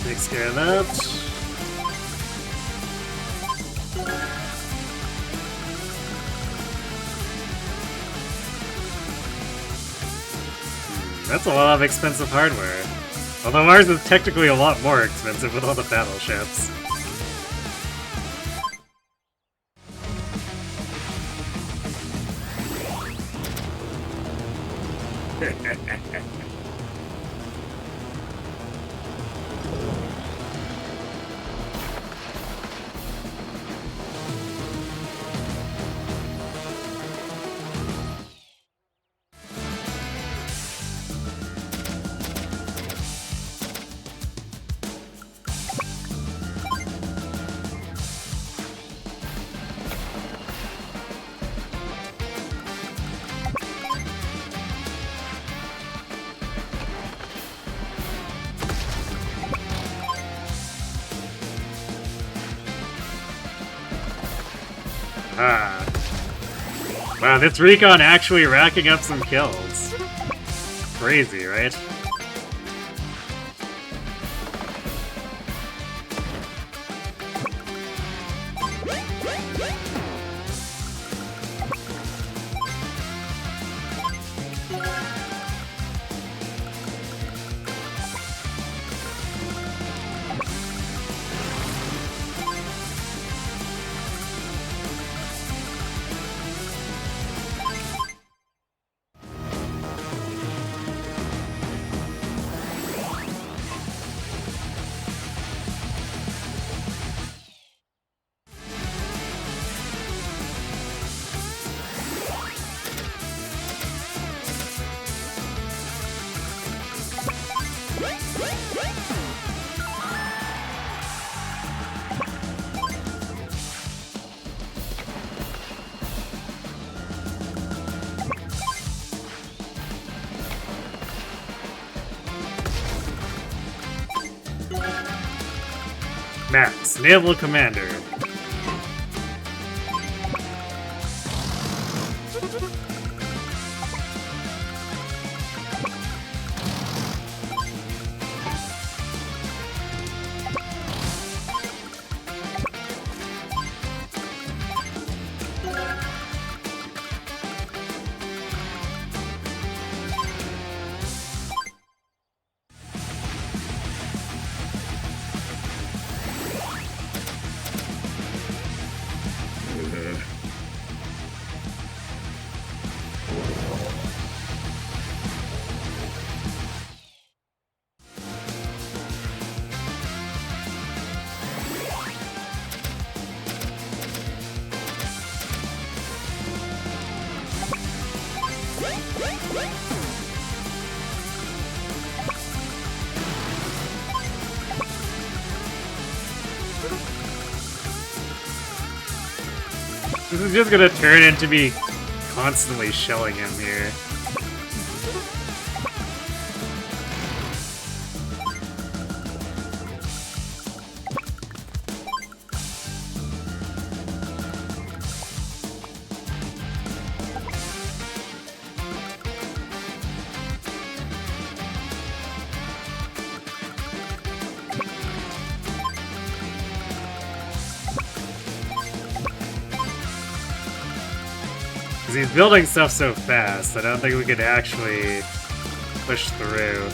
Takes care of that. That's a lot of expensive hardware. Although ours is technically a lot more expensive with all the battleships. Ah. Wow, this recon actually racking up some kills. Crazy, right? Max, Naval Commander. This is just gonna turn into me constantly shelling him here. He's building stuff so fast, I don't think we could actually push through.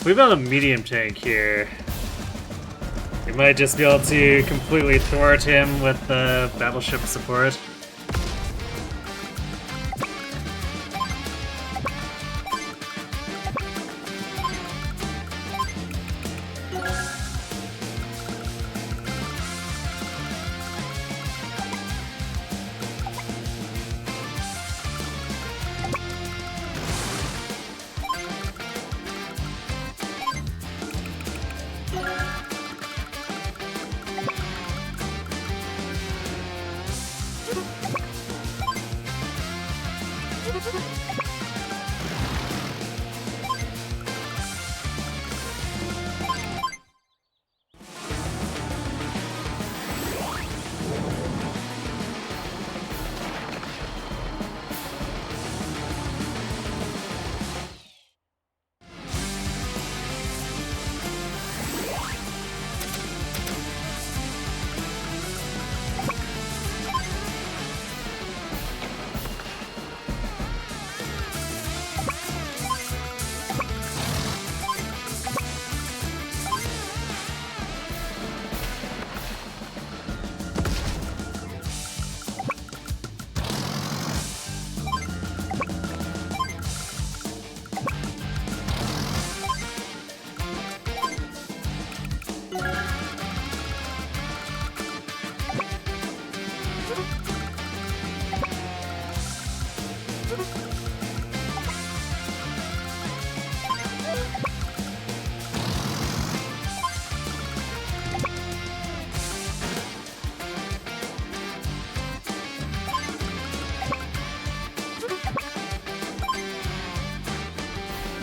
We have a medium tank here. We might just be able to completely thwart him with the battleship support.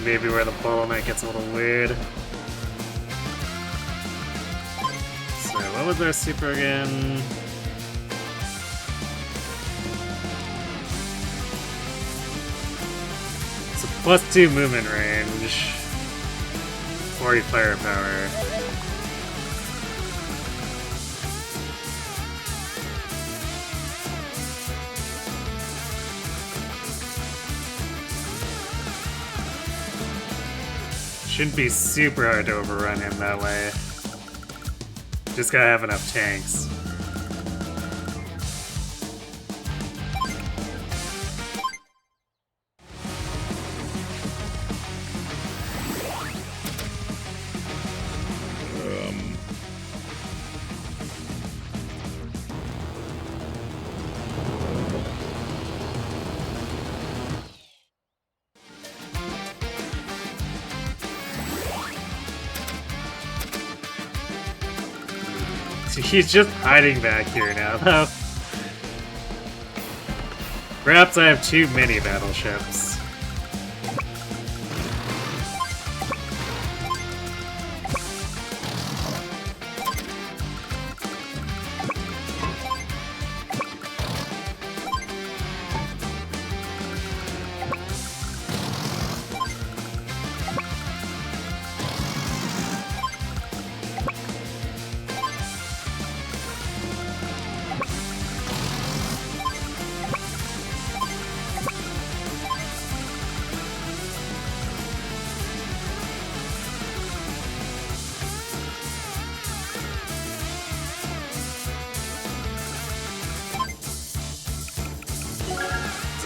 Maybe where the bottleneck gets a little weird. So what was our super again? It's a +2 movement range. 40 firepower. Shouldn't be super hard to overrun him that way. Just gotta have enough tanks. He's just hiding back here now, though. Perhaps I have too many battleships.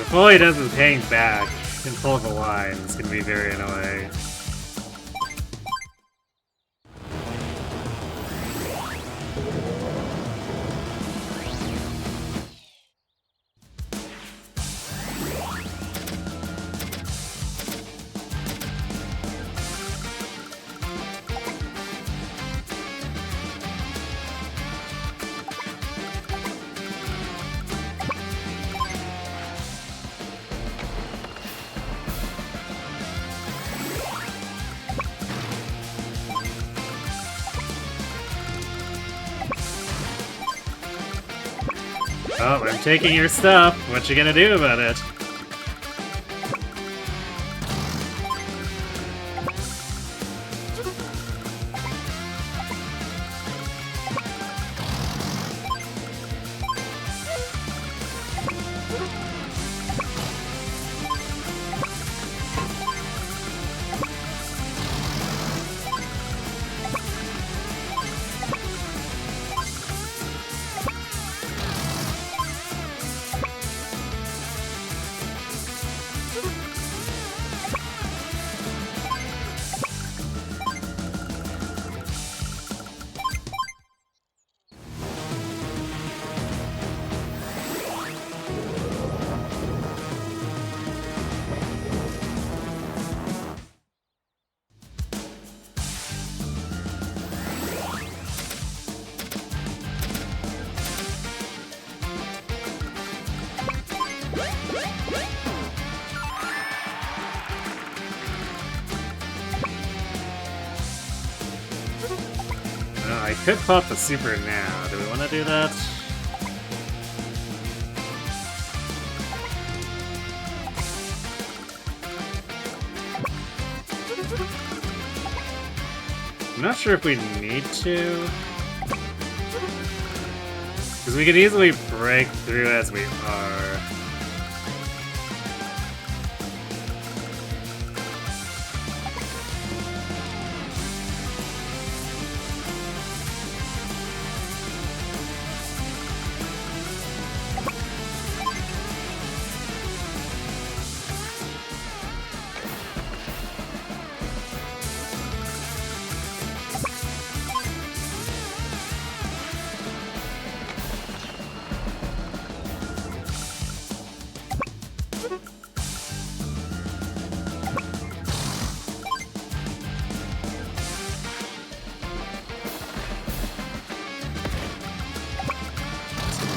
If all he does is hang back and pull the line, it's gonna be very annoying. Oh, I'm taking your stuff. What you gonna do about it? I could pop the super now. Do we want to do that? I'm not sure if we need to. Because we could easily break through as we are.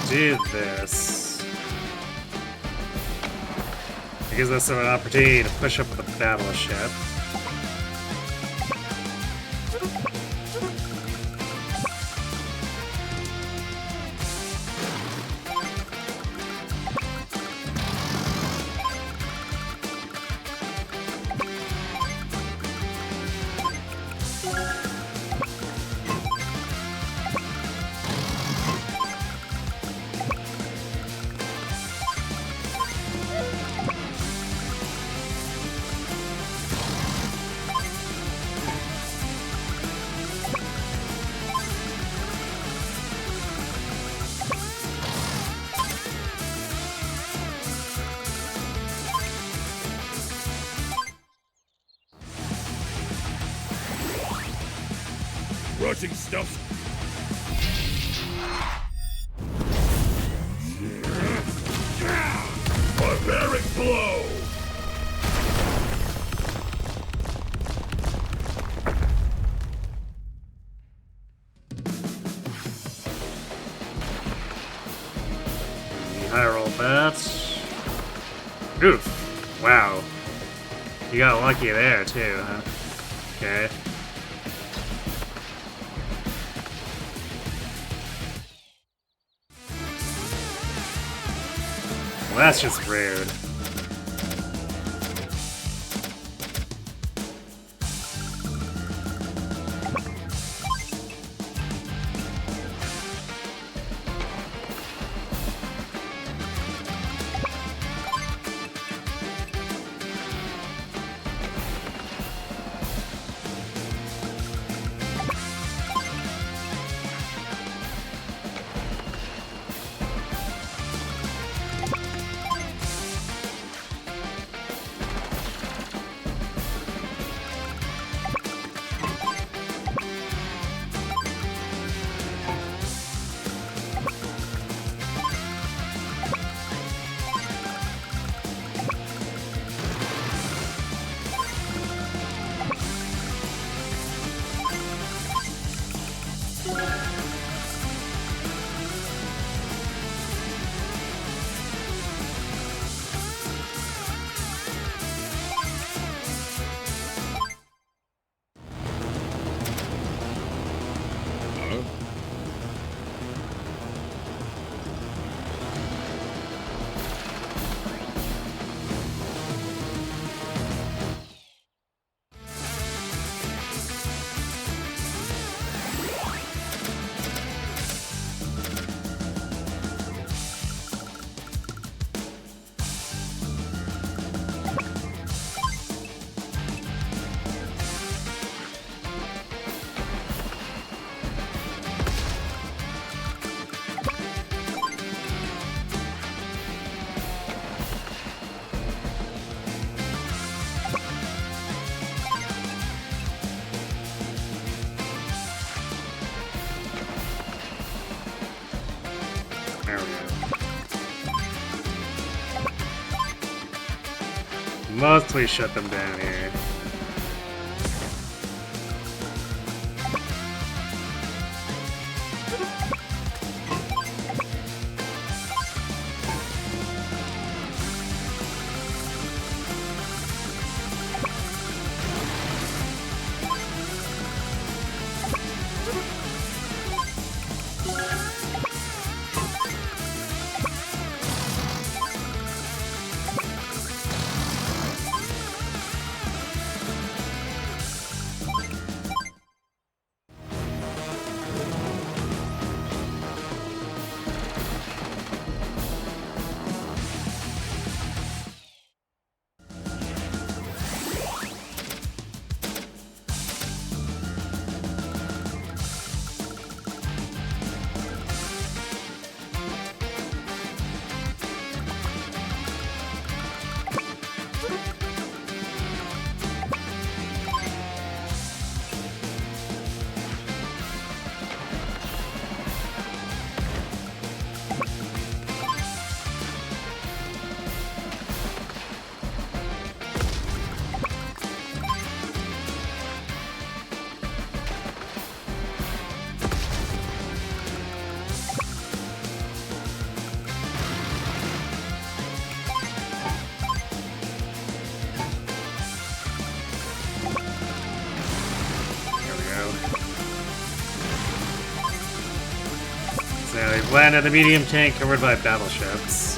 Do this. It gives us an opportunity to push up the battleship. Rushing stuff. Barbaric blow. High roll that. Oof. Wow. You got lucky there, too, huh? Okay. Well, that's just rude. There we go. Mostly shut them down here. Yeah, we've landed a medium tank covered by battleships.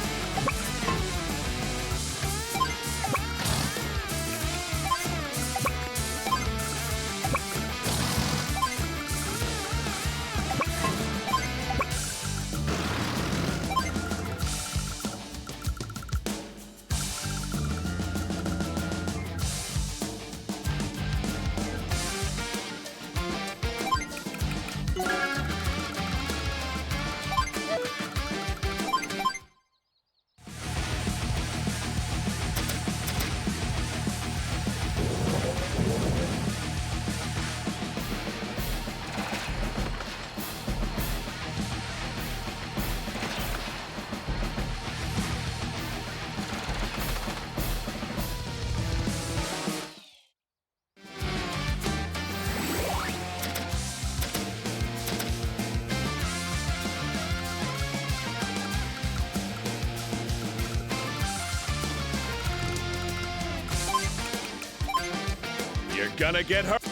You're gonna get hurt.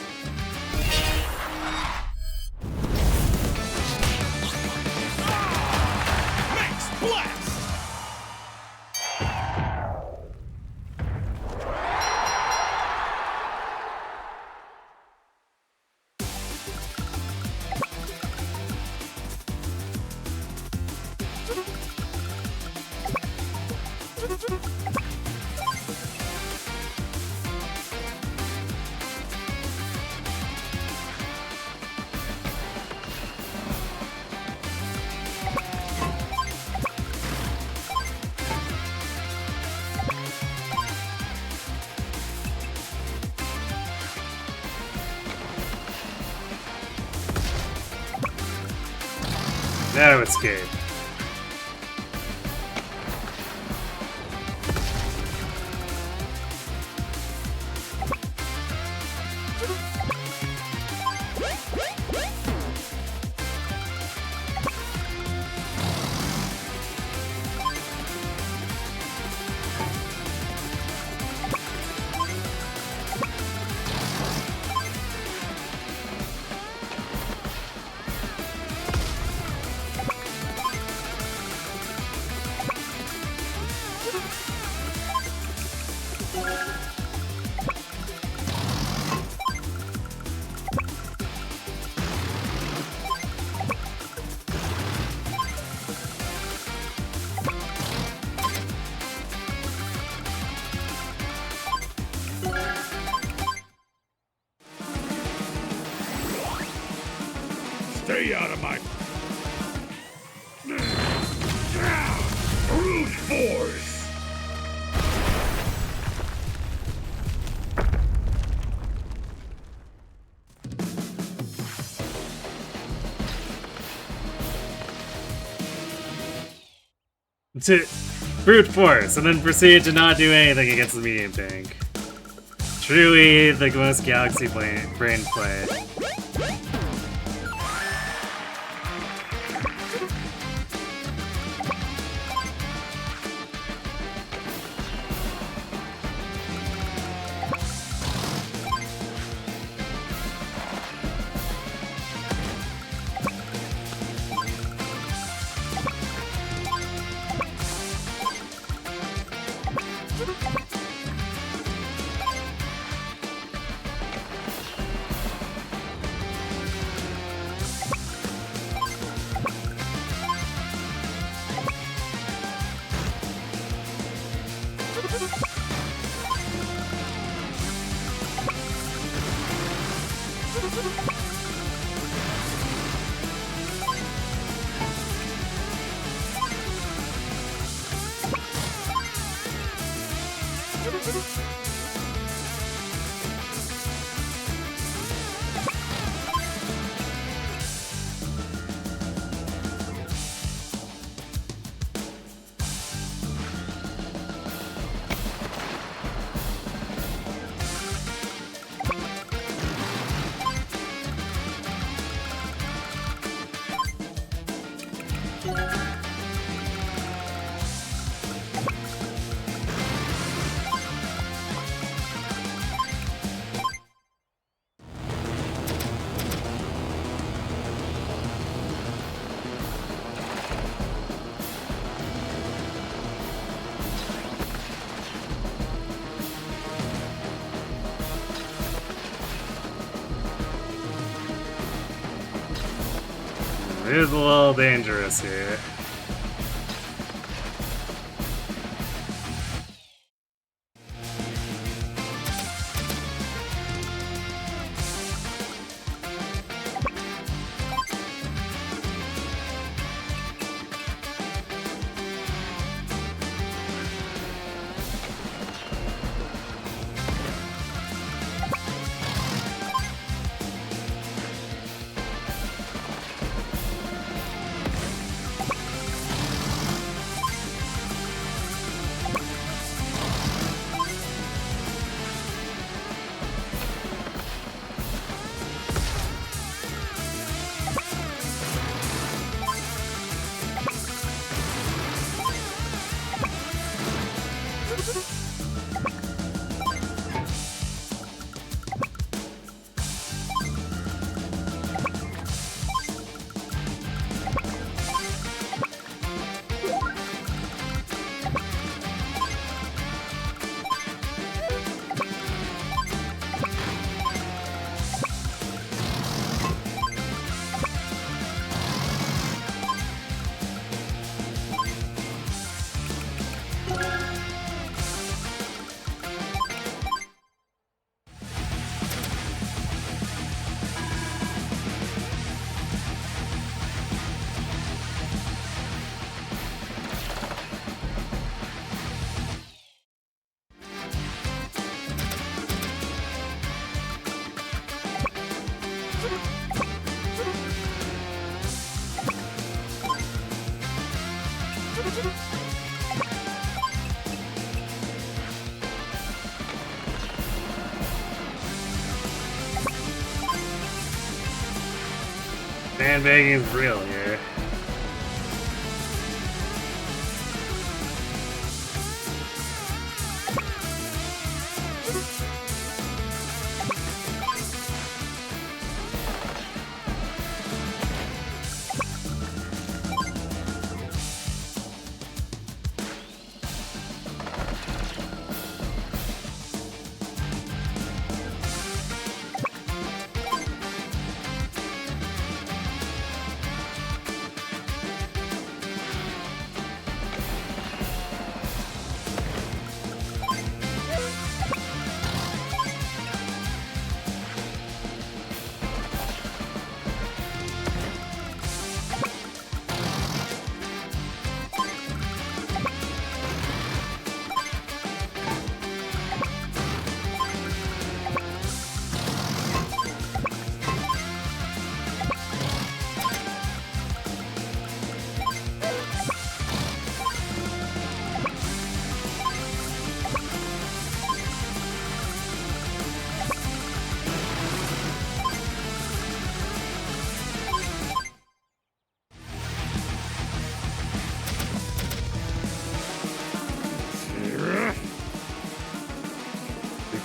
Max Blast! No escape. Stay out of my... Brute force! To brute force, and then proceed to not do anything against the medium tank. Truly the most galaxy brain play. It is a little dangerous here. Sandbagging is real here.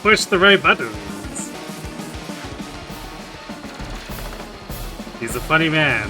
Push the right buttons. He's a funny man.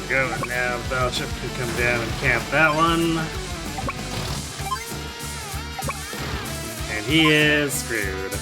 Go, and now Battleship can come down and camp that one. And he is screwed.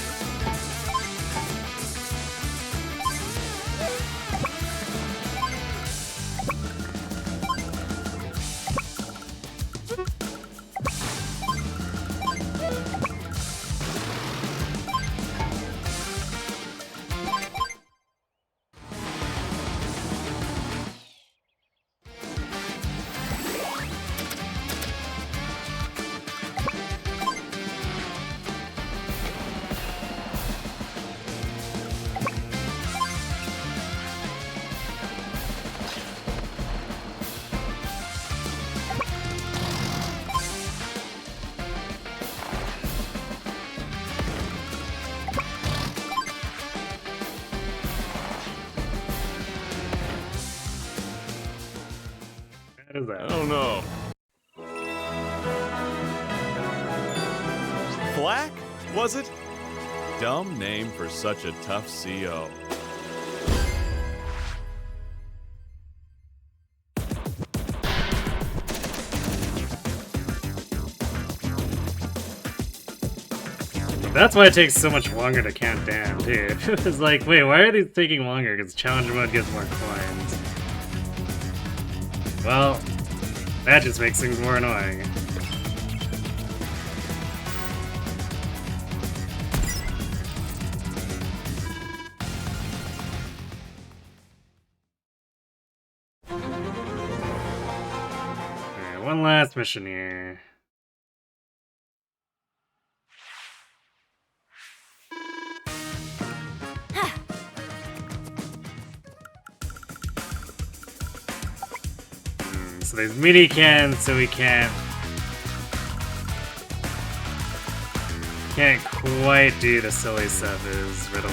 is that? I don't know. Flack, was it? Dumb name for such a tough CO. That's why it takes so much longer to count down, too. It's like, wait, why are these taking longer? Because challenge mode gets more coins. Well, that just makes things more annoying. Alright, one last mission here. So there's mini cans, so we can't quite do the silly stuff is Riddle.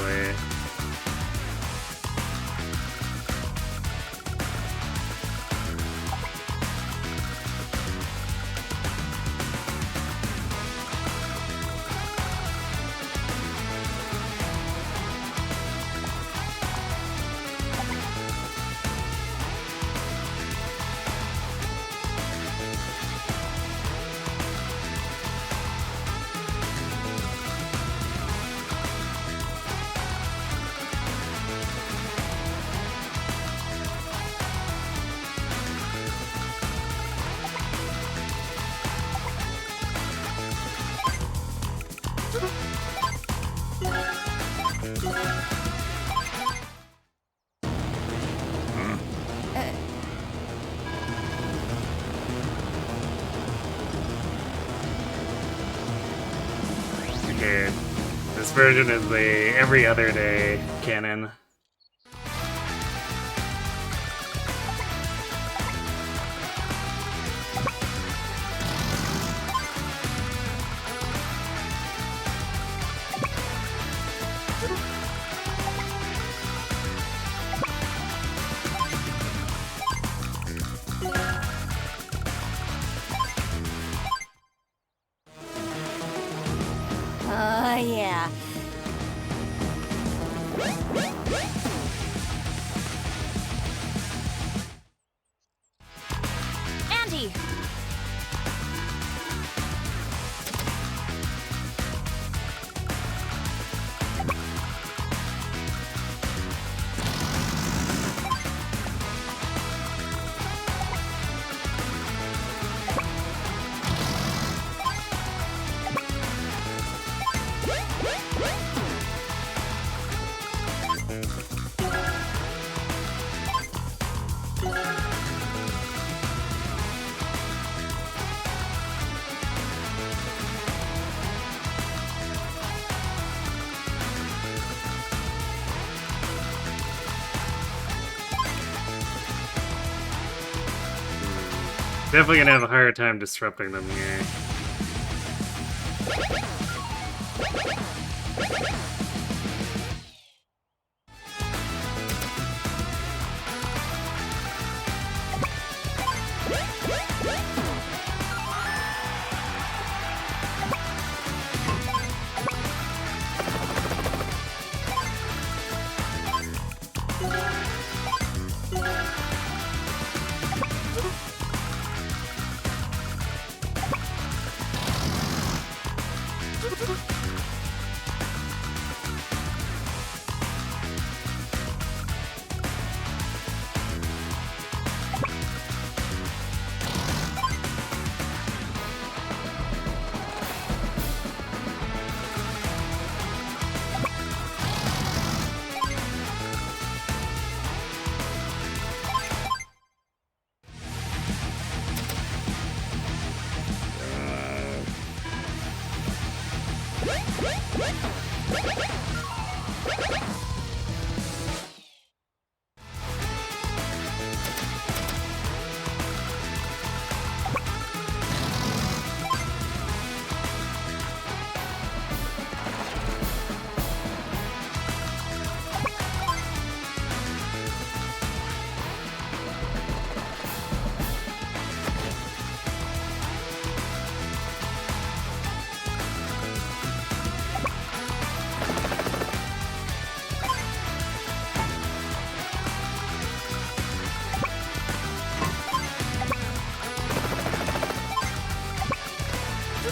Okay, this version is the every other day canon. Yeah. Andy! Definitely gonna have a hard time disrupting them here.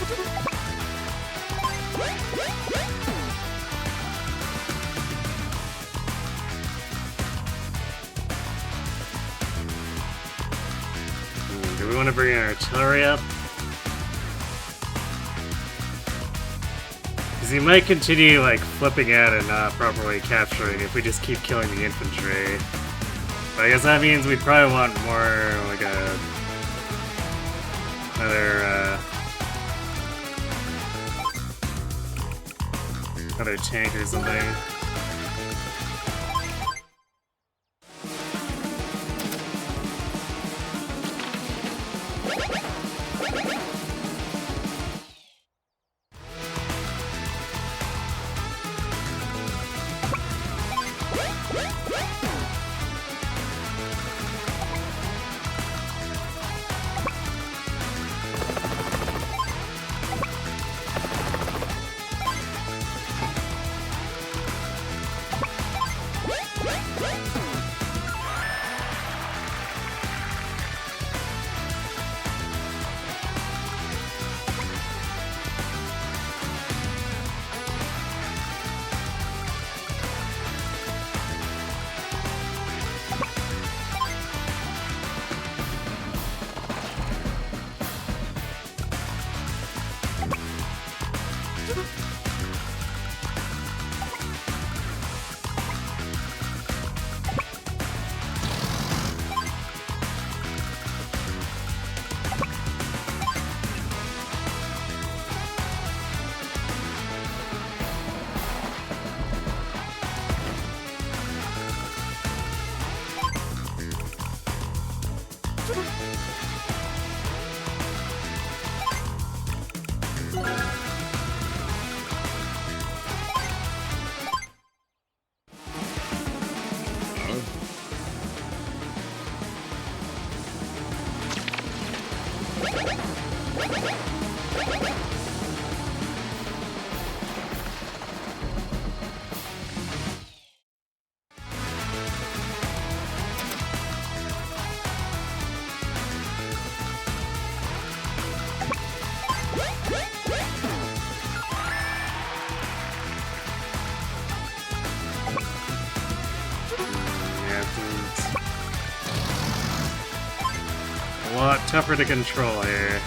Do we want to bring our artillery up? Because he might continue, like, flipping out and not properly capturing if we just keep killing the infantry. But I guess that means we probably want more, like, another tank or something. A lot tougher to control here.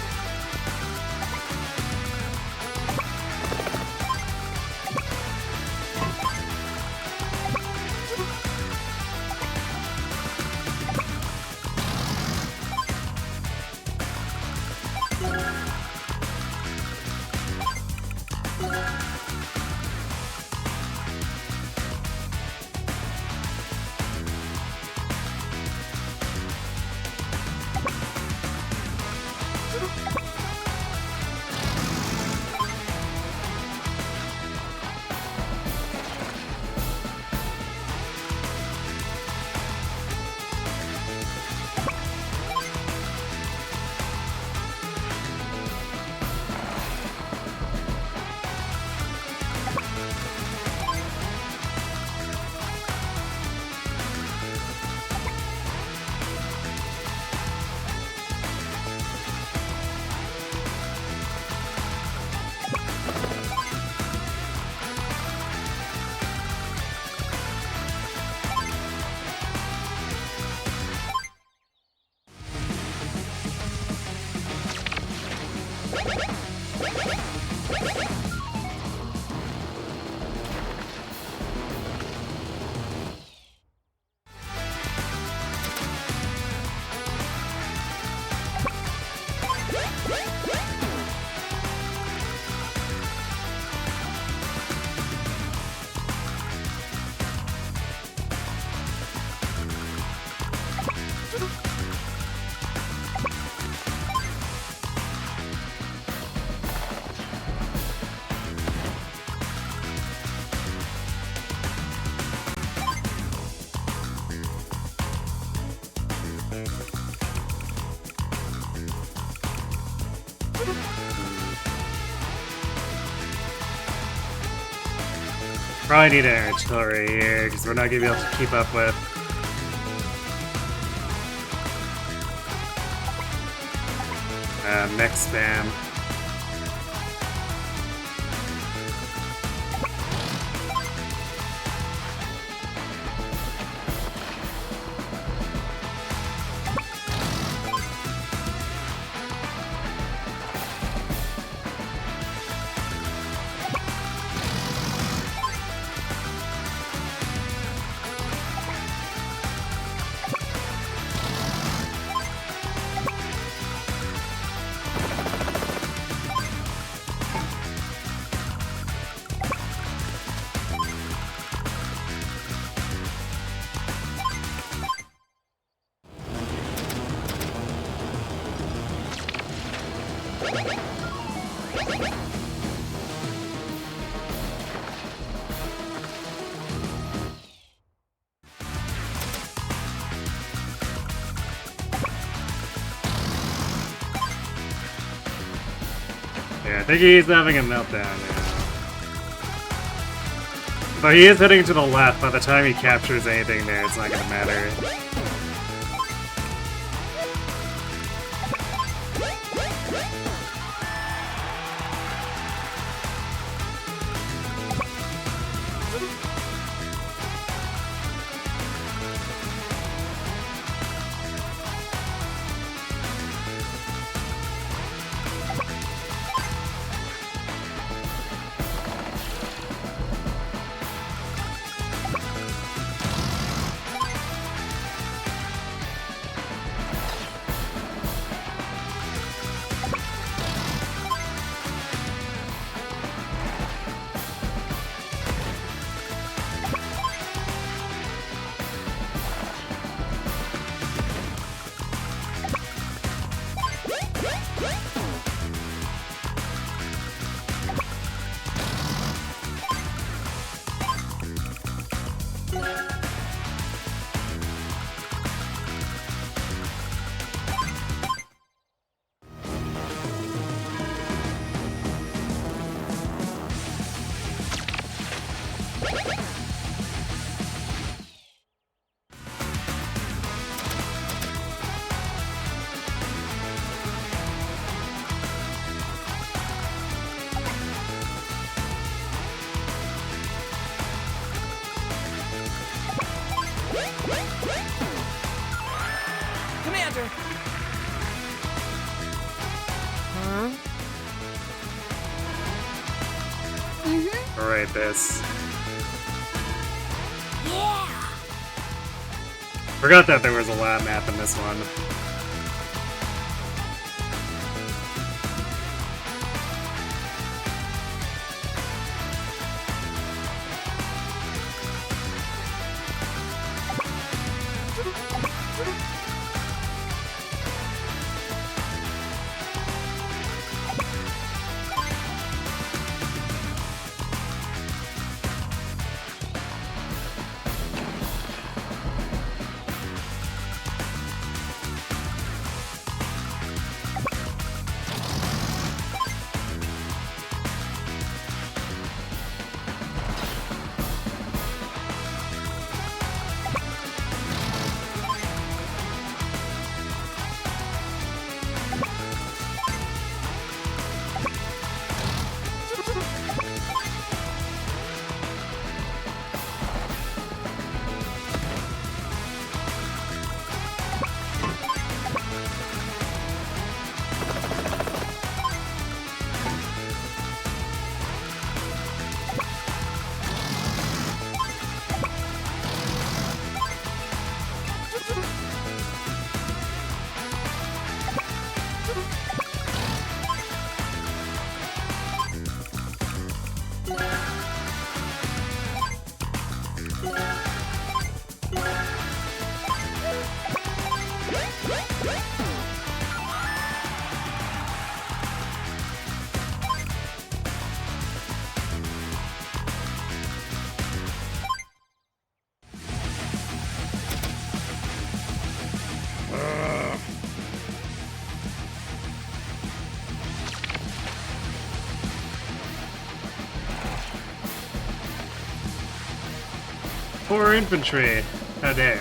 Probably need an artillery here, because we're not going to be able to keep up with. Mech spam. Yeah, I think he's having a meltdown now. But he is heading to the left. By the time he captures anything there, it's not gonna matter. Commander! Huh? Alright, this. Yeah. Forgot that there was a lab map in this one. Poor infantry. How dare.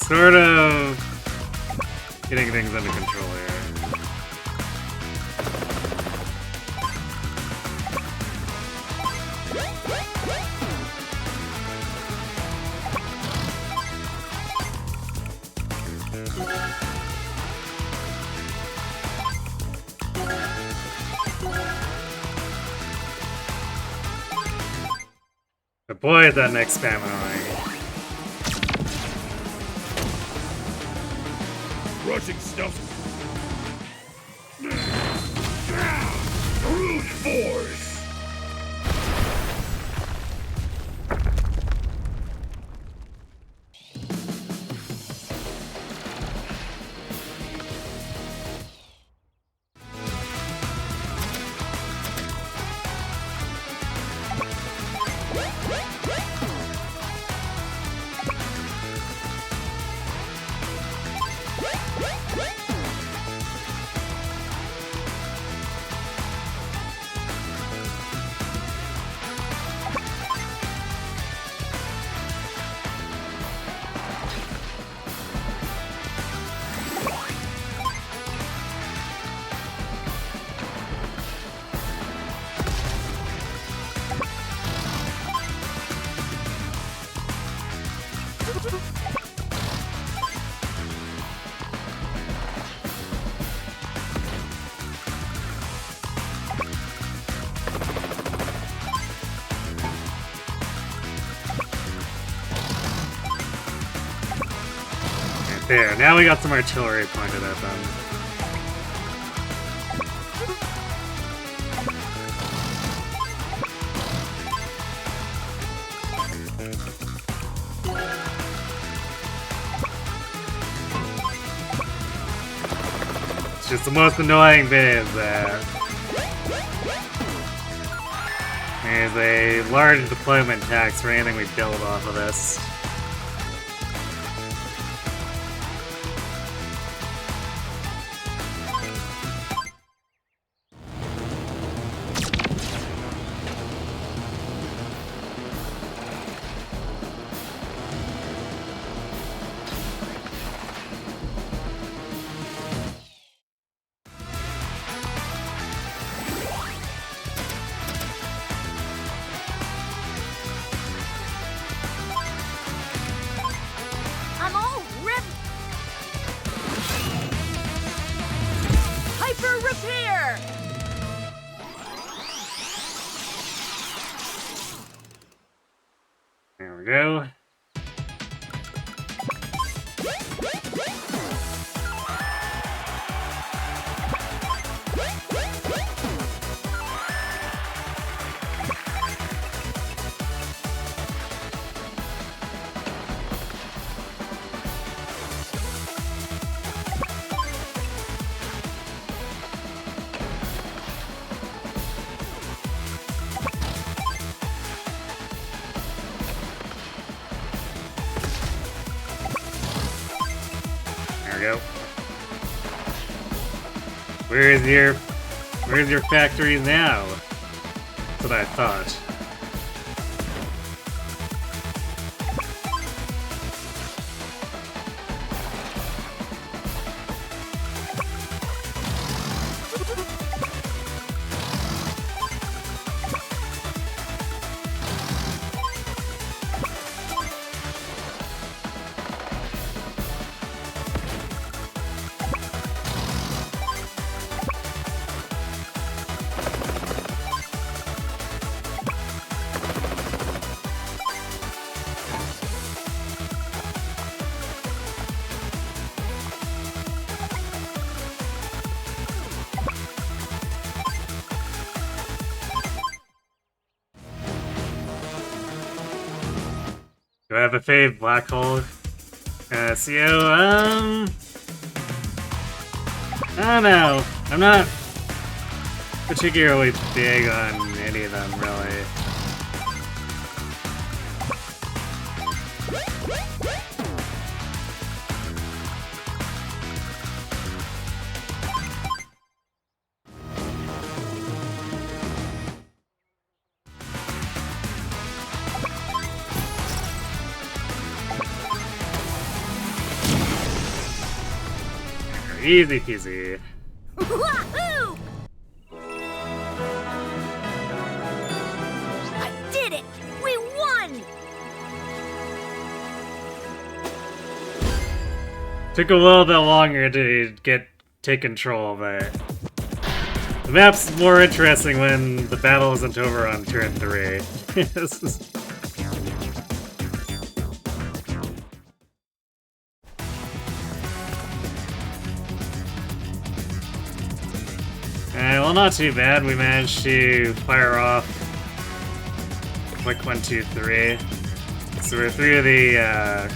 Sort of getting things under control here. But boy, is that next spam annoying. Rushing stuff. Brute force. There, now we got some artillery pointed at them. It's just the most annoying bit is that there's a large deployment tax for anything we build off of this. I'm all ripped. Hyper repair. There we go. There we go. Where's your factory now? That's what I thought. Do I have a fave black hole? CO, I don't know. I'm not particularly big on any of them, really. Easy peasy. Wahoo! I did it! We won! Took a little bit longer to take control, but the map's more interesting when the battle isn't over on turn 3. Well, not too bad. We managed to fire off quick 1, 2, 3. So we're through the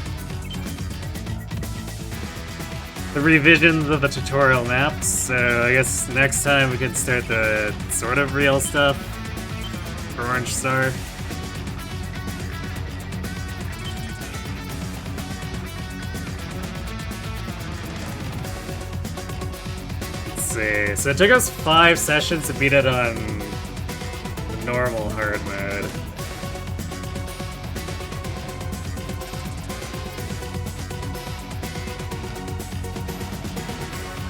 revisions of the tutorial maps. So I guess next time we can start the sort of real stuff for Orange Star. So it took us 5 sessions to beat it on the normal hard mode.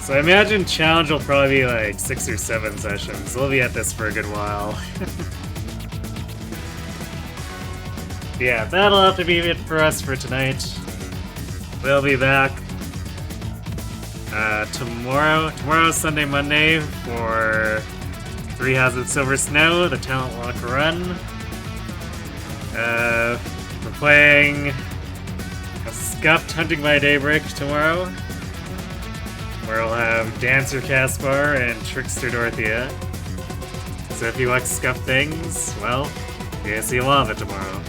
So I imagine challenge will probably be like 6 or 7 sessions. We'll be at this for a good while. Yeah, that'll have to be it for us for tonight. We'll be back tomorrow, Sunday, Monday, for 3 Houses Silver Snow, the Talent Lock Run. We're playing a Scuffed Hunting by Daybreak tomorrow, where we'll have Dancer Caspar and Trickster Dorothea. So if you like Scuffed things, well, you're gonna see a lot of it tomorrow.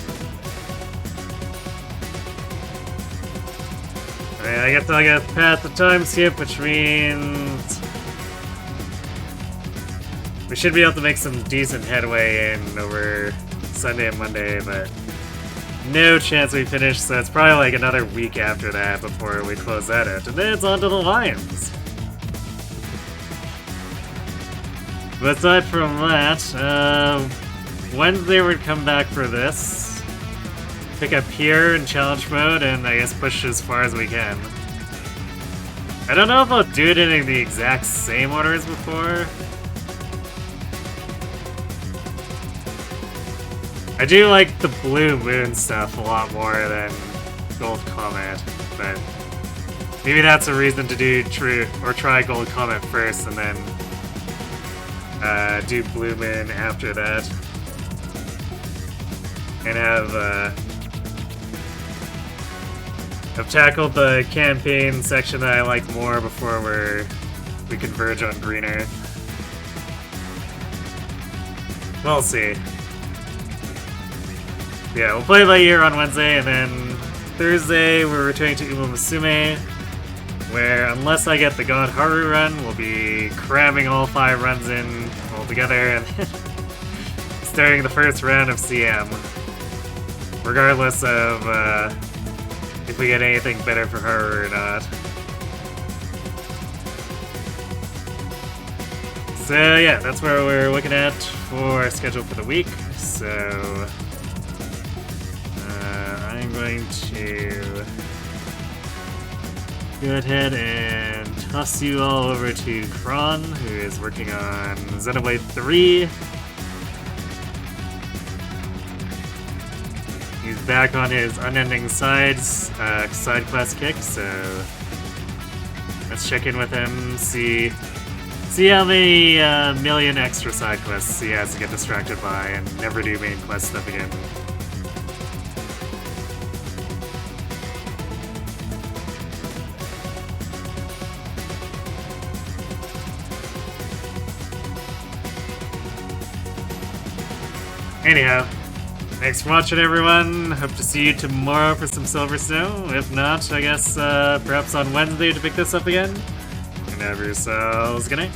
I guess I'll get past the time skip, which means we should be able to make some decent headway in over Sunday and Monday, but no chance we finish, so it's probably like another week after that before we close that out, and then it's on to the Lions. But aside from that, Wednesday we'd come back for this. Pick up here in challenge mode and I guess push as far as we can. I don't know if I'll do it in the exact same order as before. I do like the Blue Moon stuff a lot more than Gold Comet, but maybe that's a reason to do try Gold Comet first and then do Blue Moon after that. And I've tackled the campaign section that I like more before we converge on Green Earth. We'll see. Yeah, we'll play by ear on Wednesday, and then Thursday we're returning to Uma Musume, where unless I get the God Haru run, we'll be cramming all 5 runs in all together and starting the first round of CM. Regardless of if we get anything better for her or not. So yeah, that's where we're looking at for our schedule for the week. So I'm going to go ahead and toss you all over to Kron, who is working on Xenoblade 3. He's back on his unending side quest kick, so let's check in with him, see how many million extra side quests he has to get distracted by and never do main quest stuff again. Anyhow, thanks for watching, everyone. Hope to see you tomorrow for some Silver Snow. If not, I guess perhaps on Wednesday to pick this up again. And have yourselves good night.